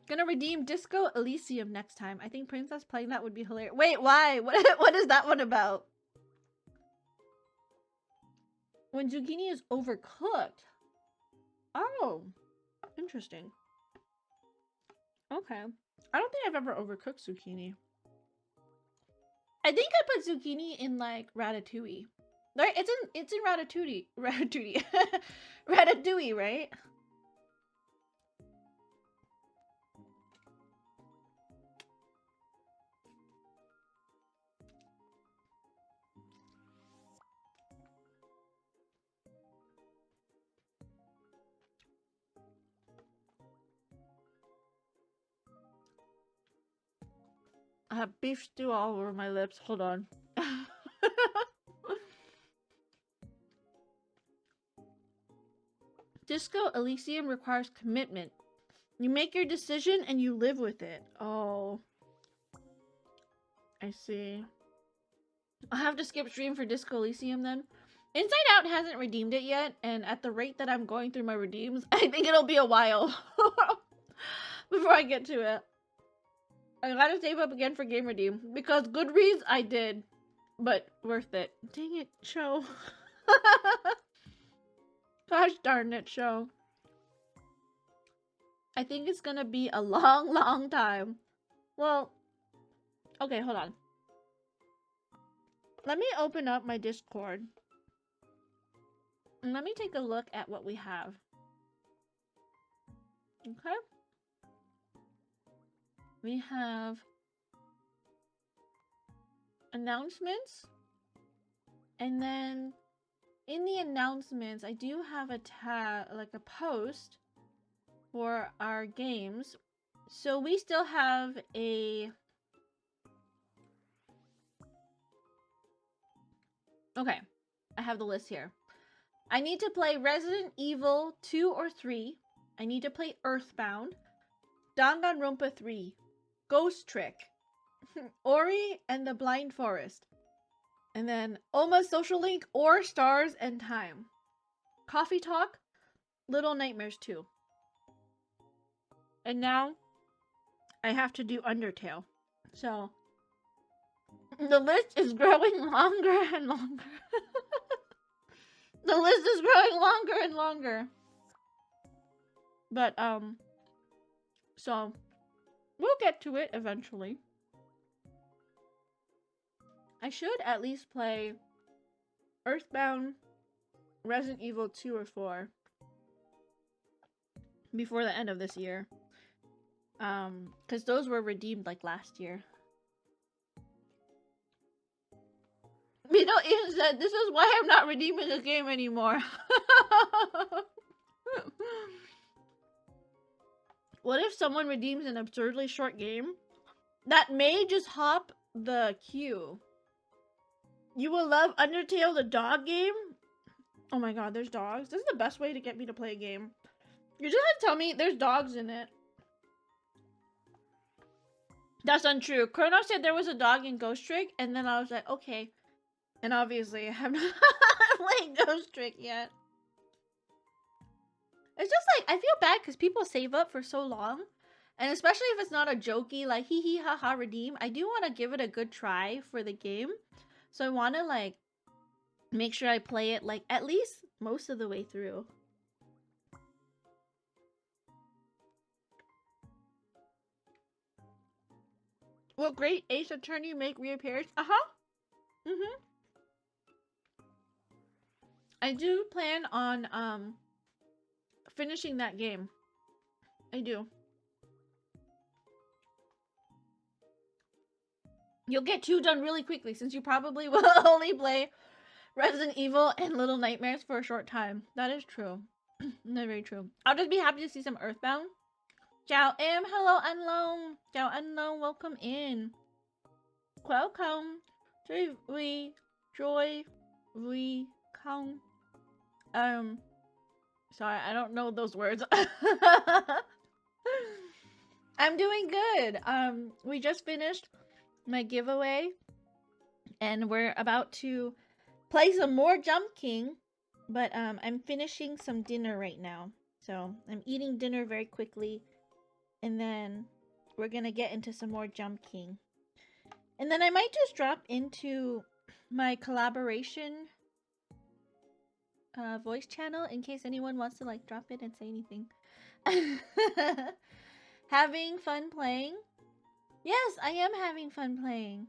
Gonna redeem Disco Elysium next time. I think Princess playing that would be hilarious. Wait, why? What is that one about? When zucchini is overcooked. Oh, interesting. Okay. I don't think I've ever overcooked zucchini. I think I put zucchini in like ratatouille. Right? It's in ratatouille. Ratatouille. Ratatouille, right? I have beef stew all over my lips. Hold on. Disco Elysium requires commitment. You make your decision and you live with it. Oh. I see. I'll have to skip stream for Disco Elysium then. Inside Out hasn't redeemed it yet, and at the rate that I'm going through my redeems, I think it'll be a while before I get to it. I gotta save up again for Game Redeem, because Goodreads I did, but worth it. Dang it, show. Gosh darn it, show. I think it's gonna be a long, long time. Well, okay, hold on. Let me open up my Discord. And let me take a look at what we have. Okay. We have announcements. And then in the announcements, I do have a tab, like a post for our games. So we still have a... Okay, I have the list here. I need to play Resident Evil 2 or 3. I need to play Earthbound, Danganronpa 3, Ghost Trick, Ori and the Blind Forest, and then Oma Social Link or Stars and Time. Coffee Talk, Little Nightmares 2. And now I have to do Undertale. So the list is growing longer and longer. The list is growing longer and longer. But, so we'll get to it eventually. I should at least play Earthbound, Resident Evil 2 or 4 before the end of this year. Because those were redeemed like last year. Vito even said, this is why I'm not redeeming a game anymore. What if someone redeems an absurdly short game? That may just hop the queue. You will love Undertale, the dog game? Oh my god, there's dogs. This is the best way to get me to play a game. You just have to tell me there's dogs in it. That's untrue. Chrono said there was a dog in Ghost Trick, and then I was like, okay. And obviously, I have not played Ghost Trick yet. It's just like, I feel bad because people save up for so long. And especially if it's not a jokey, like, hee hee ha ha redeem. I do want to give it a good try for the game. So I want to, like, make sure I play it, like, at least most of the way through. Will Great Ace Attorney make reappears? Uh-huh. Mm-hmm. I do plan on, finishing that game. I do. You'll get 2 done really quickly since you probably will only play Resident Evil and Little Nightmares for a short time. That is true. That's very true. I'll just be happy to see some Earthbound. Ciao M, hello Unlone. Ciao Unlone, welcome in. Welcome. Joy, we come. Sorry, I don't know those words. I'm doing good. We just finished my giveaway, and we're about to play some more Jump King, but I'm finishing some dinner right now. So I'm eating dinner very quickly, and then we're gonna get into some more Jump King. And then I might just drop into my collaboration voice channel in case anyone wants to like drop it and say anything. Having fun playing? Yes, I am having fun playing.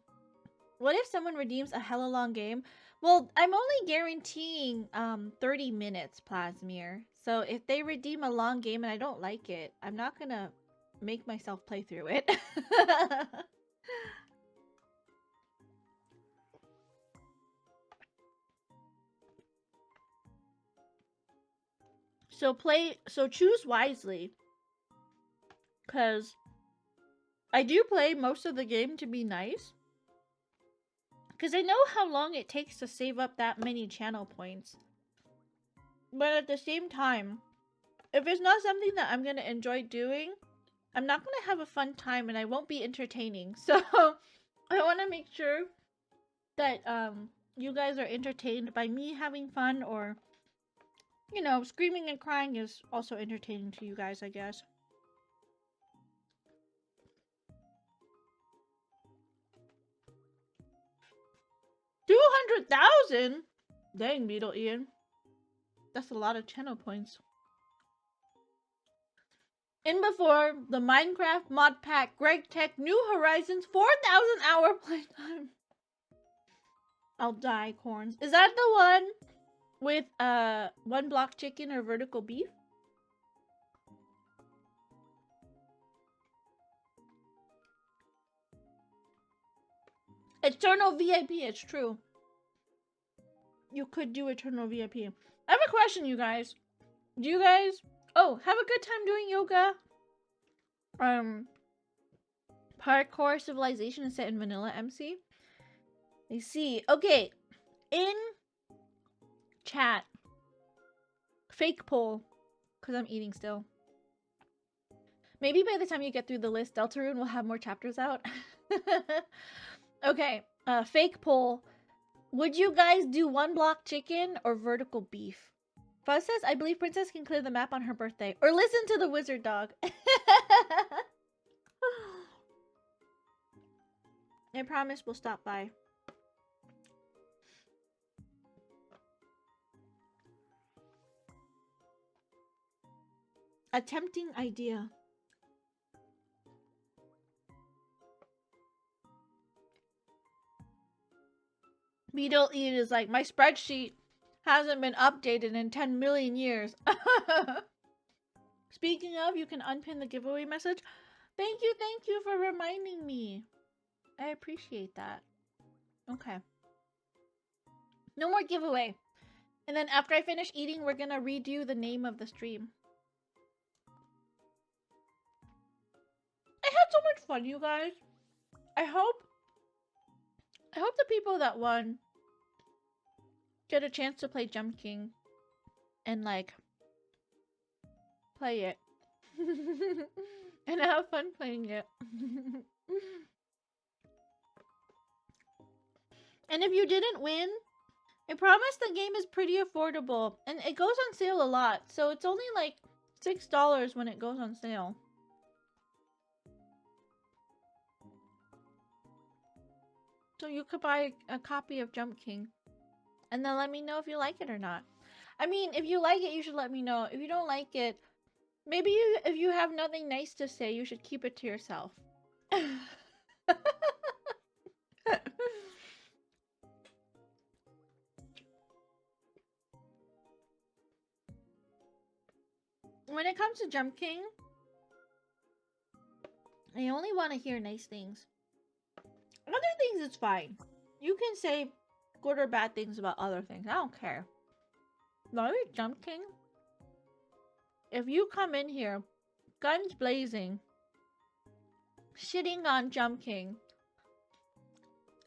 What if someone redeems a hella long game? Well, I'm only guaranteeing 30 minutes, Plasmir. So if they redeem a long game and I don't like it, I'm not gonna make myself play through it. So choose wisely. Cause I do play most of the game to be nice. Because I know how long it takes to save up that many channel points. But at the same time, if it's not something that I'm going to enjoy doing, I'm not going to have a fun time and I won't be entertaining. So I want to make sure that you guys are entertained by me having fun, or, you know, screaming and crying is also entertaining to you guys, I guess. $200,000? Dang, Beetle Ian. That's a lot of channel points. In before the Minecraft mod pack, Greg Tech, New Horizons, 4,000 hour playtime. I'll die, Corns. Is that the one with one block chicken or vertical beef? Eternal VIP, it's true. You could do Eternal VIP. I have a question, you guys. Do you guys have a good time doing yoga? Parkour Civilization is set in Vanilla MC. I see. Okay. In chat. Fake poll. Because I'm eating still. Maybe by the time you get through the list, Deltarune will have more chapters out. Okay. Fake poll. Would you guys do one block chicken or vertical beef? Fuzz says, I believe Princess can clear the map on her birthday. Or listen to the wizard dog. I promise we'll stop by. A tempting idea. Beetle Eat is like, my spreadsheet hasn't been updated in 10 million years. Speaking of, you can unpin the giveaway message. Thank you for reminding me. I appreciate that. Okay. No more giveaway. And then after I finish eating, we're gonna redo the name of the stream. I had so much fun, you guys. I hope the people that won get a chance to play Jump King and like play it and have fun playing it. And if you didn't win, I promise the game is pretty affordable and it goes on sale a lot, so it's only like $6 when it goes on sale. So you could buy a copy of Jump King and then let me know if you like it or not. I mean, if you like it, you should let me know. If you don't like it, maybe if you have nothing nice to say, you should keep it to yourself. When it comes to Jump King, I only want to hear nice things. Other things, it's fine. You can say good or bad things about other things. I don't care. But Jump King, if you come in here, guns blazing, shitting on Jump King,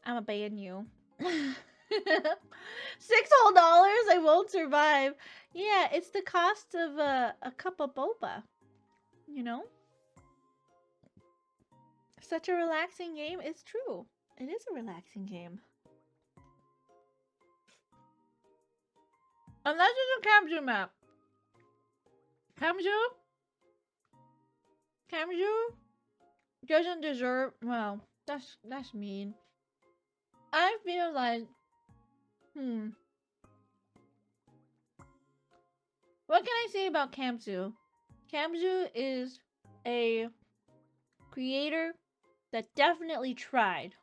I'ma ban you. $6 whole dollars? I won't survive. Yeah, it's the cost of a cup of boba. You know? Such a relaxing game. It's true. It is a relaxing game. And that's just a Kamju map. Kamju doesn't deserve. Well, that's mean. I feel like, what can I say about Kamzu? Kamzu is a creator that definitely tried.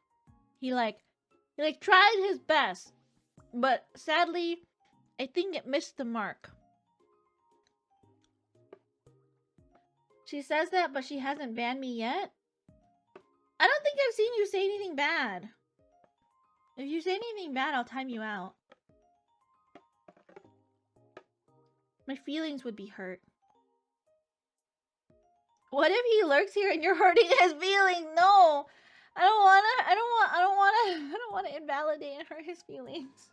He tried his best, but sadly, I think it missed the mark. She says that, but she hasn't banned me yet. I don't think I've seen you say anything bad. If you say anything bad, I'll time you out. My feelings would be hurt. What if he lurks here and you're hurting his feelings? No, I don't wanna invalidate and hurt his feelings.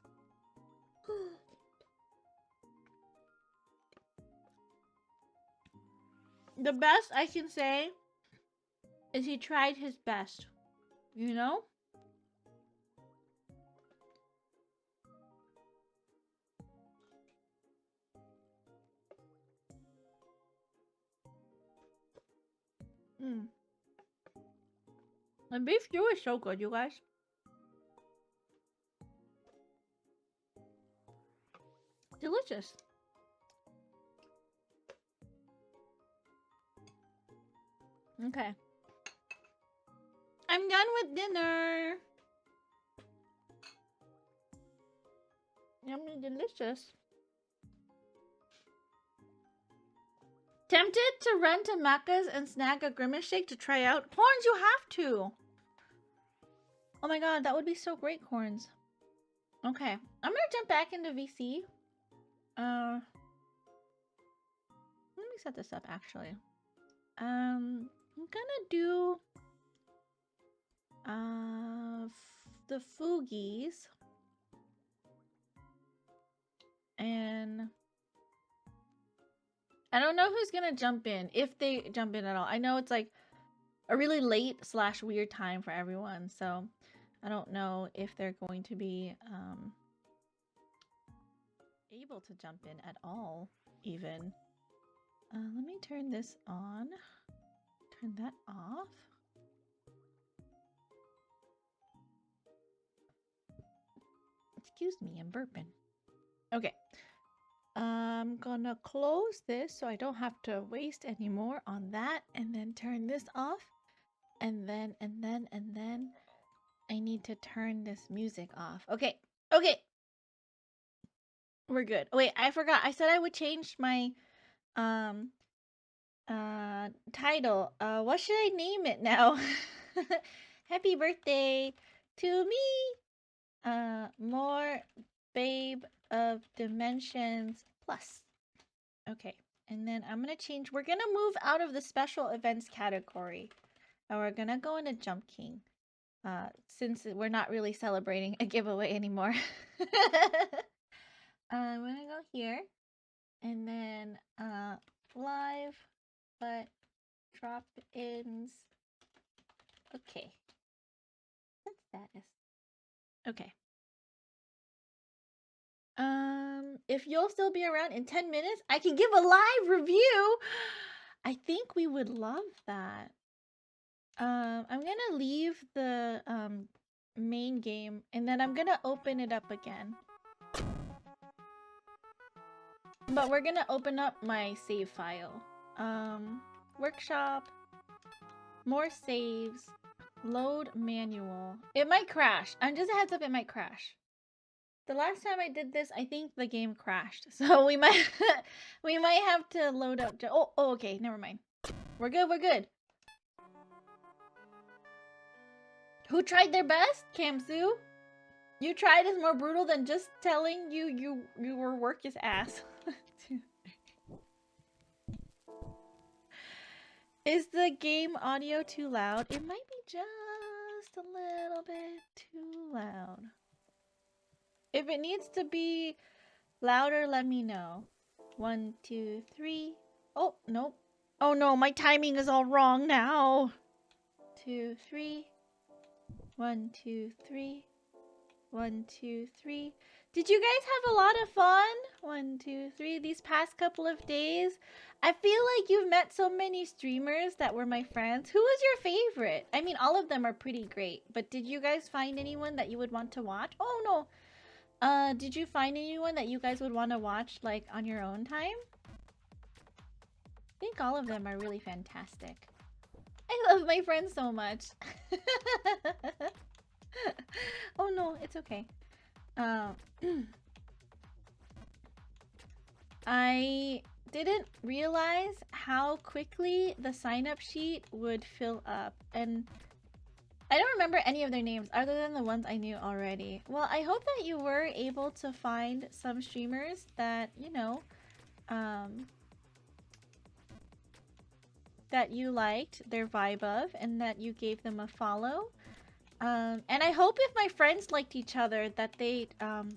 The best I can say is he tried his best, you know? The beef stew is so good, you guys. Delicious. Okay. I'm done with dinner. Yummy, delicious. Tempted to run to Macca's and snag a Grimace shake to try out? Corns, you have to! Oh my god, that would be so great, Corns. Okay, I'm gonna jump back into VC. Let me set this up, actually. I'm gonna do the Foogies. And I don't know who's gonna jump in, if they jump in at all. I know it's like a really late / weird time for everyone, so I don't know if they're going to be able to jump in at all, even. Let me turn this on. Turn that off. Excuse me, I'm burping. Okay. I'm gonna close this so I don't have to waste any more on that, and then turn this off, and then I need to turn this music off. Okay, we're good. Wait, I forgot. I said I would change my title. What should I name it now? Happy birthday to me. More Babe of Dimensions Plus. Okay, and then I'm gonna change. We're gonna move out of the special events category, and we're gonna go into Jump King, since we're not really celebrating a giveaway anymore. I'm gonna go here, and then live, but drop-ins. Okay, that's status. Okay. If you'll still be around in 10 minutes, I can give a live review. I think we would love that. I'm gonna leave the main game, and then I'm gonna open it up again. But we're gonna open up my save file. Workshop, more saves, load manual. It might crash. Just a heads up, it might crash. The last time I did this, I think the game crashed. So we might we might have to load up. Oh, okay, never mind. We're good. Who tried their best? Kamzu? You tried is more brutal than just telling your work is ass. Is the game audio too loud? It might be just a little bit too loud. If it needs to be louder, let me know. 1, 2, 3. Oh, nope. Oh no, my timing is all wrong now. 2, 3. 1, 2, 3. 1, 2, 3. Did you guys have a lot of fun? 1, 2, 3. These past couple of days, I feel like you've met so many streamers that were my friends. Who was your favorite? I mean, all of them are pretty great, but did you guys find anyone that you would want to watch? Oh no. Did you find anyone that you guys would want to watch like on your own time? I think all of them are really fantastic. I love my friends so much. Oh no, it's okay. I didn't realize how quickly the sign-up sheet would fill up, and I don't remember any of their names other than the ones I knew already. Well, I hope that you were able to find some streamers that, you know, that you liked their vibe of and that you gave them a follow. And I hope if my friends liked each other that they,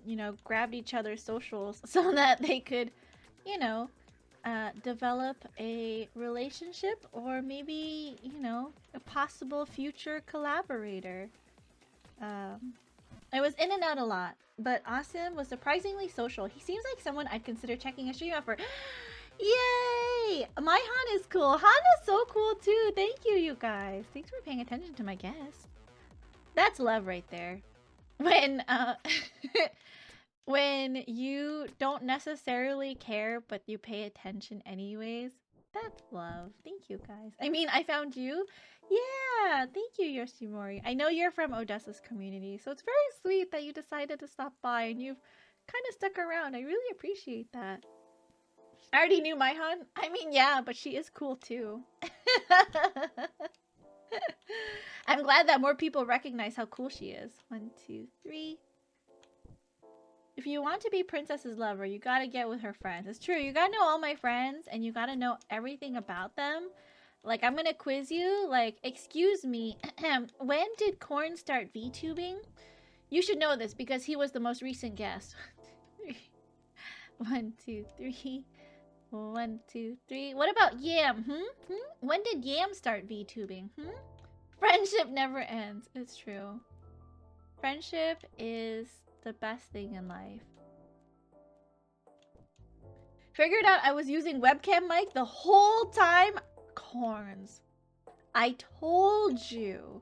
you know, grabbed each other's socials so that they could, you know, develop a relationship or maybe, you know, a possible future collaborator. I was in and out a lot, but Asim was surprisingly social. He seems like someone I'd consider checking a stream out for. Yay! My Han is cool. Han is so cool too. Thank you, you guys. Thanks for paying attention to my guest. That's love right there. When when you don't necessarily care but you pay attention anyways, that's love. Thank you guys. I mean, I found you. Yeah, thank you, Yoshimori. I know you're from Odessa's community, so it's very sweet that you decided to stop by and you've kind of stuck around. I really appreciate that. I already knew my Han. I mean, yeah, but she is cool too. I'm glad that more people recognize how cool she is. 1, 2, 3. If you want to be Princess's lover, you gotta get with her friends. It's true. You gotta know all my friends and you gotta know everything about them. Like, I'm gonna quiz you. Like, excuse me, when did Korn start VTubing? You should know this because he was the most recent guest. 1, 2, 3. 1, 2, 3. What about Yam? When did Yam start VTubing? Friendship never ends. It's true. Friendship is the best thing in life. Figured out I was using webcam mic the whole time. Corns. I told you.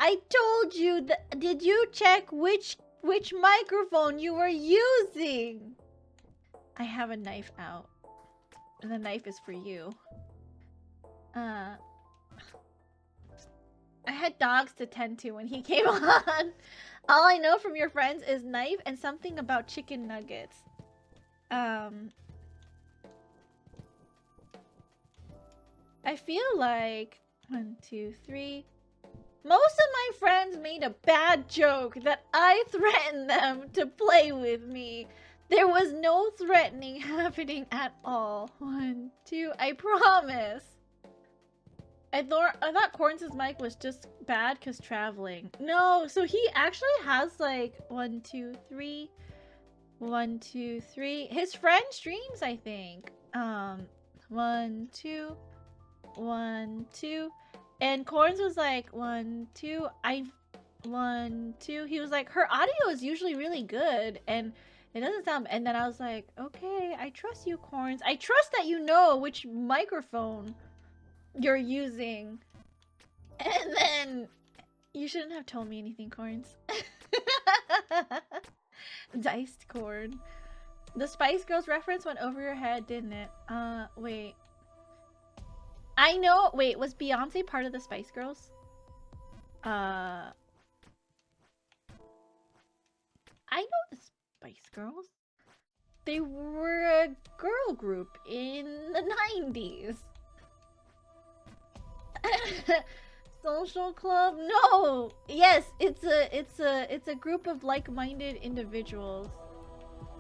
I told you that. Did you check which microphone you were using? I have a knife out. And the knife is for you. I had dogs to tend to when he came on. All I know from your friends is knife and something about chicken nuggets. I feel like 1, 2, 3. Most of my friends made a bad joke that I threatened them to play with me. There was no threatening happening at all. 1, 2, I promise. I thought Corns' mic was just bad because traveling. No, so he actually has like 1, 2, 3. 1, 2, 3. His friend streams, I think. 1, 2. 1, 2. And Corns was like 1, 2. 1, 2. He was like, her audio is usually really good and it doesn't sound. And then I was like, okay, I trust you, Corns. I trust that you know which microphone you're using. And then you shouldn't have told me anything, Corns. Diced corn. The Spice Girls reference went over your head, didn't it? Wait. I know. Wait, was Beyonce part of the Spice Girls? I know the Spice Girls. They were a girl group in the 90s. Social club? No. Yes, it's a group of like-minded individuals.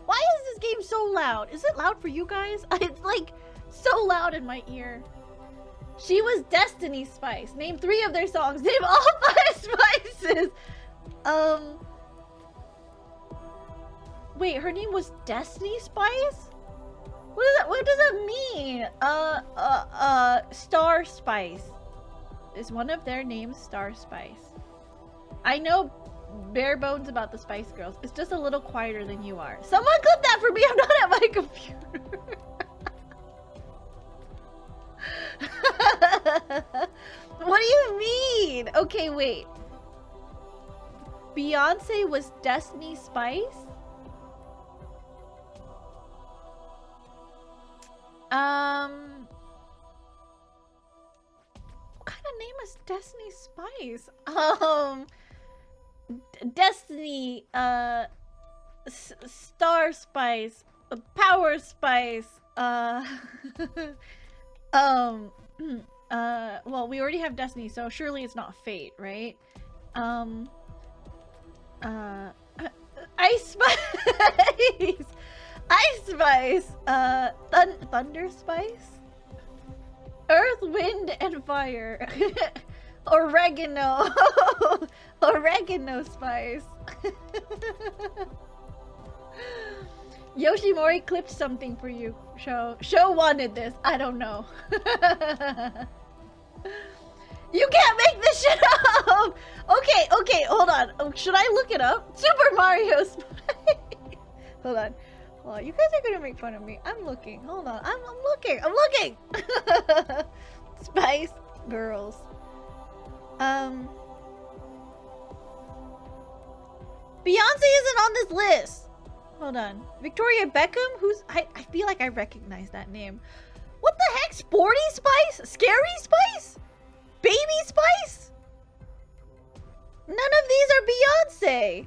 Why is this game so loud? Is it loud for you guys? It's like so loud in my ear. She was Destiny Spice. Name 3 of their songs. Name all 5 spices. Wait, her name was Destiny Spice? What does that mean? Star Spice. Is one of their names Star Spice? I know bare bones about the Spice Girls. It's just a little quieter than you are. Someone clip that for me. I'm not at my computer. What do you mean? Okay, wait. Beyonce was Destiny Spice? What kind of name is Destiny Spice? Destiny, Star Spice, Power Spice, well, we already have Destiny, so surely it's not Fate, right? Ice Spice! Ice Spice! Thunder Spice? Earth, Wind, and Fire. Oregano! Oregano Spice! Yoshimori clipped something for you, Show. Show wanted this. I don't know. You can't make this shit up! Okay, hold on. Should I look it up? Super Mario Spice! Hold on. Well, you guys are gonna make fun of me. I'm looking. Hold on. I'm looking! Spice Girls. Beyonce isn't on this list! Hold on. Victoria Beckham? Who's... I feel like I recognize that name. What the heck? Sporty Spice? Scary Spice? Baby Spice? None of these are Beyonce!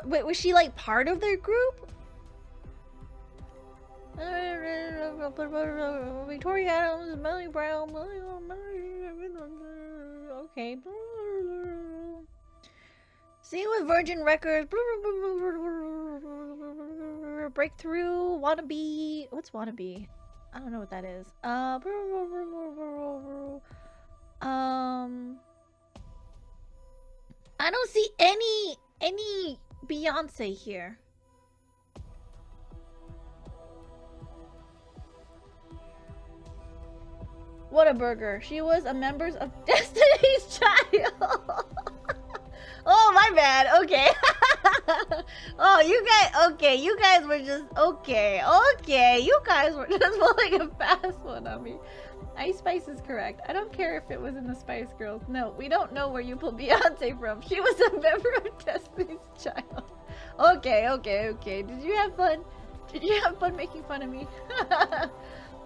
Wait, was she like part of their group? Victoria Adams, Melly Brown, okay. Sing with Virgin Records. Breakthrough. Wannabe. What's Wannabe? I don't know what that is. I don't see any Beyonce here. Whataburger. She was a member of Destiny's Child. Oh, my bad. Okay. Oh, you guys. Okay, you guys were just. Okay. You guys were just pulling a fast one on me. Ice Spice is correct. I don't care if it was in the Spice Girls. No, we don't know where you pulled Beyonce from. She was a member of Destiny's Child. Okay. Did you have fun? Did you have fun making fun of me?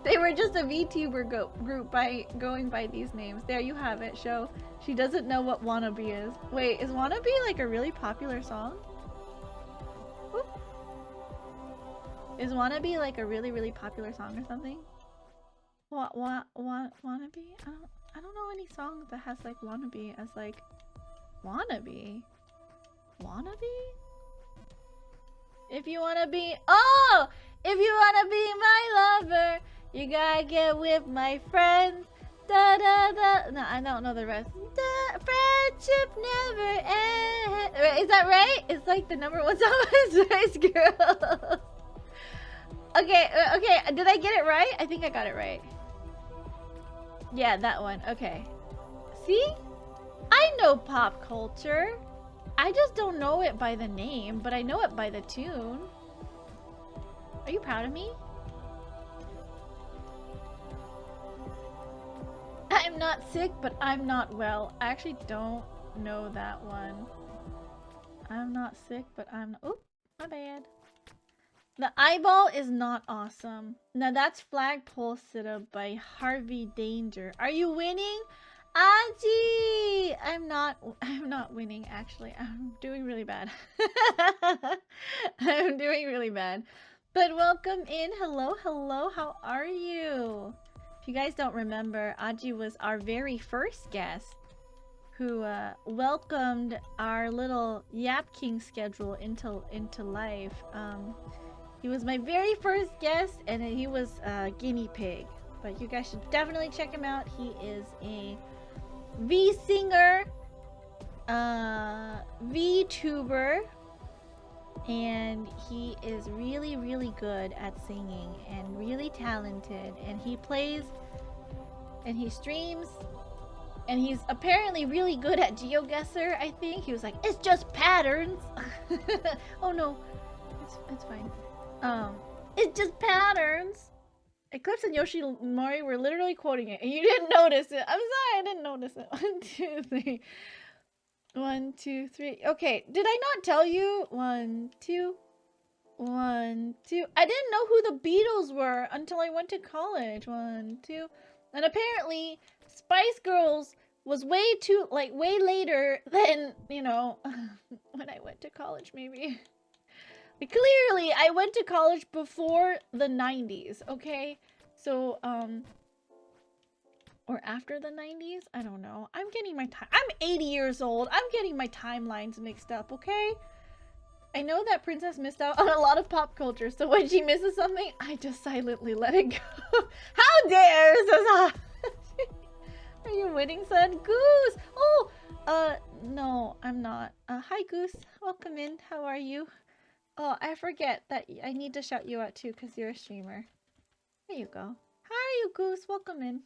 They were just a VTuber group by going by these names. There you have it, Show. She doesn't know what Wannabe is. Wait, is Wannabe like a really popular song? Oop. Is Wannabe like a really popular song or something? Wannabe? I don't know any songs that has like Wannabe as like Wannabe. If you wanna be if you wanna be my lover, you gotta get with my friends. Da da da. No, I don't know the rest. Da, friendship never ends. Is that right? It's like the #1 song by Spice Girls. Okay. Did I get it right? I think I got it right. Yeah, that one. Okay. See? I know pop culture. I just don't know it by the name, but I know it by the tune. Are you proud of me? I'm not sick, but I'm not well. I actually don't know that one. I'm not sick, but I'm not... Oop, my bad. The eyeball is not awesome. Now that's Flagpole Sit-Up by Harvey Danger. Are you winning? Auntie! I'm not winning, actually. I'm doing really bad. I'm doing really bad. But welcome in. Hello. How are you? If you guys don't remember, Aji was our very first guest who welcomed our little Yap King schedule into life. He was my very first guest, and he was a guinea pig. But you guys should definitely check him out. He is a V-singer, V-tuber, and he is really, really good at singing and really talented. And he plays and he streams. And he's apparently really good at GeoGuessr, I think. He was like, it's just patterns. Oh no, it's fine. It's just patterns. Eclipse and Yoshimori were literally quoting it, and you didn't notice it. I'm sorry, I didn't notice it. 1, 2, 3. 1, 2, 3. Okay, did I not tell you? 1, 2. 1, 2. I didn't know who the Beatles were until I went to college. 1, 2. And apparently, Spice Girls was way later than, you know, when I went to college, maybe. But clearly, I went to college before the 90s, okay? So, or after the 90s? I don't know. I'm getting my time. I'm 80 years old. I'm getting my timelines mixed up, okay? I know that Princess missed out on a lot of pop culture, so when she misses something, I just silently let it go. How dare Zaza! Are you winning, son? Goose! Oh! No, I'm not. Hi, Goose. Welcome in. How are you? Oh, I forget that I need to shout you out too, because you're a streamer. There you go. How are you, Goose? Welcome in.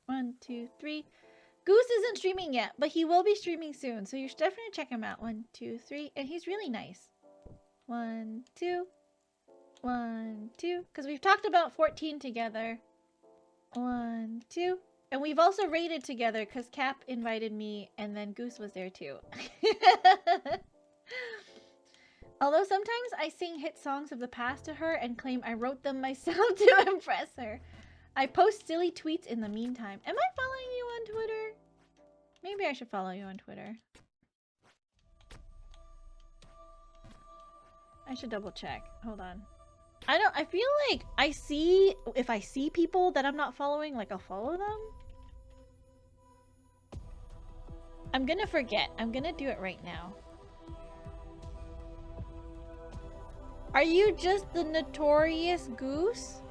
1, 2, 3. Goose isn't streaming yet, but he will be streaming soon, so you should definitely check him out. 1, 2, 3. And he's really nice. 1, 2. 1, 2. Because we've talked about 14 together. 1, 2. And we've also raided together because Cap invited me and then Goose was there too. Although sometimes I sing hit songs of the past to her and claim I wrote them myself to impress her. I post silly tweets in the meantime. Am I following you on Twitter? Maybe I should follow you on Twitter. I should double check. Hold on. I feel like if I see people that I'm not following, like I'll follow them. I'm gonna forget. I'm gonna do it right now. Are you just the notorious Goose?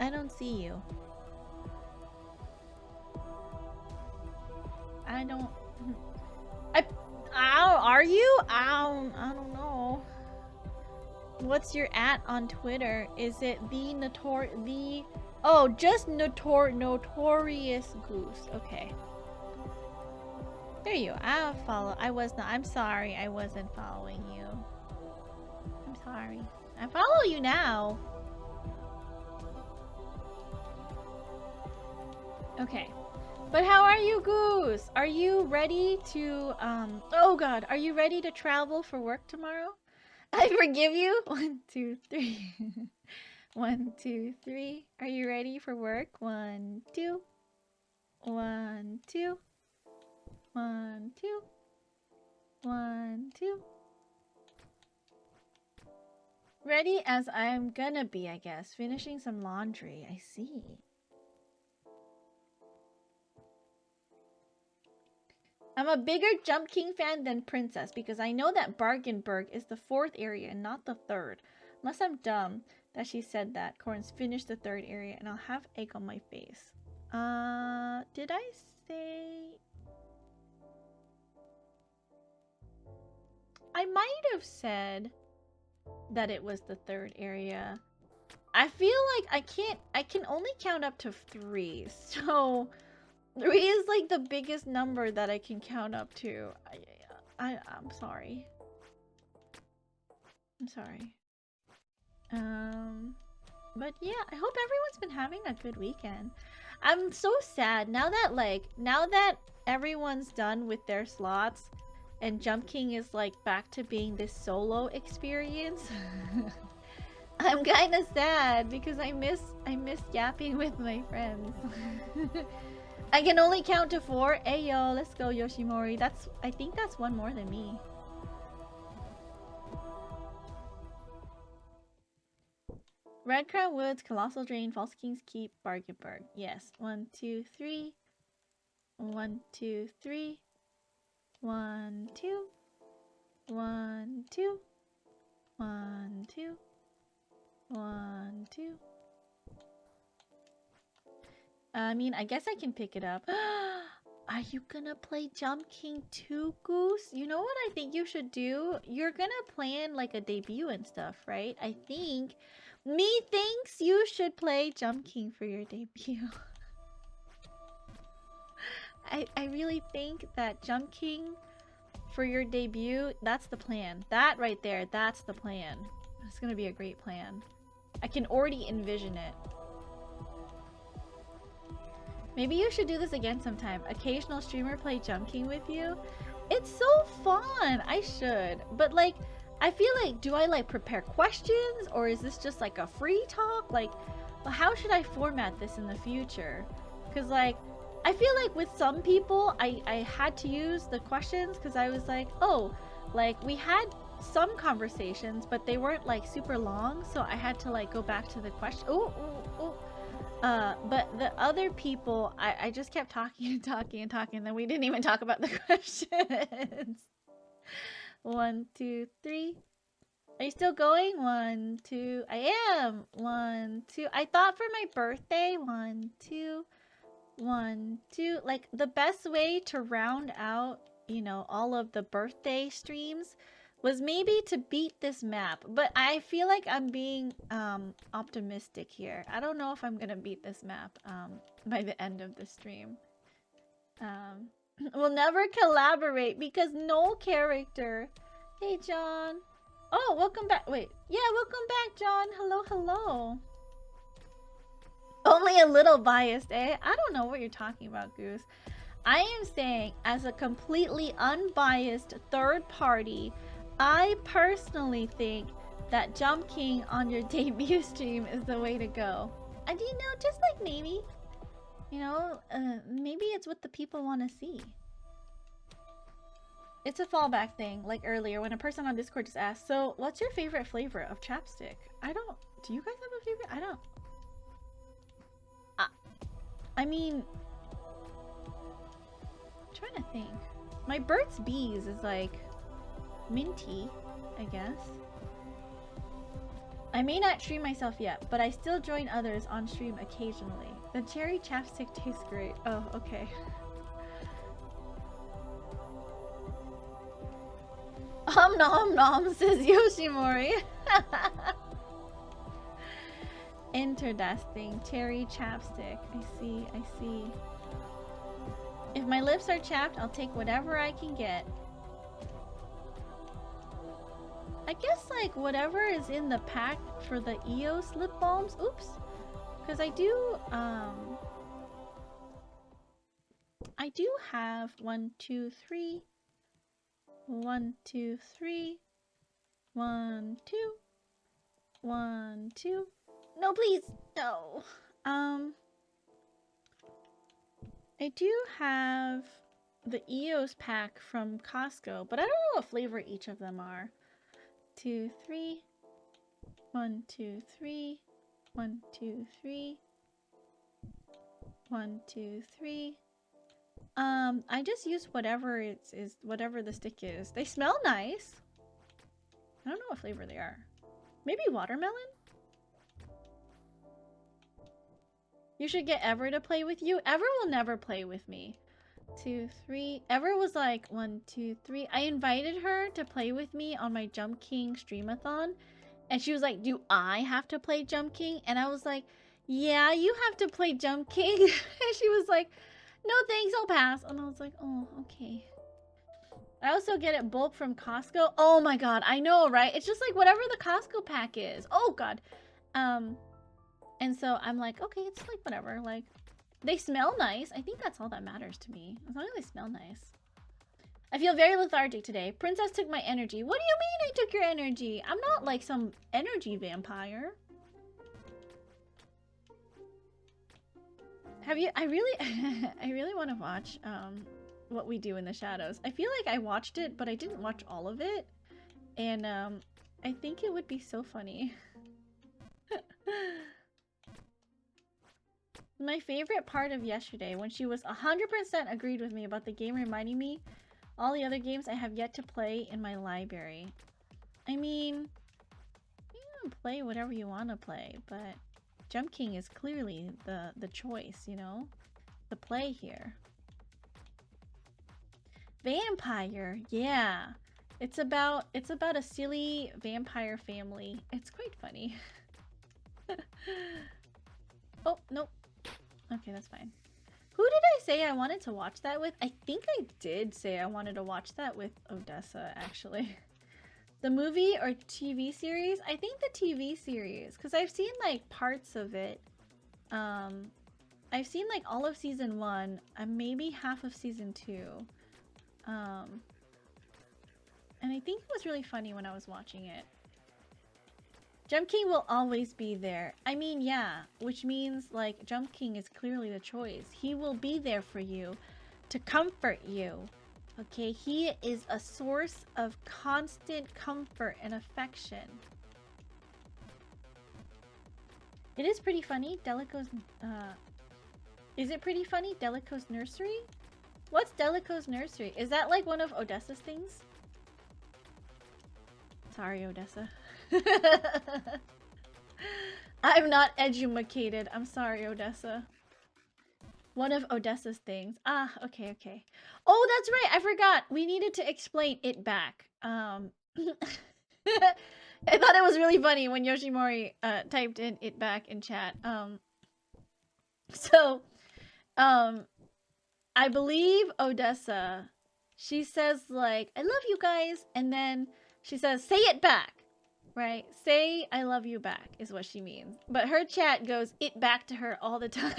I don't see you. I don't... Are you? I don't know. What's your @ on Twitter? Is it the Oh, just notorious Goose. Okay. There you go. I'll follow. I'm sorry. I wasn't following you. I'm sorry. I follow you now. Okay. But how are you, Goose? Are you ready to, oh god, are you ready to travel for work tomorrow? I forgive you. 1, 2, 3. 1, 2, 3. Are you ready for work? 1, 2. 1, 2. 1, 2. 1, 2. Ready as I'm gonna be, I guess. Finishing some laundry. I see. I'm a bigger Jump King fan than Princess because I know that Bargainburg is the 4th area and not the 3rd. Unless I'm dumb that she said that. Corns, finish the 3rd area and I'll have egg on my face. Did I say... I might have said that it was the 3rd area. I feel like I can only count up to 3, so 3 is like the biggest number that I can count up to. I'm sorry. I'm sorry. But yeah, I hope everyone's been having a good weekend. I'm so sad now that everyone's done with their slots and Jump King is like back to being this solo experience. I'm kind of sad because I miss yapping with my friends. I can only count to 4. Ayo, let's go, Yoshimori. I think that's one more than me. Red Crown Woods, Colossal Drain, False King's Keep, Bargainburg. Yes. 1, 2, 3. 1, 2, 3. 1, 2. 1, 2. 1, 2. 1, 2. I mean, I guess I can pick it up. Are you gonna play Jump King 2, Goose? You know what I think you should do? You're gonna plan like a debut and stuff, right? I think me thinks you should play Jump King for your debut. I really think that Jump King for your debut, that's the plan. That right there, that's the plan. It's gonna be a great plan. I can already envision it. Maybe you should do this again sometime. Occasional streamer play Jump King with you. It's so fun. I should. But like, I feel like, do I like prepare questions? Or is this just like a free talk? Like, well, how should I format this in the future? Because like, I feel like with some people, I had to use the questions because I was like, oh, like we had some conversations, but they weren't like super long. So I had to like go back to the question. Oh. But the other people, I just kept talking and talking and talking, and then we didn't even talk about the questions. 1, 2, 3. Are you still going? 1, 2. I am. 1, 2. I thought for my birthday, 1, 2. 1, 2. Like the best way to round out, you know, all of the birthday streams was maybe to beat this map, but I feel like I'm being optimistic here. I don't know if I'm gonna beat this map by the end of the stream. We'll never collaborate because no character. Hey John. Oh, welcome back. Wait, yeah, welcome back, John. Hello, hello. Only a little biased, eh? I don't know what you're talking about, Goose. I am saying, as a completely unbiased third party, I personally think that Jump King on your debut stream is the way to go. And you know, just like maybe, you know, maybe it's what the people want to see. It's a fallback thing, like earlier when a person on Discord just asked, so what's your favorite flavor of chapstick? Do you guys have a favorite? I don't. I mean, I'm trying to think. My Burt's Bees is like minty, I guess. I may not stream myself yet, but I still join others on stream occasionally. The cherry chapstick tastes great. Oh, okay. Nom nom, says Yoshimori. Interdusting, cherry chapstick. I see, I see. If my lips are chapped, I'll take whatever I can get. I guess like whatever is in the pack for the EOS lip balms. Oops. Because I do have 1, 2, 3. 1, 2, 3. 1, 2. 1, 2. No, please. No. I do have the EOS pack from Costco, but I don't know what flavor each of them are. 2, 3. 1, 2, 3. 1, 2, 3. 1, 2, 3. I just use whatever whatever the stick is. They smell nice. I don't know what flavor they are. Maybe watermelon? You should get Ever to play with you. Ever will never play with me. 2, 3. Ever was like 1, 2, 3. I invited her to play with me on my Jump King streamathon, and she was like, "Do I have to play Jump King?" And I was like, "Yeah, you have to play Jump King." And she was like, "No thanks, I'll pass." And I was like, "Oh, okay." I also get it bulk from Costco. Oh my god, I know, right? It's just like whatever the Costco pack is. Oh god. And so I'm like, okay, it's like whatever. Like, they smell nice. I think that's all that matters to me. As long as they smell nice. I feel very lethargic today. Princess took my energy. What do you mean I took your energy? I'm not like some energy vampire. Have you? I really want to watch What We Do in the Shadows. I feel like I watched it, but I didn't watch all of it. And I think it would be so funny. My favorite part of yesterday, when she was 100% agreed with me about the game reminding me all the other games I have yet to play in my library. I mean, you can play whatever you want to play, but Jump King is clearly the choice, you know? The play here. Vampire, yeah. It's about a silly vampire family. It's quite funny. Oh, nope. Okay, that's fine. Who did I say I wanted to watch that with? I think I did say I wanted to watch that with Odessa, actually. The movie or TV series? I think the TV series, because I've seen like parts of it. I've seen like all of season 1 and maybe half of season 2. And I think it was really funny when I was watching it. Jump King will always be there. I mean, yeah, which means like Jump King is clearly the choice. He will be there for you to comfort you. Okay, he is a source of constant comfort and affection. It is pretty funny. Delico's, is it pretty funny? Delico's nursery? What's Delico's nursery? Is that like one of Odessa's things? Sorry, Odessa. I'm not edumacated. I'm sorry, Odessa. One of Odessa's things. Ah, okay, okay. Oh, that's right. I forgot. We needed to explain it back. I thought it was really funny when Yoshimori typed in it back in chat. I believe Odessa, she says like, I love you guys, and then she says, say it back. Right? Say I love you back is what she means. But her chat goes it back to her all the time.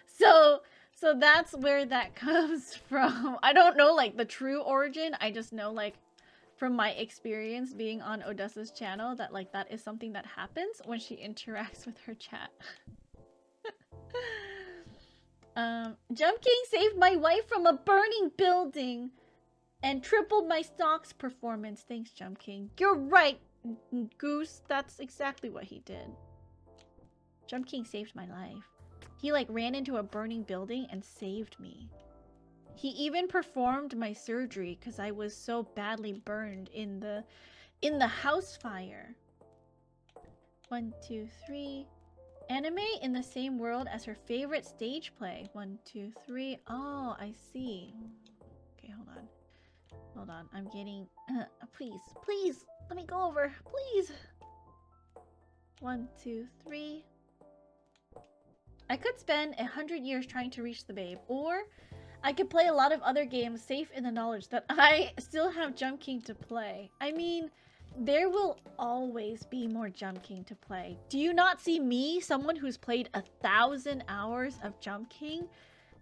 So that's where that comes from. I don't know like the true origin. I just know like from my experience being on Odessa's channel that like that is something that happens when she interacts with her chat. Jump King saved my wife from a burning building and tripled my stocks performance. Thanks, Jump King. You're right, Goose. That's exactly what he did. Jump King saved my life. He like ran into a burning building and saved me. He even performed my surgery because I was so badly burned in the house fire. 1, 2, 3. Anime in the same world as her favorite stage play. 1, 2, 3. Oh, I see. Okay, hold on. Hold on, I'm getting... please, let me go over, please. 1, 2, 3. I could spend 100 years trying to reach the babe, or I could play a lot of other games safe in the knowledge that I still have Jump King to play. I mean, there will always be more Jump King to play. Do you not see me, someone who's played 1,000 hours of Jump King,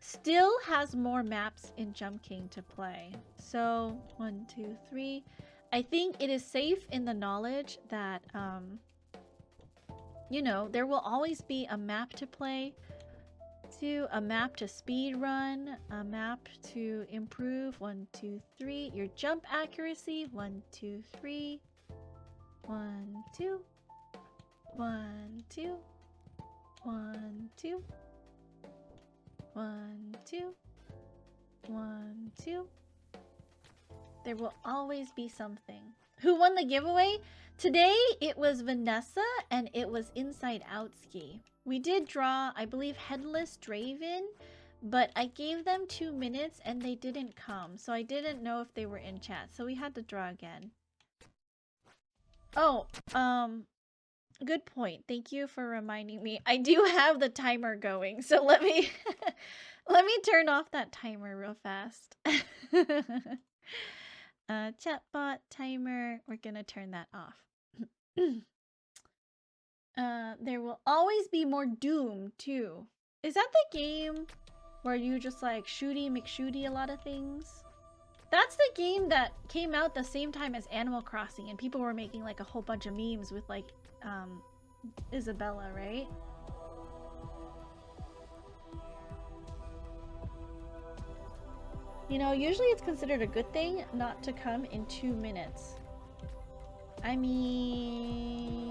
still has more maps in Jump King to play? So 1, 2, 3. I think it is safe in the knowledge that you know, there will always be a map to play, a map to speed run, a map to improve. 1, 2, 3. Your jump accuracy. 1, 2, 3. 1, 2. 1, 2. 1, 2. 1, 2. 1, 2. There will always be something. Who won the giveaway? Today it was Vanessa and it was Inside Outski. We did draw, I believe, Headless Draven, but I gave them 2 minutes and they didn't come, so I didn't know if they were in chat, so we had to draw again. Oh, good point. Thank you for reminding me. I do have the timer going, so let me let me turn off that timer real fast. Chatbot timer, we're gonna turn that off. There will always be more Doom too. Is that the game where you just like shooty McShooty a lot of things? That's the game that came out the same time as Animal Crossing and people were making like a whole bunch of memes with like Isabella, right? You know, usually it's considered a good thing not to come in 2 minutes. I mean...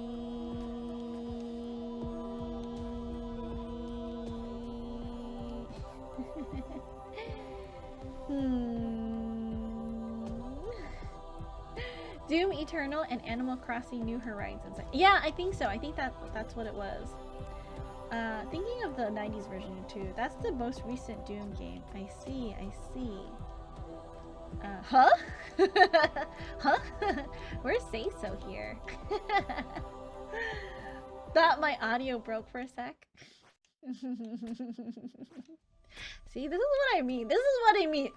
Doom Eternal and Animal Crossing New Horizons. Yeah, I think so. I think that's what it was. Thinking of the 90s version too. That's the most recent Doom game. I see. Huh? Huh? Where's Say So here? Thought my audio broke for a sec. See, this is what I mean.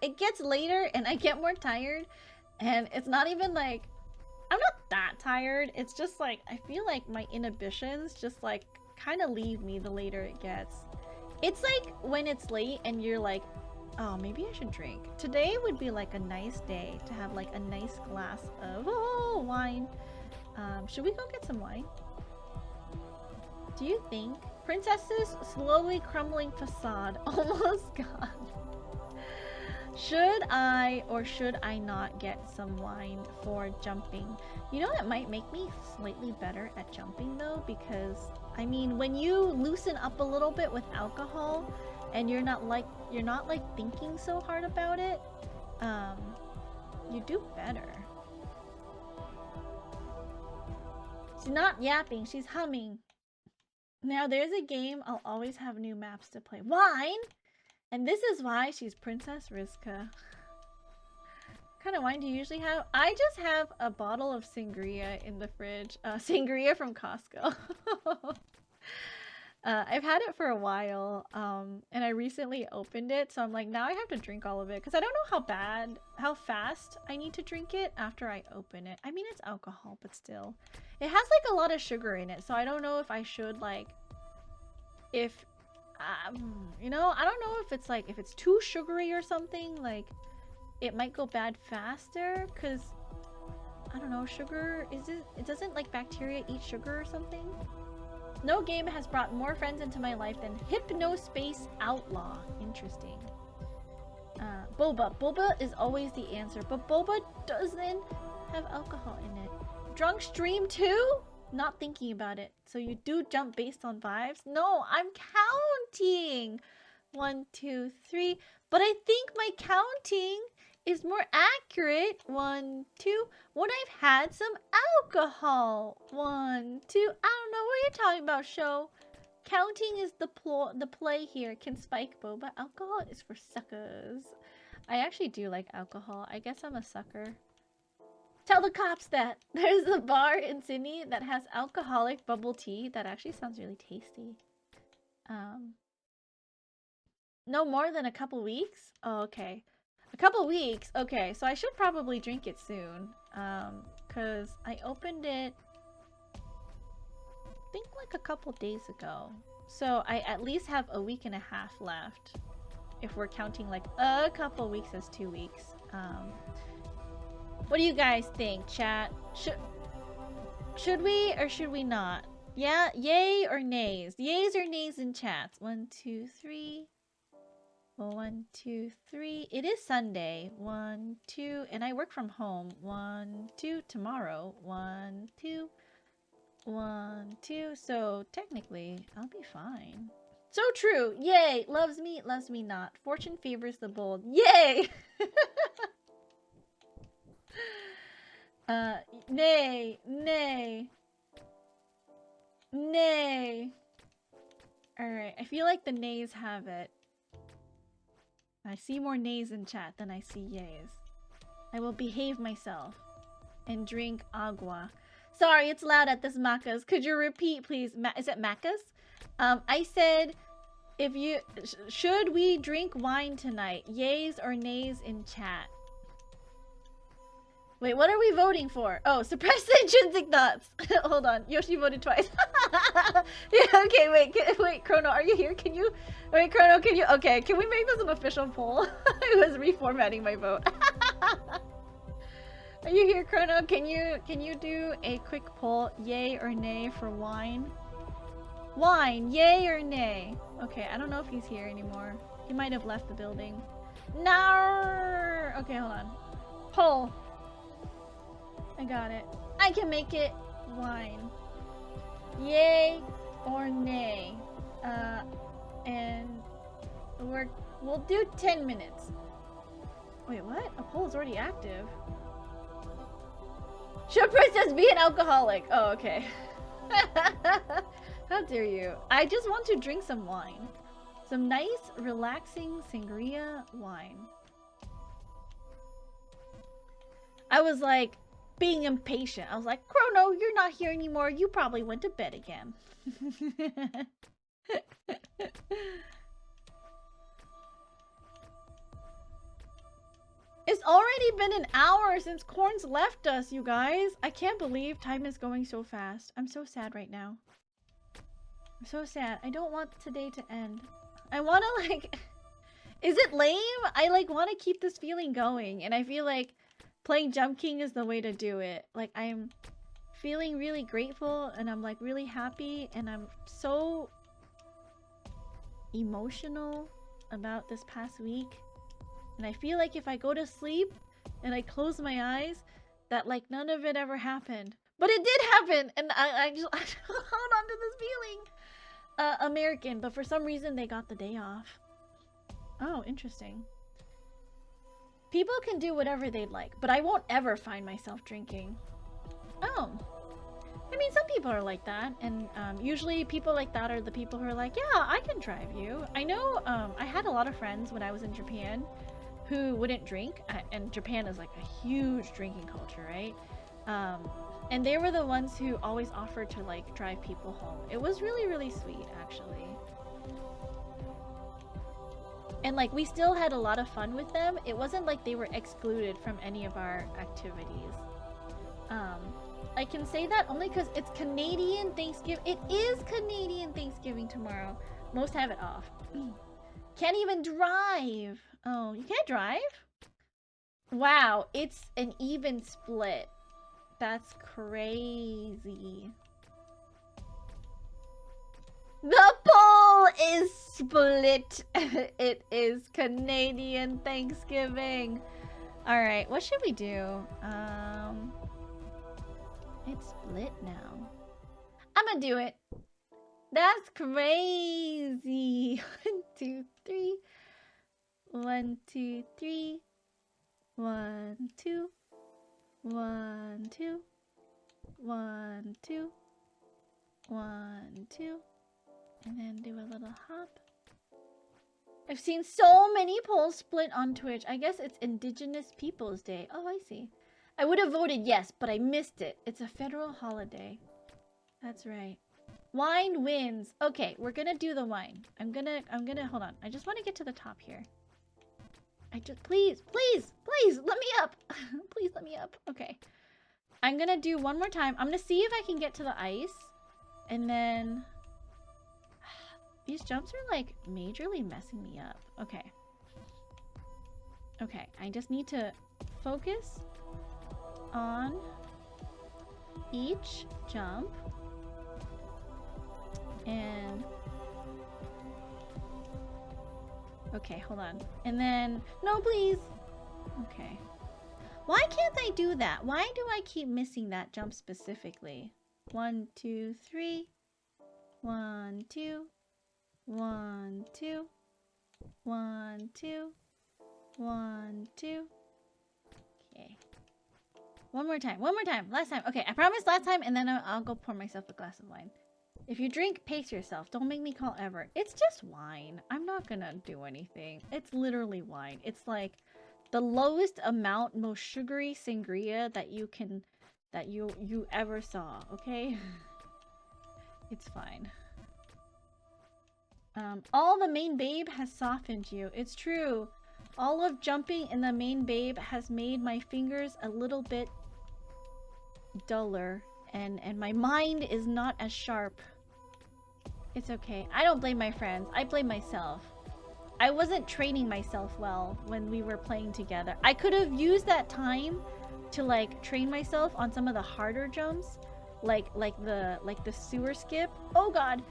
It gets later and I get more tired. And it's not even like... I'm not that tired. It's just like, I feel like my inhibitions just like kind of leave me the later it gets. It's like when it's late and you're like, oh, maybe I should drink. Today would be like a nice day to have like a nice glass of wine. Should we go get some wine? Do you think Princess's slowly crumbling facade almost gone? Should I or should I not get some wine for jumping? You know, that might make me slightly better at jumping though, because I mean, when you loosen up a little bit with alcohol and you're not like thinking so hard about it, you do better. She's not yapping, she's humming. Now there's a game I'll always have new maps to play. Wine? And this is why she's Princess Rizka. What kind of wine do you usually have? I just have a bottle of sangria in the fridge. Sangria from Costco. I've had it for a while, and I recently opened it, so I'm like, now I have to drink all of it, because I don't know how fast I need to drink it after I open it. I mean, it's alcohol, but still. It has like a lot of sugar in it, so I don't know if I should like, you know, I don't know if it's like, if it's too sugary or something, like, it might go bad faster, because, I don't know, sugar, it doesn't like bacteria eat sugar or something? No game has brought more friends into my life than Hypnospace Outlaw. Interesting. Boba. Boba is always the answer, but Boba doesn't have alcohol in it. Drunk stream too? Not thinking about it. So you do jump based on vibes? No, I'm counting. 1, 2, 3. But I think my counting is more accurate. 1, 2. When I've had some alcohol. 1, 2. I don't know what you're talking about, show. Counting is the play here. Can spike Boba. Alcohol is for suckers. I actually do like alcohol. I guess I'm a sucker. Tell the cops that there's a bar in Sydney that has alcoholic bubble tea that actually sounds really tasty. No more than a couple weeks? Oh, okay. A couple weeks? Okay, so I should probably drink it soon. Cause I opened it, I think like a couple days ago. So I at least have a week and a half left. If we're counting like a couple weeks as 2 weeks. What do you guys think, chat? Should we or should we not? Yeah, yay or nays? Yays or nays in chats? 1, 2, 3. 1, 2, 3. It is Sunday. 1, 2, and I work from home. 1, 2 tomorrow. 1, 2. 1, 2. So technically, I'll be fine. So true. Yay. Loves me not. Fortune favors the bold. Yay. Nay. Alright, I feel like the nays have it. I see more nays in chat than I see yays. I will behave myself and drink agua. Sorry, it's loud at this Macca's. Could you repeat, please? Is it Macca's? I said, should we drink wine tonight? Yays or nays in chat? Wait, what are we voting for? Oh, suppress the intrinsic thoughts. Hold on, Yoshi voted twice. Yeah, okay, wait, Chrono, are you here? Wait, Chrono, okay, can we make this an official poll? I was reformatting my vote. Are you here, Chrono? Can you do a quick poll? Yay or nay for wine? Wine, yay or nay? Okay, I don't know if he's here anymore. He might have left the building. No. Okay, hold on. Poll. I got it. I can make it wine. Yay or nay? And we'll do 10 minutes. Wait, what? A poll is already active. Should Princess be an alcoholic? Oh, okay. How dare you? I just want to drink some wine. Some nice, relaxing sangria wine. I was like, being impatient. I was like, Chrono, you're not here anymore. You probably went to bed again. It's already been an hour since Corns left us, you guys. I can't believe time is going so fast. I'm so sad right now. I'm so sad. I don't want today to end. I want to like... Is it lame? I like want to keep this feeling going. And I feel like playing Jump King is the way to do it. Like I'm feeling really grateful and I'm like really happy. And I'm so emotional about this past week. And I feel like if I go to sleep and I close my eyes, that like none of it ever happened. But it did happen, and I just I hold on to this feeling. American, but for some reason they got the day off. Oh, interesting. People can do whatever they'd like, but I won't ever find myself drinking. Oh. I mean, some people are like that, and usually people like that are the people who are like, yeah, I can drive you. I know I had a lot of friends when I was in Japan who wouldn't drink, and Japan is like a huge drinking culture, right? And they were the ones who always offered to like drive people home. It was really, really sweet, actually. And like we still had a lot of fun with them. It wasn't like they were excluded from any of our activities. I can say that only because it's Canadian Thanksgiving. It is Canadian Thanksgiving tomorrow. Most have it off. Can't even drive. Oh, you can't drive? Wow, it's an even split. That's crazy. The poll is split. It is Canadian Thanksgiving. All right, what should we do? It's split now. I'm gonna do it. That's crazy. 1, 2, 3. 1, 2, 3. 1, 2. 1, 2. 1, 2. 1, 2. And then do a little hop. I've seen so many polls split on Twitch. I guess it's Indigenous Peoples Day. Oh, I see. I would have voted yes, but I missed it. It's a federal holiday. That's right. Wine wins. Okay, we're gonna do the wine. I'm gonna hold on. I just want to get to the top here. Please, let me up. Please let me up. Okay. I'm gonna do one more time. I'm gonna see if I can get to the ice. And then... These jumps are like majorly messing me up. Okay. Okay, I just need to focus on each jump. And... Okay, hold on. And then... No, please! Okay. Why can't I do that? Why do I keep missing that jump specifically? 1, 2, 3. 1, 2. 1, 2. 1, 2. 1, 2. Okay. One more time. Last time. Okay, I promise last time, and then I'll go pour myself a glass of wine. If you drink, pace yourself. Don't make me call ever. It's just wine. I'm not gonna do anything. It's literally wine. It's like the lowest amount, most sugary sangria that you ever saw, okay? It's fine. All the main babe has softened you. It's true. All of jumping in the main babe has made my fingers a little bit duller, and my mind is not as sharp. It's okay. I don't blame my friends. I blame myself. I wasn't training myself well when we were playing together. I could have used that time to like train myself on some of the harder jumps, like the sewer skip. Oh god.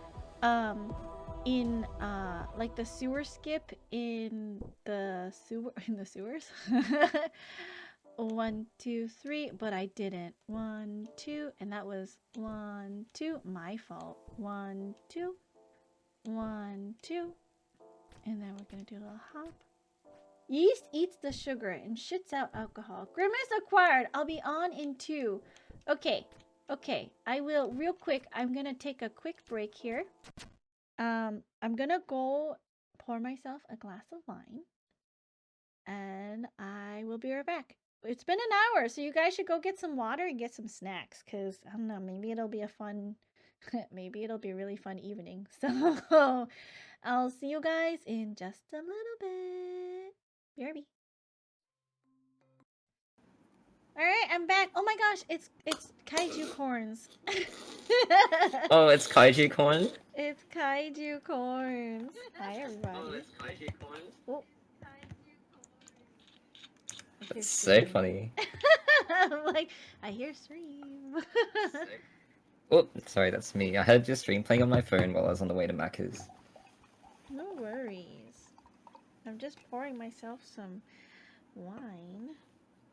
Like the sewer skip in the sewers. 1, 2, 3, but I didn't. 1, 2, and that was 1, 2. My fault. 1, 2. 1, 2. And then we're gonna do a little hop. Yeast eats the sugar and shits out alcohol. Grimace acquired. I'll be on in 2. Okay, okay. I will real quick. I'm gonna take a quick break here. I'm gonna go pour myself a glass of wine, and I will be right back. It's been an hour, so you guys should go get some water and get some snacks, cause I don't know. Maybe it'll be a fun. Maybe it'll be a really fun evening. So I'll see you guys in just a little bit. BRB. All right, I'm back. Oh my gosh, it's kaiju corns. Oh, it's kaiju corn? It's kaiju corns. Hi everybody. kaiju corn? Oh. That's so funny. I'm like, I hear stream. Oh, sorry, that's me. I had your stream playing on my phone while I was on the way to Macca's. No worries. I'm just pouring myself some wine.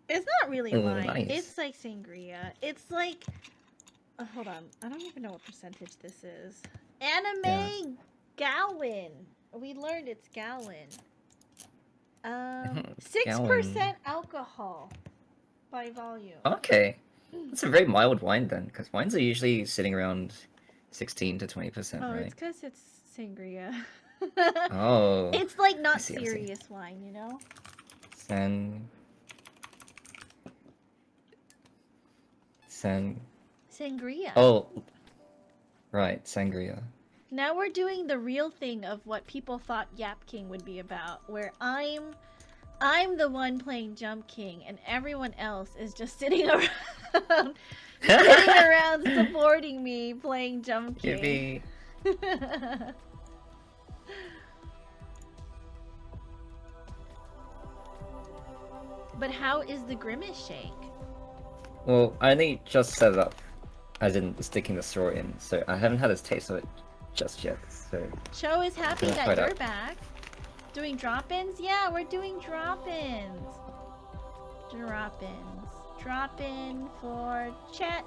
It's not really Ooh, wine. nice. It's like sangria. It's like, hold on. I don't even know what percentage this is. Anime gallon. We learned it's gallon. 6% alcohol by volume. Okay. That's a very mild wine then, because wines are usually sitting around 16 to 20%, Oh, right? it's because it's sangria. Oh. It's like not see, I see. serious wine, you know? Sangria. Oh. Right, sangria. Now we're doing the real thing of what people thought Yap King would be about, where I'm the one playing Jump King and everyone else is just sitting around supporting me playing Jump King. Yippee. But how is the Grimace shake? Well, I only just set it up, as in sticking the straw in, so I haven't had a taste of it just yet, so... Cho is happy Gonna that try it you're out. back. Doing drop-ins? Yeah, we're doing drop-ins. Drop-ins. Drop-in for chat.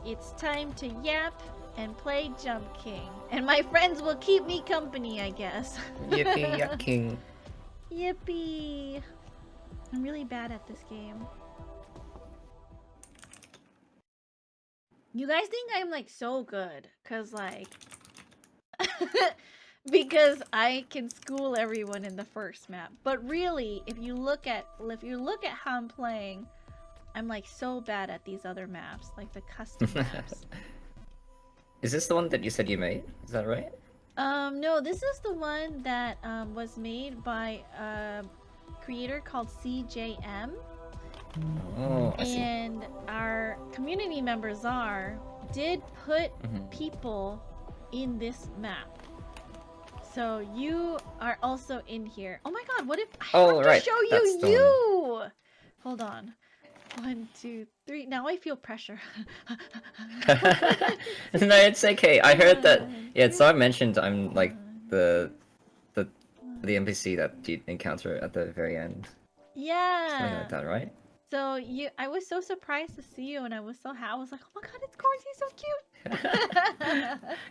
It's time to yap and play Jump King. And my friends will keep me company, I guess. Yippee, Yap King. Yippee. I'm really bad at this game. You guys think I'm like so good, cause like because I can school everyone in the first map. But really, if you look at how I'm playing, I'm like so bad at these other maps, like the custom maps. Is this the one that you said you made? Is that right? No, this is the one that was made by a creator called CJM. Oh, I see. And our community member Czar did put Mhm. people in this map. So you are also in here. Oh my god, what if I Oh, have right, to show that's you the you? Hold on. 1, 2, 3. Now I feel pressure. No, it's okay. I heard that. Yeah, Tsar mentioned I'm like the NPC that you encounter at the very end. Something Yeah. like that, right? So I was so surprised to see you, and I was so happy. I was like, oh my god, it's Corns, he's so cute.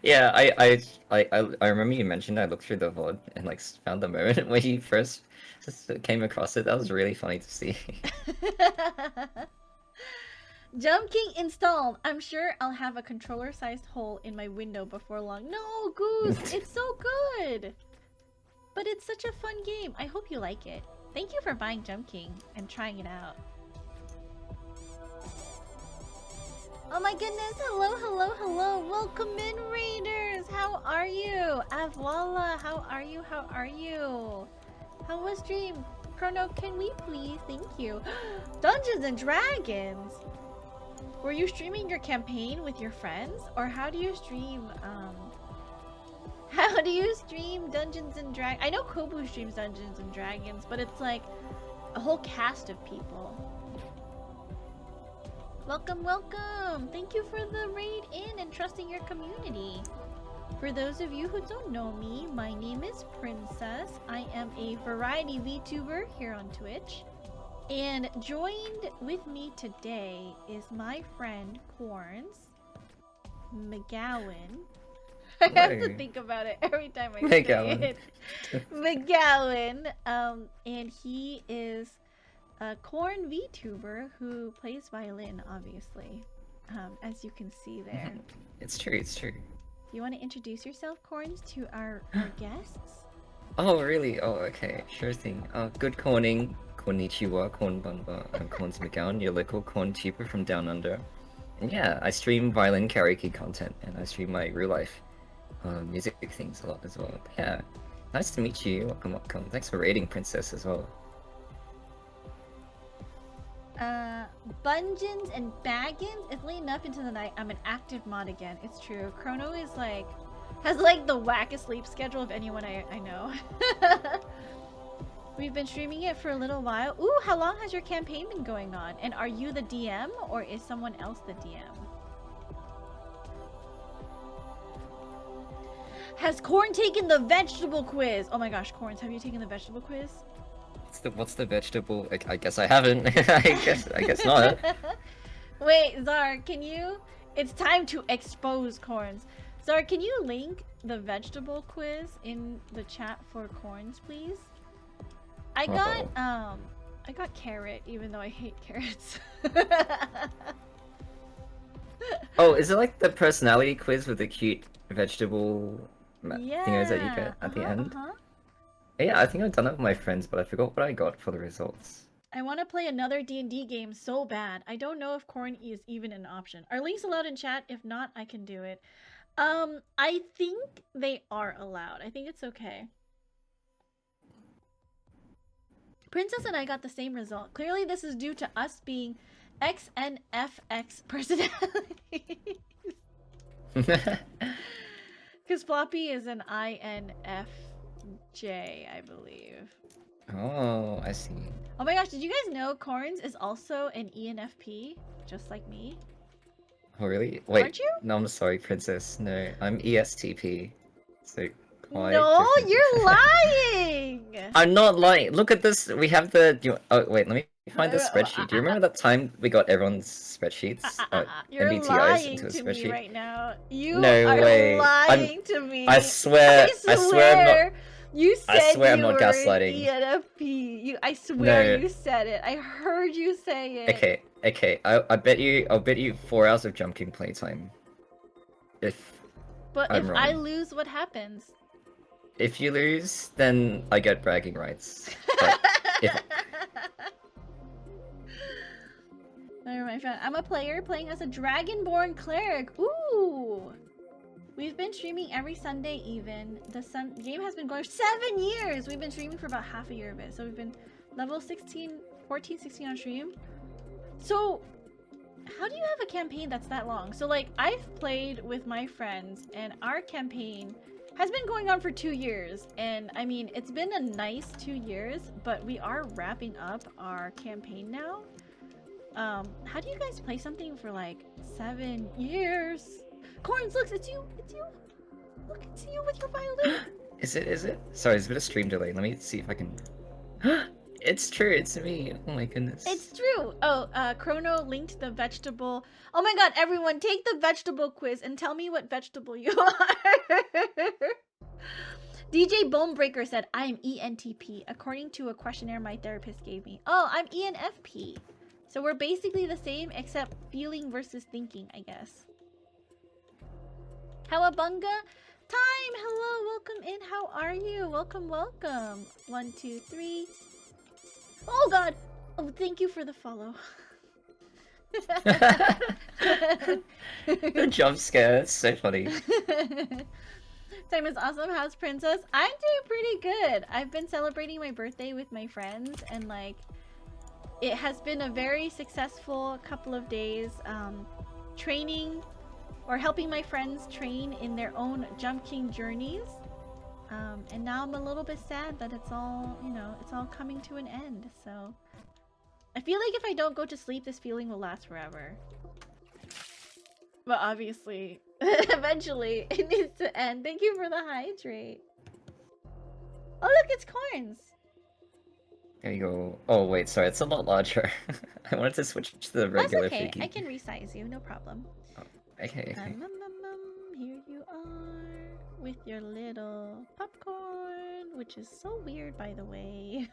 Yeah, I remember you mentioned I looked through the VOD and like found the moment where you first just came across it. That was really funny to see. Jump King installed. I'm sure I'll have a controller-sized hole in my window before long. No, Goose, it's so good. But it's such a fun game. I hope you like it. Thank you for buying Jump King and trying it out. Oh my goodness, hello, hello, hello. Welcome in, Raiders. How are you? Avwala, how are you? How are you? How was stream? Chrono, can we please? Thank you. Dungeons and Dragons. Were you streaming your campaign with your friends? Or how do you stream, how do you stream Dungeons and Dragons? I know Kobu streams Dungeons and Dragons, but it's like a whole cast of people. Welcome, welcome! Thank you for the raid in and trusting your community. For those of you who don't know me, my name is Princess. I am a variety VTuber here on Twitch. And joined with me today is my friend Corns, McGowan. I have to Hello. think about it every time I McGowan. say it. McGowan. And he is a Corn VTuber who plays violin, obviously, as you can see there. It's true, it's true. You want to introduce yourself, Corns, to our guests? Oh, really? Oh, okay. Sure thing. Good corning. Konnichiwa, Konbanba. I'm Corns McGowan, your local corn tuber from Down Under. And yeah, I stream violin karaoke content, and I stream my real life music things a lot as well. But yeah, nice to meet you. Welcome, welcome. Thanks for raiding Princess as well. Bungeons and Baggins. It's late enough into the night. I'm an active mod again. It's true. Chrono is like, has like the wackest sleep schedule of anyone I know. We've been streaming it for a little while. Ooh, how long has your campaign been going on? And are you the DM or is someone else the DM? Has Corn taken the vegetable quiz? Oh my gosh, Corns, have you taken the vegetable quiz? What's the vegetable? I guess I haven't. I guess not. Wait, Zar, can you? It's time to expose Corns. Zar, can you link the vegetable quiz in the chat for Corns, please? I got carrot, even though I hate carrots. Oh, is it like the personality quiz with the cute vegetable thingos that you get at the end? Yeah, I think I've done it with my friends, but I forgot what I got for the results. I want to play another D&D game so bad. I don't know if corn is even an option. Are links allowed in chat? If not, I can do it. I think they are allowed. I think it's okay. Princess and I got the same result. Clearly, this is due to us being XNFX personalities. Because Floppy is an INFJ, I believe. Oh, I see. Oh my gosh, did you guys know Corns is also an ENFP, just like me? Oh, really? Wait, Aren't you? no, I'm sorry, Princess. No, I'm ESTP. So quite No, different. you're lying! I'm not lying. Look at this. We have the. Oh wait, let me find the spreadsheet. Do you remember that time we got everyone's spreadsheets? You're MBTIs lying into a to me spreadsheet? right now. You No are way. lying to me. I swear. I swear. I'm not. You said I swear I'm you not were gaslighting. ENFP. I swear No. you said it. I heard you say it. Okay. Okay. I'll bet you 4 hours of Jump King playtime. But I'm if I wrong. lose, what happens? If you lose, then I get bragging rights. But if Never mind, friend. I'm a player playing as a Dragonborn cleric. Ooh! We've been streaming every Sunday even. The game has been going 7 years! We've been streaming for about half a year of it. So we've been level 16, 14, 16 on stream. So, how do you have a campaign that's that long? So like, I've played with my friends and our campaign has been going on for 2 years. And I mean, it's been a nice 2 years, but we are wrapping up our campaign now. How do you guys play something for like 7 years? Corns, look, it's you! It's you! Look, it's you with your violin! Is it? Sorry, there's a bit of stream delay. Let me see if I can. It's true, it's me. Oh my goodness. It's true! Oh, Chrono linked the vegetable. Oh my god, everyone, take the vegetable quiz and tell me what vegetable you are! DJ Bonebreaker said, I am ENTP, according to a questionnaire my therapist gave me. Oh, I'm ENFP. So we're basically the same, except feeling versus thinking, I guess. Howabunga? Time! Hello, welcome in. How are you? Welcome, welcome. 1, 2, 3. Oh god! Oh, thank you for the follow. The jump scare, it's so funny. Time is awesome. How's Princess? I'm doing pretty good. I've been celebrating my birthday with my friends and like it has been a very successful couple of days training or helping my friends train in their own Jump King journeys. And now I'm a little bit sad that it's all, you know, it's all coming to an end. So I feel like if I don't go to sleep, this feeling will last forever. But obviously, eventually, it needs to end. Thank you for the hydrate. Oh, look, it's Corns. There you go. Oh wait, sorry, it's a lot larger. I wanted to switch to the That's regular okay. figure. I can resize you, no problem. Okay. Here you are with your little popcorn, which is so weird, by the way.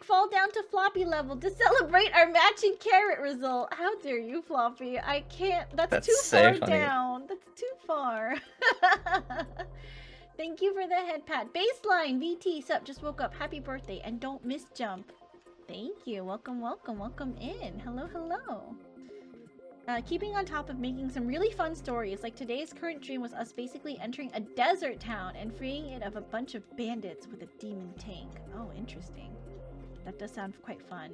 fall down to Floppy level to celebrate our matching carrot result. How dare you, Floppy? I can't. That's too so far funny. down. That's too far. Thank you for the head pat. Baseline VT sup, just woke up. Happy birthday and don't miss jump. Thank you. Welcome, welcome, welcome in. Hello, hello. Keeping on top of making some really fun stories, like today's current dream was us basically entering a desert town and freeing it of a bunch of bandits with a demon tank. Oh, interesting. That does sound quite fun.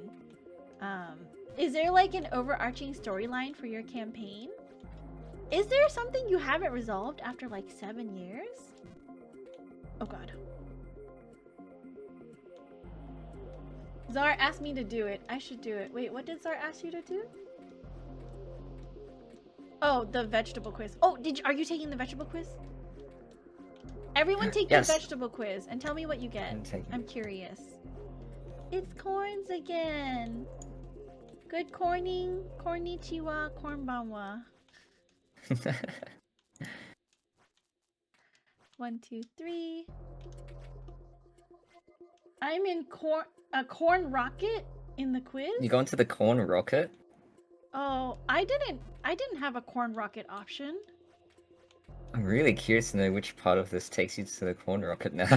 Is there like an overarching storyline for your campaign? Is there something you haven't resolved after like 7 years? Oh god. Zar asked me to do it. I should do it. Wait, what did Zar ask you to do? Oh, the vegetable quiz. Oh, are you taking the vegetable quiz? Everyone take Yes. the vegetable quiz and tell me what you get. I'm taking I'm curious. It's corns again. Good corning. Konnichiwa, kornbanwa. 1, 2, 3. I'm in a corn rocket in the quiz. You go into the corn rocket? Oh, I didn't have a corn rocket option. I'm really curious to know which part of this takes you to the corn rocket now.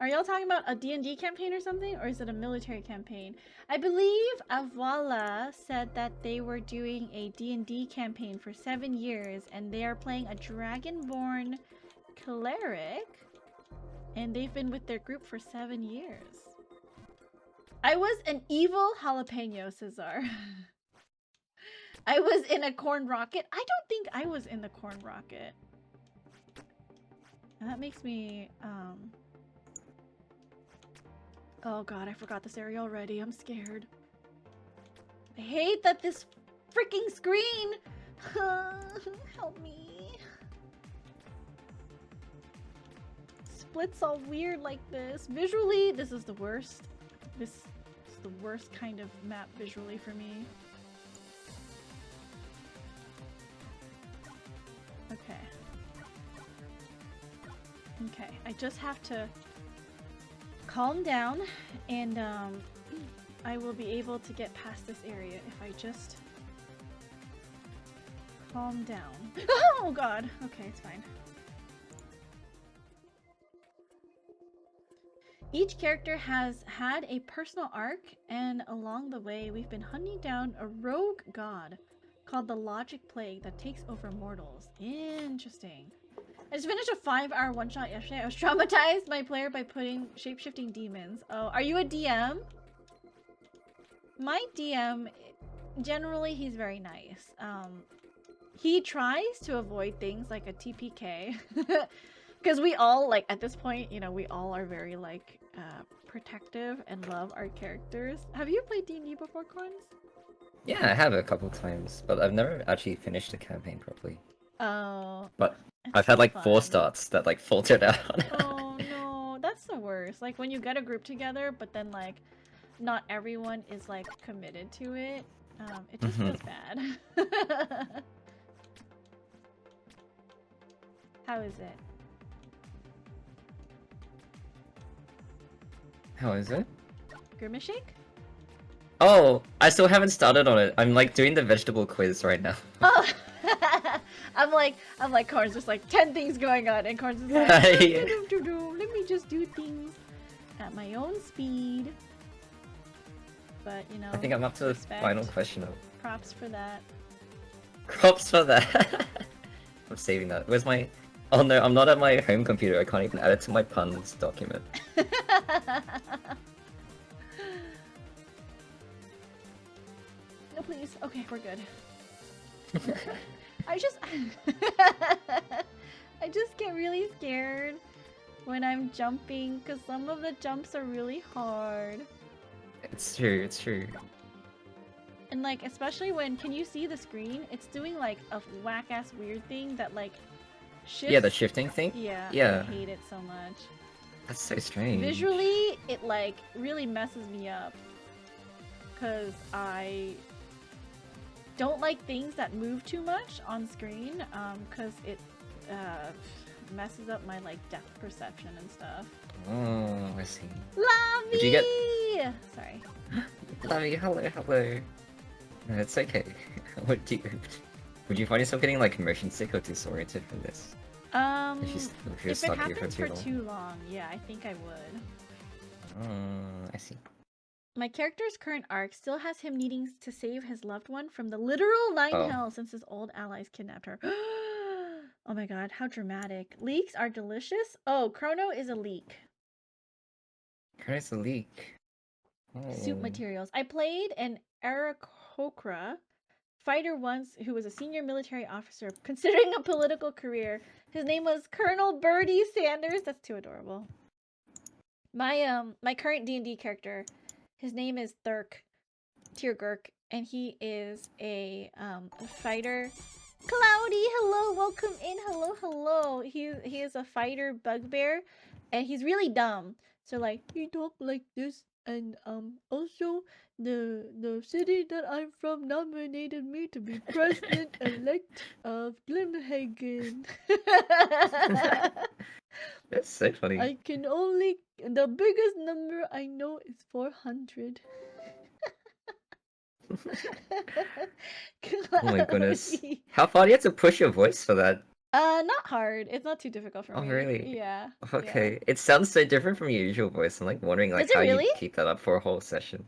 Are y'all talking about a D&D campaign or something, or is it a military campaign? I believe Avala said that they were doing a D&D campaign for 7 years, and they are playing a Dragonborn cleric, and they've been with their group for 7 years. I was an evil jalapeno, Cesar. I was in a corn rocket. I don't think I was in the corn rocket. And that makes me, oh god, I forgot this area already. I'm scared. I hate that this freaking screen! Help me. Splits all weird like this. Visually, this is the worst. This is the worst kind of map visually for me. Okay. Okay, I just have to calm down, and I will be able to get past this area if I just calm down. Oh god! Okay, it's fine. Each character has had a personal arc, and along the way we've been hunting down a rogue god called the Logic Plague that takes over mortals. Interesting. I just finished a 5-hour one-shot yesterday. I was traumatized my player by putting shape-shifting demons. Oh, are you a DM? My DM, generally he's very nice. He tries to avoid things like a TPK. Because we all, like, at this point, you know, we all are very, like, protective and love our characters. Have you played D&D before, Corns? Yeah, I have a couple times, but I've never actually finished a campaign properly. Oh. But it's I've had so like 4 fun. starts that like faltered out. Oh no, that's the worst. Like when you get a group together, but then like not everyone is like committed to it. It just feels bad. How is it? How is it? Grimace Shake? Oh, I still haven't started on it. I'm like doing the vegetable quiz right now. Oh, I'm like Corns, just like 10 things going on, and Corns is like, Yeah. let me just do things at my own speed. But you know, I think I'm up to the respect. final question of Props for that. props for that. I'm saving that. Where's my... Oh no, I'm not at my home computer. I can't even add it to my puns document. No, please. Okay, we're good. I just get really scared when I'm jumping because some of the jumps are really hard. It's true, it's true. And like, especially when, can you see the screen? It's doing like a whack-ass weird thing that like shifts. Yeah, the shifting thing? Yeah, Yeah. I hate it so much. That's so strange. Visually, it like really messes me up because I don't like things that move too much on screen because it messes up my like depth perception and stuff. Oh, I see. Lavi! Did you get- Sorry. Lovey, hello. No, it's okay. What do you... Would you find yourself getting like motion sick or disoriented from this? If you're If it stuck here happens for for too long. too long, yeah, I think I would. I see. My character's current arc still has him needing to save his loved one from the literal nine Oh. hells since his old allies kidnapped her. Oh my god, how dramatic. Leeks are delicious? Oh, Chrono is a leek. There's a leak. Soup Oh. materials. I played an Aarakocra fighter once who was a senior military officer considering a political career. His name was Colonel Birdie Sanders. That's too adorable. My current D&D character, his name is Tiergurk, and he is a fighter. Cloudy, hello, welcome in. Hello. He is a fighter bugbear, and he's really dumb. So like he talk like this, and also the city that I'm from nominated me to be president-elect of Glimhagen. That's so funny. I can only the biggest number I know is 400. Oh my goodness. Cloudy. How far do you have to push your voice for that? Not hard. It's not too difficult for Oh, me. really? Yeah. Okay. It sounds so different from your usual voice. I'm like wondering like Does it how really? you keep that up for a whole session.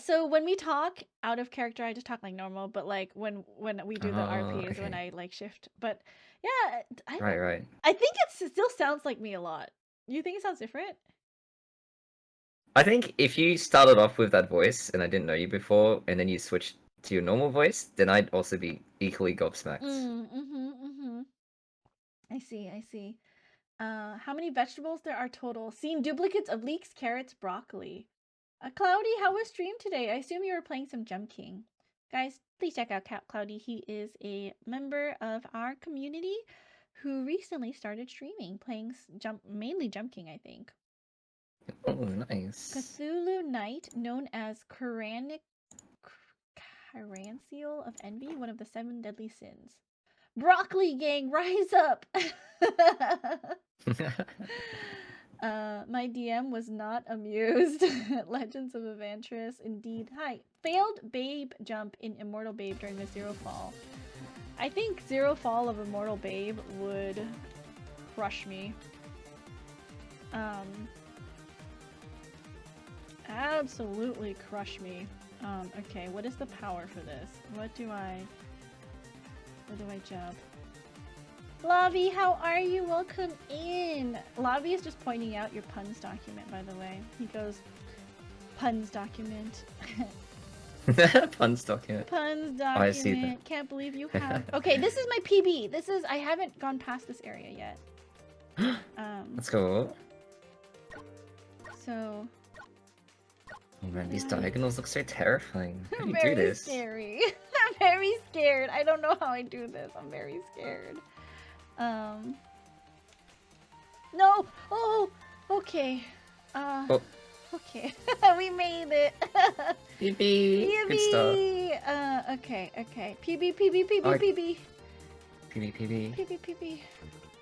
So when we talk out of character, I just talk like normal. But like when we do the RP is when okay. I like shift. But yeah, Right. I think it still sounds like me a lot. You think it sounds different? I think if you started off with that voice and I didn't know you before, and then you switched to your normal voice, then I'd also be equally gobsmacked. I see. How many vegetables there are total? Seen duplicates of leeks, carrots, broccoli. Cloudy, how was stream today? I assume you were playing some Jump King. Guys, please check out Cloudy. He is a member of our community who recently started streaming, playing mainly Jump King, I think. Oh, nice. Cthulhu Knight, known as Caranacial of Envy, one of the 7 deadly sins. Broccoli gang, rise up! My DM was not amused. Legends of Evantris, indeed. Hi. Failed babe jump in Immortal Babe during the Zero Fall. I think Zero Fall of Immortal Babe would crush me. Absolutely crush me. Okay, what is the power for this? Where do I jump? Lavi, how are you? Welcome in. Lavi is just pointing out your puns document, by the way. He goes, puns document. Puns document. Puns document. I see that. Can't believe you have. Okay, this is my PB. I haven't gone past this area yet. Let's go. So. Oh man, these diagonals look so terrifying. How do you Very do this? scary. I'm very scared. I don't know how I do this. I'm very scared. No. Oh. Okay. Oh. Okay. We made it. PB. Good stuff. Okay. PB. PB.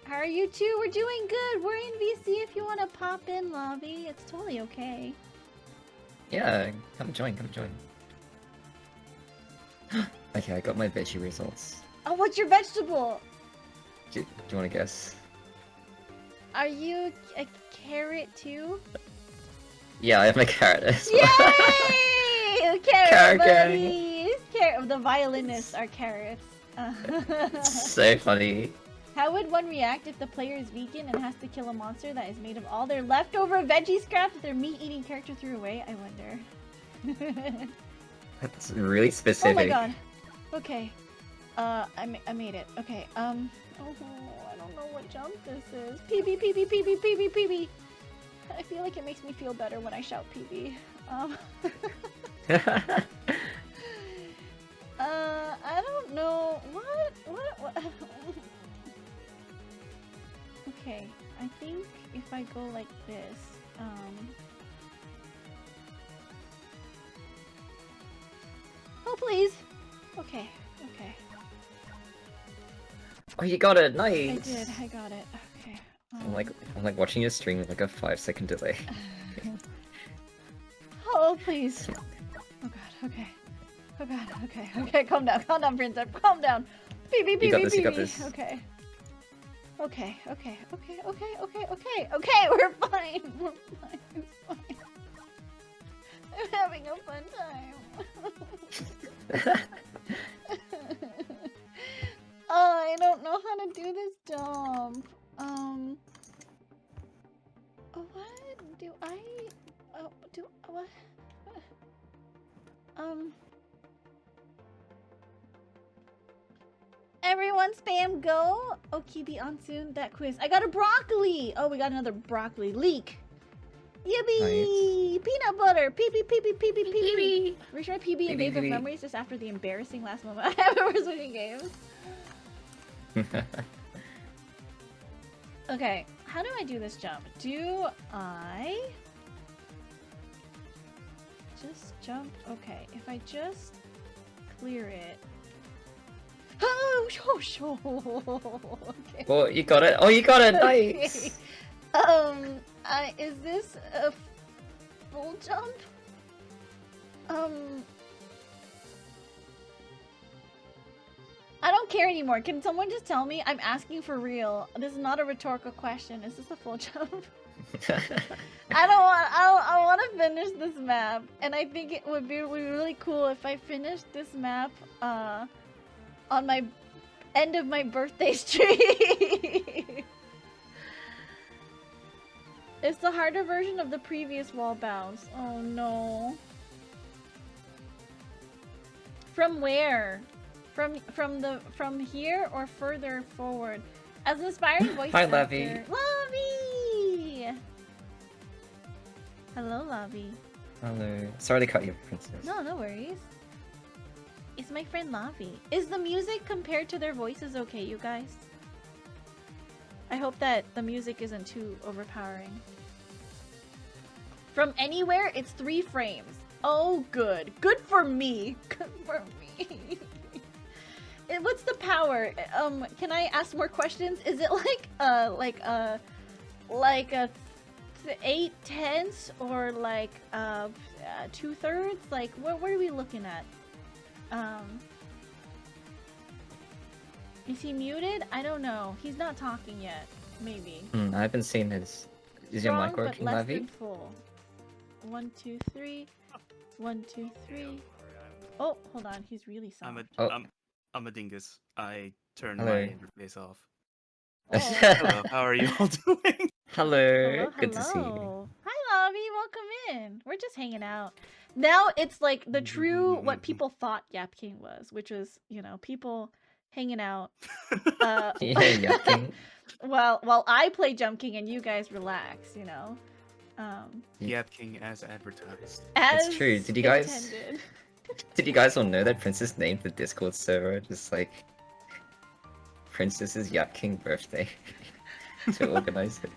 How are you two? We're doing good. We're in VC if you want to pop in, Lobby. It's totally okay. Yeah, come join. Okay, I got my veggie results. Oh, what's your vegetable? Do you want to guess? Are you a carrot too? Yeah, I have my carrot as well. Yay! Carrot Carrot gang. buddies! The violinists are carrots. So funny. How would one react if the player is vegan and has to kill a monster that is made of all their leftover veggie scraps that their meat-eating character threw away? I wonder. That's really specific. Oh my god. Okay. I made it. Okay. Oh, I don't know what jump this is. PB. I feel like it makes me feel better when I shout PB. I don't know. What? Okay, I think if I go like this, oh please! Okay. Oh, you got it! I Nice! did, I got it. I'm like watching your stream with like a 5-second delay. Oh, please. Oh god, okay. Oh god, okay, okay, calm down, princess, calm down. Pee, You got this, you got this. Okay. Okay, we're fine, it's fine. I'm having a fun time. Oh, I don't know how to do this jump. What do I? What? Everyone spam go. Okibi on soon. That quiz. I got a broccoli. Oh, we got another broccoli leak. Yippee! Nice. Peanut butter. PB. We should PB and Wave of PB. Memories just after the embarrassing last moment I have ever switching games. Okay, how do I do this jump? Do I just jump? Okay, if I just clear it. Oh, okay. Well, you got it. Oh, you got it. Okay. Nice. Is this a full jump? I don't care anymore. Can someone just tell me? I'm asking for real. This is not a rhetorical question. Is this a full jump? I want to finish this map, and I think it would be really cool if I finished this map on my end of my birthday stream. It's the harder version of the previous wall bounce. Oh no. From where? From here or further forward? As an aspiring voice Hi, actor. Lavi. Lavi! Hello, Lavi. Hello. Sorry to cut you, princess. No, no worries. It's my friend Lavi. Is the music compared to their voices okay, you guys? I hope that the music isn't too overpowering. From anywhere, it's 3 frames. Oh, good. Good for me. Good for me. And what's the power? Can I ask more questions? Is it like a 8/10 or like 2/3? Like what are we looking at? Is he muted? I don't know. He's not talking yet. Maybe. I haven't seen his. Is your Strong, mic but working, less Lavi? than full. 1, 2, 3. 1, 2, 3. Oh, hold on. He's really soft. I'm a dingus. I turned Hello. my interface off. Oh. Hello, how are you all doing? Hello. Good to see you. Hello. Hi, Lavi. Welcome in. We're just hanging out. Now it's like the true what people thought Yap King was, which was, you know, people hanging out. Yeah, King. while I play Jump King and you guys relax, you know. Yap King as advertised. As It's true. Did you guys- intended. Did you guys all know that Princess named the Discord server just like Princess's Yap King birthday to organize it?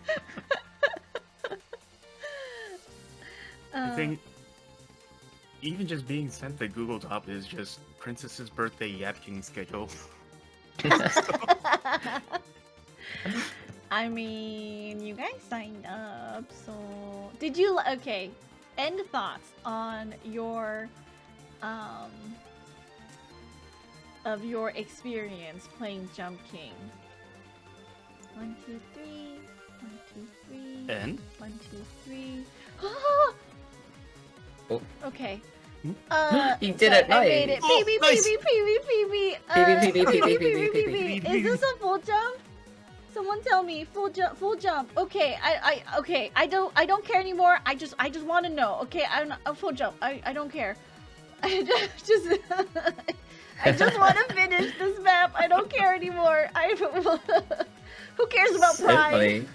I think even just being sent the Google Doc is just Princess's birthday Yap King schedule. I mean, you guys signed up, so did you? Okay, end thoughts on your of your experience playing Jump King. 1, 2, 3. 1, 2, 3. And 1, 2, 3. Oh. Okay. Hmm? You did so it, I made nice. it. Oh, PB, nice. PB. Is this a full jump? Someone tell me full jump. Okay, I don't care anymore. I just want to know. Okay, I'm a full jump. I don't care. I just want to finish this map. I don't care anymore. Who cares about So pride? funny.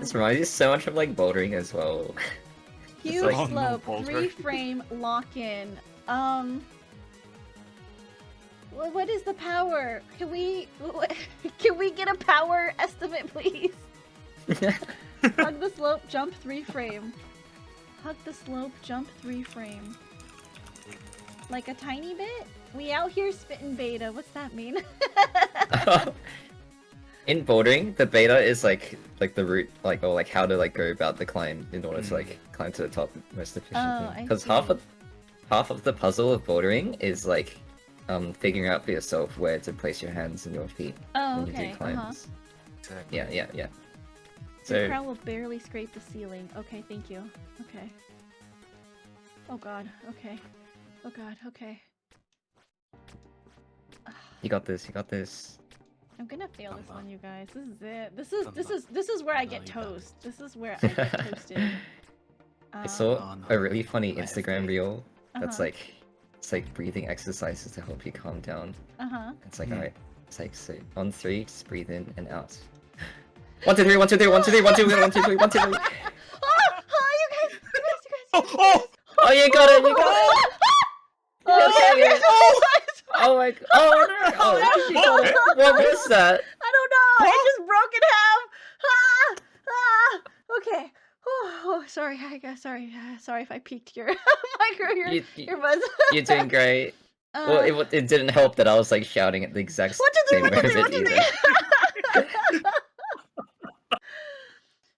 This reminds me so much of like bouldering as well. Huge like- Oh, no, slope, Boulder. 3-frame lock-in. What is the power? Can we get a power estimate, please? Hug the slope, jump 3-frame. Hug the slope, jump 3-frame. Like a tiny bit? We out here spitting beta. What's that mean? In bouldering, the beta is like the route, like or like how to like go about the climb in order to like climb to the top most efficiently. I Because see. half of the puzzle of bouldering is like figuring out for yourself where to place your hands and your feet Oh, when you okay. do climbs. Exactly. Yeah. The So crown will barely scrape the ceiling. Okay, thank you. Okay. Oh god. Okay. Oh god. Okay. you got this. You got this. I'm gonna fail this one, you guys. This is it. Bum, This is where I get No, you don't. toast. This is where I get toasted. I saw Oh, no. a really funny I have Instagram faith. reel that's Uh-huh. like it's like breathing exercises to help you calm down. Uh-huh. It's like Hmm. alright. It's like so on 3, just breathe in and out. 1, 2, 3, 1, 2, 3, 1, 2, 3, 1, 2, 3, 1, 2, 3, 1, 2, 3. Oh, you guys! Oh! Oh, you got it! You got it! Okay, Yes, okay. Oh my! Oh no! Oh, What? what was that? I don't know. It just broke in half. Okay. Oh, sorry. I guess sorry. Sorry if I peaked your your buzz. You're doing great. Well, it didn't help that I was like shouting at the exact What same did they? What moment did either. they?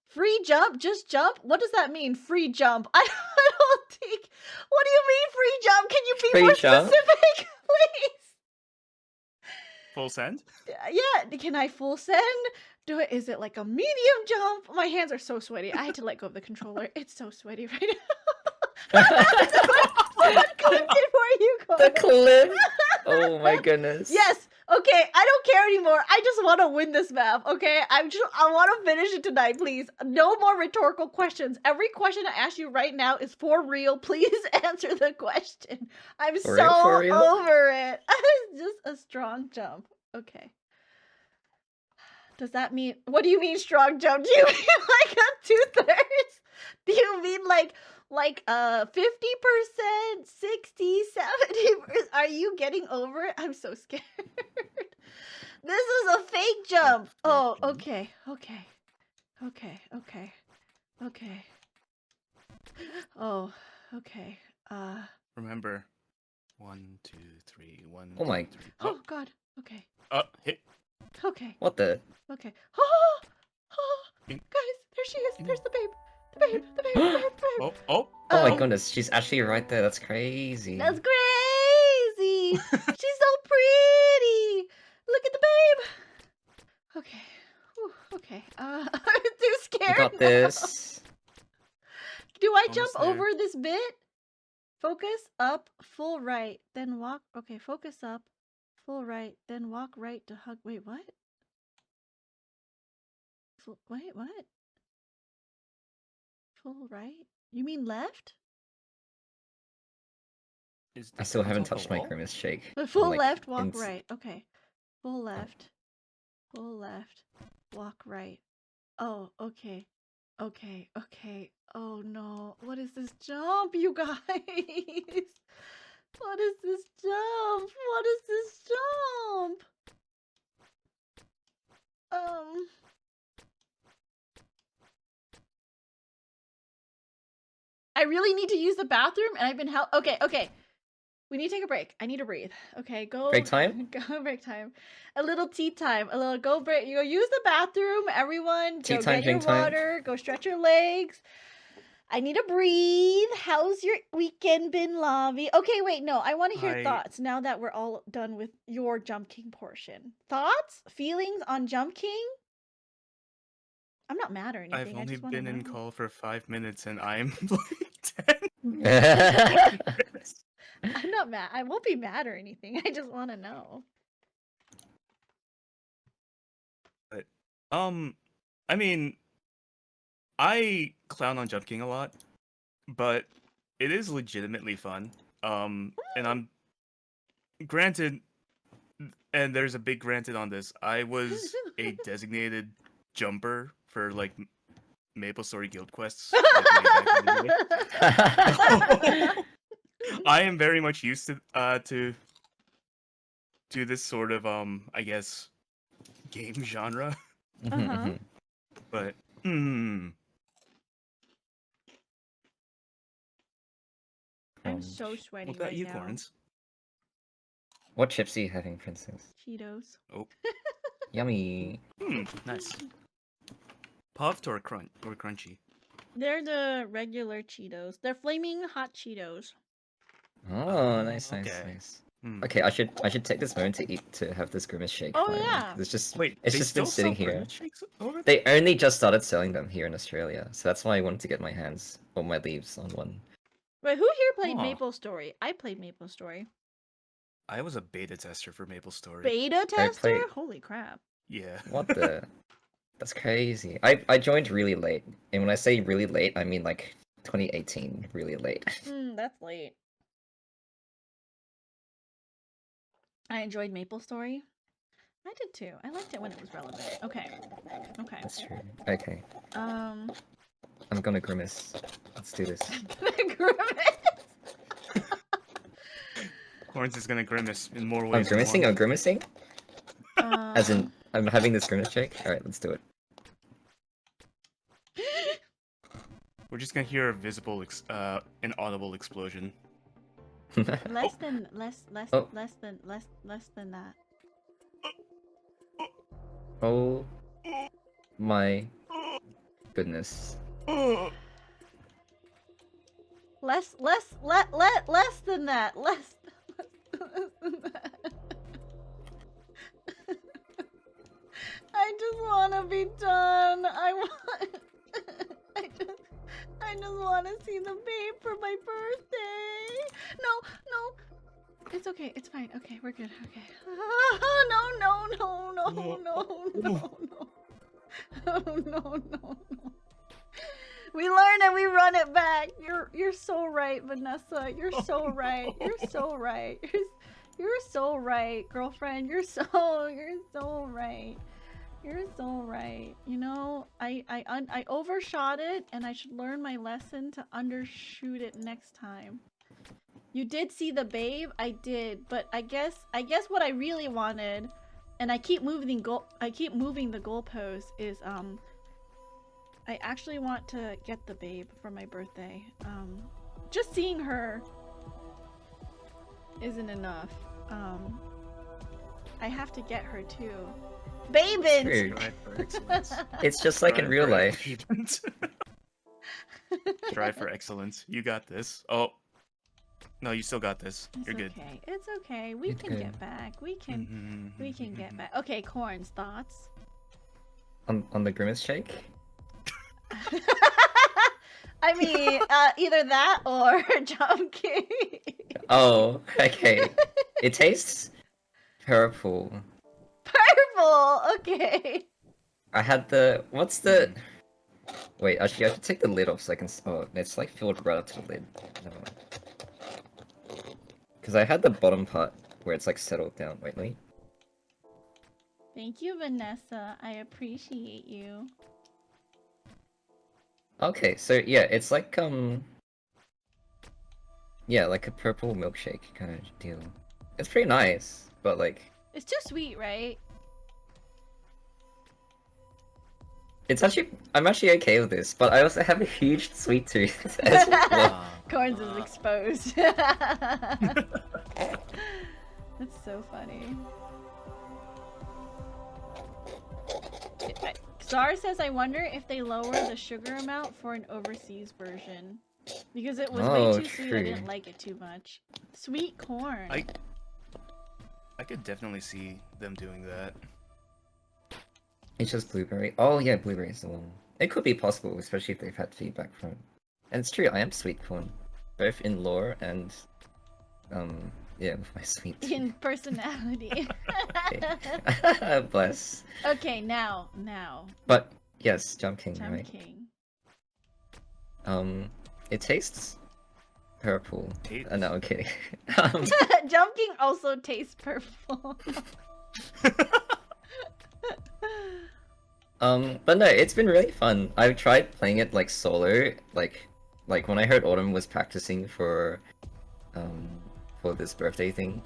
Free jump? Just jump? What does that mean? Free jump? I don't think. What do you mean free jump? Can you be Free more jump? specific, please? Full send? Yeah. Can I full send? Do it? Is it like a medium jump? My hands are so sweaty. I had to let go of the controller. It's so sweaty right now. Someone clipped it for you, The Connor. clip. Oh my goodness. Yes. Okay. I don't care anymore. I just want to win this map. Okay. I want to finish it tonight, please. No more rhetorical questions. Every question I ask you right now is for real. Please answer the question. I'm For so real, for real? over it. It's just a strong jump. Okay. Does that mean? What do you mean strong jump? Do you mean like a 2/3? Do you mean like 50%, 60, 70%? Are you getting over it? I'm so scared. This is a fake jump. Oh, okay. Okay. Oh, okay. Remember. 1, 2, 3, 1. Oh my- 2, 3. Oh god. Okay. Hit. Okay. What the? Okay. Oh, In- guys, there she is. There's the babe. The babe. The babe. The babe. The babe. Oh. Oh my Oh. goodness, she's actually right there. That's crazy. That's crazy. She's so pretty. Look at the babe. Okay. Whew, okay. I'm too You scared. got now. this. Do I Almost jump there. over this bit? Focus up, full right, then walk. Okay, focus up, full right, then walk right to hug. Wait, what? Wait, what? Full right? You mean left? Is I the still girl haven't on the touched my wall? grimace shake. Full I'm, like, left, walk in- right. Okay. Full left. Full left. Walk right. Oh, okay. Okay. Oh no. What is this jump, you guys? What is this jump? What is this jump? I really need to use the bathroom and I've been okay. We need to take a break. I need to breathe. Okay, go. Break time? Go break time. A little tea time. A little go break. You go use the bathroom. Everyone, Tea go time, get your drink time. water. Go stretch your legs. I need to breathe. How's your weekend been, Lavi? Okay, wait, no. I want to hear I- thoughts now that we're all done with your Jump King portion. Thoughts, feelings on Jump King? I'm not mad or anything. I've I only just want to been in know. call for 5 minutes and I'm like 10 yeah, minutes. I'm not mad. I won't be mad or anything. I just want to know. I mean, I clown on Jump King a lot, but it is legitimately fun. And I'm granted, and there's a big granted on this. I was a designated jumper for like Maple Story Guild quests. Like, way back in the day. I am very much used to this sort of I guess game genre, Uh-huh. but I'm so sweaty what about right unicorns? What chips are you having, Princess? now. Cheetos. Oh. Yummy. Nice. Puffed or crunchy? They're the regular Cheetos. They're flaming hot Cheetos. Oh, nice, nice, okay. nice. Hmm. Okay, I should take this moment to have this grimace shake. Oh, finally, yeah. 'cause It's just Wait, it's they just been still sitting sell here. Grimace shakes over there? They only just started selling them here in Australia, so that's why I wanted to get my hands or my leaves on one. Wait, who here played Aw. Maple Story? I played Maple Story. I was a beta tester for Maple Story. Beta tester? played- Holy crap. Yeah. What the? That's crazy. I joined really late, and when I say really late, I mean like 2018, really late. That's late. I enjoyed Maple Story. I did too. I liked it when it was relevant. Okay. Okay. That's true. Okay, Um. I'm gonna grimace. Let's do this. Grimace. Horns is gonna grimace in more ways. I'm than grimacing. one. I'm grimacing. As in, I'm having this grimace shake. All right, let's do it. We're just gonna hear a visible, an audible explosion. less than less Oh. less than that. Oh my goodness. Less than that. Less than that. I just want to be done. I just want to see the babe for my birthday. No. It's okay. It's fine. Okay, we're good. Okay. No. We learn and we run it back. You're so right, Vanessa. You're so right. You're so right. You're so right, girlfriend. You're so right. You're so right. You know, I overshot it, and I should learn my lesson to undershoot it next time. You did see the babe, I did, but I guess what I really wanted, and I keep moving the goalpost is I actually want to get the babe for my birthday. Just seeing her isn't enough. I have to get her too. Babin! True. Strive for excellence. It's just like in Strive real for life. excellence. Strive for excellence. You got this. Oh. No, you still got this. It's You're good. okay. It's okay. We You're can good. get back. We can get Mhm. back. Okay, Corn's thoughts. On the grimace shake. I mean, either that or Jump King. Oh, okay. It tastes purple. Purple. Okay. I had the what's the? Wait, actually, I should take the lid off so I can. Oh, it's like filled right up to the lid. Never mind. Because I had the bottom part where it's like settled down. Wait. Thank you, Vanessa. I appreciate you. Okay, so yeah, it's like yeah, like a purple milkshake kind of deal. It's pretty nice, but like It's too sweet, right? it's actually I'm actually okay with this, but I also have a huge sweet tooth as well. Corns is exposed. That's so funny. Czar says, I wonder if they lower the sugar amount for an overseas version. Because it was Oh, way too sweet, I true. didn't like it too much. Sweet corn. I could definitely see them doing that. It's just blueberry. Oh yeah, blueberry is the one. It could be possible, especially if they've had feedback from. And it's true, I am sweet corn, both in lore and yeah, with my sweet tooth. In personality. Bless. Okay, now. But yes, Jump King, Jump right? King. It tastes purple. Tastes? No, I'm kidding. Jump King also tastes purple. But no, it's been really fun. I've tried playing it like solo, like when I heard Autumn was practicing for this birthday thing.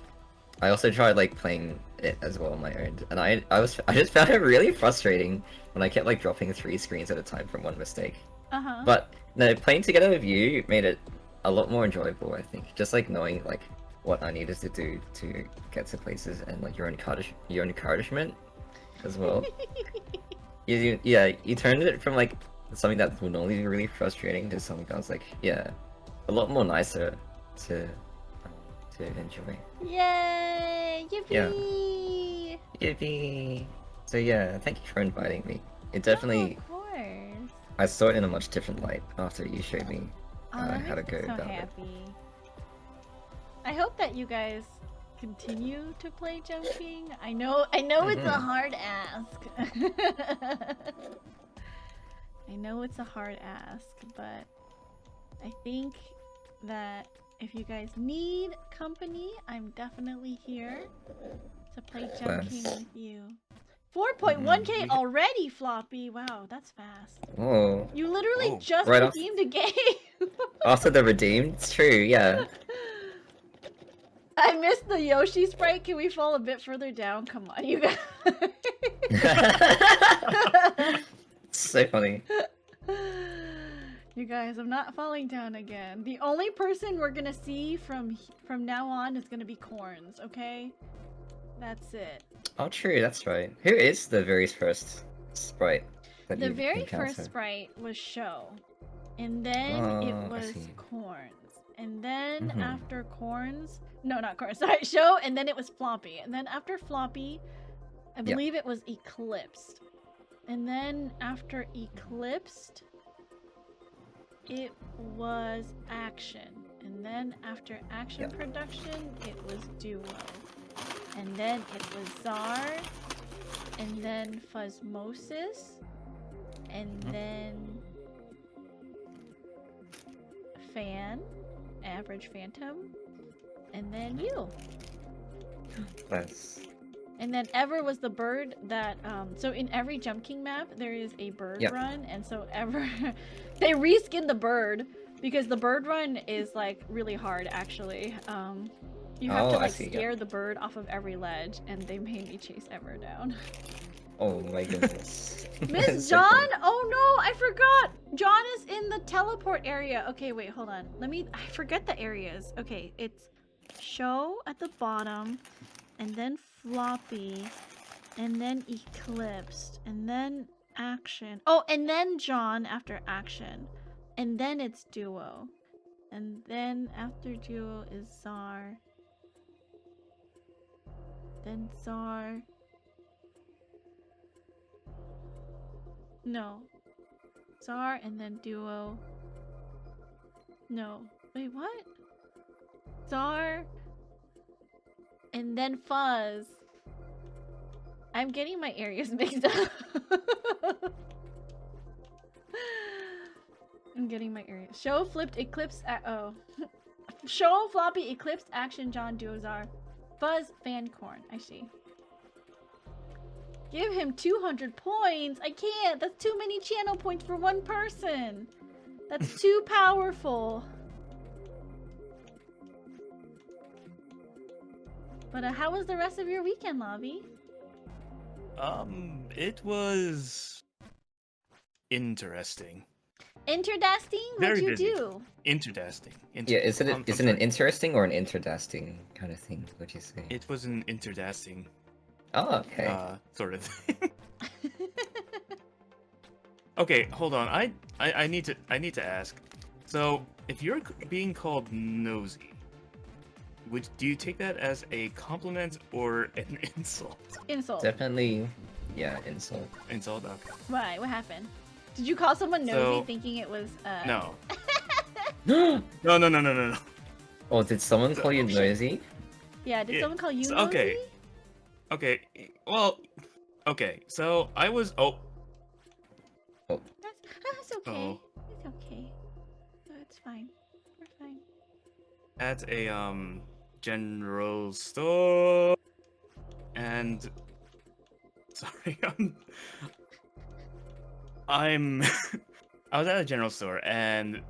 I also tried like playing it as well on my own, and I just found it really frustrating when I kept like dropping 3 screens at a time from one mistake. Uh-huh. But no, playing together with you made it a lot more enjoyable, I think. Just like knowing like what I needed to do to get to places and like your encouragement. as well. You turned it from like something that would only be really frustrating to something that was like, yeah, a lot more nicer to enjoy. Yay! Yippee! Yeah. Yippee! So yeah, thank you for inviting me. It Oh, definitely, of course. I saw it in a much different light after you showed me Oh, that how to makes go me so about it. happy. I hope that you guys continue to play Jumping. I know it's a Mhm. hard ask. I know it's a hard ask, but I think that if you guys need company, I'm definitely here to play Jumping Bless. with you. 4.1k We- already, Floppy. Wow, that's fast. Whoa. You literally Whoa. just Right off- redeemed a game. After the redeem, it's true, yeah. I missed the Yoshi sprite. Can we fall a bit further down? Come on, you guys. So funny. You guys, I'm not falling down again. The only person we're gonna see from now on is gonna be Corns, okay? That's it. Oh, true, that's right. Who is the very first sprite that The you very encounter? first sprite was Show, and then Oh, it I was see. Corns, and then Mhm. after Corns, no, not Corns, sorry, Show, and then it was Floppy, and then after Floppy, I Yep. believe it was Eclipsed, and then after Eclipsed, it was Action, and then after Action Yep. Production, it was Duo, and then it was Czar, and then Fuzzmosis, and then Fan, Average Phantom, and then you. That's... And then Ever was the bird that, so in every Jump King map, there is a bird Yep. run, and so Ever, they reskin the bird, because the bird run is, like, really hard, actually. You have to, Oh, I like, see, yep. scare the bird off of every ledge, and they made me chase Ever down. Oh my goodness. Miss That's so John? funny. Oh no, I forgot! John is in the teleport area. Okay, wait, hold on. I forget the areas. Okay, it's Show at the bottom, and then Floppy, and then Eclipsed, and then Action. Oh, and then John after Action. And then it's Duo. And then after Duo is Czar. Then Czar. No. Czar and then Duo. No. Wait, what? Czar and then Fuzz. I'm getting my areas mixed up. I'm getting my areas. Show, Flipped, Eclipse, oh. Show, Floppy, Eclipse, Action, John, Duo, Czar. Fuzz, Fan, Corn. I see. Give him 200 points. I can't. That's too many channel points for one person. That's too powerful. But how was the rest of your weekend, Lobby? It was interesting. Interdasting? What'd Very you busy. do? Interdasting. Yeah, isn't it I'm isn't it sorry. interesting or an interdasting kind of thing? Would you say? It was an interdasting Oh, okay. sort of thing. Okay, hold on. I need to ask. So, if you're being called nosy, do you take that as a compliment or an insult? Insult. Definitely, yeah, insult. Insult. Okay. Why? What happened? Did you call someone nosy So- thinking it was No. No. Oh, did someone call you Oh, shit. nosy? Yeah, did Yeah, someone call you so- nosy? okay. Okay. Well. Okay. So I was. Oh. That's okay. Oh. It's okay. No, it's fine. We're fine. At a general store, and sorry, I'm I was at a general store and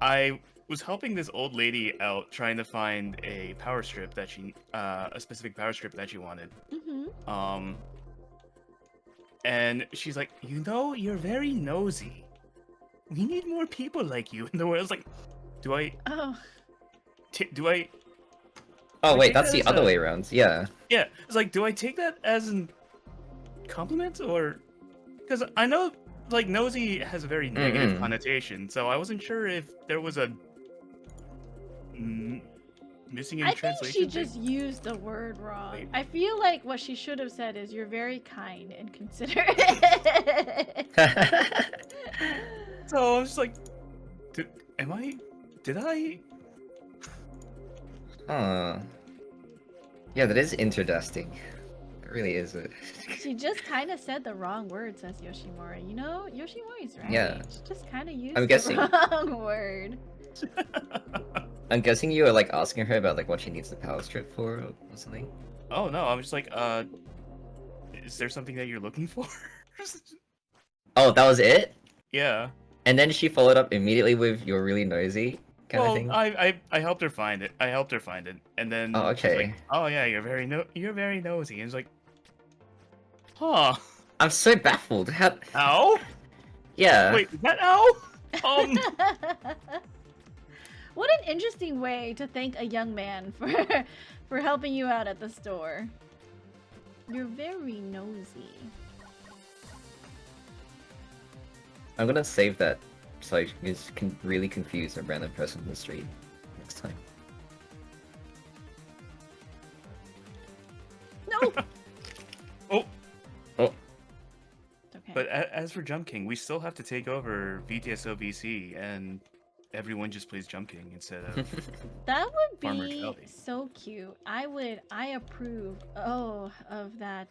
I was helping this old lady out trying to find a power strip that she a specific power strip that she wanted. Mm-hmm. And she's like, you're very nosy. We need more people like you in the world. I was like, do I Oh. Oh I wait, think that's that the is other a- way around. Yeah. Yeah, it's like, do I take that as an compliment or because I know like nosy has a very negative connotation, so I wasn't sure if there was a missing in I think translation. she just used the word wrong. Wait. I feel like what she should have said is, "You're very kind and considerate." So I was just like, did I? Yeah, that is interesting. It really is. She just kind of said the wrong word, says Yoshimura. You know, Yoshimura's right. Yeah. She just kind of used I'm guessing. the wrong word. I'm guessing you were like asking her about like what she needs the power strip for or something. Oh no, I was just like, is there something that you're looking for? Oh, that was it? Yeah. And then she followed up immediately with "you're really nosy" kind of Well, thing. I helped her find it. And then Oh, she's like, okay. oh yeah, you're very nosy. And it's like, huh? I'm so baffled. How? Ow? Yeah. Wait, is that ow? What an interesting way to thank a young man for helping you out at the store. You're very nosy. I'm gonna save that so I can really confuse a random person in the street next time. No. Oh. Oh. It's okay. But as for Jump King, we still have to take over VTSO VC, and everyone just plays Jump King instead of. That would Farmer be Shelby. so cute. I approve of that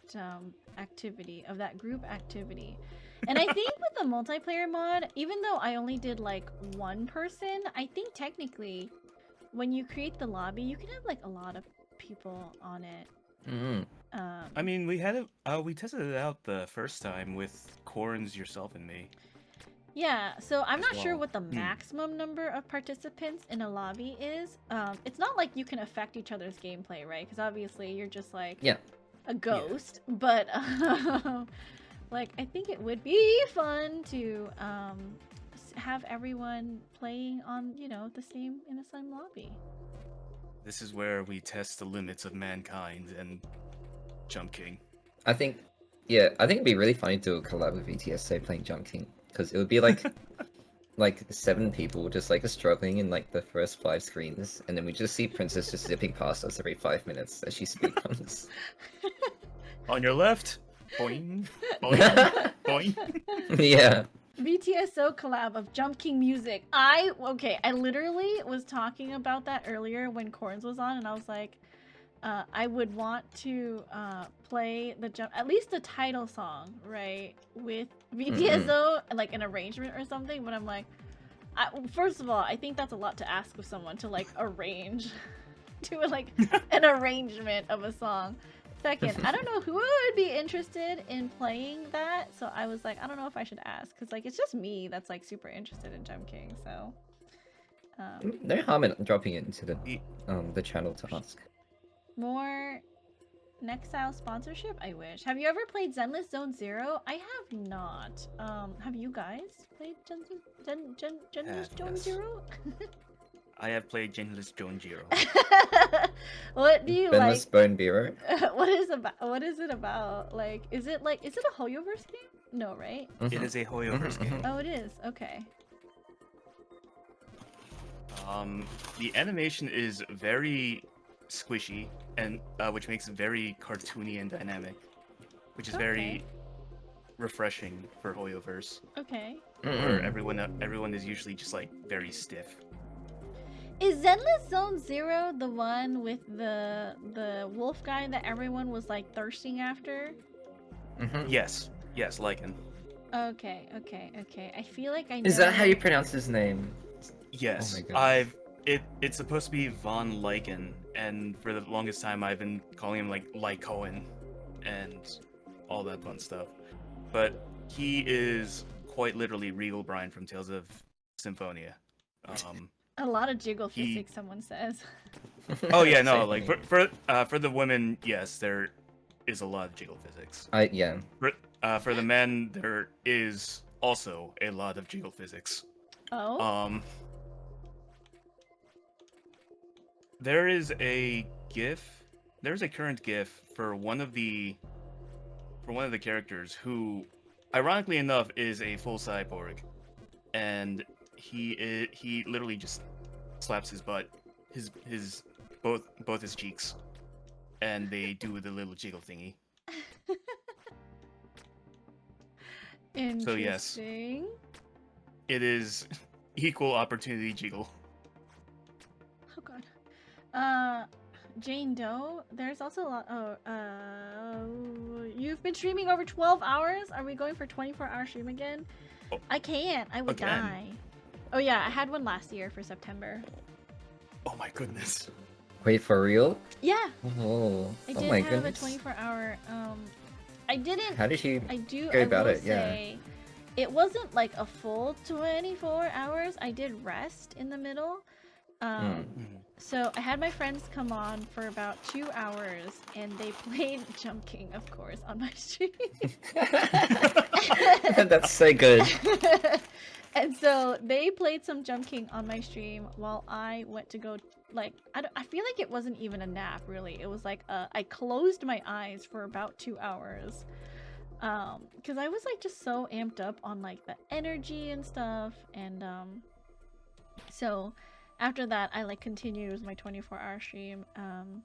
activity, of that group activity. And I think with the multiplayer mod, even though I only did like one person, I think technically when you create the lobby, you can have like a lot of people on it. Mm-hmm. I mean, we had it. We tested it out the first time with Corns, yourself, and me. Yeah, so I'm As not sure well. what the maximum number of participants in a lobby is. It's not like you can affect each other's gameplay, right? Because obviously you're just like Yeah. a ghost. But like I think it would be fun to have everyone playing on in the same lobby. This is where we test the limits of mankind and Jump King. I think it'd be really funny to collab with VTSA playing Jump King, because it would be like like 7 people just like struggling in like the first 5 screens, and then we just see Princess just zipping past us every 5 minutes as she speedruns. On your left, boing, boing, boing. Yeah. VTSO collab of Jump King music. I literally was talking about that earlier when Corns was on, and I was like, I would want to play at least the title song, right, with VTSO, like an arrangement or something. But I'm like, first of all, I think that's a lot to ask of someone to like arrange, to like an arrangement of a song. Second, I don't know who would be interested in playing that, so I was like, I don't know if I should ask, because like it's just me that's like super interested in Jump King, so. No harm in dropping it into the channel to ask. More Nexile sponsorship? I wish. Have you ever played Zenless Zone Zero? I have not. Have you guys played Zenless Zone yes. Zero? I have played Genless Joan Jiro. What do you Benless Bone Bureau. What is it about? Like, is it a Hoyoverse game? No, right? It is a Hoyoverse game. Oh, it is. Okay. The animation is very squishy, and which makes it very cartoony and dynamic, which is very refreshing for Hoyoverse, Okay. where everyone is usually just like very stiff. Is Zenless Zone Zero the one with the wolf guy that everyone was like thirsting after? Yes, Lycan. Okay. I feel like I know. Is that how you pronounce his name? Yes, Oh my goodness. It's supposed to be Von Lycan, and for the longest time I've been calling him like Lycoen and all that fun stuff. But he is quite literally Regal Brian from Tales of Symphonia. A lot of jiggle physics, someone says. Oh yeah, no, Same like thing. for the women, yes, there is a lot of jiggle physics. Yeah. For the men, there is also a lot of jiggle physics. Oh. There is a GIF. There's a current GIF for one of the for one of the characters who, ironically enough, is a full cyborg, and he literally just slaps his butt, his both his cheeks, and they do the little jiggle thingy. So yes, Interesting. it is equal opportunity jiggle. Oh god. Jane Doe, there's also a lot. You've been streaming over 12 hours? Are we going for 24-hour stream again? Oh, I can't. I would again? die. Oh yeah, I had one last year for September. Oh my goodness. Wait, for real? Yeah, Oh, I oh did my have goodness. a 24-hour. I didn't. How did you I do. go I about will it? Yeah. say, it wasn't like a full 24 hours. I did rest in the middle. Hmm. So I had my friends come on for about 2 hours, and they played Jump King, of course, on my stream. That's so good. And so they played some Jump King on my stream while I went to go, like, I feel like it wasn't even a nap, really. It was like, I closed my eyes for about 2 hours. Because I was, like, just so amped up on, like, the energy and stuff. And, so after that, I, like, continued with my 24-hour stream. And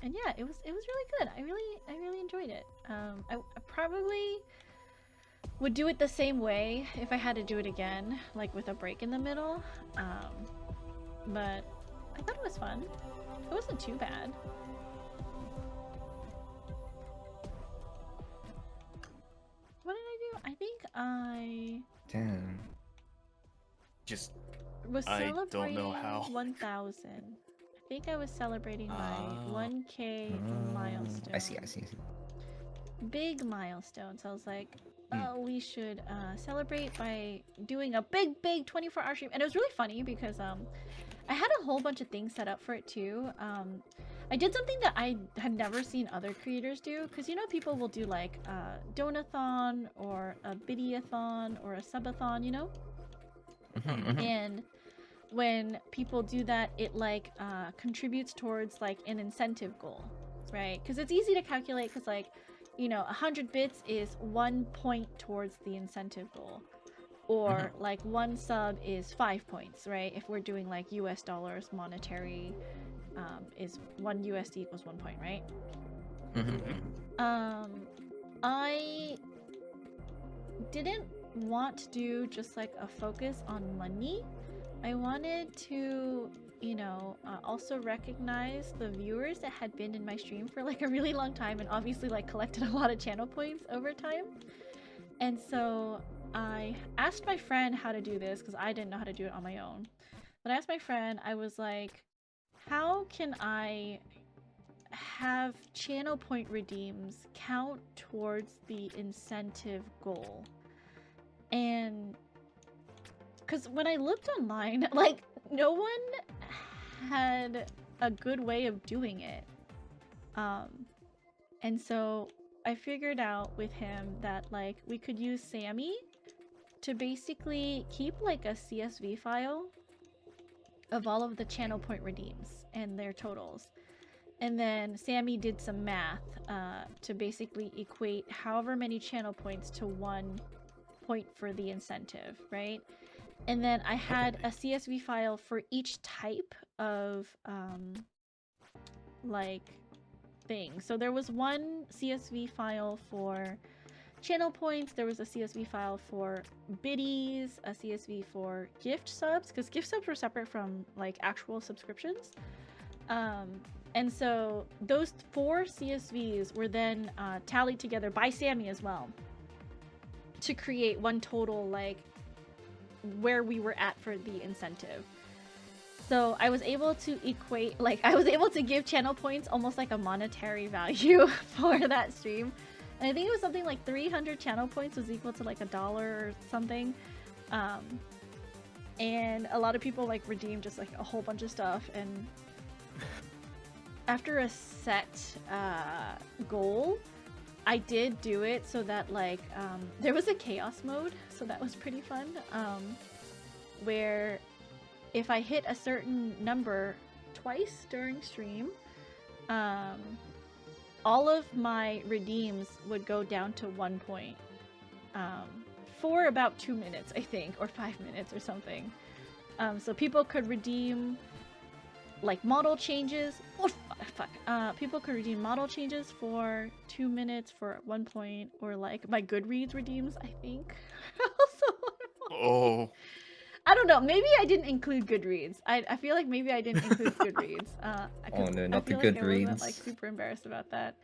yeah, it was really good. I really enjoyed it. I probably would do it the same way if I had to do it again, like with a break in the middle. But I thought it was fun. It wasn't too bad. What did I do? I think I Damn. Just was I don't celebrating know how. 1,000. I think I was celebrating my Ah. 1K milestone. I see. Big milestone. So I was like, Hmm. oh, we should celebrate by doing a big 24-hour stream. And it was really funny because I had a whole bunch of things set up for it too. I did something that I had never seen other creators do, because you know people will do like a donathon or a bidyathon or a subathon, you know? And when people do that, it like contributes towards like an incentive goal, right? Because it's easy to calculate, because like, you know, 100 bits is 1 point towards the incentive goal, or like 1 sub is 5 points, right? If we're doing like US dollars, monetary is 1 USD equals 1 point, right? I didn't want to do just like a focus on money. I wanted to, you know, also recognize the viewers that had been in my stream for like a really long time, and obviously like collected a lot of channel points over time. And so I asked my friend how to do this, because I didn't know how to do it on my own. But I asked my friend, I was like, how can I have channel point redeems count towards the incentive goal? And because when I looked online, like, no one had a good way of doing it. And so I figured out with him that, like, we could use Sammy to basically keep, like, a CSV file of all of the channel point redeems and their totals. And then Sammy did some math to basically equate however many channel points to 1 point for the incentive, right? And then I had a CSV file for each type of like thing. So there was one CSV file for channel points, there was a CSV file for biddies, a CSV for gift subs, because gift subs were separate from like actual subscriptions. And so those 4 CSVs were then tallied together by Sammy as well to create one total, like, where we were at for the incentive. So I was able to equate, like, I was able to give channel points almost like a monetary value for that stream. And I think it was something like 300 channel points was equal to like $1 or something. And a lot of people like redeemed just like a whole bunch of stuff. And after a set goal, I did do it so that like there was a chaos mode, so that was pretty fun, where if I hit a certain number twice during stream, all of my redeems would go down to 1 point for about 2 minutes, I think, or 5 minutes or something. So people could redeem like model changes. Oh fuck! People could redeem model changes for 2 minutes for 1 point, or like my Goodreads redeems, I think. Also, Oh, I don't know. Maybe I didn't include Goodreads. I feel like maybe I didn't include Goodreads. Oh no, not the I feel like I wasn't Goodreads. like super embarrassed about that.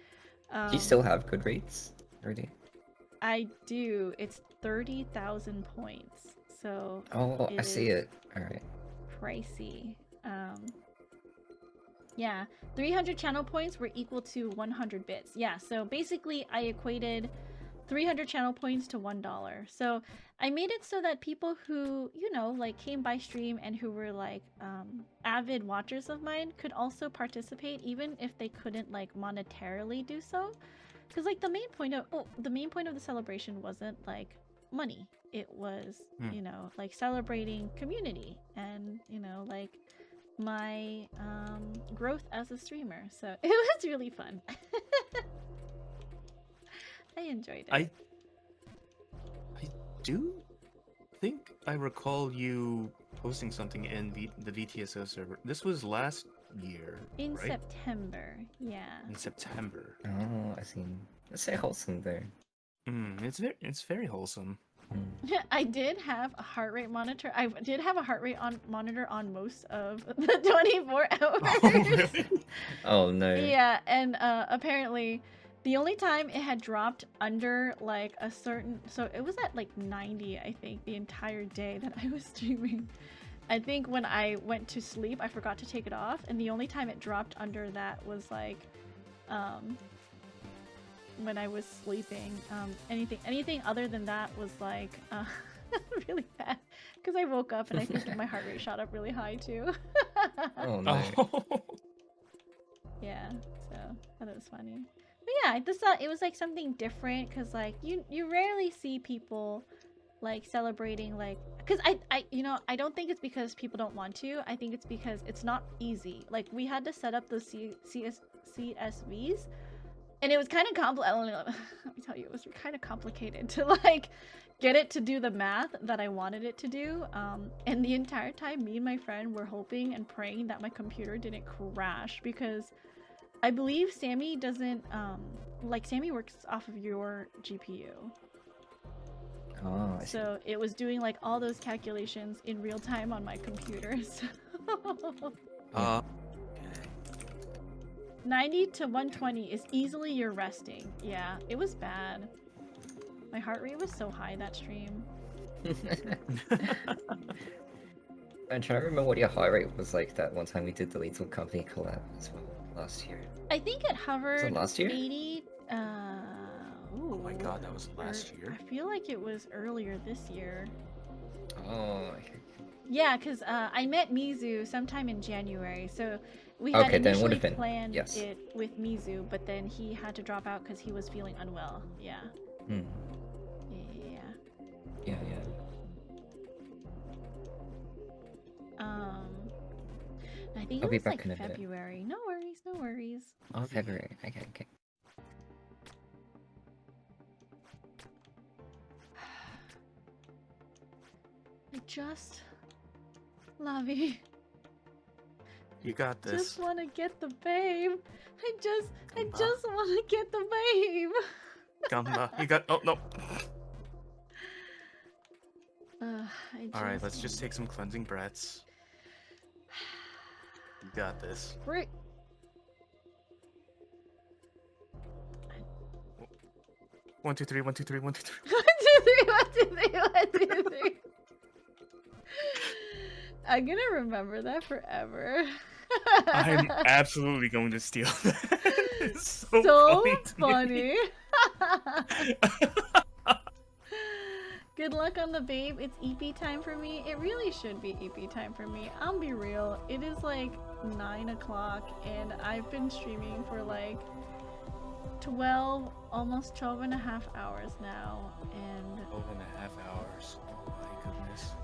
Do you still have Goodreads already? I do. It's 30,000 points, so Oh, I it see is it. Alright. pricey. Yeah, 300 channel points were equal to 100 bits. Yeah, so basically I equated 300 channel points to $1. So I made it so that people who, you know, like came by stream and who were like avid watchers of mine could also participate, even if they couldn't like monetarily do so. Because like the main point of the celebration wasn't like money. It was, you know, like celebrating community and, you know, like my growth as a streamer. So it was really fun. I enjoyed it. I do think I recall you posting something in the VTSO server. This was last year, In right? September, yeah. In September. Oh, I see. Let's say wholesome there. It's very wholesome. I did have a heart rate monitor. I did have a heart rate monitor on most of the 24 hours. Oh, really? Oh no. Yeah, and apparently the only time it had dropped under like a certain, so it was at like 90, I think, the entire day that I was streaming. I think when I went to sleep, I forgot to take it off, and the only time it dropped under that was like when I was sleeping. Anything other than that was like really bad, because I woke up and I think my heart rate shot up really high too. Oh no. Oh. Yeah, so that was funny. But yeah, I just thought it was like something different, because like you rarely see people like celebrating, like, because I you know, I don't think it's because people don't want to. I think it's because it's not easy. Like, we had to set up those CSVs, and it was kind of let me tell you, it was kind of complicated to like get it to do the math that I wanted it to do. And the entire time, me and my friend were hoping and praying that my computer didn't crash, because I believe Sammy doesn't like, Sammy works off of your GPU. Oh, I see. So it was doing like all those calculations in real time on my computer. So 90 to 120 is easily your resting. Yeah, it was bad. My heart rate was so high that stream. I'm trying to remember what your heart rate was like that one time we did the Lethal Company collab as well last year. I think it hovered last year? 80. Oh my god, that was last year. I feel like it was earlier this year. Oh, okay. Yeah, because I met Mizu sometime in January, so we had Okay, then it initially would've been, planned yes. it with Mizu, but then he had to drop out because he was feeling unwell. Yeah. Hmm. Yeah. Yeah. I think I'll it be was back like in a bit. February. No worries, no worries. Oh, February. Okay. I just, Lavi, You got this. just want to get the babe. I just want to get the babe. Gamba. You got. Oh no. I All right, let's want- just take some cleansing breaths. You got this. Frick. 1, 2, 3. 1, 2, 3. 1, 2, 3. 1, 2, 3, 1, 2, 3. I'm gonna remember that forever. I'm absolutely going to steal that. It's so, So funny. funny. Good luck on the babe. It's EP time for me. It really should be EP time for me. I'll be real. It is like 9 o'clock and I've been streaming for like 12, almost 12 and a half hours now. And 12 and a half hours. Oh my goodness.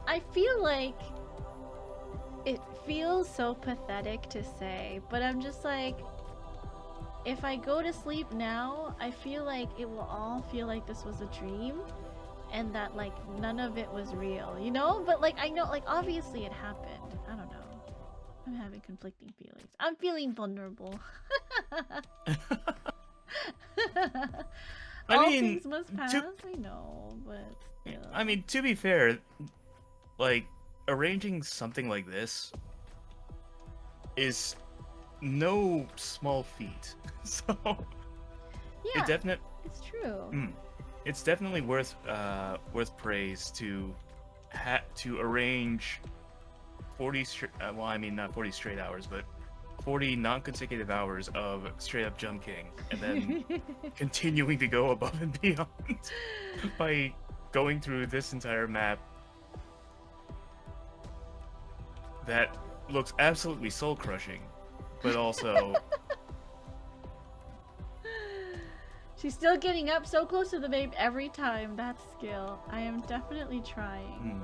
I feel like it feels so pathetic to say, but I'm just like, if I go to sleep now, I feel like it will all feel like this was a dream and that like none of it was real, you know? But like I know like obviously it happened. I don't know. I'm having conflicting feelings. I'm feeling vulnerable. I All mean, things must pass, I know, but still. I mean, to be fair, like arranging something like this is no small feat. So yeah, it it's true. it's definitely worth praise to arrange 40 well, I mean not 40 straight hours, but 40 non-consecutive hours of straight up Jump King, and then continuing to go above and beyond by going through this entire map that looks absolutely soul-crushing, but also She's still getting up so close to the babe every time. That's skill. I am definitely trying.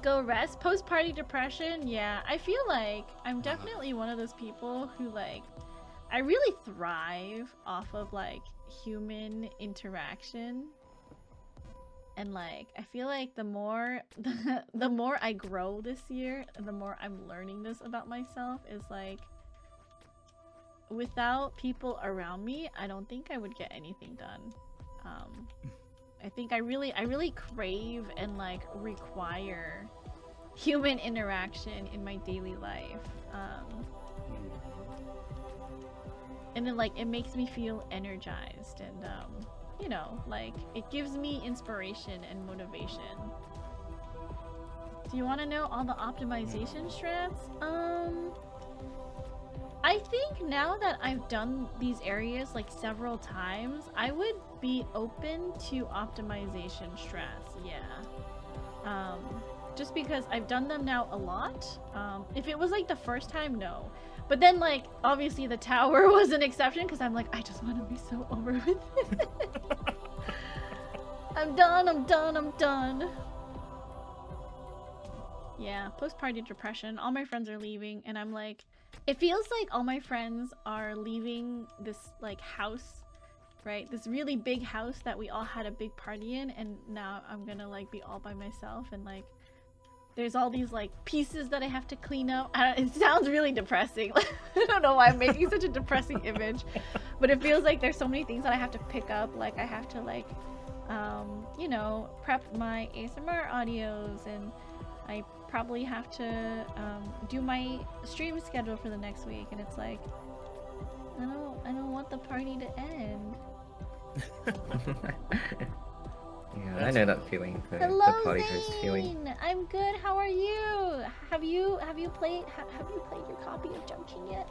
Go rest. Post-party depression? Yeah, I feel like I'm definitely one of those people who like I really thrive off of like human interaction. And like I feel like the more the more I grow this year, the more I'm learning this about myself is like without people around me, I don't think I would get anything done. I think I really crave and like require human interaction in my daily life. And then like it makes me feel energized and you know, like it gives me inspiration and motivation. Do you want to know all the optimization strats? I think now that I've done these areas like several times, I would be open to optimization strats, yeah. Just because I've done them now a lot. If it was like the first time, no. But then like, obviously the tower was an exception because I'm like, I just want to be so over with it. I'm done. Yeah, post-party depression. All my friends are leaving and I'm like, it feels like all my friends are leaving this like house, right? This really big house that we all had a big party in, and now I'm gonna like be all by myself and like there's all these like pieces that I have to clean up. It sounds really depressing. I don't know why I'm making such a depressing image, but it feels like there's so many things that I have to pick up. Like I have to like, you know, prep my ASMR audios, and I probably have to do my stream schedule for the next week, and it's like I don't want the party to end. Yeah, I know that feeling. The Hello, party host feeling. Zane! I'm good. How are you? Have you played your copy of Jump King yet?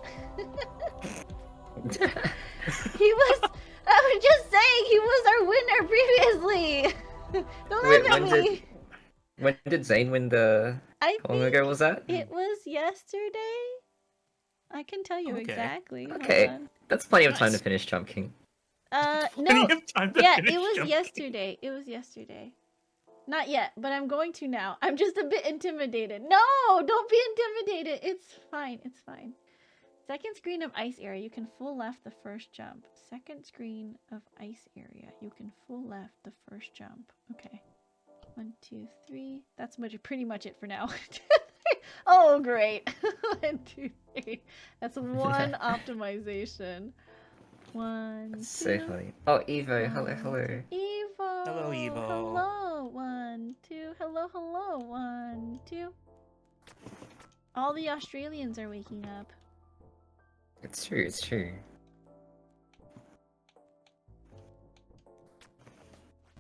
He was. I was just saying he was our winner previously. Don't Wait, look at me. when did Zane win the? I How long think ago was that? it was yesterday. I can tell you Okay. exactly. Hold Okay. on. That's plenty of time to Nice. finish Jump King. No. Plenty of time to Yeah, finish it was Jump King. yesterday. It was yesterday. Not yet, but I'm going to now. I'm just a bit intimidated. No, don't be intimidated. It's fine. It's fine. Second screen of ice area. You can full left the first jump. Second screen of ice area. You can full left the first jump. Okay. 1, 2, 3. That's pretty much it for now. Oh, great. 1, 2, 3. That's one optimization. 1, 2. So funny. Oh, Evo, hello, hello. Evo. Hello, Evo. Hello. 1, 2. Hello, hello. 1, 2. All the Australians are waking up. It's true, it's true.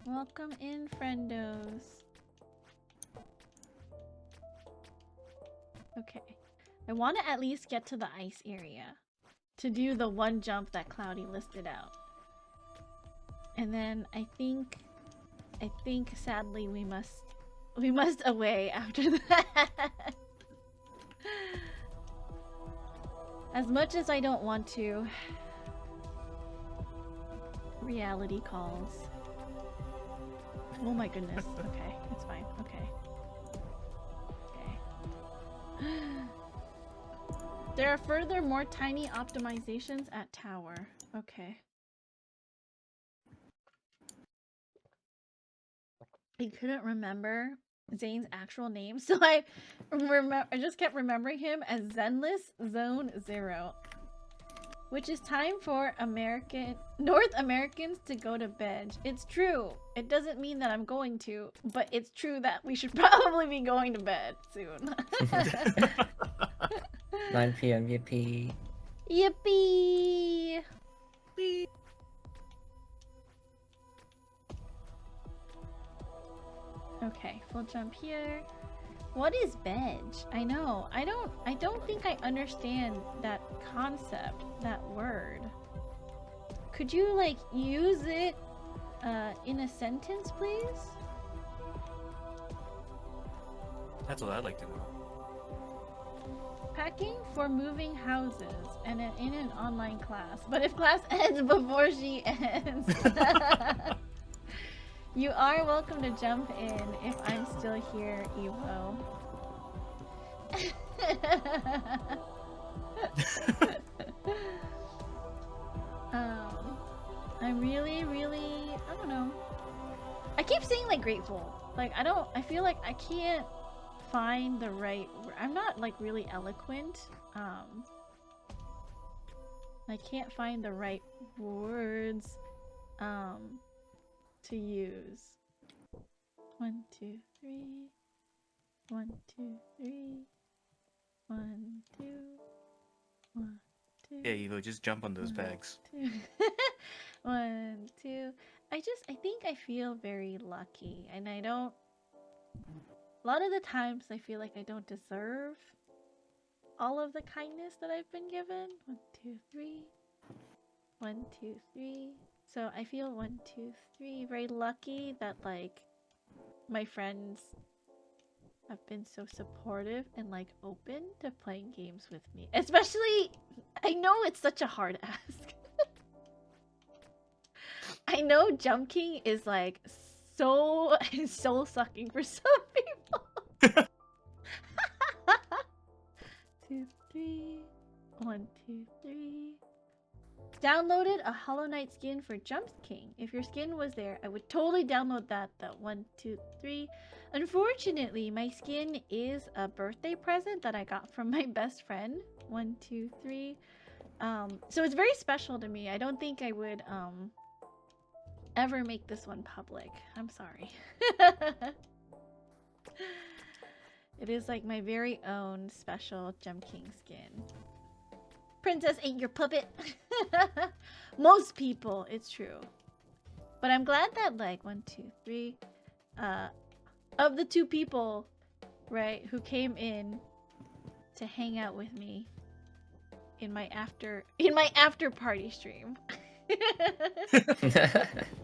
Welcome in, friendos. Okay. I want to at least get to the ice area to do the one jump that Cloudy listed out. And then I think sadly we must away after that. As much as I don't want to, reality calls. Oh my goodness. Okay, it's fine. Okay. Okay. There are further more tiny optimizations at tower. Okay. I couldn't remember Zane's actual name, so I just kept remembering him as Zenless Zone Zero. Which is time for North Americans to go to bed. It's true. It doesn't mean that I'm going to, but it's true that we should probably be going to bed soon. 9 p.m. Yippee. Yippee! Okay, full jump here. What is veg? I know. I don't think I understand that concept, that word. Could you like use it in a sentence, please? That's what I'd like to know. Packing for moving houses and in an online class. But if class ends before she ends. You are welcome to jump in if I'm still here, Evo. I'm really, I don't know. I keep saying like grateful. Like I feel like I can't find the right word. I'm not like really eloquent. I can't find the right words to use. 1, 2, 3. 1, 2, 3. 1, 2. 1, 2. Yeah, Evo, just jump on those bags. 2. 1, 2. I think I feel very lucky, and I don't. A lot of the times I feel like I don't deserve all of the kindness that I've been given. 1, 2, 3. 1, 2, 3. So I feel 1, 2, 3 very lucky that like my friends have been so supportive and like open to playing games with me. Especially, I know it's such a hard ask. I know Jump King is like so soul sucking for some people. 2, 3. 1, 2, 3. Downloaded a Hollow Knight skin for Jump King. If your skin was there, I would totally download that. 1, 2, 3. Unfortunately, my skin is a birthday present that I got from my best friend. 1, 2, 3. So it's very special to me. I don't think I would ever make this one public. I'm sorry. It is like my very own special Jump King skin. Princess ain't your puppet. Most people, it's true. But I'm glad that like 1, 2, 3 of the 2 people, right, who came in to hang out with me in my after party stream.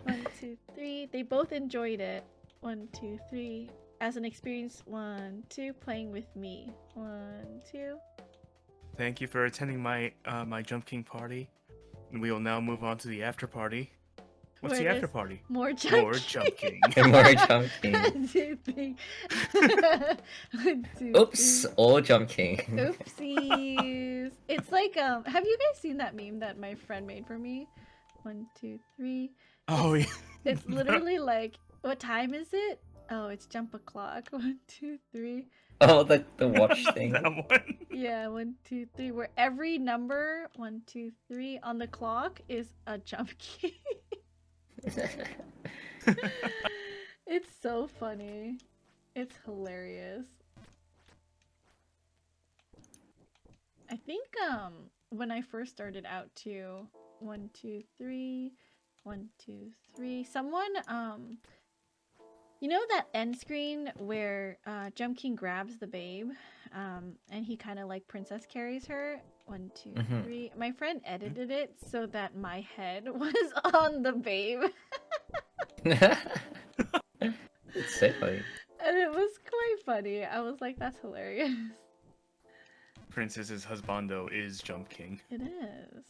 1, 2, 3. They both enjoyed it. 1, 2, 3. As an experience. 1, 2. Playing with me. 1, 2. Thank you for attending my my Jump King party. We will now move on to the after party. What's the after party? More Jump More Jump King. More Jump King. 1, 2, 3. 1, 2, Oops, 3. all Jump King. Oopsies. It's like have you guys seen that meme that my friend made for me? 1, 2, 3. Oh yeah. It's literally like, what time is it? Oh, it's jump o'clock. 1, 2, 3. Oh, the watch thing. That one. Yeah, 1, 2, 3. Where every number 1, 2, 3 on the clock is a jump key. It's so funny. It's hilarious. I think when I first started out too, 1, 2, 3, 1, 2, 3. Someone you know that end screen where Jump King grabs the babe, and he kind of like princess carries her. 1, 2, 3. My friend edited it so that my head was on the babe. It's so funny. And it was quite funny. I was like, that's hilarious. Princess's husbando is Jump King. It is.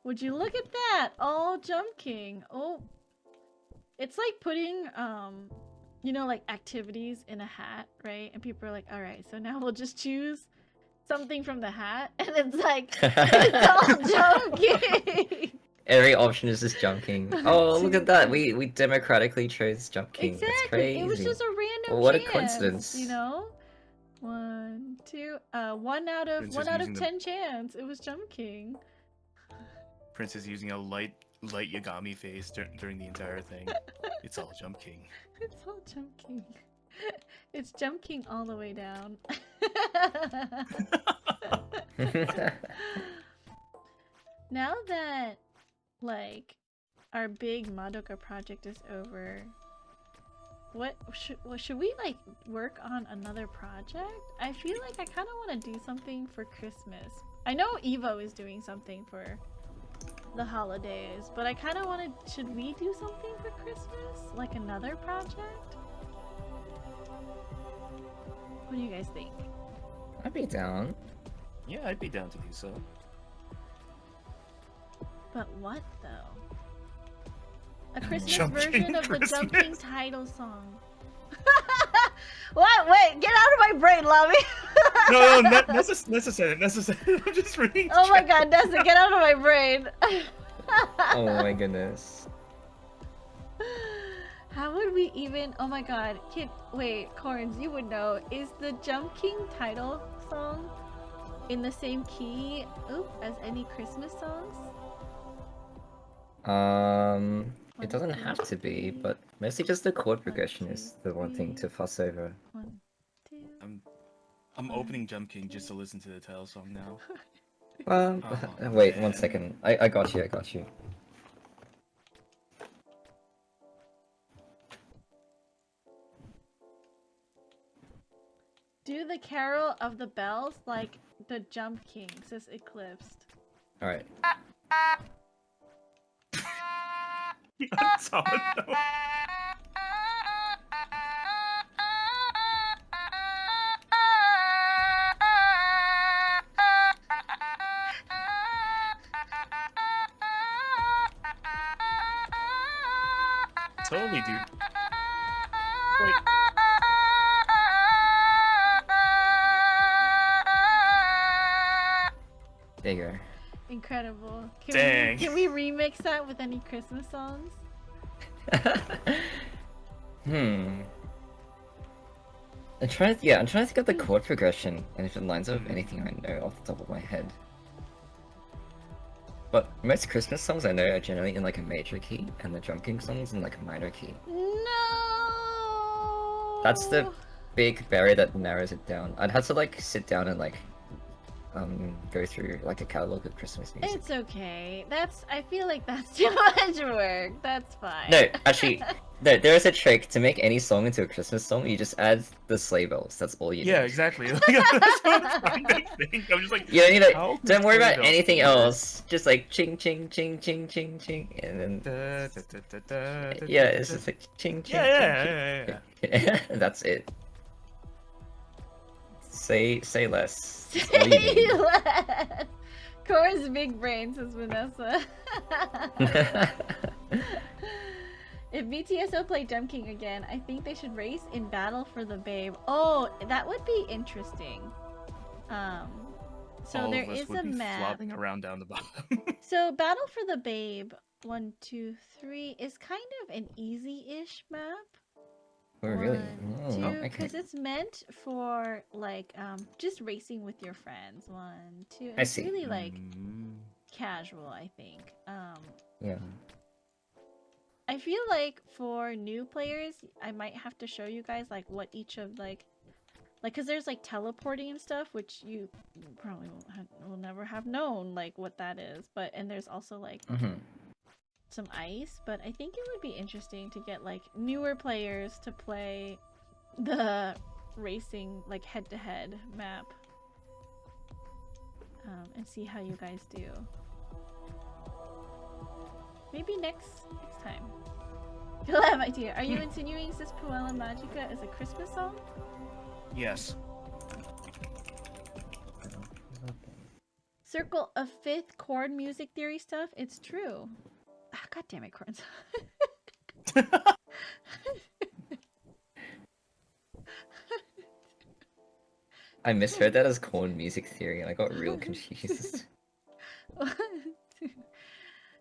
Would you look at that? All Jump King. Oh. It's like putting, you know, like activities in a hat, right? And people are like, all right, so now we'll just choose something from the hat, and it's like it's all joking. Every option is just Jump King. Oh, look at that! We democratically chose Jump King. That's Exactly. crazy. It was just a random Well, what a chance, coincidence. you know? 1, 2, 1 out of Princess 1 out of using the- 10 chance. It was Jump King. Prince is using a light Yagami face during the entire thing. It's all Jump King. It's all Jump King. It's Jump King all the way down. Now that, like, our big Madoka project is over, what should we, like, work on another project? I feel like I kind of want to do something for Christmas. I know Evo is doing something for the holidays, but I kind of want to. Should we do something for Christmas? Like another project? What do you guys think? I'd be down. Yeah, I'd be down to do so. But what though? A Christmas Jump version King of the Jump King Christmas. title song. What? Wait, get out of my brain, Lavi! No, necessary. I'm just reading. Oh my chat. god, Nessa, get out of my brain! Oh my goodness. How would we even? Oh my god, wait, Corns, you would know. Is the Jump King title song in the same key as any Christmas songs? It doesn't have to be, but mostly just the chord progression is the one thing to fuss over. 1, 2. I'm opening Jump King just to listen to the title song now. Well, Oh, wait man. 1 second. I got you. Do the Carol of the Bells like the Jump King, says Eclipsed. All right. Solid note. Totally, dude. Wait. There you go. Incredible. Dang. Can we remix that with any Christmas songs? I'm trying to think of the chord progression and if it lines up with anything I know off the top of my head. But most Christmas songs I know are generally in like a major key, and the Jump King songs in like a minor key. No. That's the big barrier that narrows it down. I'd have to like sit down and like go through like a catalog of Christmas music. It's okay. I feel like that's too much work. That's fine. No, actually, there is a trick to make any song into a Christmas song. You just add the sleigh bells. That's all you Yeah, need. exactly. Like, that's what I'm trying to think. I'm just like, You don't need how to. Don't worry could about sleigh bells anything do this? else. Just like ching ching ching ching ching ching, and then yeah, it's just like ching ching. Yeah. ching, ching. That's it. Say less. That's all you need. less. Cora's big brain, says Vanessa. If BTSO play Jump King again, I think they should race in Battle for the Babe. Oh, that would be interesting. So All there of us is would a be map. flopping around down the bottom. So Battle for the Babe 1, 2, 3 is kind of an easy-ish map. Oh really? 1, Oh, 2, okay. because it's meant for like just racing with your friends. 1, 2. And I it's see. really like Mm. casual, I think. Yeah. I feel like for new players, I might have to show you guys like what each of like because there's like teleporting and stuff, which you probably will never have known like what that is. But and there's also like some ice. But I think it would be interesting to get like newer players to play the racing like head-to-head map and see how you guys do. Maybe next time. You'll have idea. Are you insinuating Sis Puella Magica is a Christmas song? Yes. Circle of Fifth chord music theory stuff. It's true. Ah, God damn it, Corns. I misheard that as corn music theory and I got real confused.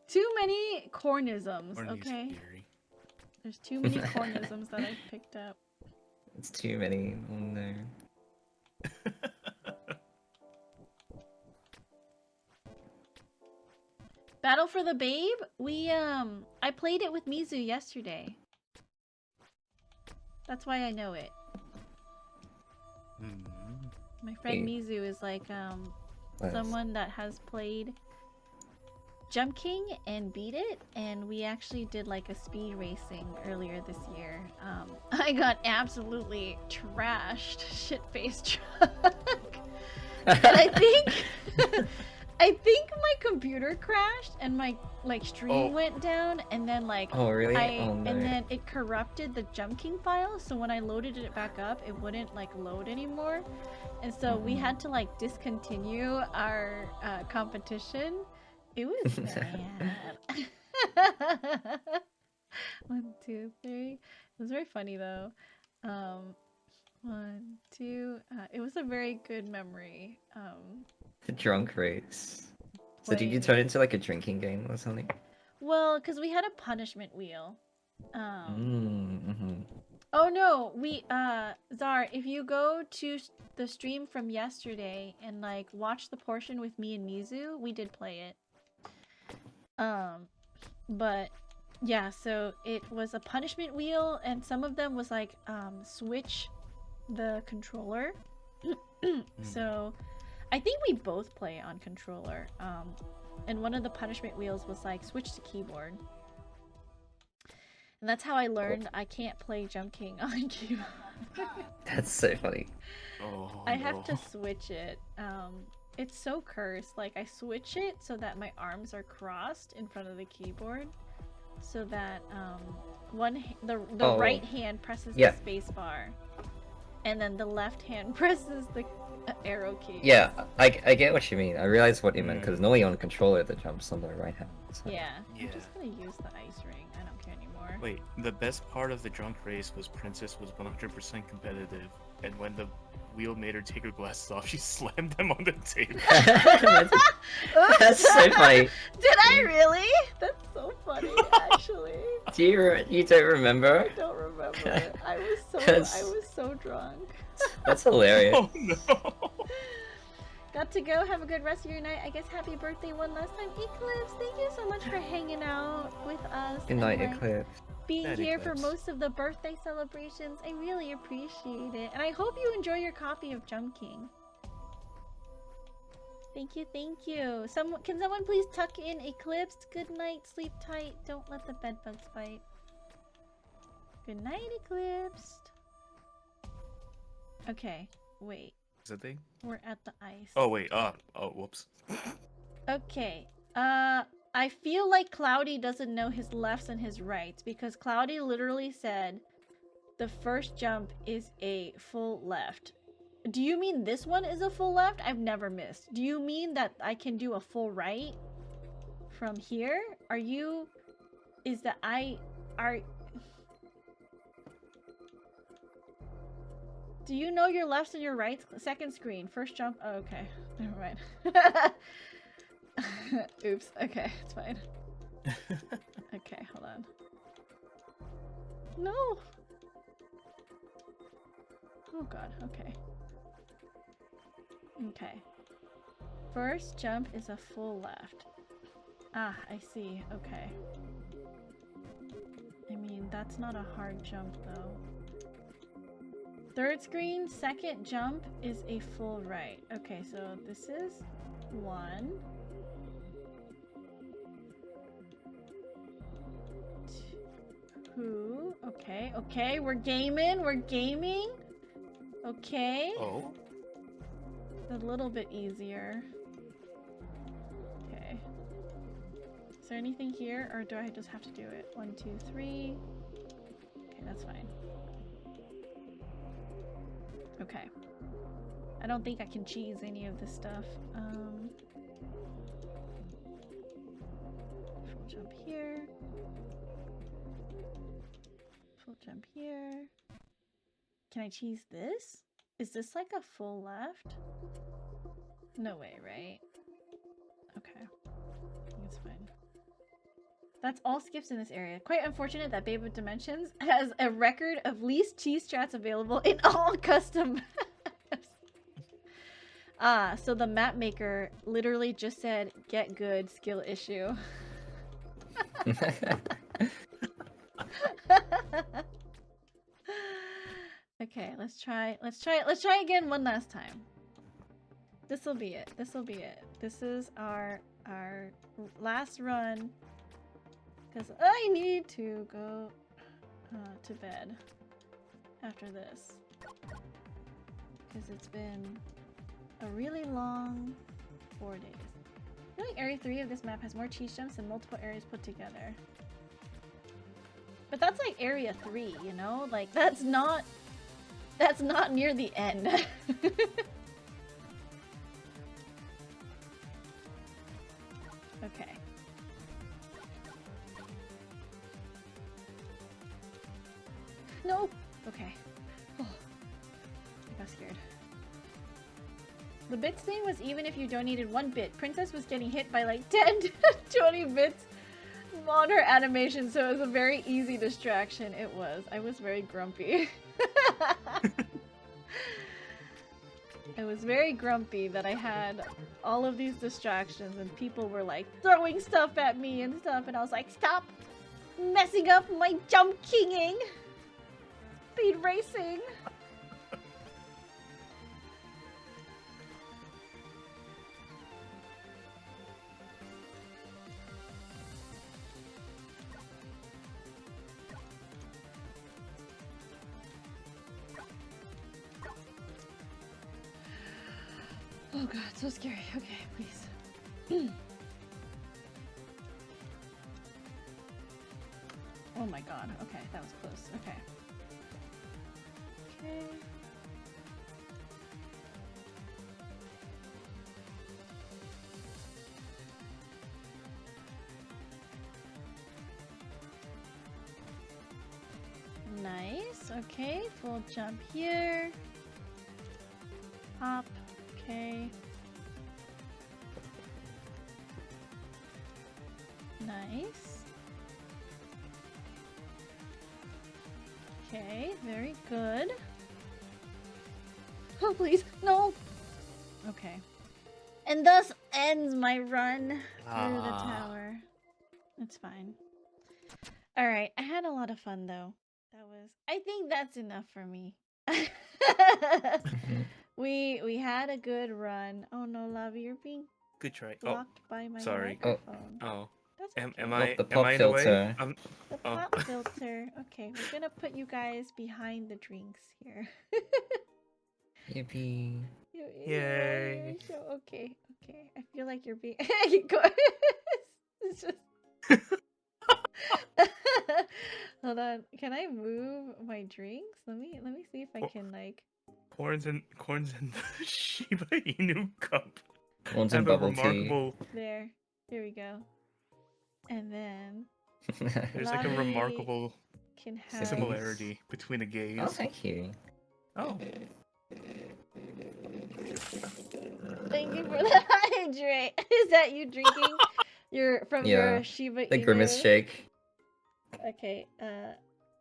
Too many cornisms, Or music okay? theory. There's too many cornisms that I've picked up. It's too many. Oh no. Battle for the Babe? I played it with Mizu yesterday. That's why I know it. Hmm. My friend Hey. Mizu is like, What? someone that has played Jump King and beat it, and we actually did like a speed racing earlier this year. I got absolutely trashed, shit-faced drunk. And I think my computer crashed and my stream Oh. went down, and then Oh really? Oh no. and then it corrupted the Jump King file, so when I loaded it back up, it wouldn't load anymore. And so we had to discontinue our competition. It was bad. 1, 2, 3. It was very funny though. 1, 2. It was a very good memory. The drunk race. So did you Wait. turn it into like a drinking game or something? Well, because we had a punishment wheel. Mm-hmm. Oh no, we Zar, if you go to the stream from yesterday and watch the portion with me and Mizu, we did play it. But yeah, so it was a punishment wheel, and some of them was switch the controller. So I think we both play on controller. And one of the punishment wheels was switch to keyboard. And that's how I learned I can't play Jump King on keyboard. That's so funny. Oh, I have to no. switch it. It's so cursed. I switch it so that my arms are crossed in front of the keyboard, so that the Oh. right hand presses Yeah. the space bar, and then the left hand presses the arrow key. Yeah, I get what you mean. I realized what you meant Mm. because normally on controller the jump's on the right hand. So. Yeah. Yeah. I'm just gonna use the ice ring. I don't care anymore. Wait, the best part of the drunk race was Princess was 100% competitive, and when the wheel made her take her glasses off, she slammed them on the table. That's so funny. Did I really? That's so funny, actually. Do you don't remember? I don't remember. I That's- was so drunk. That's hilarious. Oh no! Got to go. Have a good rest of your night. I guess happy birthday one last time. Eclipse, thank you so much for hanging out with us. Good night, and, Eclipse. being Night, here for Eclipse. most of the birthday celebrations. I really appreciate it. And I hope you enjoy your copy of Jump King. Thank you, thank you. Can someone please tuck in Eclipse? Good night, sleep tight. Don't let the bedbugs bite. Good night, Eclipsed. Okay, wait. Is that thing? We're at the ice. Oh wait. Oh, whoops. Okay. I feel like Cloudy doesn't know his lefts and his rights, because Cloudy literally said the first jump is a full left. Do you mean this one is a full left? I've never missed. Do you mean that I can do a full right from here? Do you know your lefts and your rights? Second screen, first jump. Oh, okay. Never mind. Oops. Okay, it's fine. Okay, hold on. No! Oh god, okay. Okay. First jump is a full left. Ah, I see. Okay. I mean, that's not a hard jump though. Third screen, second jump is a full right. Okay, so this is 1. 2. Okay, okay, we're gaming, Okay. Oh. A little bit easier. Okay. Is there anything here, or do I just have to do it? 1, 2, 3. Okay, that's fine. Okay. I don't think I can cheese any of this stuff. Full jump here. Full jump here. Can I cheese this? Is this like a full left? No way, right? Okay. I think it's fine. That's all skips in this area. Quite unfortunate that Babe of Dimensions has a record of least cheese strats available in all custom maps. So the map maker literally just said, get good, skill issue. Okay, let's try again one last time. This'll be it. This is our last run. Because I need to go to bed after this. Because it's been a really long 4 days. I feel like Area 3 of this map has more cheese jumps than multiple areas put together. But that's like Area 3, you know? Like, that's not near the end. Okay. No! Okay. Oh. I got scared. The bits thing was even if you donated 1 bit. Princess was getting hit by like 10 to 20 bits on her animation, so it was a very easy distraction. It was. I was very grumpy. I was very grumpy that I had all of these distractions and people were like throwing stuff at me and stuff, and I was like, stop messing up my jump kinging! Speed racing! Oh god, so scary. Okay, please. Oh my god. Okay, that was close. Okay. Okay. Nice. Okay, full jump here. Hop. Okay. Nice. Okay, very good. Oh, please, no! Okay. And thus ends my run through the tower. It's fine. Alright, I had a lot of fun though. I think that's enough for me. We had a good run. Oh no, Lavi, you're being Good try. blocked by my sorry. microphone. Oh. That's Am okay. I The am pop I in the way? filter. The pop filter. Okay, we're gonna put you guys behind the drinks here. Yippee. Yay. Okay. I feel like you're being. Go. It's just. Hold on. Can I move my drinks? Let me see if I can like. Corns and the Shiba Inu cup Corns and have a bubble tea. remarkable. There. Here we go. And then There's like a Lavi remarkable can have. similarity between the gays. Oh, thank you. Oh. Thank you for the hydrate. Is that you drinking your Yeah, Shiba The Inu? grimace shake. Okay,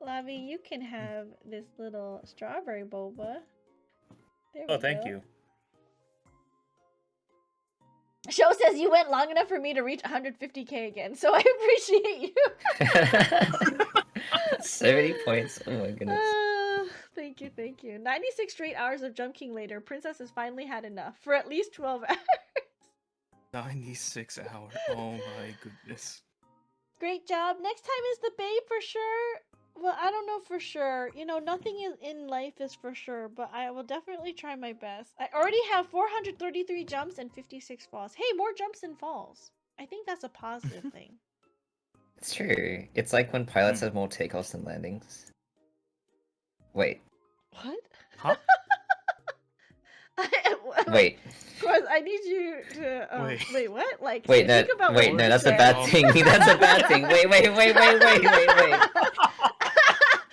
Lavi, you can have this little strawberry boba. There we Oh, thank go. you. Show says you went long enough for me to reach 150k again, so I appreciate you. 70 points. Oh my goodness. Thank you. 96 straight hours of Jump King later, Princess has finally had enough for at least 12 hours. 96 hours. Oh my goodness. Great job. Next time is the babe for sure. Well, I don't know for sure. You know, nothing in life is for sure, but I will definitely try my best. I already have 433 jumps and 56 falls. Hey, more jumps than falls. I think that's a positive thing. It's true. It's like when pilots have more takeoffs than landings. Wait. What? Huh? Wait. Of course, I need you to. Wait, what? Like, Wait, think about what wait, you no, that's a said. bad thing. That's a bad thing. Wait.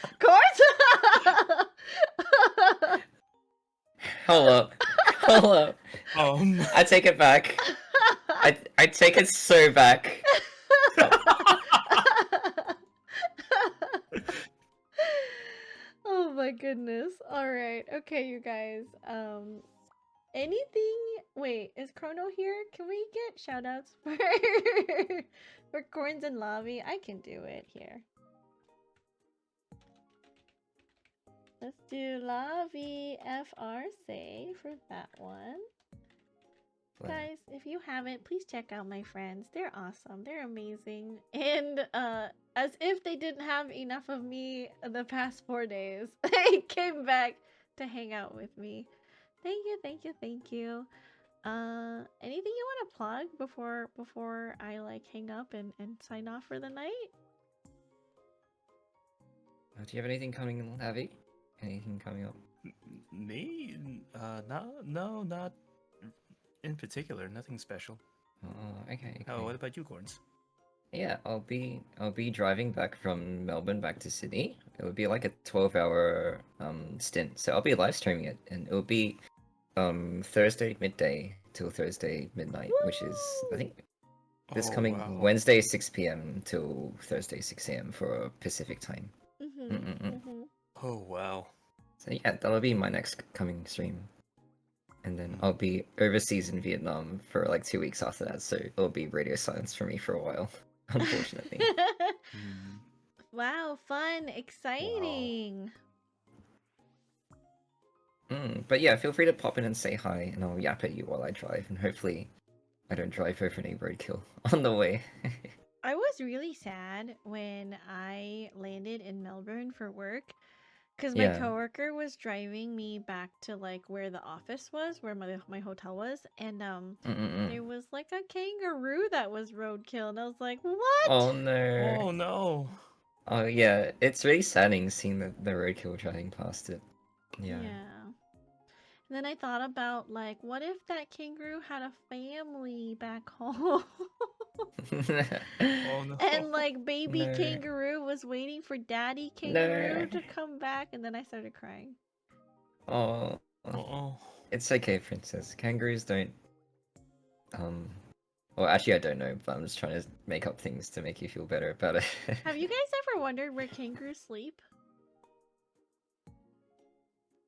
Of course. Hold up. Hold up. I take it back. I take it so back. Oh my goodness. All right. Okay, you guys. Anything? Wait, is Chrono here? Can we get shoutouts for for Corns and Lobby? I can do it here. Let's do Lobby FR say for that one. Guys, if you haven't, please check out my friends. They're awesome. They're amazing. And as if they didn't have enough of me the past 4 days, they came back to hang out with me. Thank you, thank you, thank you. Anything you want to plug before I like hang up and sign off for the night? Do you have anything coming in, Lavi? Anything coming up? Me? No, not in particular. Nothing special. Oh, okay. Oh, what about you, Corns? Yeah, I'll be driving back from Melbourne back to Sydney. It would be like a 12-hour stint. So I'll be live streaming it, and it'll be Thursday midday till Thursday midnight, which is I think this coming wow. Wednesday 6 p.m. till Thursday 6 a.m. for Pacific time. Oh wow. So yeah, that'll be my next coming stream. And then I'll be overseas in Vietnam for like 2 weeks after that, so it'll be radio silence for me for a while, unfortunately. Wow, fun, exciting. But yeah, feel free to pop in and say hi, and I'll yap at you while I drive, and hopefully I don't drive over any roadkill on the way. I was really sad when I landed in Melbourne for work because my Yeah. coworker was driving me back to like where the office was, where my hotel was, and there was like a kangaroo that was roadkill, and I was like, "What?" Oh no. Oh no. Oh yeah, it's really saddening seeing the roadkill driving past it. Yeah. And then I thought about like, what if that kangaroo had a family back home? Oh no. And like baby No. kangaroo was waiting for daddy kangaroo to come back, and then I started crying. Oh. Oh. It's okay, princess. Kangaroos don't. Well, actually, I don't know, but I'm just trying to make up things to make you feel better about it. Have you guys ever wondered where kangaroos sleep?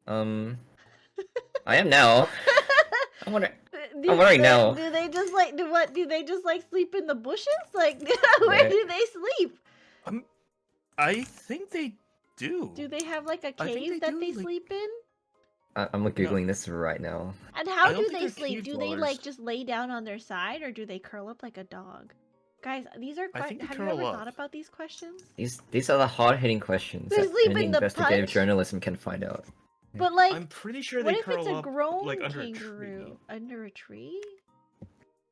I am now. I wonder. Do, I'm worried now. Do they just like do they just like sleep in the bushes? Like where Yeah. do they sleep? I think they do. Do they have like a I think cave they that do, they like- sleep in? I'm googling this right now. And how I don't do think they they're sleep? cave Do they dwellers. like just lay down on their side, or do they curl up like a dog? Guys, these are I think they have you curl ever up. thought about these questions? These are the hard-hitting questions They that sleep only in the investigative punch? journalism can find out. But like, I'm pretty sure what they if it's curl a up grown like under a kangaroo tree. under a tree?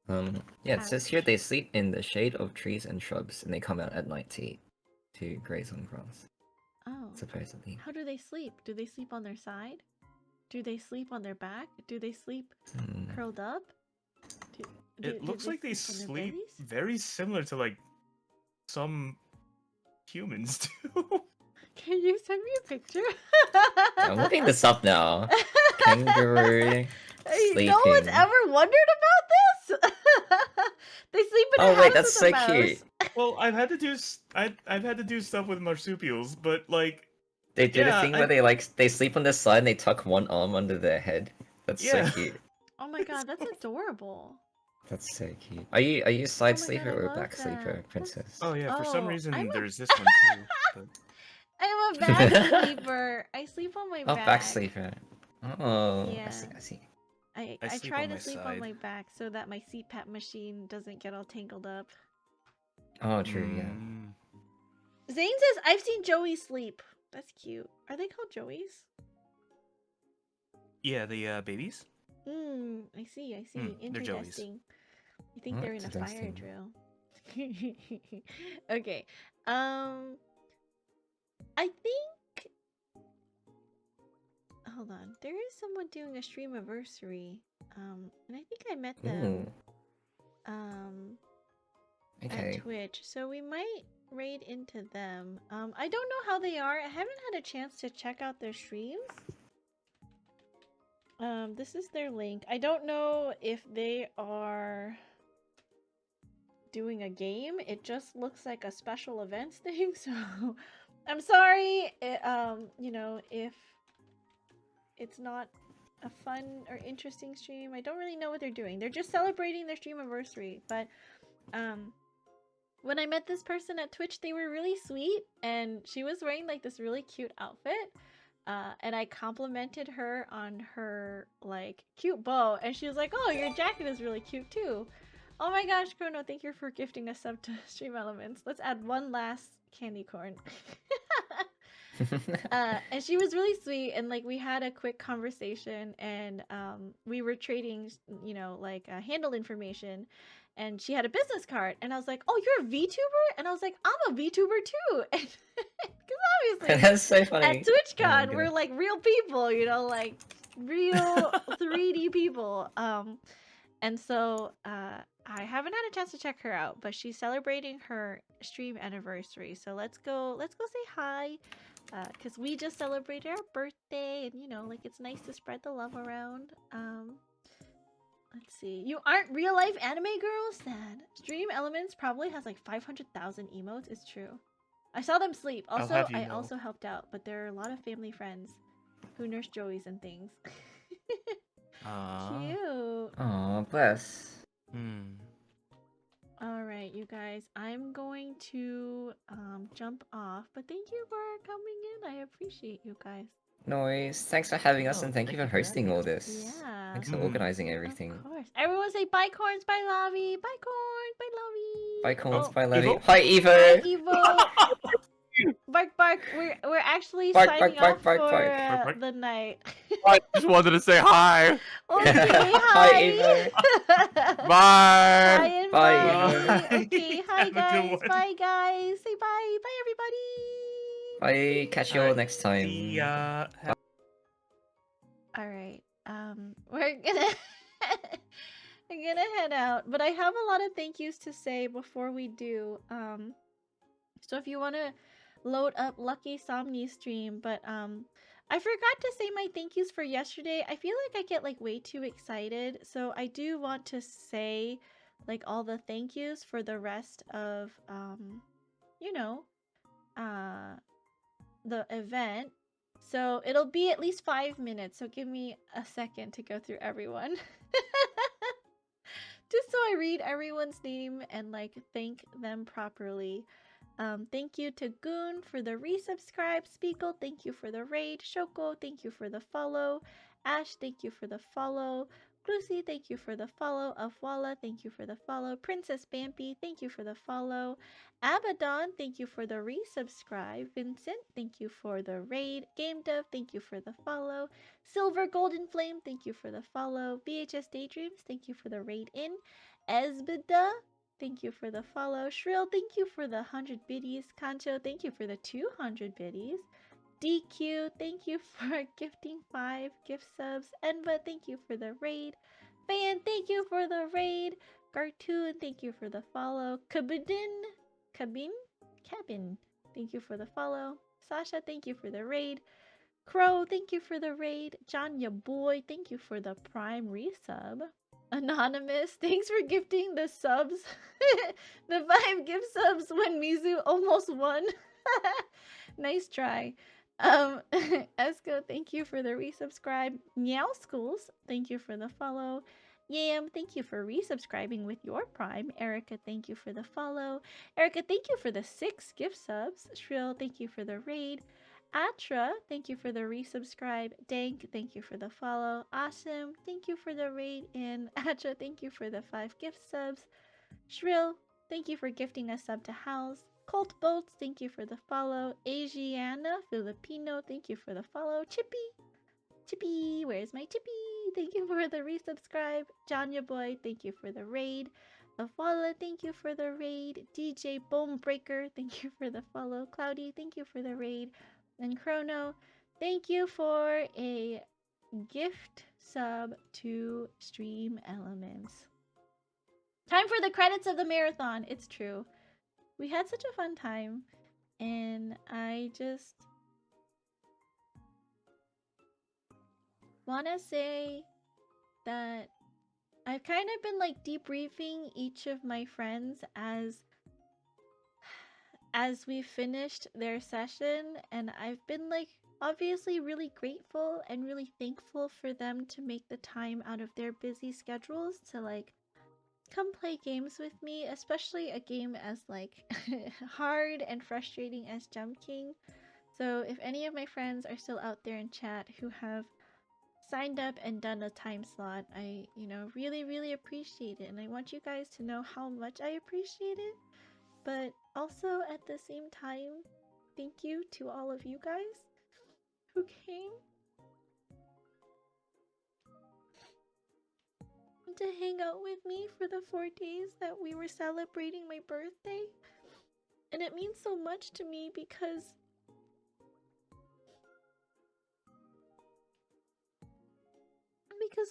Yeah, it says Ouch. here they sleep in the shade of trees and shrubs, and they come out at night to eat, to graze on grass, Oh, supposedly. how do they sleep? Do they sleep on their side? Do they sleep on their back? Do they sleep curled up? It looks like they on their sleep bellies? very similar to like some humans do. Can you send me a picture? I'm looking this up now. Kangaroo Hey, no one's sleeping. ever wondered about this. They sleep in a Oh house wait, that's with so a mouse. cute. Well, I've had to do I've had to do stuff with marsupials, but like They did Yeah, a thing where they sleep on their side and they tuck one arm under their head. That's Yeah. so cute. Oh my god, that's adorable. That's so cute. Are you side Oh my sleeper God, I or love back sleeper, that. princess? oh yeah, for some Oh, reason I'm a- there's this one too. But I'm a back sleeper. I sleep on my Oh, back. back sleeper. Oh, Yeah. I see. I I sleep try on to my sleep on side. my back so that my CPAP machine doesn't get all tangled up. Oh, true, yeah. Mm. Zane says, I've seen Joey sleep. That's cute. Are they called Joeys? Yeah, the babies. I see, I see. They're Joeys. Interesting. I think Oh, they're in a fire interesting. drill. Okay. I think hold on. There is someone doing a stream anniversary. And I think I met them Ooh, at okay. Twitch. So we might raid into them. I don't know how they are. I haven't had a chance to check out their streams. This is their link. I don't know if they are doing a game. It just looks like a special events thing, so I'm sorry, you know, if it's not a fun or interesting stream. I don't really know what they're doing. They're just celebrating their stream anniversary, but when I met this person at Twitch, they were really sweet, and she was wearing like this really cute outfit. And I complimented her on her like cute bow, and she was like, "Oh, your jacket is really cute too." Oh my gosh, Chrono, thank you for gifting a sub to Stream Elements. Let's add one last candy corn. And she was really sweet, and like we had a quick conversation, and we were trading, you know, like handle information. And she had a business card, and I was like, "Oh, you're a VTuber?" And I was like, "I'm a VTuber too," because obviously That's so funny. at TwitchCon God. we're like real people, you know, like real 3D people. And so I haven't had a chance to check her out, but she's celebrating her stream anniversary. So let's go say hi, because we just celebrated our birthday, and you know, like it's nice to spread the love around. Let's see. You aren't real life anime girls? Sad. Stream Elements probably has like 500,000 emotes. It's true. I saw them sleep. I'll Also, have you I know. also helped out, but there are a lot of family friends who nurse Joeys and things. Cute. Aw, bless. Alright, you guys. I'm going to jump off, but thank you for coming in. I appreciate you guys. No worries. Thanks for having us, Oh, and thank you thank for you for hosting having all us. this. Yeah. Thanks for Mm. organizing everything. Of course. Everyone say bye corns, bye Lavi. Bye corns, bye Lavi. Bye, Corns. Oh, Bye, Levy. Evo? Hi, Hi Evo. Evo. Bark bark. We're actually Bark, signing bark, off bark, for bark. Bark, bark. the night. I just wanted to say hi. Okay, Hi, hi. Evo. Bye Bye. and Bye, bye. Evo. Okay, hi Have a good guys. one. Bye guys. Say bye. Bye everybody. Bye. Catch you all Alright, next time. See ya. All right. We're gonna I'm gonna head out, but I have a lot of thank yous to say before we do. So if you want to load up Lucky Somni's stream, but I forgot to say my thank yous for yesterday. I feel like I get like way too excited, so I do want to say like all the thank yous for the rest of you know, the event. So it'll be at least 5 minutes, so give me a second to go through everyone. Just so I read everyone's name and like thank them properly. Thank you to Goon for the resubscribe. Spiegel, thank you for the raid. Shoko, thank you for the follow. Ash, thank you for the follow. Lucy, thank you for the follow. Afwala, thank you for the follow. Princess Bampi, thank you for the follow. Abaddon, thank you for the resubscribe. Vincent, thank you for the raid. Game Dev, thank you for the follow. Silver Golden Flame, thank you for the follow. VHS Daydreams, thank you for the raid in. Esbida, thank you for the follow. Shrill, thank you for the 100 biddies. Kancho, thank you for the 200 biddies. DQ, thank you for gifting 5 gift subs. Enva, thank you for the raid. Fan, thank you for the raid. Cartoon, thank you for the follow. Cabin, thank you for the follow. Sasha, thank you for the raid. Crow, thank you for the raid. John, ya boy, thank you for the prime resub. Anonymous, thanks for gifting the subs. The 5 gift subs when Mizu almost won. Nice try. Esco, thank you for the resubscribe. Meow Schools, thank you for the follow. Yam, thank you for resubscribing with your prime. Erica, thank you for the follow. Erica, thank you for the 6 gift subs. Shrill, thank you for the raid. Atra, thank you for the resubscribe. Dank, thank you for the follow. Awesome, thank you for the raid. And Atra, thank you for the 5 gift subs. Shrill, thank you for gifting a sub to House. Colt Boats, thank you for the follow. Asiana Filipino, thank you for the follow. Chippy, where's my Chippy? Thank you for the resubscribe. Janya Boy, thank you for the raid. Afwala, thank you for the raid. DJ Bonebreaker, thank you for the follow. Cloudy, thank you for the raid. And Chrono, thank you for a gift sub to Stream Elements. Time for the credits of the marathon. It's true. We had such a fun time, and I just wanna say that I've kind of been like debriefing each of my friends as we finished their session, and I've been like obviously really grateful and really thankful for them to make the time out of their busy schedules to like come play games with me, especially a game as like hard and frustrating as Jump King. So if any of my friends are still out there in chat who have signed up and done a time slot, I, really appreciate it, and I want you guys to know how much I appreciate it. But also at the same time, thank you to all of you guys who came to hang out with me for the 4 days that we were celebrating my birthday. And it means so much to me because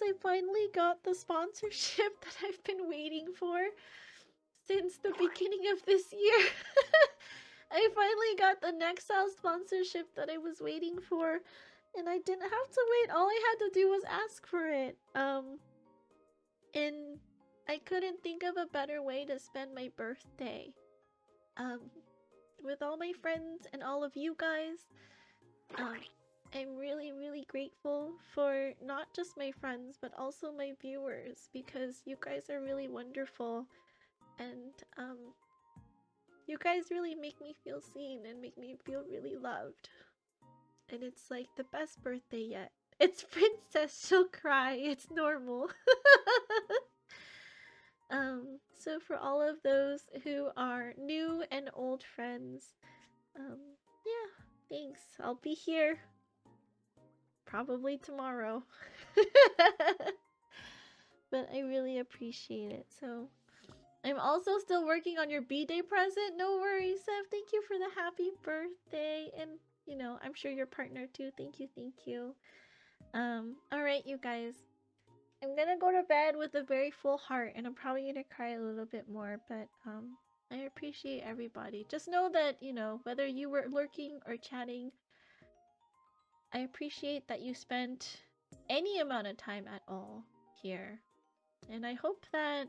I finally got the sponsorship that I've been waiting for since the beginning of this year. I finally got the Nexal sponsorship that I was waiting for, and I didn't have to wait. All I had to do was ask for it. And I couldn't think of a better way to spend my birthday. With all my friends and all of you guys. I'm really grateful for not just my friends, but also my viewers, because you guys are really wonderful, and you guys really make me feel seen and make me feel really loved. And it's like the best birthday yet. It's Princess, she'll cry, it's normal. So for all of those who are new and old friends, yeah, thanks. I'll be here probably tomorrow. But I really appreciate it. So I'm also still working on your B-Day present. No worries, Seth. Thank you for the happy birthday. And, I'm sure your partner too. Thank you. Alright, you guys. I'm gonna go to bed with a very full heart, and I'm probably gonna cry a little bit more, but, I appreciate everybody. Just know that, whether you were lurking or chatting, I appreciate that you spent any amount of time at all here. And I hope that,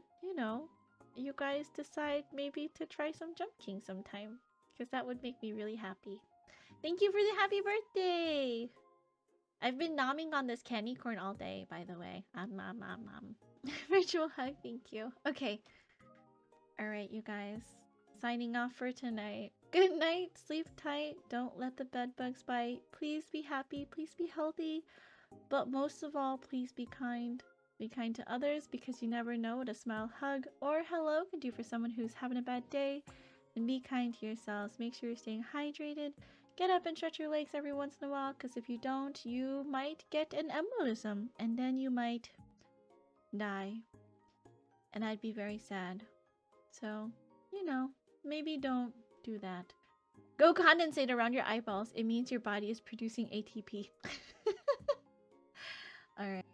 you guys decide maybe to try some Jump King sometime, because that would make me really happy. Thank you for the happy birthday! I've been nomming on this candy corn all day, by the way. Virtual hug, thank you. Okay. Alright, you guys. Signing off for tonight. Good night, sleep tight, don't let the bed bugs bite. Please be happy, please be healthy. But most of all, please be kind. Be kind to others, because you never know what a smile, hug, or hello can do for someone who's having a bad day. And be kind to yourselves. Make sure you're staying hydrated. Get up and stretch your legs every once in a while, because if you don't, you might get an embolism, and then you might die. And I'd be very sad. So, maybe don't do that. Go condensate around your eyeballs. It means your body is producing ATP. Alright.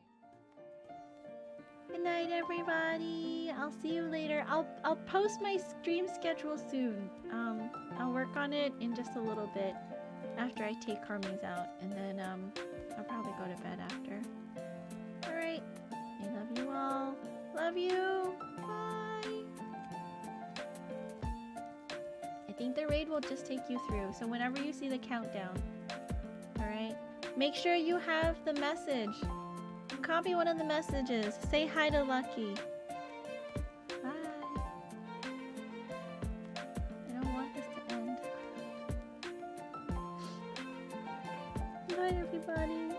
Good night, everybody. I'll see you later. I'll post my stream schedule soon. I'll work on it in just a little bit after I take Hermes out, and then I'll probably go to bed after. Alright. I love you all. Love you. Bye. I think the raid will just take you through, so whenever you see the countdown, alright? Make sure you have the message. Copy one of the messages. Say hi to Lucky. Bye. I don't want this to end. Bye, everybody.